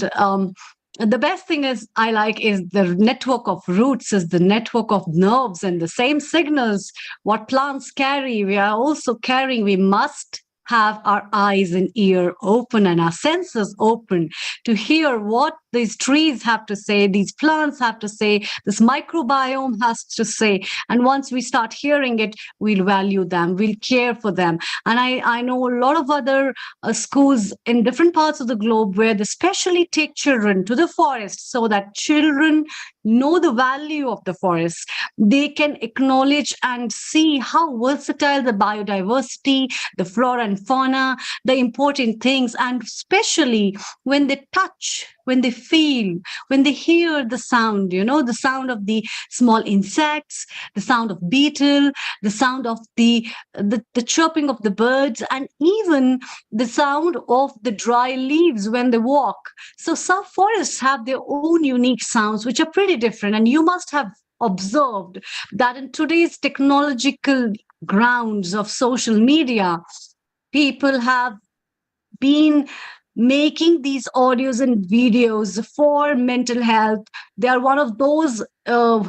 the best thing is the network of roots is the network of nerves, and the same signals what plants carry, we are also carrying. We must have our eyes and ear open and our senses open to hear what these trees have to say, these plants have to say, this microbiome has to say. And once we start hearing it, we'll value them, we'll care for them. And I know a lot of other schools in different parts of the globe where they specially take children to the forest so that children know the value of the forest. They can acknowledge and see how versatile the biodiversity, the flora and fauna, the important things, and especially when they touch, when they feel, when they hear the sound, the sound of the small insects, the sound of beetle, the sound of the chirping of the birds, and even the sound of the dry leaves when they walk. So some forests have their own unique sounds, which are pretty different. And you must have observed that in today's technological grounds of social media, people have been making these audios and videos for mental health. They are one of those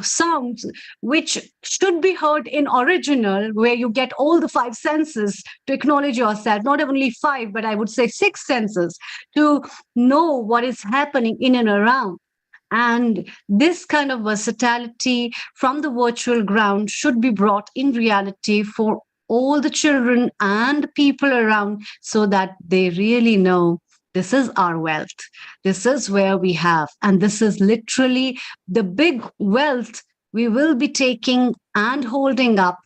sounds which should be heard in original, where you get all the five senses to acknowledge yourself, not only five, but I would say six senses to know what is happening in and around. And this kind of versatility from the virtual ground should be brought in reality for all the children and people around, so that they really know this is our wealth. This is where we have, and this is literally the big wealth we will be taking and holding up.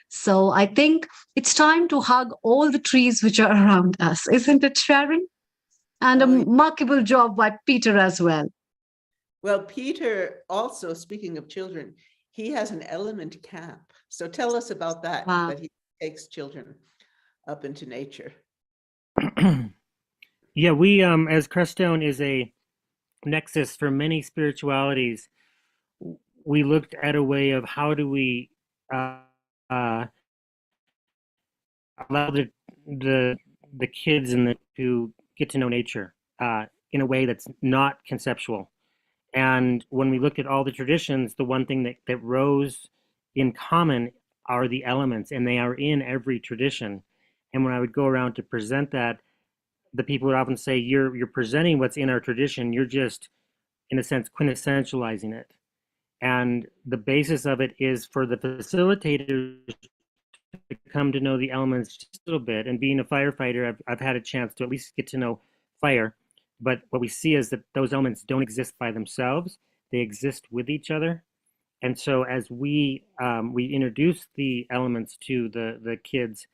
So I think it's time to hug all the trees which are around us, isn't it, Sharon? And a remarkable job by Peter as well. Well, Peter, also speaking of children, he has an element camp. So tell us about that, that he takes children up into nature. Yeah, we, as Creststone is a nexus for many spiritualities, we looked at a way of how do we allow the kids to get to know nature in a way that's not conceptual. And when we looked at all the traditions, the one thing that rose in common are the elements, and they are in every tradition. And when I would go around to present that, the people would often say, you're presenting what's in our tradition, you're just, in a sense, quintessentializing it. And the basis of it is for the facilitators to come to know the elements just a little bit. And being a firefighter, I've had a chance to at least get to know fire. But what we see is that those elements don't exist by themselves. They exist with each other. And so as we introduce the elements to the kids,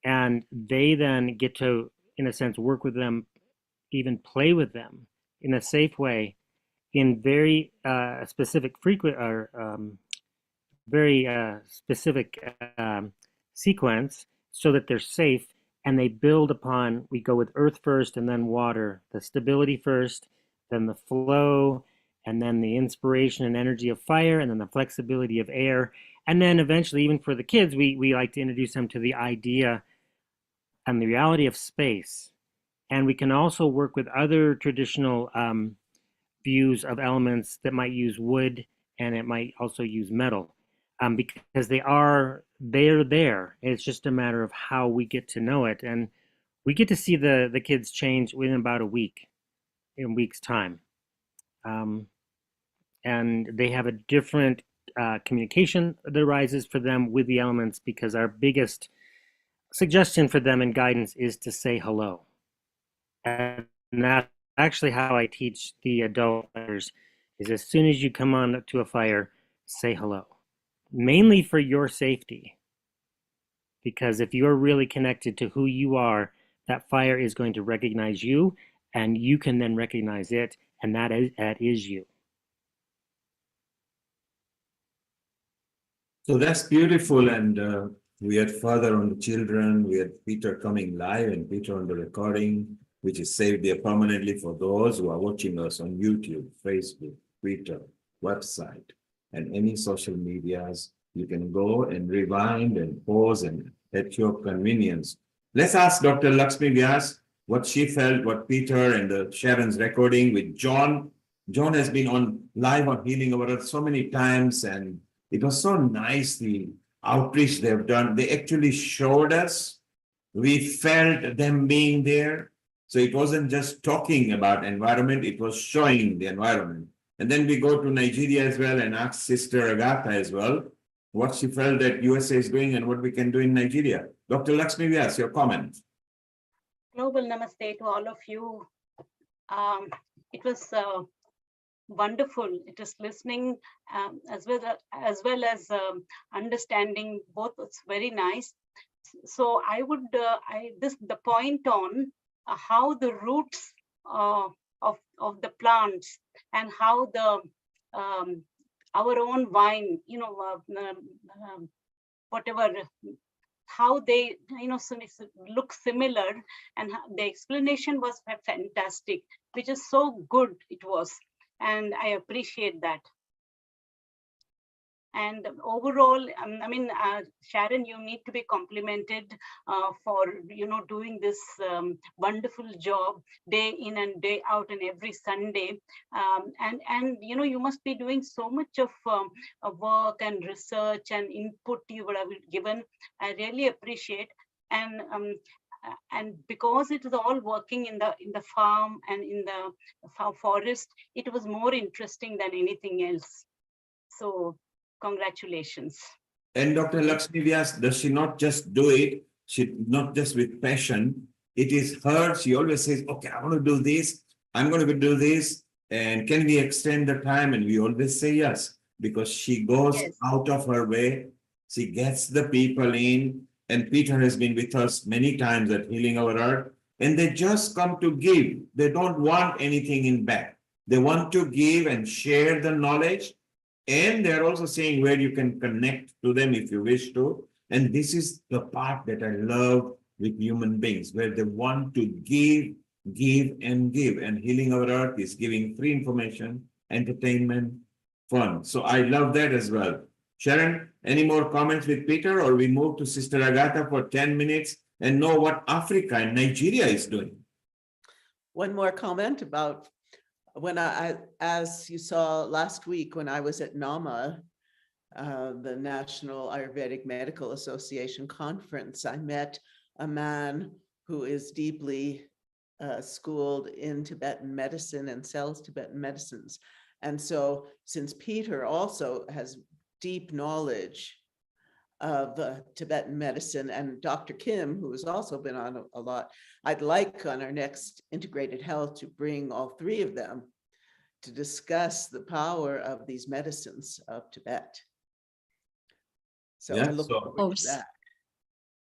and they then get to, in a sense, work with them, even play with them in a safe way, in very specific sequence, so that they're safe. And they build upon, we go with earth first and then water, the stability first, then the flow, and then the inspiration and energy of fire, and then the flexibility of air. And then eventually, even for the kids, we like to introduce them to the idea and the reality of space. And we can also work with other traditional views of elements that might use wood, and it might also use metal. Because they're there. It's just a matter of how we get to know it. And we get to see the kids change within about a week, in a week's time. And they have a different communication that arises for them with the elements, because our biggest suggestion for them and guidance is to say hello. And that's actually how I teach the adult fighters, is as soon as you come on to a fire, say hello. Mainly for your safety, because if you're really connected to who you are, that fire is going to recognize you, and you can then recognize it, and that is you. So that's beautiful. And we had further on the children, we had Peter coming live and Peter on the recording, which is saved there permanently for those who are watching us on YouTube, Facebook, Twitter, website, and any social medias. You can go and rewind and pause and at your convenience. Let's ask Dr. Lakshmi Vyas what she felt, what Peter and Sharon's recording with John. John has been on live on Healing Our Earth so many times, and it was so nice, the outreach they've done. They actually showed us. We felt them being there. So it wasn't just talking about environment, it was showing the environment. And then we go to Nigeria as well and ask Sister Agatha as well what she felt that USA is doing and what we can do in Nigeria. Dr. Lakshmi Vyas, your comment. Global namaste to all of you. It was wonderful. It is listening as well as understanding both. It's very nice. So I would the point on how the roots of the plants and how the our own vine, whatever, how they look similar, and the explanation was fantastic, which is so good it was, and I appreciate that. And overall, Sharon, you need to be complimented for doing this wonderful job day in and day out and every Sunday. And you must be doing so much of work and research and input you would have given. I really appreciate. And because it was all working in the farm and in the forest, it was more interesting than anything else. So congratulations. And Dr. Lakshmi Vyas, does she not just do it? She not just with passion. It is her. She always says, okay, I want to do this. I'm going to do this. And can we extend the time? And we always say yes, because she goes out of her way. She gets the people in. And Peter has been with us many times at Healing Our Earth. And they just come to give. They don't want anything in back. They want to give and share the knowledge. And they're also saying where you can connect to them if you wish to. And this is the part that I love with human beings, where they want to give, and give. And Healing Our Earth is giving free information, entertainment, fun. So I love that as well. Sharon, any more comments with Peter, or we move to Sister Agatha for 10 minutes and know what Africa and Nigeria is doing? One more comment about when as you saw last week, when I was at NAMA, the National Ayurvedic Medical Association conference, I met a man who is deeply schooled in Tibetan medicine and sells Tibetan medicines. And so since Peter also has deep knowledge of Tibetan medicine, and Dr. Kim, who has also been on a lot, I'd like on our next Integrated Health to bring all three of them to discuss the power of these medicines of Tibet. So I look forward to that.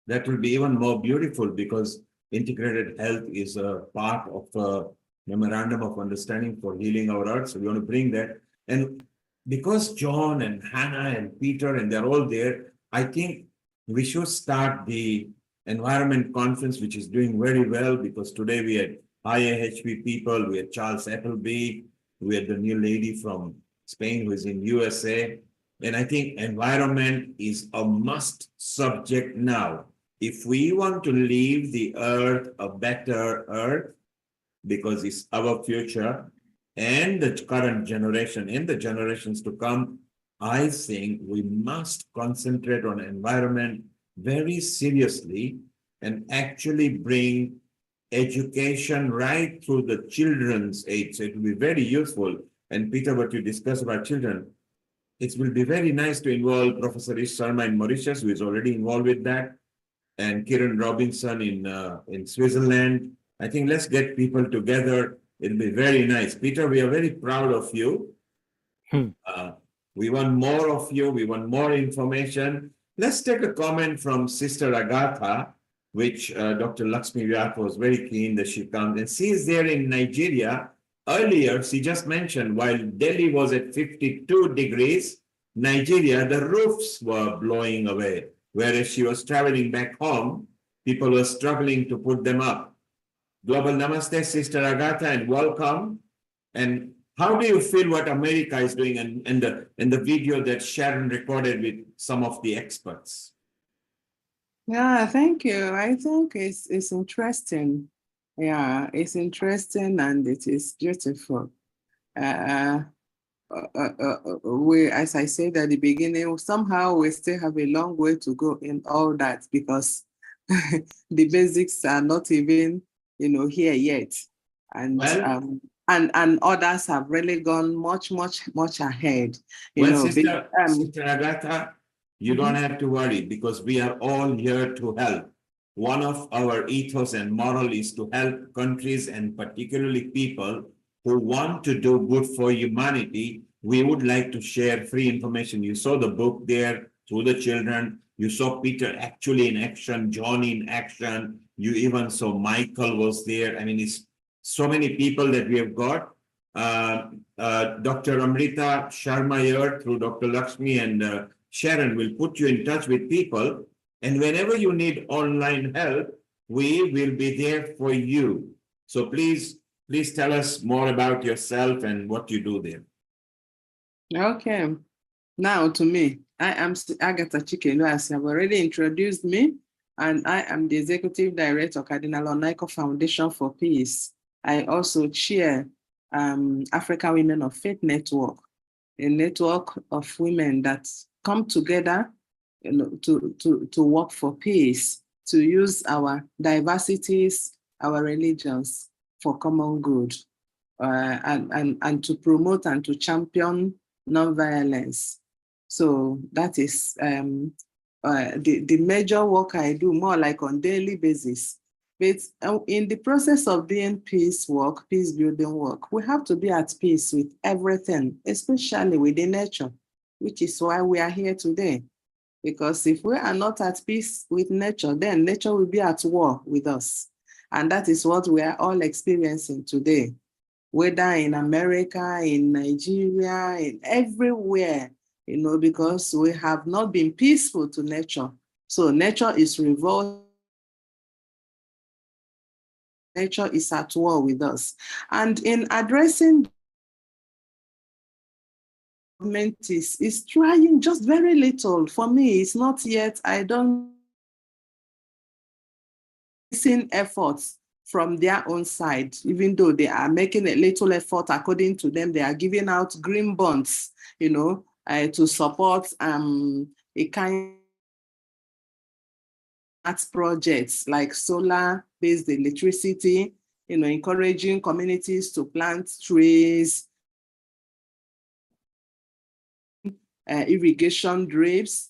That will be even more beautiful, because Integrated Health is a part of a memorandum of understanding for Healing Our Earth. So we want to bring that. And because John and Hannah and Peter, and they're all there, I think we should start the environment conference, which is doing very well, because today we had IAHP people, we had Charles Appleby, we had the new lady from Spain who is in USA. And I think environment is a must subject now. If we want to leave the earth a better earth, because it's our future, and the current generation and the generations to come, I think we must concentrate on environment very seriously and actually bring education right through the children's age. So it will be very useful. And Peter, what you discuss about children, it will be very nice to involve Professor Ish Sharma in Mauritius, who is already involved with that, and Kiran Robinson in Switzerland. I think let's get people together. It'll be very nice. Peter, we are very proud of you. We want more of you. We want more information. Let's take a comment from Sister Agatha, which Dr. Lakshmi Vyas was very keen that she comes. And she is there in Nigeria. Earlier, she just mentioned, while Delhi was at 52 degrees, Nigeria, the roofs were blowing away. Whereas she was traveling back home, people were struggling to put them up. Global Namaste, Sister Agatha, and welcome. And how do you feel what America is doing in the video that Sharon recorded with some of the experts? Yeah, thank you. I think it's interesting. Yeah, it's interesting and it is beautiful. We, as I said at the beginning, somehow we still have a long way to go in all that, because the basics are not even here yet, and and others have really gone much ahead. Sister Agatha, you don't have to worry, because we are all here to help. One of our ethos and moral is to help countries, and particularly people who want to do good for humanity. We would like to share free information. You saw the book there through the children. You saw Peter actually in action, John in action. You even saw Michael was there. I mean, it's so many people that we have got. Dr. Amrita Sharma here through Dr. Lakshmi and Sharon will put you in touch with people. And whenever you need online help, we will be there for you. So please tell us more about yourself and what you do there. Okay. Now to me, I am Agatha Chikelu, as you have already introduced me, and I am the Executive Director of Cardinal Onaico Foundation for Peace. I also chair African Women of Faith Network, a network of women that come together, to work for peace, to use our diversities, our religions for common good, and to promote and to champion nonviolence. So that is the major work I do, more like on daily basis. But in the process of doing peace work, peace building work, we have to be at peace with everything, especially with the nature, which is why we are here today. Because if we are not at peace with nature, then nature will be at war with us. And that is what we are all experiencing today, whether in America, in Nigeria, in everywhere, because we have not been peaceful to nature. So nature is revolting. Nature is at war with us. And in addressing, government is trying just very little. For me, it's not yet, I don't see efforts from their own side, even though they are making a little effort. According to them, they are giving out green bonds, to support a kind of projects like solar-based electricity, encouraging communities to plant trees, irrigation drips,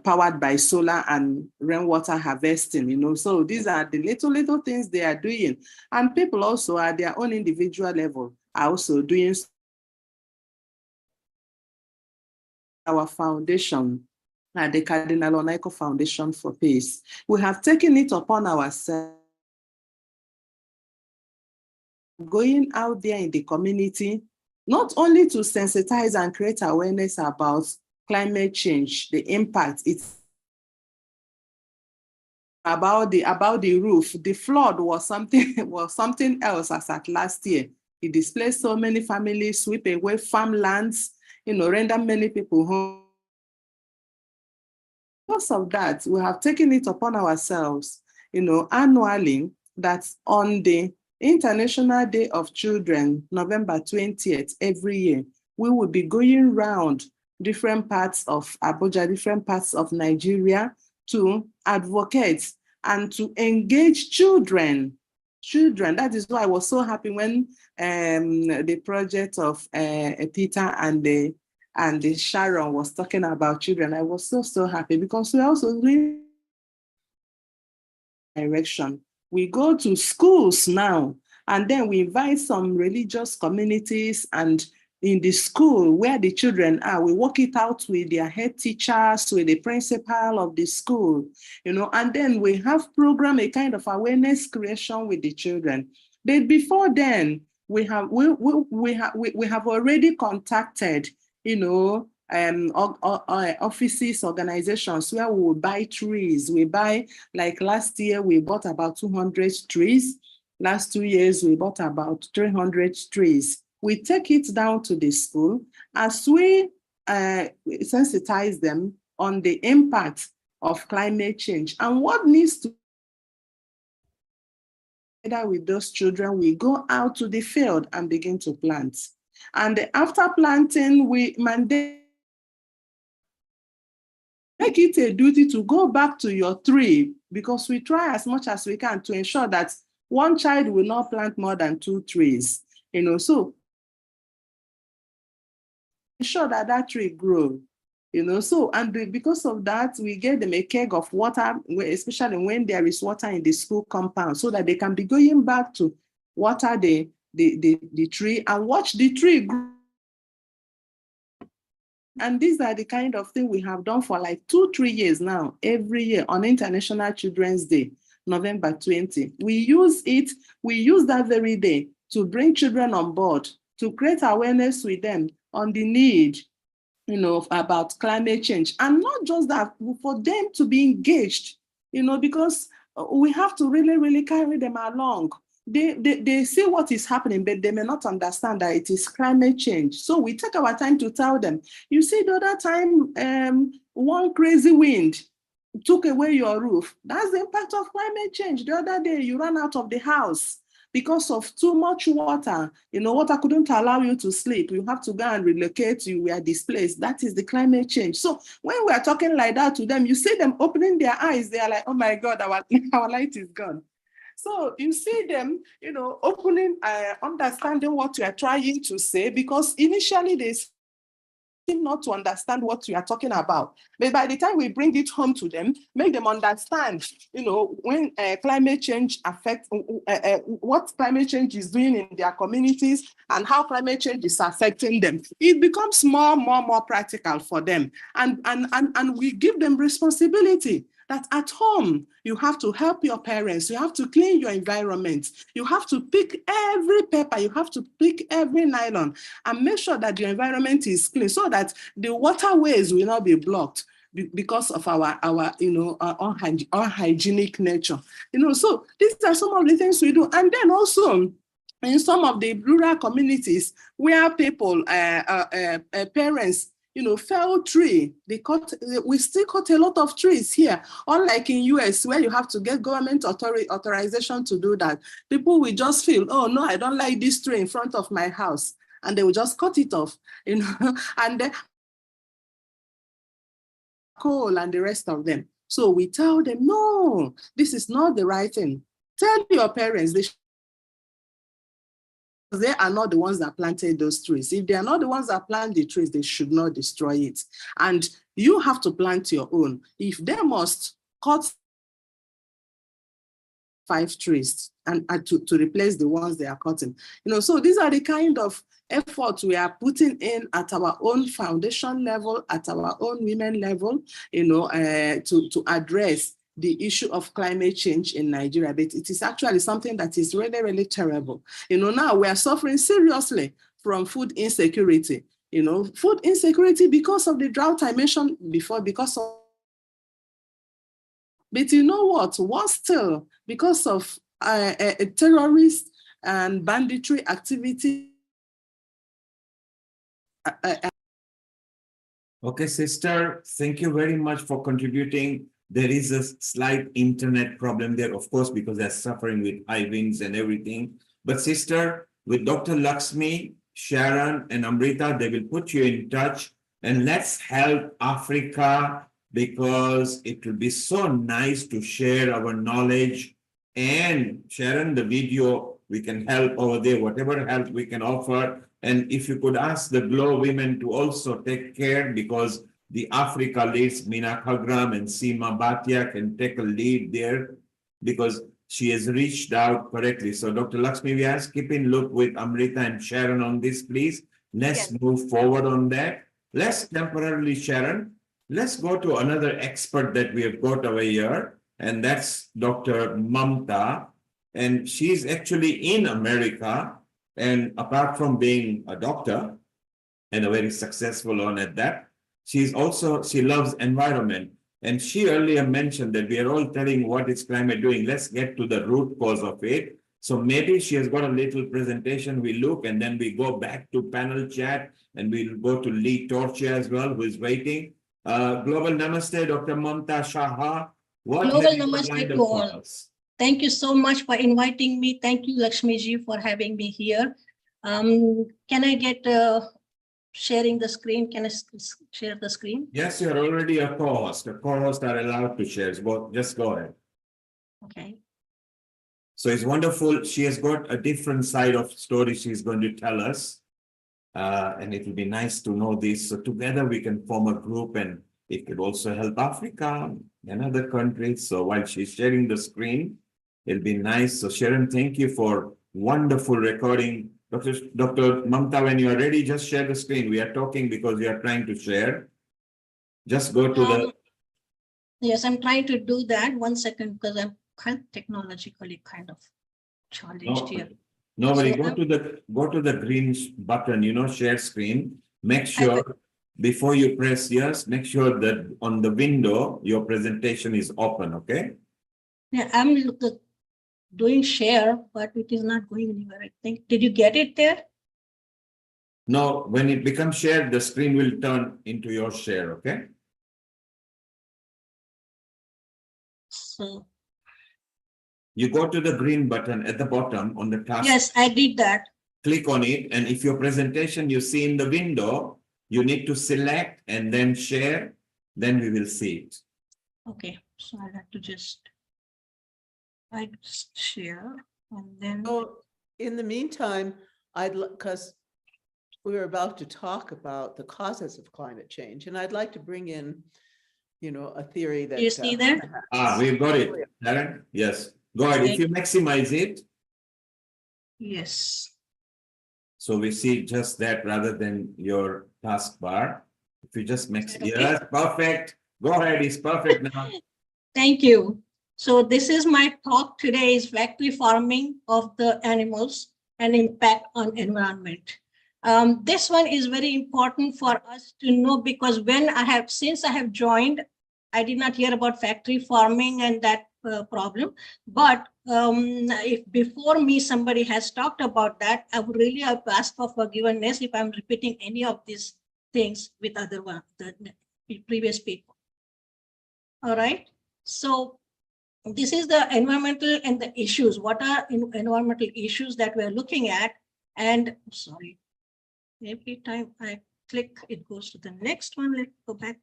powered by solar and rainwater harvesting, so these are the little things they are doing. And people also at their own individual level are also doing. Our foundation, the Cardinal Onaico Foundation for Peace, we have taken it upon ourselves, going out there in the community, not only to sensitize and create awareness about climate change, the impact it's about the roof. The flood was something else as at last year. It displaced so many families, sweep away farmlands, render many people home. Because of that, we have taken it upon ourselves, annually, that on the International Day of Children, November 20th, every year, we will be going around different parts of Abuja, different parts of Nigeria, to advocate and to engage children. That is why I was so happy when the project of Peter and the Sharon was talking about children. I was so happy, because we also really direction. We go to schools now, and then we invite some religious communities, and in the school where the children are, we work it out with their head teachers, with the principal of the school, and then we have a kind of awareness creation with the children. But before then, we have already contacted, offices, organizations where we will buy trees. We buy, like last year, we bought about 200 trees. Last 2 years, we bought about 300 trees. We take it down to the school as we sensitize them on the impact of climate change and what needs to. Together with those children, we go out to the field and begin to plant. And after planting, we mandate, make it a duty to go back to your tree, because we try as much as we can to ensure that one child will not plant more than 2 trees, so ensure that tree grows, and because of that, we get them a keg of water, especially when there is water in the school compound, so that they can be going back to water the tree and watch the tree grow. And these are the kind of thing we have done for like 2-3 years now, every year on International Children's Day, November 20. We use that very day to bring children on board, to create awareness with them on the need, about climate change. And not just that, for them to be engaged, because we have to really, really carry them along. they see what is happening, but they may not understand that it is climate change. So we take our time to tell them, you see, the other time, one crazy wind took away your roof. That's the impact of climate change. The other day, you ran out of the house because of too much water. Water couldn't allow you to sleep. You have to go and relocate. You were displaced. That is the climate change. So when we are talking like that to them, you see them opening their eyes. They are like, oh my God, our light is gone. So you see them, opening, understanding what you are trying to say, because initially they seem not to understand what you are talking about. But by the time we bring it home to them, make them understand, when climate change affects, what climate change is doing in their communities and how climate change is affecting them, it becomes more practical for them. And we give them responsibility. That at home, you have to help your parents, you have to clean your environment, you have to pick every paper, you have to pick every nylon, and make sure that your environment is clean so that the waterways will not be blocked because of our unhygienic nature. So these are some of the things we do. And then also, in some of the rural communities where people, parents, fell tree, we still cut a lot of trees here, unlike in US where you have to get government authorization to do that. People will just feel, oh no, I don't like this tree in front of my house, and they will just cut it off, and then coal and the rest of them. So we tell them, no, this is not the right thing. Tell your parents they are not the ones that planted those trees. If they are not the ones that plant the trees, they should not destroy it. And you have to plant your own. If they must cut 5 trees and to replace the ones they are cutting. So these are the kind of efforts we are putting in at our own foundation level, at our own women level, to address the issue of climate change in Nigeria. But it is actually something that is really, really terrible. Now we are suffering seriously from food insecurity. Food insecurity because of the drought I mentioned before, because of, but you know what? Worse still, because of terrorist and banditry activity. Okay, sister, thank you very much for contributing. There is a slight internet problem there, of course, because they're suffering with high winds and everything. But sister, with Dr. Lakshmi, Sharon, and Amrita, they will put you in touch, and let's help Africa, because it will be so nice to share our knowledge. And Sharon, the video, we can help over there, whatever help we can offer. And if you could ask the Glow women to also take care, because the Africa leads, Meena Khagram and Seema Bhatia, can take a lead there, because she has reached out correctly. So Dr. Lakshmi, we ask, keep in look with Amrita and Sharon on this, please. Let's move forward on that. Let's temporarily, Sharon, let's go to another expert that we have got over here, and that's Dr. Mamta. And she's actually in America. And apart from being a doctor and a very successful one at that, she loves environment. And she earlier mentioned that we are all telling what is climate doing. Let's get to the root cause of it. So maybe she has got a little presentation. We look and then we go back to panel chat, and we'll go to Lee Torchia as well, who is waiting. Global Namaste, Dr. Mamta Shaha. Global Namaste to all. Thank you so much for inviting me. Thank you, Lakshmi ji, for having me here. Can I get sharing the screen? Can I share the screen? Yes, you're already a co-host. The co-hosts are allowed to share. Just go ahead. Okay. So it's wonderful. She has got a different side of story she's going to tell us. And it will be nice to know this. So together we can form a group, and it could also help Africa and other countries. So while she's sharing the screen, it'll be nice. So Sharon, thank you for wonderful recording. Dr. Mamta, when you are ready, just share the screen. We are talking because we are trying to share. Just go to the... Yes, I'm trying to do that. 1 second, because I'm technologically kind of challenged here. Nobody, so go to the green button, share screen. Make sure before you press yes, make sure that on the window, your presentation is open, okay? Yeah, I'm looking. doing share, but it is not going anywhere, I think. Did you get it there? No, when it becomes shared, the screen will turn into your share, okay? So you go to the green button at the bottom on the task. Yes, I did that. Click on it, and if your presentation you see in the window, you need to select and then share, then we will see it. Okay, so I have to just share and then. So in the meantime, because we were about to talk about the causes of climate change, and I'd like to bring in, a theory that. You see that? We've got it, Darren. Yes, go ahead. If you maximize it. Yes. So we see just that rather than your taskbar. If you just mix, yes, perfect. Go ahead, it's perfect now. Thank you. So this is my talk today is factory farming of the animals and impact on environment. This one is very important for us to know because since I have joined, I did not hear about factory farming and that problem. But if before me somebody has talked about that, I would really have asked for forgiveness if I'm repeating any of these things with the previous people. All right. So this is the environmental and the issues. What are environmental issues that we're looking at? And sorry, every time I click, it goes to the next one. Let's go back.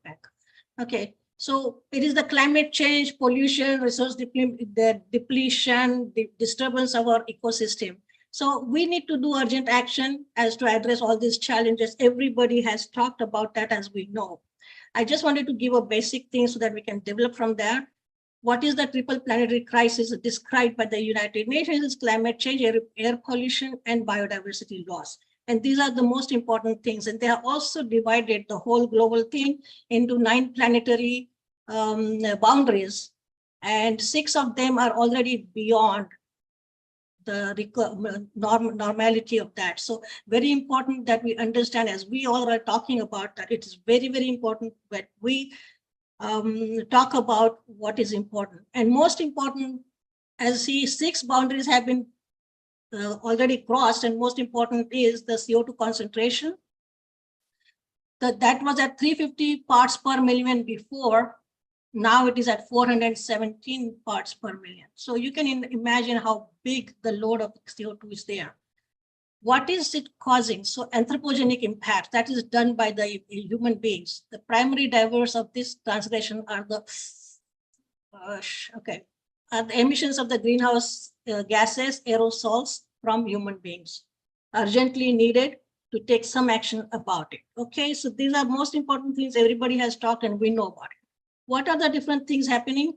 Okay. So it is the climate change, pollution, resource depletion, the disturbance of our ecosystem. So we need to do urgent action as to address all these challenges. Everybody has talked about that, as we know. I just wanted to give a basic thing so that we can develop from there. What is the triple planetary crisis described by the United Nations? Climate change, air pollution, and biodiversity loss. And these are the most important things. And they have also divided the whole global thing into 9 planetary boundaries. And 6 of them are already beyond the normality of that. So very important that we understand, as we all are talking about, that it is very, very important that we talk about what is important. And most important, as see 6 boundaries have been already crossed, and most important is the CO2 concentration. That was at 350 parts per million before. Now it is at 417 parts per million. So you can imagine how big the load of CO2 is there. What is it causing? So anthropogenic impact, that is done by the human beings. The primary drivers of this transgression are the emissions of the greenhouse gases, aerosols from human beings. Urgently needed to take some action about it. Okay, so these are most important things everybody has talked and we know about it. What are the different things happening?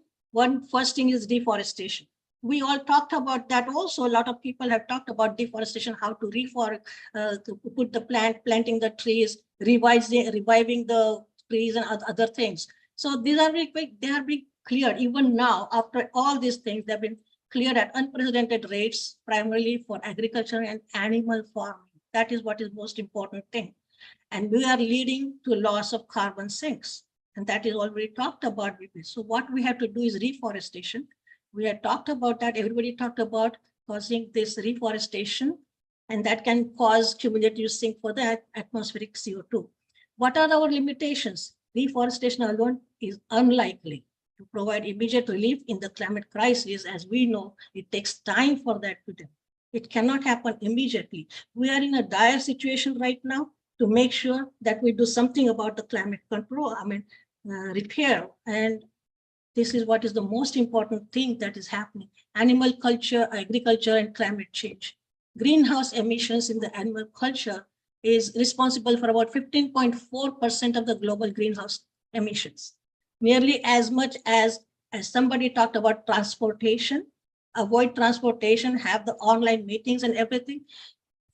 First thing is deforestation. We all talked about that also. A lot of people have talked about deforestation, how to to put the planting the trees, reviving the trees and other things. So these are very quick, they are being cleared. Even now, after all these things, they've been cleared at unprecedented rates, primarily for agriculture and animal farming. That is what is most important thing. And we are leading to loss of carbon sinks. And that is already talked about with this. So what we have to do is reforestation. We had talked about that. Everybody talked about causing this reforestation, and that can cause cumulative sink for the atmospheric CO2. What are our limitations? Reforestation alone is unlikely to provide immediate relief in the climate crisis. As we know, it takes time for that to do. It cannot happen immediately. We are in a dire situation right now to make sure that we do something about the climate control, repair. And this is what is the most important thing that is happening. Animal culture, agriculture, and climate change. Greenhouse emissions in the animal culture is responsible for about 15.4% of the global greenhouse emissions. Nearly as much as somebody talked about transportation, avoid transportation, have the online meetings and everything.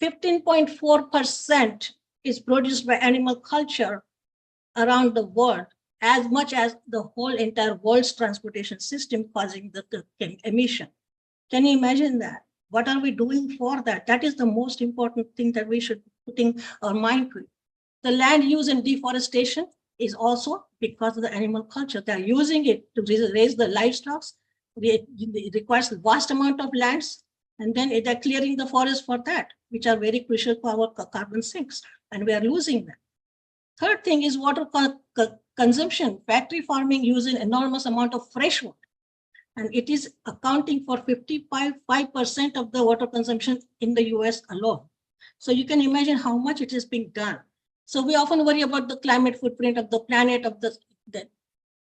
15.4% is produced by animal culture around the world, as much as the whole entire world's transportation system causing the emission. Can you imagine that? What are we doing for that? That is the most important thing that we should put in our mind to. The land use and deforestation is also because of the animal culture. They're using it to raise the livestock, it requires a vast amount of lands, and then they're clearing the forest for that, which are very crucial for our carbon sinks, and we are losing them. Third thing is water consumption. Factory farming uses an enormous amount of fresh water, and it is accounting for 55% of the water consumption in the US alone. So you can imagine how much it is being done. So we often worry about the climate footprint of the planet, of the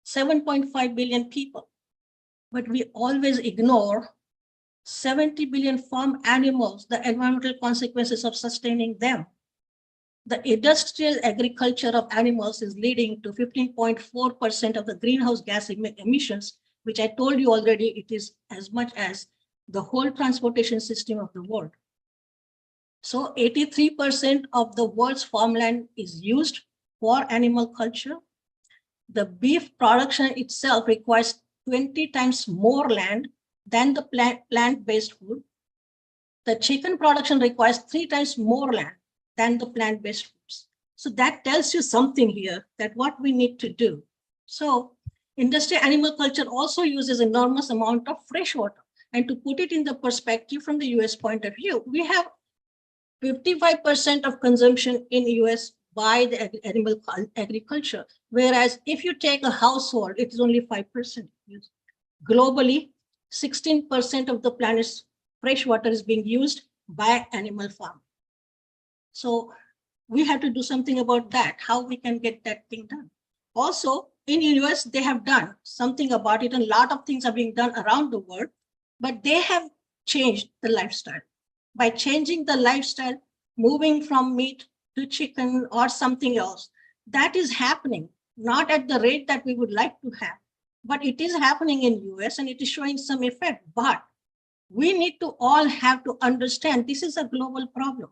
7.5 billion people, but we always ignore 70 billion farm animals, the environmental consequences of sustaining them. The industrial agriculture of animals is leading to 15.4% of the greenhouse gas emissions, which I told you already, it is as much as the whole transportation system of the world. So 83% of the world's farmland is used for animal culture. The beef production itself requires 20 times more land than the plant-based food. The chicken production requires 3 times more land than the plant-based foods. So that tells you something here, that what we need to do. So industrial animal culture also uses enormous amount of fresh water. And to put it in the perspective from the US point of view, we have 55% of consumption in US by the animal agriculture. Whereas if you take a household, it is only 5%. Globally, 16% of the planet's fresh water is being used by animal farm. So we have to do something about that, how we can get that thing done. Also, in the US, they have done something about it, and a lot of things are being done around the world, but they have changed the lifestyle. By changing the lifestyle, moving from meat to chicken or something else, that is happening, not at the rate that we would like to have, but it is happening in US and it is showing some effect. But we need to all have to understand this is a global problem.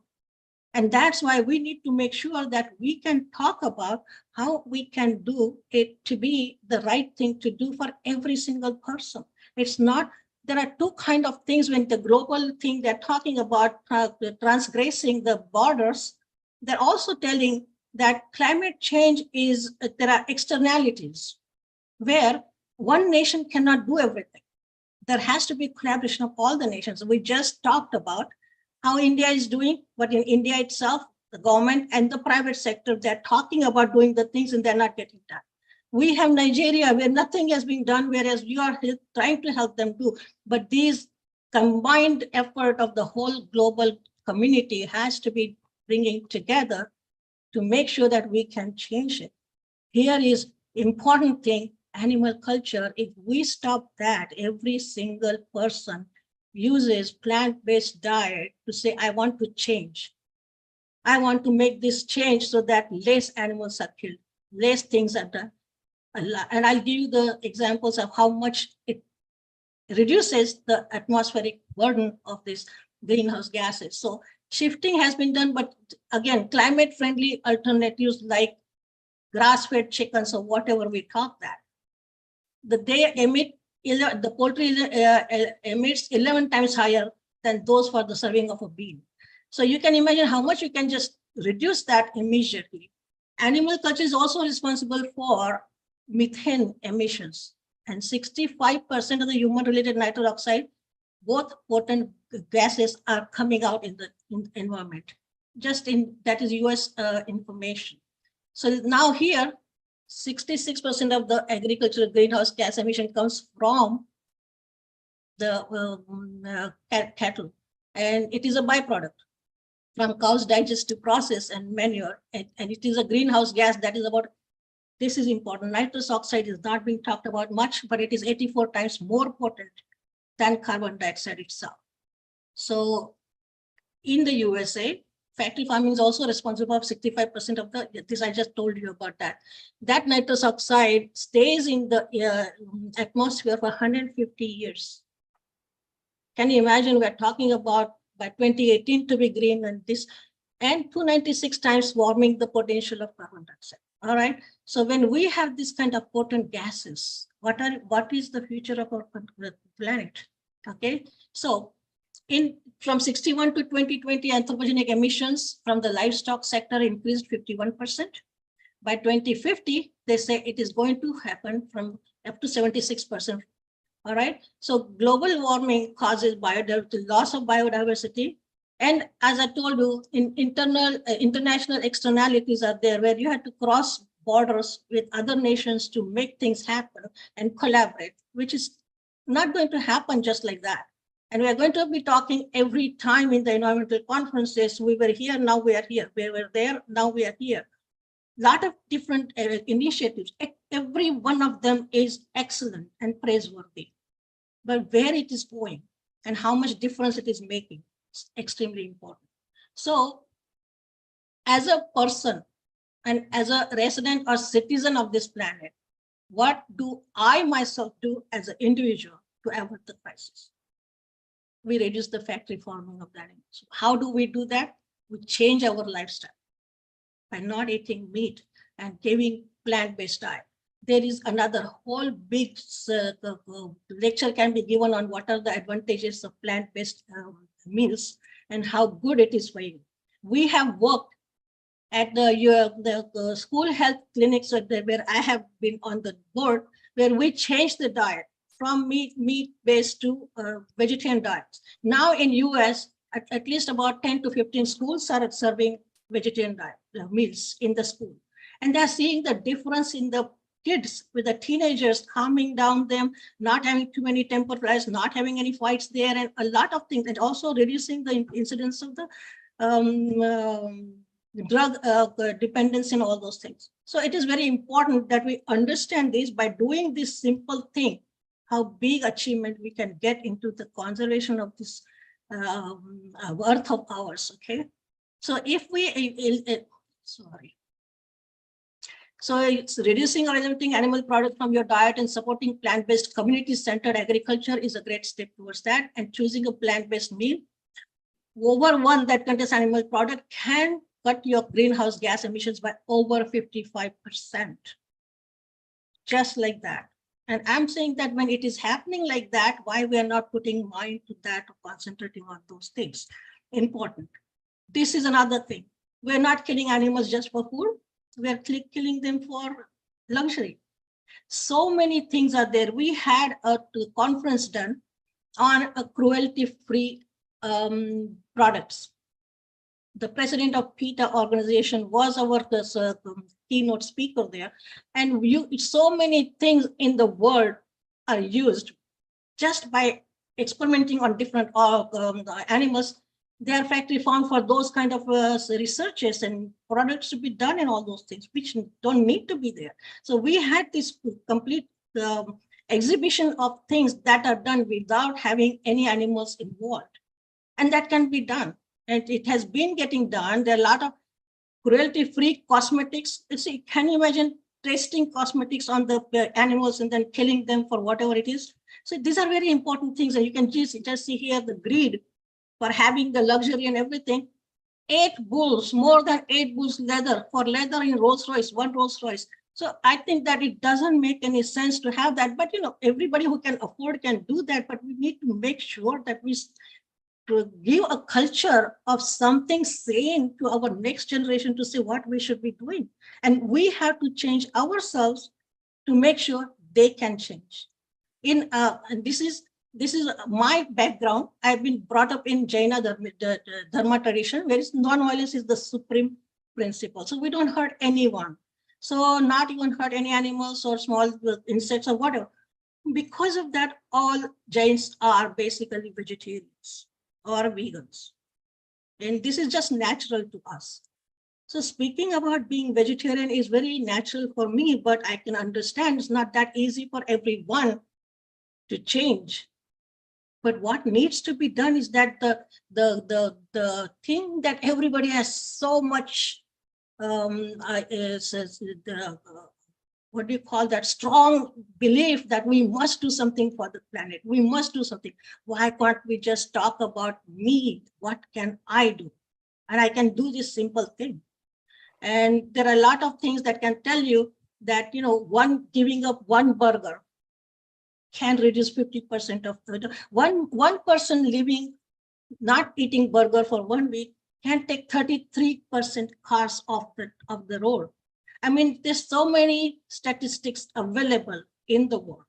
And that's why we need to make sure that we can talk about how we can do it to be the right thing to do for every single person. It's not, there are two kinds of things when the global thing they're talking about transgressing the borders. They're also telling that climate change is, there are externalities where one nation cannot do everything. There has to be collaboration of all the nations. We just talked about how India is doing, but in India itself, the government and the private sector, they're talking about doing the things and they're not getting done. We have Nigeria where nothing has been done, whereas we are trying to help them do. But these combined effort of the whole global community has to be bringing together to make sure that we can change it. Here is important thing, animal culture. If we stop that, every single person uses plant-based diet to say, I want to change. I want to make this change so that less animals are killed, less things are done. And I'll give you the examples of how much it reduces the atmospheric burden of these greenhouse gases. So shifting has been done, but again, climate-friendly alternatives like grass-fed chickens or whatever we talk that, they emit, the poultry emits 11 times higher than those for the serving of a bean. So you can imagine how much you can just reduce that immediately. Animal culture is also responsible for methane emissions, and 65% of the human-related nitrous oxide, both potent gases, are coming out in the environment. Just in, that is US information. So now here, 66% of the agricultural greenhouse gas emission comes from the cattle, and it is a byproduct from cows' digestive process and manure, and it is a greenhouse gas that is about, this is important, nitrous oxide is not being talked about much, but it is 84 times more potent than carbon dioxide itself. So in the USA, factory farming is also responsible for 65% of the, this I just told you about that. That nitrous oxide stays in the atmosphere for 150 years. Can you imagine, we're talking about by 2018 to be green and this, and 296 times warming the potential of carbon dioxide. All right. So when we have this kind of potent gases, what is the future of our planet? Okay. So from 61 to 2020, anthropogenic emissions from the livestock sector increased 51%. By 2050, they say it is going to happen from up to 76% All right. So global warming causes loss of biodiversity. And as I told you, international externalities are there where you have to cross borders with other nations to make things happen and collaborate, which is not going to happen just like that. And we are going to be talking every time in the environmental conferences. We were here, now we are here. We were there, now we are here. Lot of different initiatives. Every one of them is excellent and praiseworthy. But where it is going and how much difference it is making is extremely important. So as a person and as a resident or citizen of this planet, what do I myself do as an individual to avoid the crisis? We reduce the factory farming of the animals. How do we do that? We change our lifestyle by not eating meat and giving plant-based diet. There is another whole big lecture can be given on what are the advantages of plant-based meals and how good it is for you. We have worked at the school health clinics where I have been on the board, where we changed the diet from meat-based to vegetarian diets. Now in US, at least about 10 to 15 schools are serving vegetarian diet meals in the school. And they're seeing the difference in the kids with the teenagers, calming down them, not having too many temper flares, not having any fights there, and a lot of things, and also reducing the incidence of the drug dependence and all those things. So it is very important that we understand this by doing this simple thing, how big achievement we can get into the conservation of this earth of ours, okay? So if we, sorry. So it's reducing or eliminating animal products from your diet and supporting plant-based community-centered agriculture is a great step towards that. And choosing a plant-based meal over one that contains animal product can cut your greenhouse gas emissions by over 55%. Just like that. And I'm saying that when it is happening like that, why we are not putting mind to that or concentrating on those things? Important. This is another thing. We're not killing animals just for food. We're killing them for luxury. So many things are there. We had a conference done on a cruelty-free products. The president of PETA organization was our keynote speaker there. And so many things in the world are used just by experimenting on different animals. They are factory farmed for those kind of researches and products to be done and all those things, which don't need to be there. So we had this complete exhibition of things that are done without having any animals involved. And that can be done. And it has been getting done. There are a lot of cruelty-free cosmetics. See, can you imagine testing cosmetics on the animals and then killing them for whatever it is? So these are very important things. And you can just see here the greed for having the luxury and everything. 8 bulls, more than 8 bulls leather in Rolls Royce, one Rolls Royce. So I think that it doesn't make any sense to have that. But everybody who can afford can do that. But we need to make sure that we give a culture of something sane to our next generation to say what we should be doing. And we have to change ourselves to make sure they can change. And this is my background. I've been brought up in Jaina Dharma tradition, where non-violence is the supreme principle. So we don't hurt anyone. So not even hurt any animals or small insects or whatever. Because of that, all Jains are basically vegetarians or vegans. And this is just natural to us. So speaking about being vegetarian is very natural for me, but I can understand it's not that easy for everyone to change. But what needs to be done is that the thing that everybody has so much what do you call that, strong belief that we must do something for the planet. We must do something. Why can't we just talk about me? What can I do? And I can do this simple thing. And there are a lot of things that can tell you that, giving up one burger can reduce 50% of the one person living, not eating burger for 1 week can take 33% cars off the road. I mean, there's so many statistics available in the world.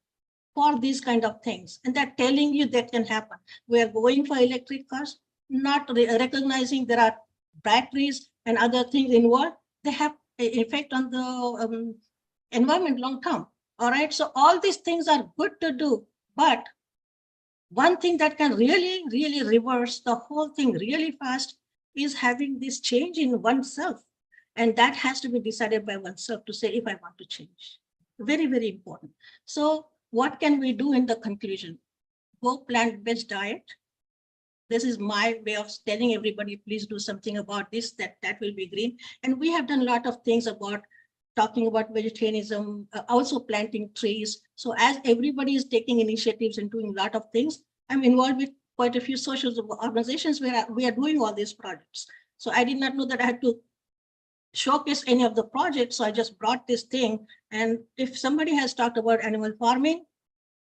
for these kind of things. And they're telling you that can happen. We are going for electric cars, not recognizing there are batteries and other things involved. They have an effect on the environment long term. All right. So all these things are good to do. But one thing that can really, really reverse the whole thing really fast is having this change in oneself. And that has to be decided by oneself to say, if I want to change. Very, very important. So what can we do in the conclusion? Go plant-based diet. This is my way of telling everybody, please do something about this, that will be green. And we have done a lot of things about talking about vegetarianism, also planting trees. So as everybody is taking initiatives and doing a lot of things, I'm involved with quite a few social organizations where we are doing all these projects. So I did not know that I had to showcase any of the projects. So I just brought this thing. And if somebody has talked about animal farming,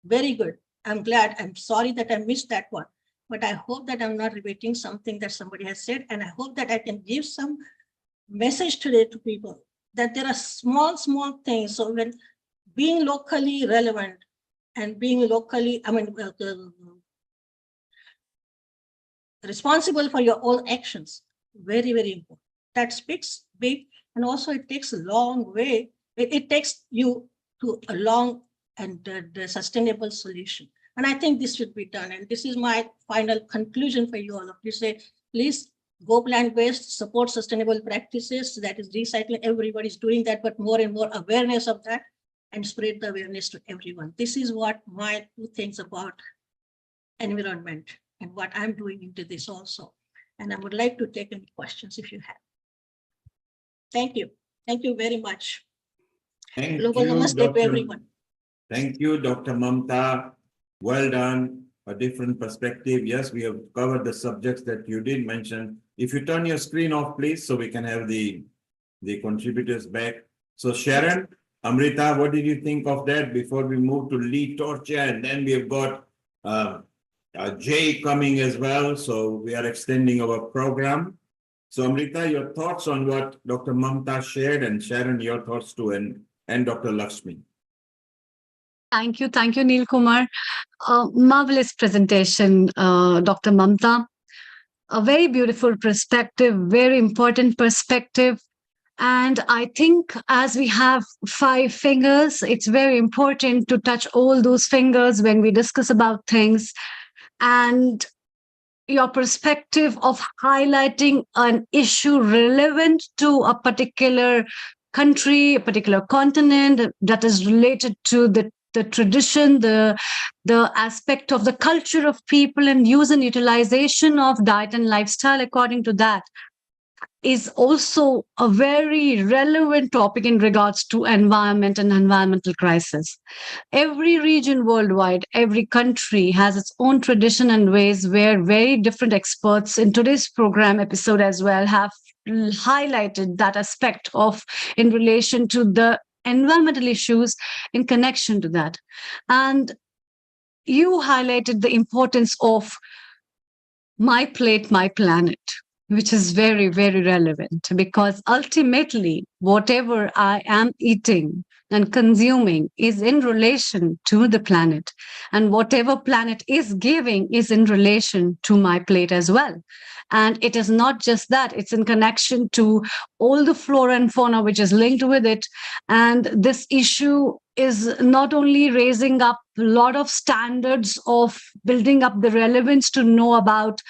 very good. I'm glad. I'm sorry that I missed that one. But I hope that I'm not repeating something that somebody has said. And I hope that I can give some message today to people that there are small, small things. So when being locally relevant and being locally, responsible for your own actions, very, very important. That speaks big, and also it takes a long way. It takes you to a long and the sustainable solution. And I think this should be done. And this is my final conclusion for you all of you. Say, please go plant-based, support sustainable practices. That is recycling. Everybody's doing that, but more and more awareness of that, and spread the awareness to everyone. This is what my 2 things about environment and what I'm doing into this also. And I would like to take any questions if you have. Thank you. Thank you very much. Thank Global you, namaste to everyone. Thank you, Dr. Mamta. Well done. A different perspective. Yes, we have covered the subjects that you did mention. If you turn your screen off, please, so we can have the contributors back. So Sharon, Amrita, what did you think of that before we move to Lee Torcha? And then we have got Jay coming as well. So we are extending our program. So Amrita, your thoughts on what Dr. Mamta shared, and Sharon, your thoughts too, and Dr. Lakshmi. Thank you, Neil Kumar. Marvelous presentation, Dr. Mamta. A very beautiful perspective, very important perspective. And I think as we have 5 fingers, it's very important to touch all those fingers when we discuss about things. And your perspective of highlighting an issue relevant to a particular country, a particular continent that is related to the tradition, the aspect of the culture of people, and use and utilization of diet and lifestyle according to that, is also a very relevant topic in regards to environment and environmental crisis. Every region worldwide, every country has its own tradition and ways, where very different experts in today's program episode as well have highlighted that aspect of in relation to the environmental issues in connection to that. And you highlighted the importance of my plate, my planet, which is very, very relevant, because ultimately whatever I am eating and consuming is in relation to the planet, and whatever planet is giving is in relation to my plate as well. And it is not just that, it's in connection to all the flora and fauna which is linked with it. And this issue is not only raising up a lot of standards of building up the relevance to know about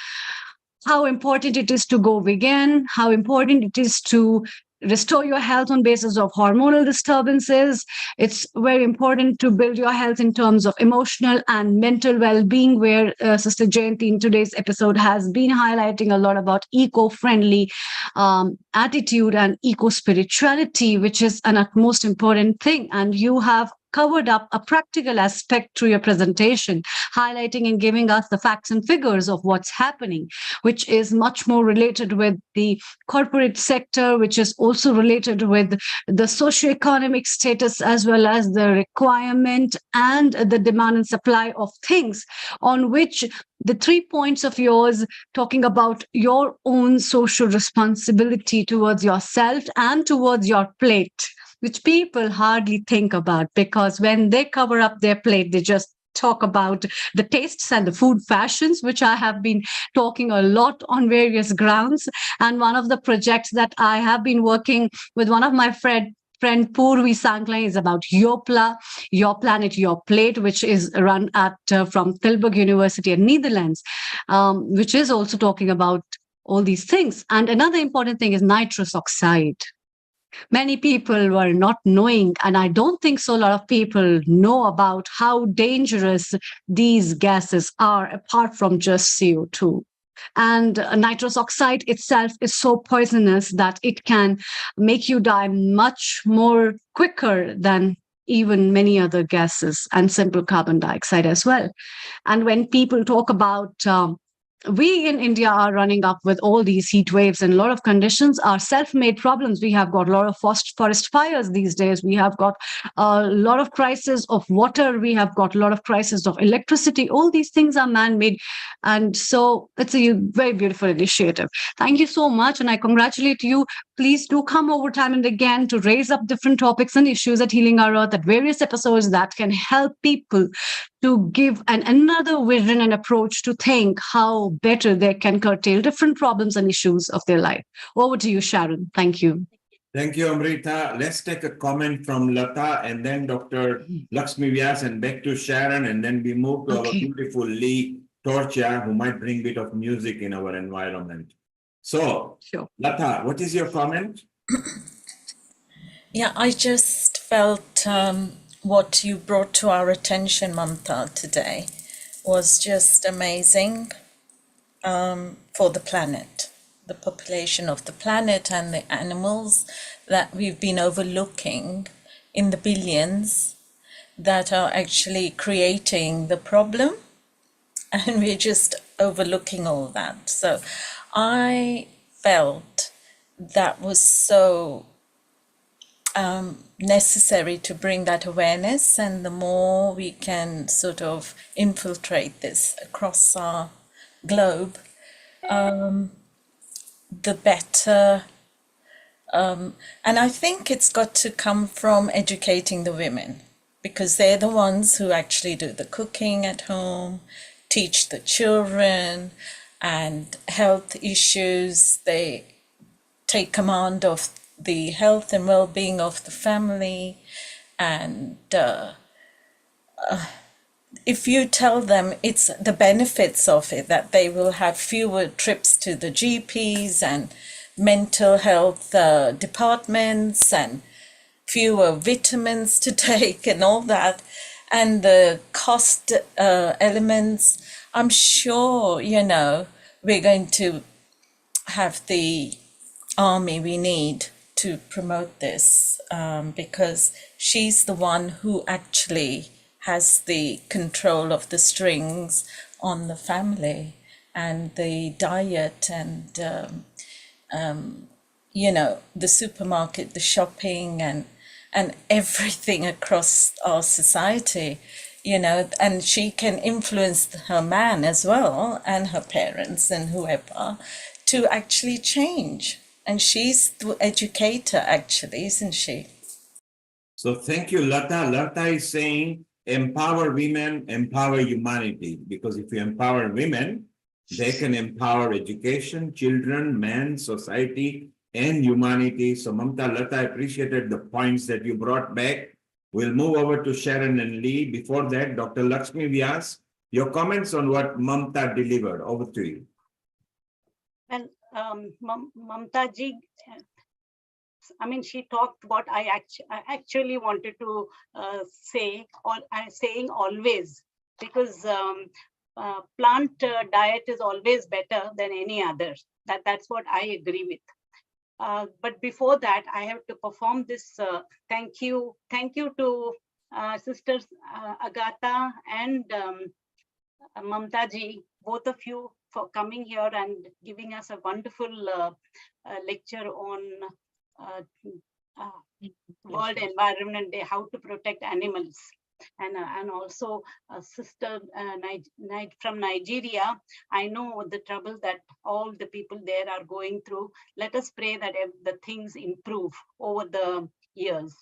how important it is to go vegan, how important it is to restore your health on basis of hormonal disturbances. It's very important to build your health in terms of emotional and mental well-being, where Sister Jayanti in today's episode has been highlighting a lot about eco-friendly attitude and eco-spirituality, which is an utmost important thing. And you have covered up a practical aspect through your presentation, highlighting and giving us the facts and figures of what's happening, which is much more related with the corporate sector, which is also related with the socioeconomic status, as well as the requirement and the demand and supply of things, on which the 3 points of yours talking about your own social responsibility towards yourself and towards your plate which people hardly think about, because when they cover up their plate, they just talk about the tastes and the food fashions, which I have been talking a lot on various grounds. And one of the projects that I have been working with one of my friend Purvi Sanklai is about Yopla, Your Planet, Your Plate, which is run at from Tilburg University in Netherlands, which is also talking about all these things. And another important thing is nitrous oxide. Many people were not knowing, and I don't think so a lot of people know about how dangerous these gases are apart from just CO2. And nitrous oxide itself is so poisonous that it can make you die much more quicker than even many other gases, and simple carbon dioxide as well. And when people talk about we in India are running up with all these heat waves, and a lot of conditions are self-made problems. We have got a lot of forest fires these days. We have got a lot of crisis of water. We have got a lot of crisis of electricity. All these things are man-made. And so it's a very beautiful initiative. Thank you so much. And I congratulate you. Please do come over time and again to raise up different topics and issues at Healing Our Earth, at various episodes that can help people to give another vision and approach to think how better they can curtail different problems and issues of their life. Over to you, Sharon. Thank you. Thank you, Amrita. Let's take a comment from Lata and then Dr. Lakshmi Vyas and back to Sharon, and then we move to our beautiful Lee Torcha, who might bring a bit of music in our environment. So, Lata, what is your comment? Yeah, I just felt what you brought to our attention, Mamta, today was just amazing for the planet, the population of the planet and the animals that we've been overlooking in the billions that are actually creating the problem, and we're just overlooking all that. So I felt that was so necessary to bring that awareness, and the more we can sort of infiltrate this across our globe, the better. And I think it's got to come from educating the women, because they're the ones who actually do the cooking at home, teach the children, and health issues. They take command of the health and well-being of the family. And if you tell them it's the benefits of it, that they will have fewer trips to the GPs and mental health departments and fewer vitamins to take and all that, and the cost elements, I'm sure, you know, we're going to have the army we need to promote this, because she's the one who actually has the control of the strings on the family and the diet and you know, the supermarket, the shopping, and everything across our society, you know, and she can influence her man as well and her parents and whoever to actually change. And she's the educator, actually, isn't she? So thank you, Lata. Lata is saying, empower women, empower humanity. Because if you empower women, they can empower education, children, men, society, and humanity. So Mamta, Lata, I appreciated the points that you brought back. We'll move over to Sharon and Lee. Before that, Dr. Lakshmi Vyas, your comments on what Mamta delivered. Over to you. Well, Mamta ji, I mean, she talked what I actually wanted to say, or saying always, because plant diet is always better than any other. That's what I agree with. But before that, I have to perform this thank you to sisters Agatha and Mamta ji, both of you, for coming here and giving us a wonderful lecture on World Environment Day, how to protect animals. And also sister from Nigeria, I know the trouble that all the people there are going through. Let us pray that the things improve over the years.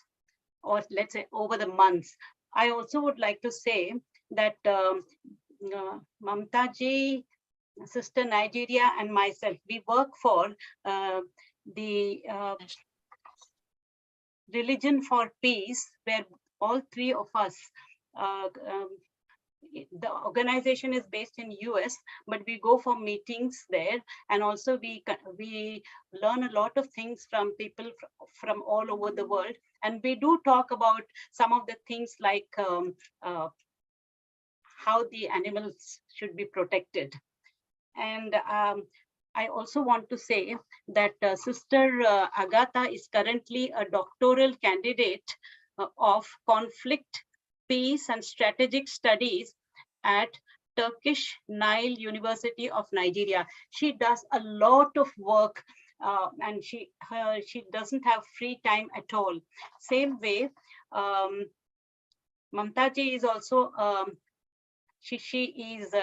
or let's say over the months. I also would like to say that Mamta ji, Sister Nigeria, and myself, we work for the Religion for Peace, where all three of us, the organization is based in US, but we go for meetings there, and also we learn a lot of things from people from all over the world, and we do talk about some of the things like how the animals should be protected. And I also want to say that Sister Agatha is currently a doctoral candidate of conflict, peace, and strategic studies at Turkish Nile University of Nigeria. She does a lot of work, and she doesn't have free time at all. Same way, Mamta ji is also she is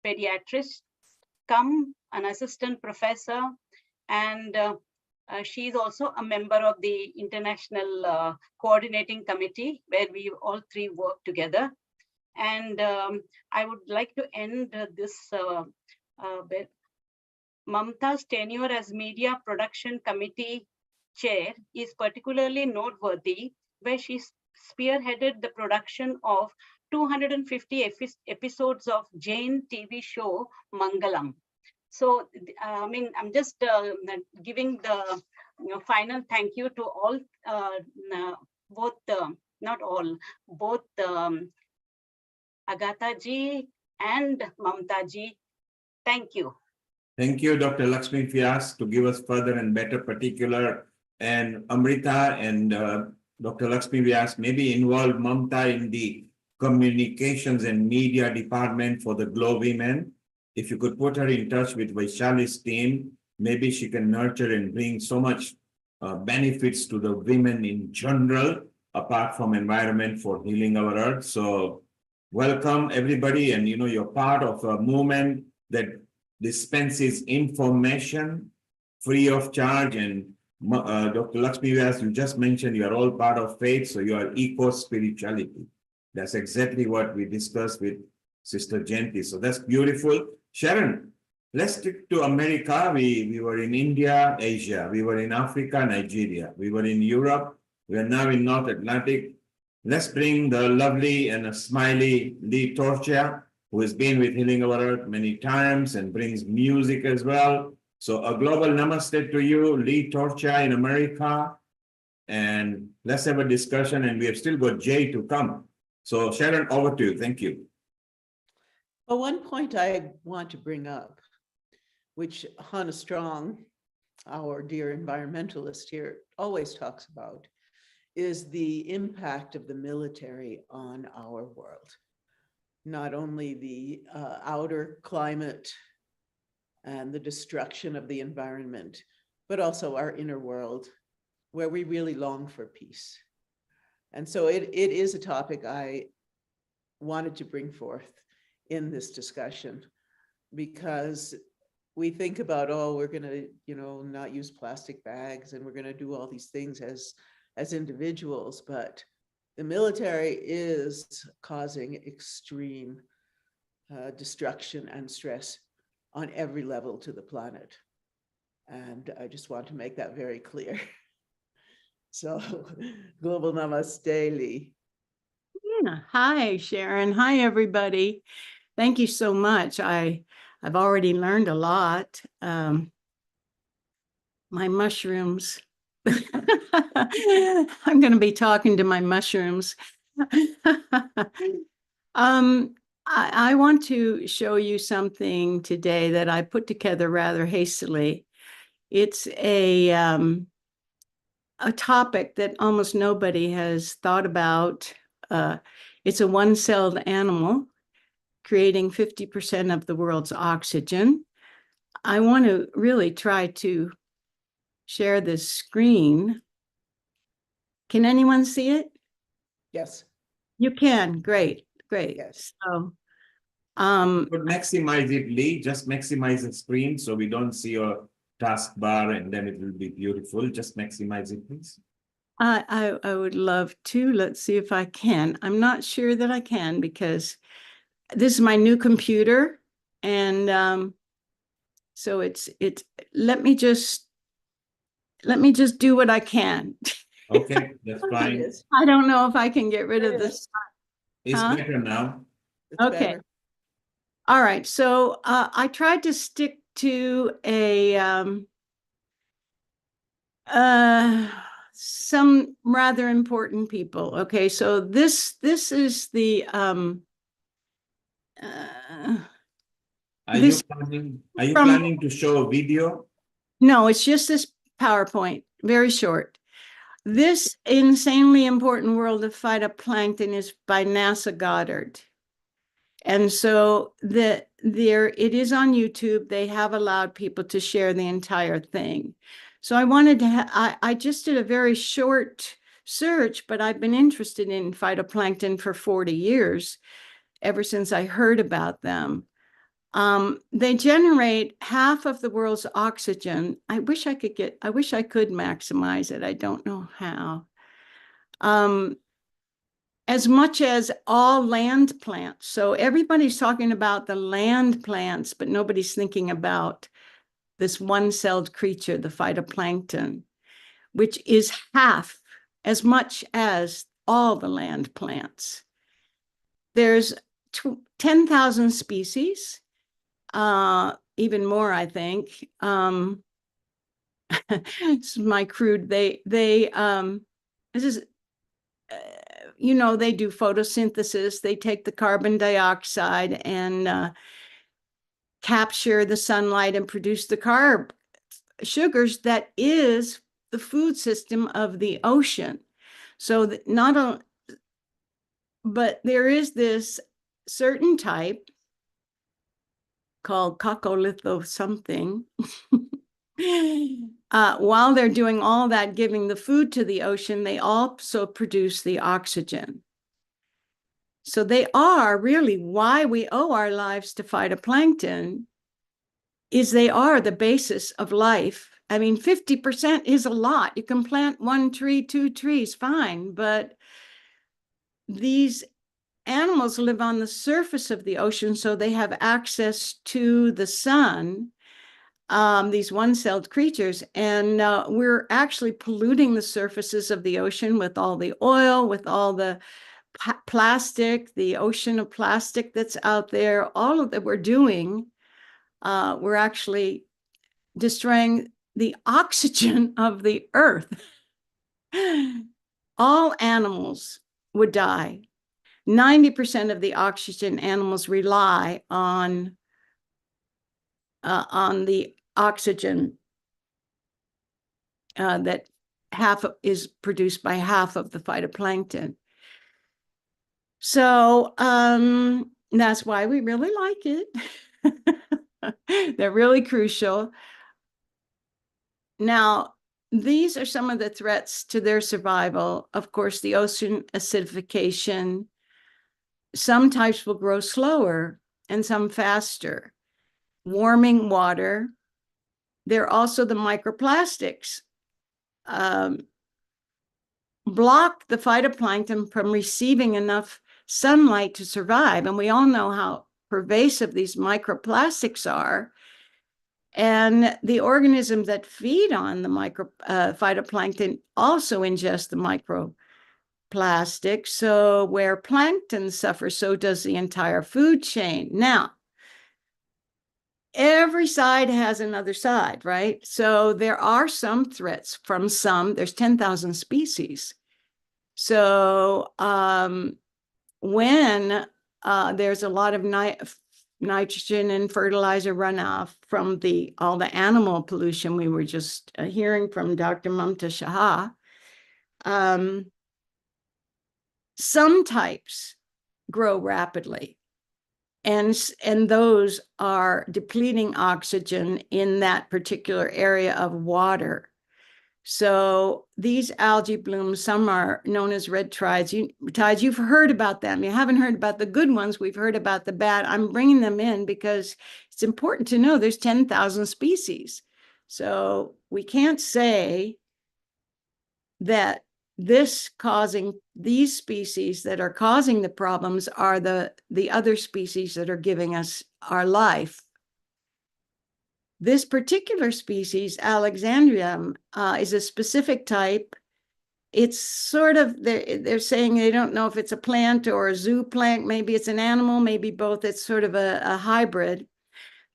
pediatrist, come an assistant professor, and she is also a member of the International Coordinating Committee, where we all three work together. And I would like to end this with Mamta's tenure as Media Production Committee Chair is particularly noteworthy, where she spearheaded the production of 250 episodes of Jain TV show Mangalam. So, I mean, I'm just giving the final thank you to all, both, not all, both Agatha ji and Mamta ji. Thank you. Thank you, Dr. Lakshmi Vyas, to give us further and better particular. And Amrita and Dr. Lakshmi Vyas maybe involve Mamta in the communications and media department for the Glow Women. If you could put her in touch with Vaishali's team, maybe she can nurture and bring so much benefits to the women in general, apart from environment for healing our earth. So welcome everybody, and you're part of a movement that dispenses information free of charge. And Dr. Lakshmi Vyas, you just mentioned you are all part of faith, so you are eco-spirituality. That's exactly what we discussed with Sister Jayanti. So that's beautiful. Sharon, let's stick to America. We were in India, Asia. We were in Africa, Nigeria. We were in Europe. We are now in North Atlantic. Let's bring the lovely and smiley Lee Torchia, who has been with Healing Our Earth many times and brings music as well. So a global namaste to you, Lee Torchia in America. And let's have a discussion. And we have still got Jay to come. So Sharon, over to you. Thank you. Well, one point I want to bring up, which Hannah Strong, our dear environmentalist here, always talks about, is the impact of the military on our world. Not only the outer climate and the destruction of the environment, but also our inner world, where we really long for peace. And so it is a topic I wanted to bring forth in this discussion, because we think about, oh, we're going to, not use plastic bags, and we're going to do all these things as individuals, but the military is causing extreme destruction and stress on every level to the planet. And I just want to make that very clear. So, global namaste, Lee. Yeah. Hi, Sharon. Hi, everybody. Thank you so much. I've already learned a lot. My mushrooms. I'm going to be talking to my mushrooms. I want to show you something today that I put together rather hastily. It's a topic that almost nobody has thought about. It's a one-celled animal creating 50% of the world's oxygen. I want to really try to share this screen. Can anyone see it? Yes. You can. Great. Great. Yes. So, But maximize it, Lee. Just maximize the screen so we don't see your taskbar, and then it will be beautiful. Just maximize it, please. I would love to. Let's see if I can. I'm not sure that I can because this is my new computer, and so it's let me just do what I can. Okay, that's fine. I don't know if I can get rid of this. It's Huh? better now. Okay. better. All right. So I tried to stick to a some rather important people. Okay, so this is the Are this you from- planning to show a video? no, it's just this PowerPoint, very short. This insanely important world of phytoplankton is by NASA Goddard. And so there it is on YouTube. They have allowed people to share the entire thing. So I wanted to I just did a very short search, but I've been interested in phytoplankton for 40 years, ever since I heard about them. They generate half of the world's oxygen. I wish I could maximize it. I don't know how. As much as all land plants. So everybody's talking about the land plants, but nobody's thinking about this one-celled creature, the phytoplankton, which is half as much as all the land plants. There's 10,000 species, even more, I think. This is my crude. This is you know, they do photosynthesis. They take the carbon dioxide and capture the sunlight and produce the sugars that is the food system of the ocean. So that not only, but there is this certain type called coccolitho something. While they're doing all that, giving the food to the ocean, they also produce the oxygen. So they are really why we owe our lives to phytoplankton, is they are the basis of life. I mean, 50% is a lot. You can plant 1 tree, 2 trees, fine, but these animals live on the surface of the ocean, so they have access to the sun, these one-celled creatures, and we're actually polluting the surfaces of the ocean with all the oil, with all the plastic, the ocean of plastic that's out there, all of that we're doing. We're actually destroying the oxygen of the earth. All animals would die. 90% of the oxygen animals rely on the oxygen that is produced by half of the phytoplankton. So that's why we really like it. They're really crucial. Now, these are some of the threats to their survival. Of course, the ocean acidification. Some types will grow slower and some faster. Warming water. There are also the microplastics. Block the phytoplankton from receiving enough sunlight to survive. And we all know how pervasive these microplastics are. And the organisms that feed on the phytoplankton also ingest the microplastics. So where plankton suffers, so does the entire food chain. Now, every side has another side, right? So there are some threats from there's 10,000 species. So when there's a lot of nitrogen and fertilizer runoff from all the animal pollution we were just hearing from Dr. Mamta Shah, some types grow rapidly. And those are depleting oxygen in that particular area of water. So these algae blooms, some are known as red tides. You've heard about them. You haven't heard about the good ones. We've heard about the bad. I'm bringing them in because it's important to know there's 10,000 species. So we can't say that these species that are causing the problems are the other species that are giving us our life. This particular species, Alexandrium, is a specific type. It's sort of, they're saying they don't know if it's a plant or a zooplankton, maybe it's an animal, maybe both. It's sort of a hybrid.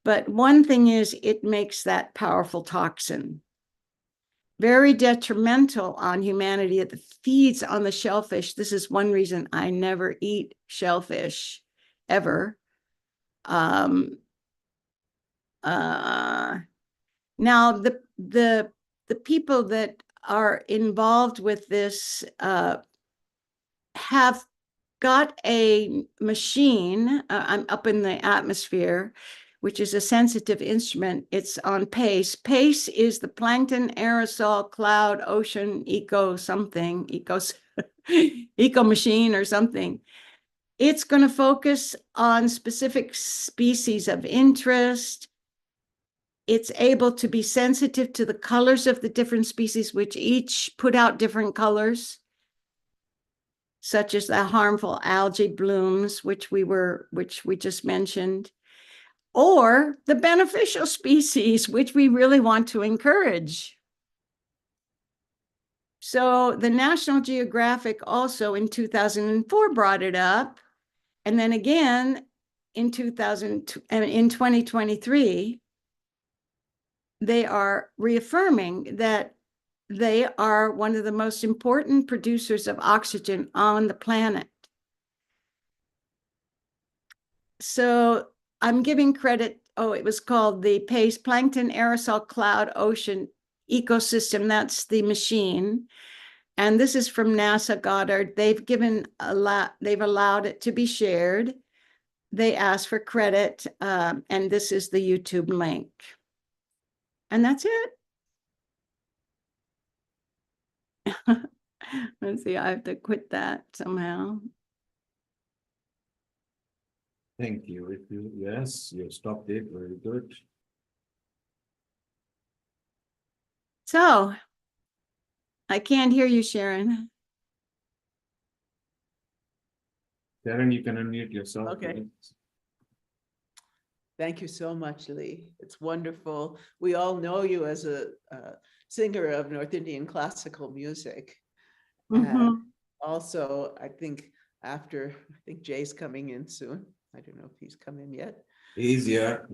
But one thing is it makes that powerful toxin. Very detrimental on humanity. It feeds on the shellfish. This is one reason I never eat shellfish, ever. Now, the people that are involved with this have got a machine up in the atmosphere, which is a sensitive instrument. It's on PACE. PACE is the Plankton Aerosol Cloud Ocean Eco something, eco machine or something. It's going to focus on specific species of interest. It's able to be sensitive to the colors of the different species, which each put out different colors, such as the harmful algae blooms, which we just mentioned, or the beneficial species, which we really want to encourage. So the National Geographic also in 2004 brought it up, and then again in 2023, they are reaffirming that they are one of the most important producers of oxygen on the planet. So I'm giving credit. Oh, it was called the PACE, Plankton Aerosol Cloud Ocean Ecosystem. That's the machine. And this is from NASA Goddard. They've allowed it to be shared. They asked for credit, and this is the YouTube link. And that's it. Let's see, I have to quit that somehow. Thank you. Yes, you stopped it. Very good. So, I can't hear you, Sharon. Sharon, you can unmute yourself. Okay. Thank you so much, Lee. It's wonderful. We all know you as a singer of North Indian classical music. And also, I think Jay's coming in soon. I don't know if he's come in yet. Easier.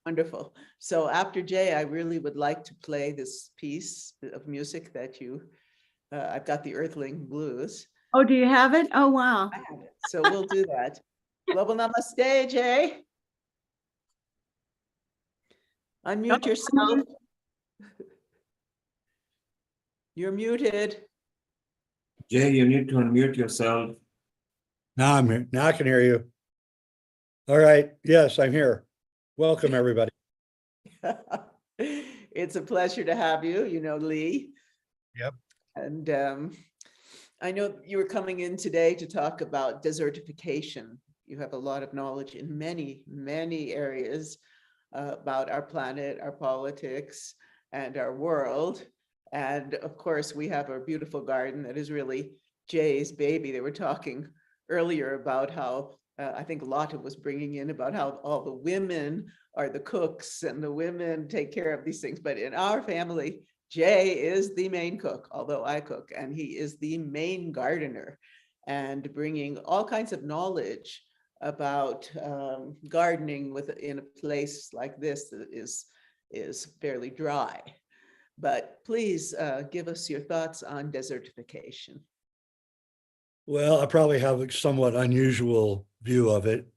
Wonderful. So after Jay, I really would like to play this piece of music that I've got the Earthling Blues. Oh, do you have it? Oh, wow. I have it. So we'll do that. Global Namaste, Jay. Unmute yourself. You're muted. Jay, you need to unmute yourself. Now I'm here. Now I can hear you. All right. Yes, I'm here. Welcome, everybody. It's a pleasure to have you, Lee. Yep. And I know you were coming in today to talk about desertification. You have a lot of knowledge in many, many areas about our planet, our politics, and our world. And of course, we have our beautiful garden that is really Jay's baby. They were talking earlier about how I think Lotta was bringing in about how all the women are the cooks and the women take care of these things. But in our family, Jay is the main cook, although I cook, and he is the main gardener and bringing all kinds of knowledge about gardening in a place like this that is fairly dry. But please give us your thoughts on desertification. Well, I probably have a somewhat unusual view of it.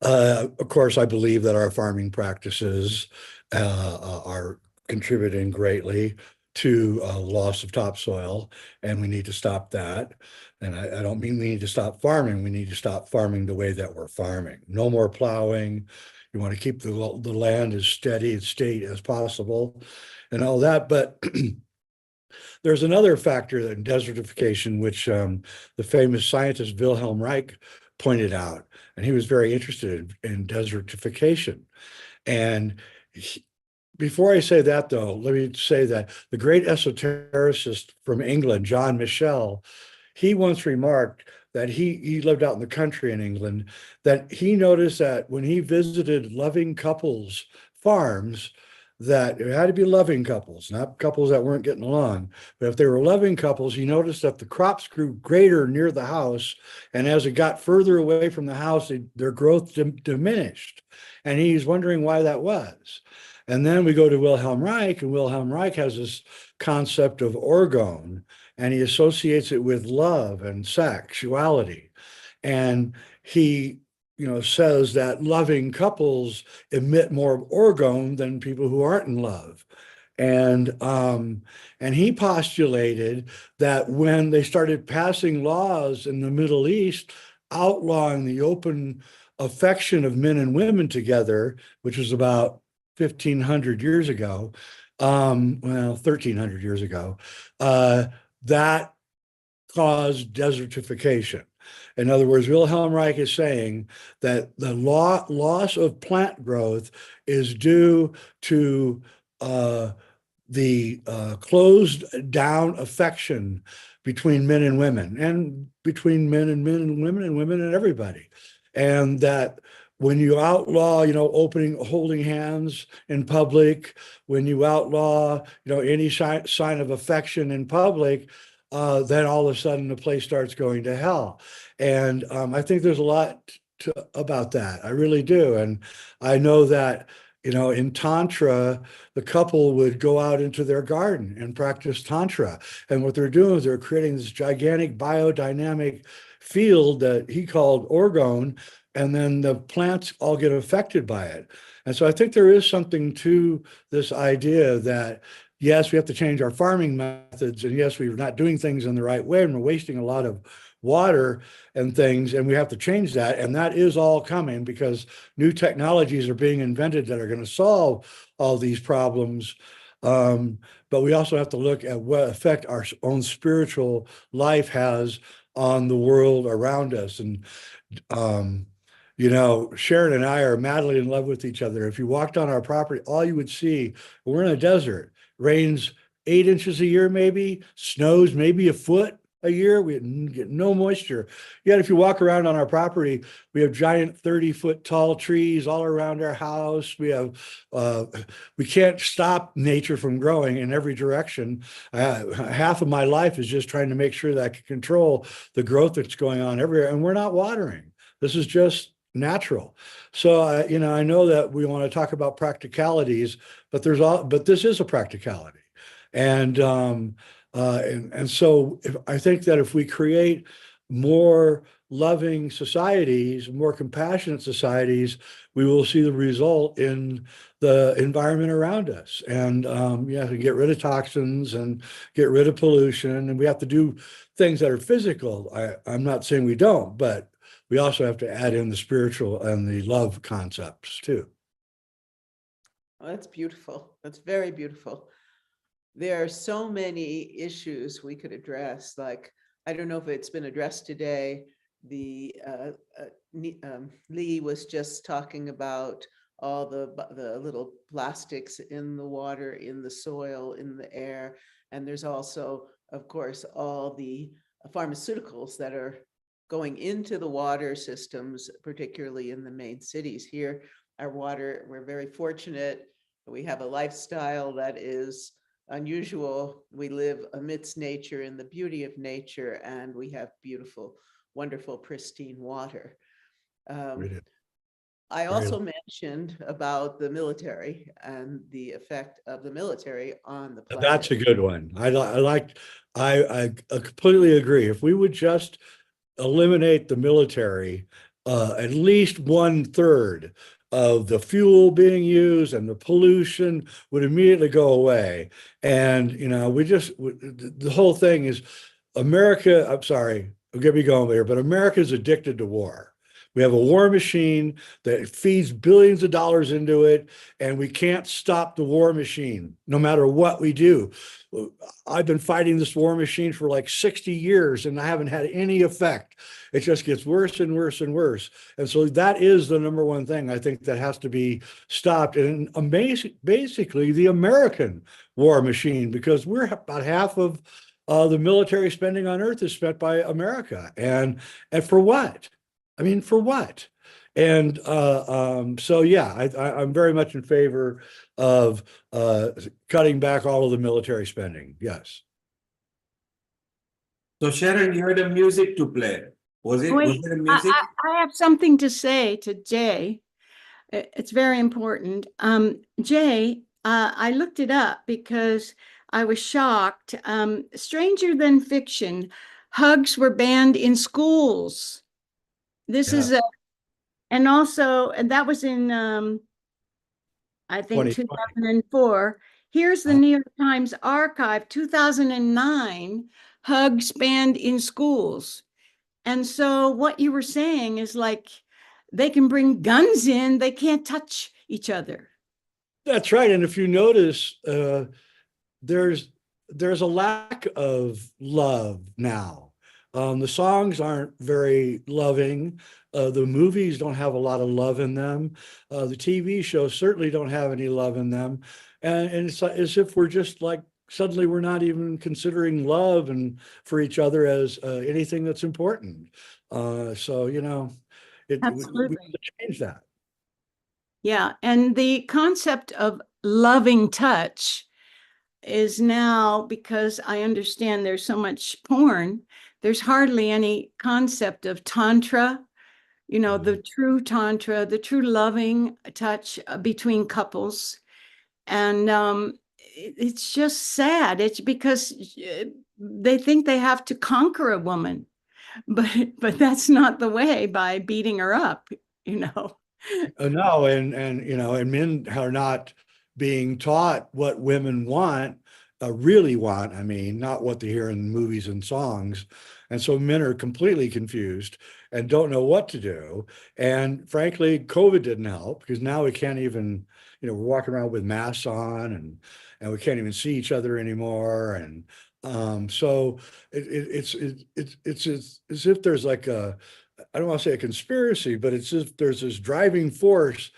Of course, I believe that our farming practices are contributing greatly to loss of topsoil, and we need to stop that. And I don't mean we need to stop farming. We need to stop farming the way that we're farming. No more plowing. You want to keep the land as steady and state as possible and all that. But there's another factor in desertification, which the famous scientist Wilhelm Reich pointed out, and he was very interested in desertification. And before I say that, though, let me say that the great esotericist from England, John Michel, he once remarked that he lived out in the country in England, that he noticed that when he visited loving couples farms, that it had to be loving couples, not couples that weren't getting along. But if they were loving couples, he noticed that the crops grew greater near the house. And as it got further away from the house, their growth diminished. And he's wondering why that was. And then we go to Wilhelm Reich, and Wilhelm Reich has this concept of orgone, and he associates it with love and sexuality. And he says that loving couples emit more orgone than people who aren't in love. And he postulated that when they started passing laws in the Middle East outlawing the open affection of men and women together, which was about 1,500 years ago, 1,300 years ago, that caused desertification. In other words, Wilhelm Reich is saying that the loss of plant growth is due to the closed down affection between men and women, and between men and women and everybody. And that when you outlaw, holding hands in public, when you outlaw, any sign of affection in public, then all of a sudden the place starts going to hell. And I think there's a lot about that. I really do. And I know that, in Tantra, the couple would go out into their garden and practice Tantra. And what they're doing is they're creating this gigantic biodynamic field that he called orgone, and then the plants all get affected by it. And so I think there is something to this idea that, yes, we have to change our farming methods, and yes, we're not doing things in the right way, and we're wasting a lot of water and things, and we have to change that. And that is all coming because new technologies are being invented that are going to solve all these problems. But we also have to look at what effect our own spiritual life has on the world around us. And Sharon and I are madly in love with each other. If you walked on our property, all you would see, we're in a desert. Rains 8 inches a year, maybe, snows maybe a foot a year. We get no moisture. Yet if you walk around on our property, we have giant 30-foot tall trees all around our house. We can't stop nature from growing in every direction. Half of my life is just trying to make sure that I can control the growth that's going on everywhere. And we're not watering. This is just natural. So I know that we want to talk about practicalities, but this is a practicality. And so I think that if we create more loving societies, more compassionate societies, we will see the result in the environment around us. And to get rid of toxins and get rid of pollution. And we have to do things that are physical. I'm not saying we don't, but we also have to add in the spiritual and the love concepts too. Oh, that's beautiful. That's very beautiful. There are so many issues we could address. Like, I don't know if it's been addressed today. Lee was just talking about all the little plastics in the water, in the soil, in the air. And there's also, of course, all the pharmaceuticals that are going into the water systems, particularly in the main cities. Here, our water, we're very fortunate. We have a lifestyle that is unusual. We live amidst nature, in the beauty of nature, and we have beautiful, wonderful, pristine water. I also mentioned about the military and the effect of the military on the planet. That's a good one. I completely agree. If we would just eliminate the military, at least 1/3 of the fuel being used and the pollution would immediately go away. And, the whole thing is America, I'm sorry, I'll get me going there, but America's addicted to war. We have a war machine that feeds billions of dollars into it, and we can't stop the war machine no matter what we do. I've been fighting this war machine for like 60 years and I haven't had any effect. It just gets worse and worse and worse. And so that is the number one thing I think that has to be stopped. And basically the American war machine, because we're about half of the military spending on Earth is spent by America. And for what? I mean, for what? And so, yeah, I'm very much in favor of cutting back all of the military spending. Yes. So Sharon, you had a music to play. Was it a music? I have something to say to Jay. It's very important. Jay, I looked it up because I was shocked. Stranger than fiction, hugs were banned in schools. This is and also, and that was in, I think 2004. Here's the New York Times archive, 2009, hugs banned in schools. And so what you were saying is like, they can bring guns in, they can't touch each other. That's right. And if you notice, there's a lack of love now. The songs aren't very loving. The movies don't have a lot of love in them. The TV shows certainly don't have any love in them. And it's as if we're just like, suddenly we're not even considering love and for each other as anything that's important. So, you know, we have to change that. Yeah. And the concept of loving touch is now, because I understand there's so much porn, there's hardly any concept of tantra, you know, the true tantra, the true loving touch between couples. And it's just sad. It's because they think they have to conquer a woman, but that's not the way, by beating her up, you know. No, and you know, and men are not being taught what women want, really want. I mean, not what they hear in movies and songs. And so men are completely confused and don't know what to do. And frankly, COVID didn't help, because now we can't even, you know, we're walking around with masks on and we can't even see each other anymore. And so it's as if there's like I don't want to say a conspiracy, but it's just there's this driving force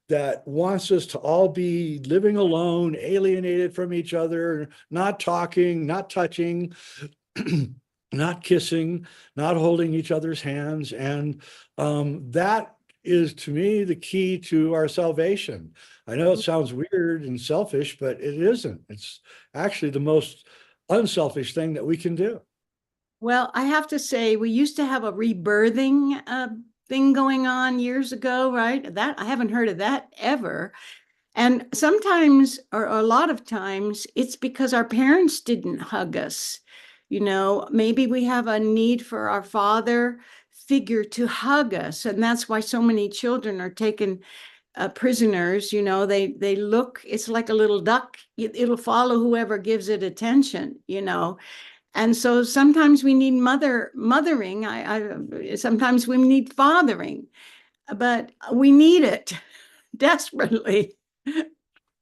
that wants us to all be living alone, alienated from each other, not talking, not touching, not kissing, not holding each other's hands. And that is, to me, the key to our salvation. I know it sounds weird and selfish, but it isn't. It's actually the most unselfish thing that we can do. Well, I have to say, we used to have a rebirthing thing going on years ago, right? That I haven't heard of that ever. And sometimes, or a lot of times, it's because our parents didn't hug us. You know, maybe we have a need for our father figure to hug us. And that's why so many children are taken prisoners. You know, they look, it's like a little duck. It'll follow whoever gives it attention, you know. And so sometimes we need mothering. Sometimes we need fathering, but we need it desperately.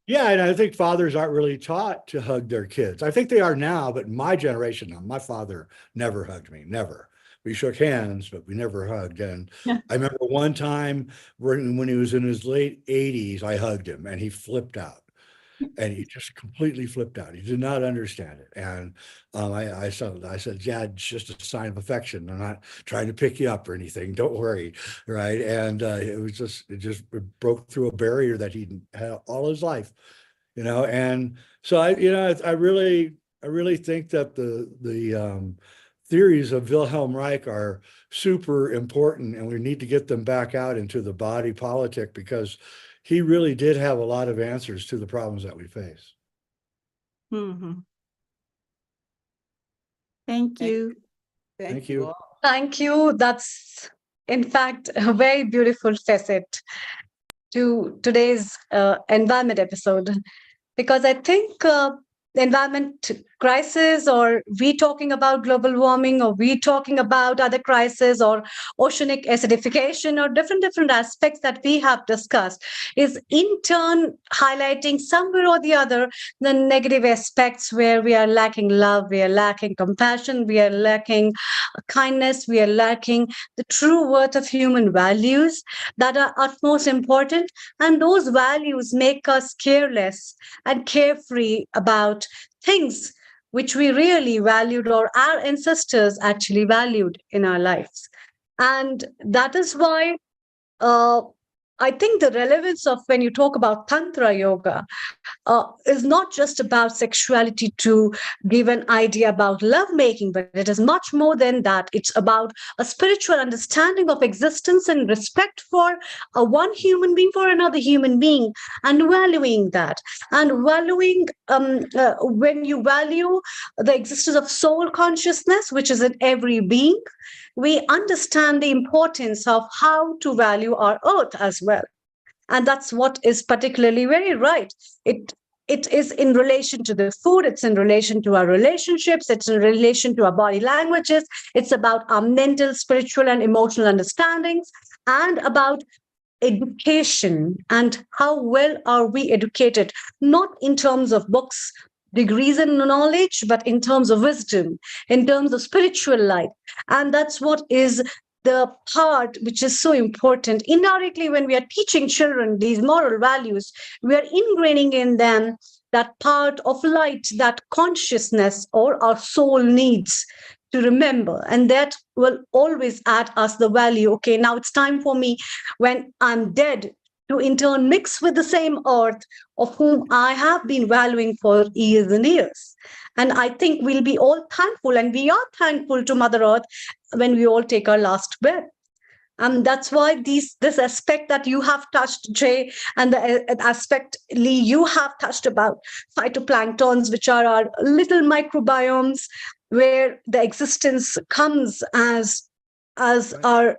Yeah, and I think fathers aren't really taught to hug their kids. I think they are now, but my generation, my father never hugged me, never. We shook hands, but we never hugged. And I remember one time when he was in his late 80s, I hugged him and he flipped out. And he just completely flipped out. He did not understand it. And I said, Dad, it's just a sign of affection. I'm not trying to pick you up or anything. Don't worry. Right. And it just broke through a barrier that he'd had all his life, you know. And so I really think that the theories of Wilhelm Reich are super important, and we need to get them back out into the body politic, because he really did have a lot of answers to the problems that we face. Mm-hmm. Thank you. Thank you. Thank you. That's, in fact, a very beautiful facet to today's environment episode, because I think environment crisis, or we talking about global warming, or we talking about other crises, or oceanic acidification, or different aspects that we have discussed, is in turn highlighting somewhere or the other the negative aspects where we are lacking love, we are lacking compassion, we are lacking kindness, we are lacking the true worth of human values that are utmost important. And those values make us careless and carefree about things which we really valued, or our ancestors actually valued in our lives. And that is why I think the relevance of when you talk about Tantra yoga is not just about sexuality to give an idea about lovemaking, but it is much more than that. It's about a spiritual understanding of existence and respect for one human being for another human being, and valuing that. And valuing, when you value the existence of soul consciousness, which is in every being, we understand the importance of how to value our earth as well. And that's what is particularly very right. It is in relation to the food, it's in relation to our relationships, it's in relation to our body languages, it's about our mental, spiritual, and emotional understandings, and about education and how well are we educated, not in terms of books, degrees, and knowledge, but in terms of wisdom, in terms of spiritual light. And that's what is the part which is so important. Indirectly, when we are teaching children these moral values, we are ingraining in them that part of light, that consciousness or our soul needs to remember. And that will always add us the value. Okay, now it's time for me, when I'm dead, to in turn mix with the same earth of whom I have been valuing for years and years. And I think we'll be all thankful, and we are thankful to Mother Earth when we all take our last breath. And that's why this aspect that you have touched, Jay, and the aspect, Lee, you have touched about phytoplanktons, which are our little microbiomes, where the existence comes as our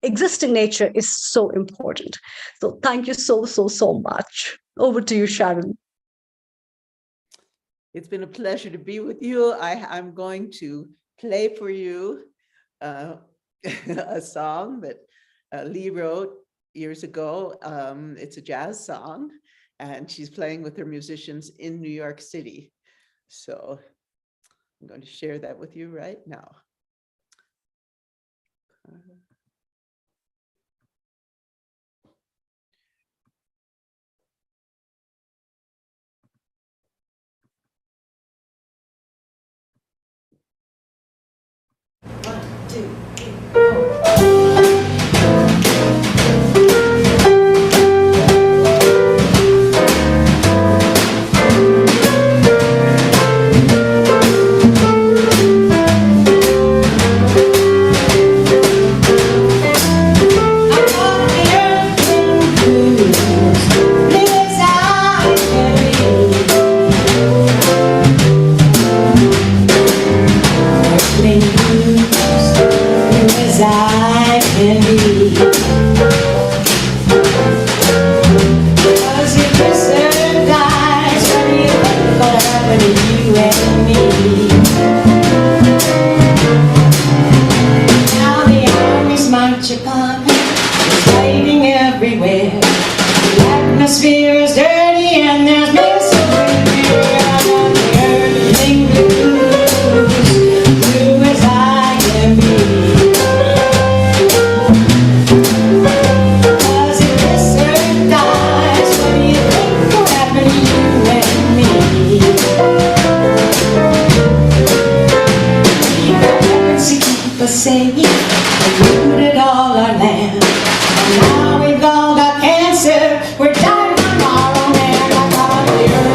existing nature is so important. So thank you so much. Over to you, Sharon. It's been a pleasure to be with you. I'm going to play for you a song that Lee wrote years ago. It's a jazz song, and she's playing with her musicians in New York City. So I'm going to share that with you right now. We're dying tomorrow, man. I got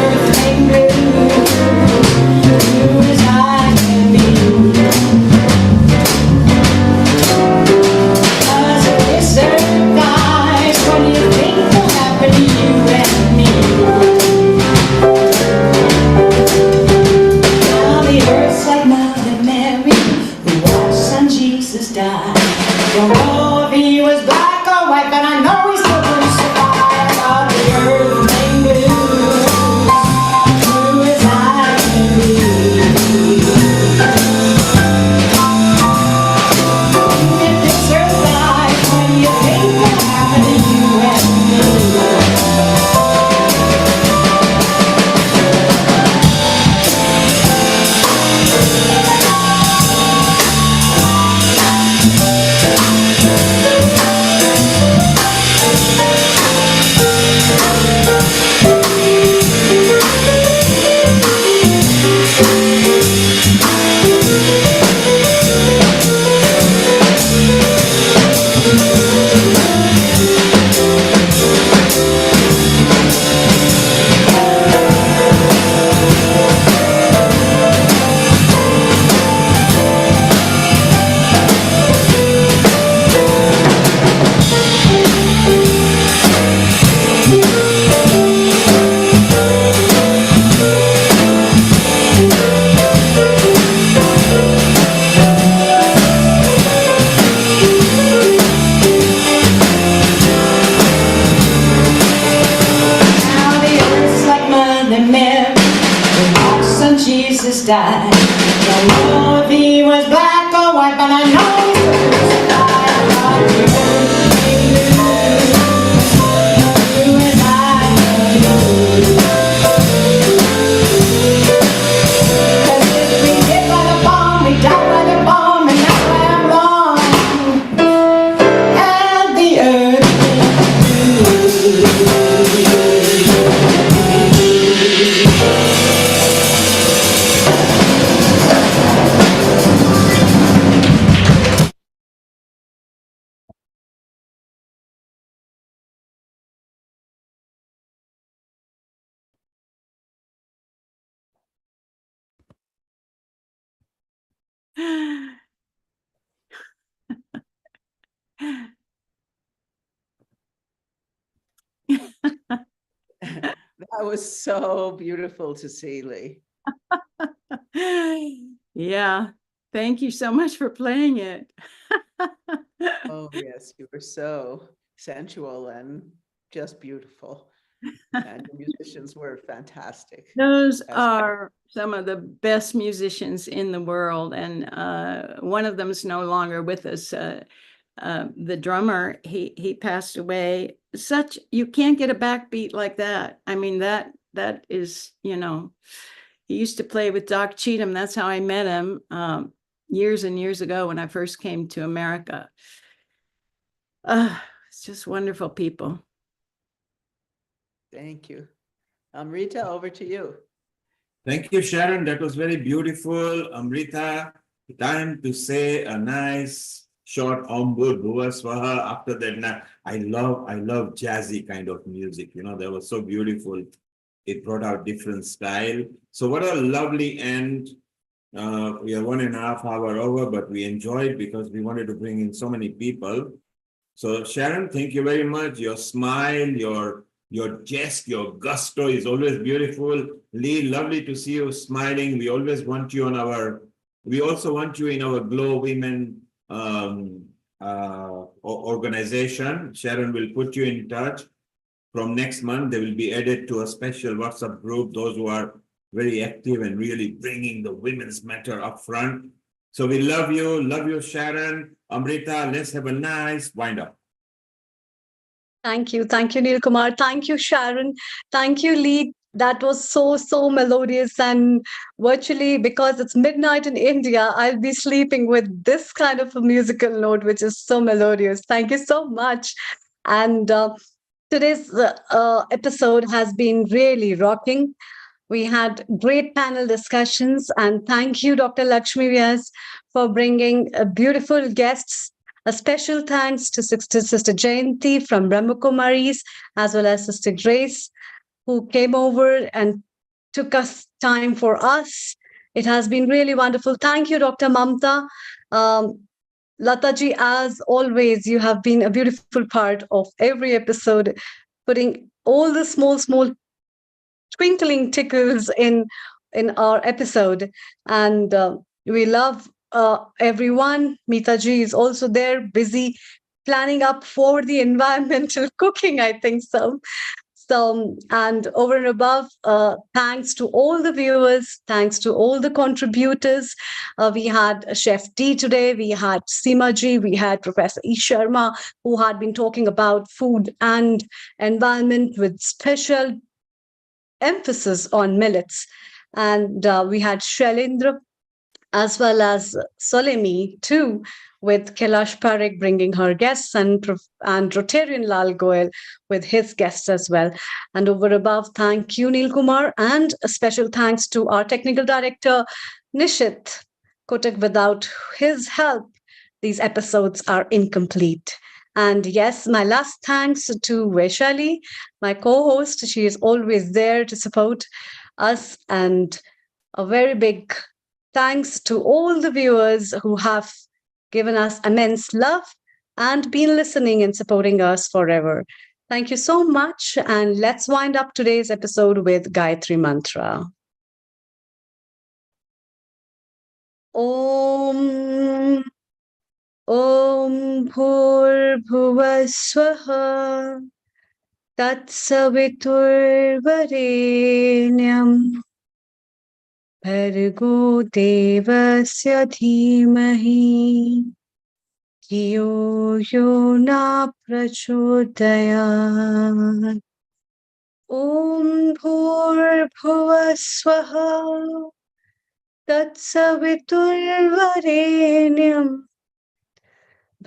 sky. Don't know if he was black or white, but I know he was the sky. You and I. 'Cause if we hit by the bomb, we die by the bomb, and that's why I'm wrong. And the earth That was so beautiful to see, Lee. Yeah, thank you so much for playing it. Oh, yes, you were so sensual and just beautiful. And the musicians were fantastic. Those as well. are some of the best musicians in the world, and one of them is no longer with us. The drummer, he passed away. You can't get a backbeat like that. I mean, that is, you know, he used to play with Doc Cheatham. That's how I met him years and years ago when I first came to America. It's just wonderful people. Thank you. Amrita, over to you. Thank you, Sharon. That was very beautiful. Amrita, time to say a nice short Ambur Bhuva Swaha. After that, I love jazzy kind of music. You know, that was so beautiful. It brought out different style. So what a lovely end. We are 1.5 hours over, but we enjoyed because we wanted to bring in so many people. So Sharon, thank you very much. Your smile, your jest, your gusto is always beautiful. Lee, lovely to see you smiling. We always want you we also want you in our Glow Women organization. Sharon will put you in touch. From next month, they will be added to a special WhatsApp group, those who are very active and really bringing the women's matter up front. So we love you, Sharon. Amrita, let's have a nice wind up. Thank you, Neil Kumar. Thank you, Sharon. Thank you, Lee. That was so melodious, and virtually because it's midnight in India, I'll be sleeping with this kind of a musical note, which is so melodious. Thank you so much. And today's episode has been really rocking. We had great panel discussions, and thank you, Dr. Lakshmi Vyas, for bringing beautiful guests. A special thanks to Sister Jayanti from Brahma Kumaris, as well as Sister Grace, who came over and took us time for us. It has been really wonderful. Thank you, Dr. Mamta. Lataji, as always, you have been a beautiful part of every episode, putting all the small twinkling tickles in our episode. And we love everyone. Mitaji is also there, busy planning up for the environmental cooking, I think so. And over and above, thanks to all the viewers, thanks to all the contributors. We had Chef D today, we had Seema Ji, we had Professor E. Sharma, who had been talking about food and environment with special emphasis on millets. And we had Shailendra as well as Solemi too, with Kailash Parekh bringing her guests, and Rotarian Lal Goyal with his guests as well. And over above, thank you, Neil Kumar, and a special thanks to our technical director, Nishit Kotak. Without his help, these episodes are incomplete. And yes, my last thanks to Vaishali, my co-host. She is always there to support us. And a very big thanks to all the viewers who have given us immense love and been listening and supporting us forever. Thank you so much. And let's wind up today's episode with Gayatri Mantra. Om Bhur Swaha Tat Savitur Varenyam भर्गो देवस्य धीमहि धियो यो न प्रचोदयात्। ॐ भूर्भुवः स्वः तत्सवितुर्वरेण्यं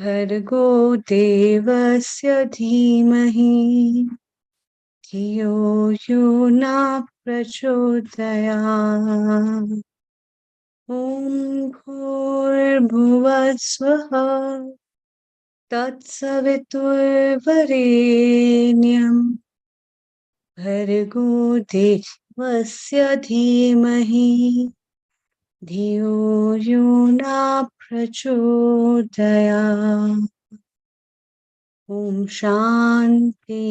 भर्गो देवस्य धीमहि धियो यो न प्रचोदयात्। ॐ भूर्भुवः स्वः तत्सवितुर्वरेण्यं भर्गो देवस्य धीमहि धियो यो न प्रचोदयात्। ॐ शान्ति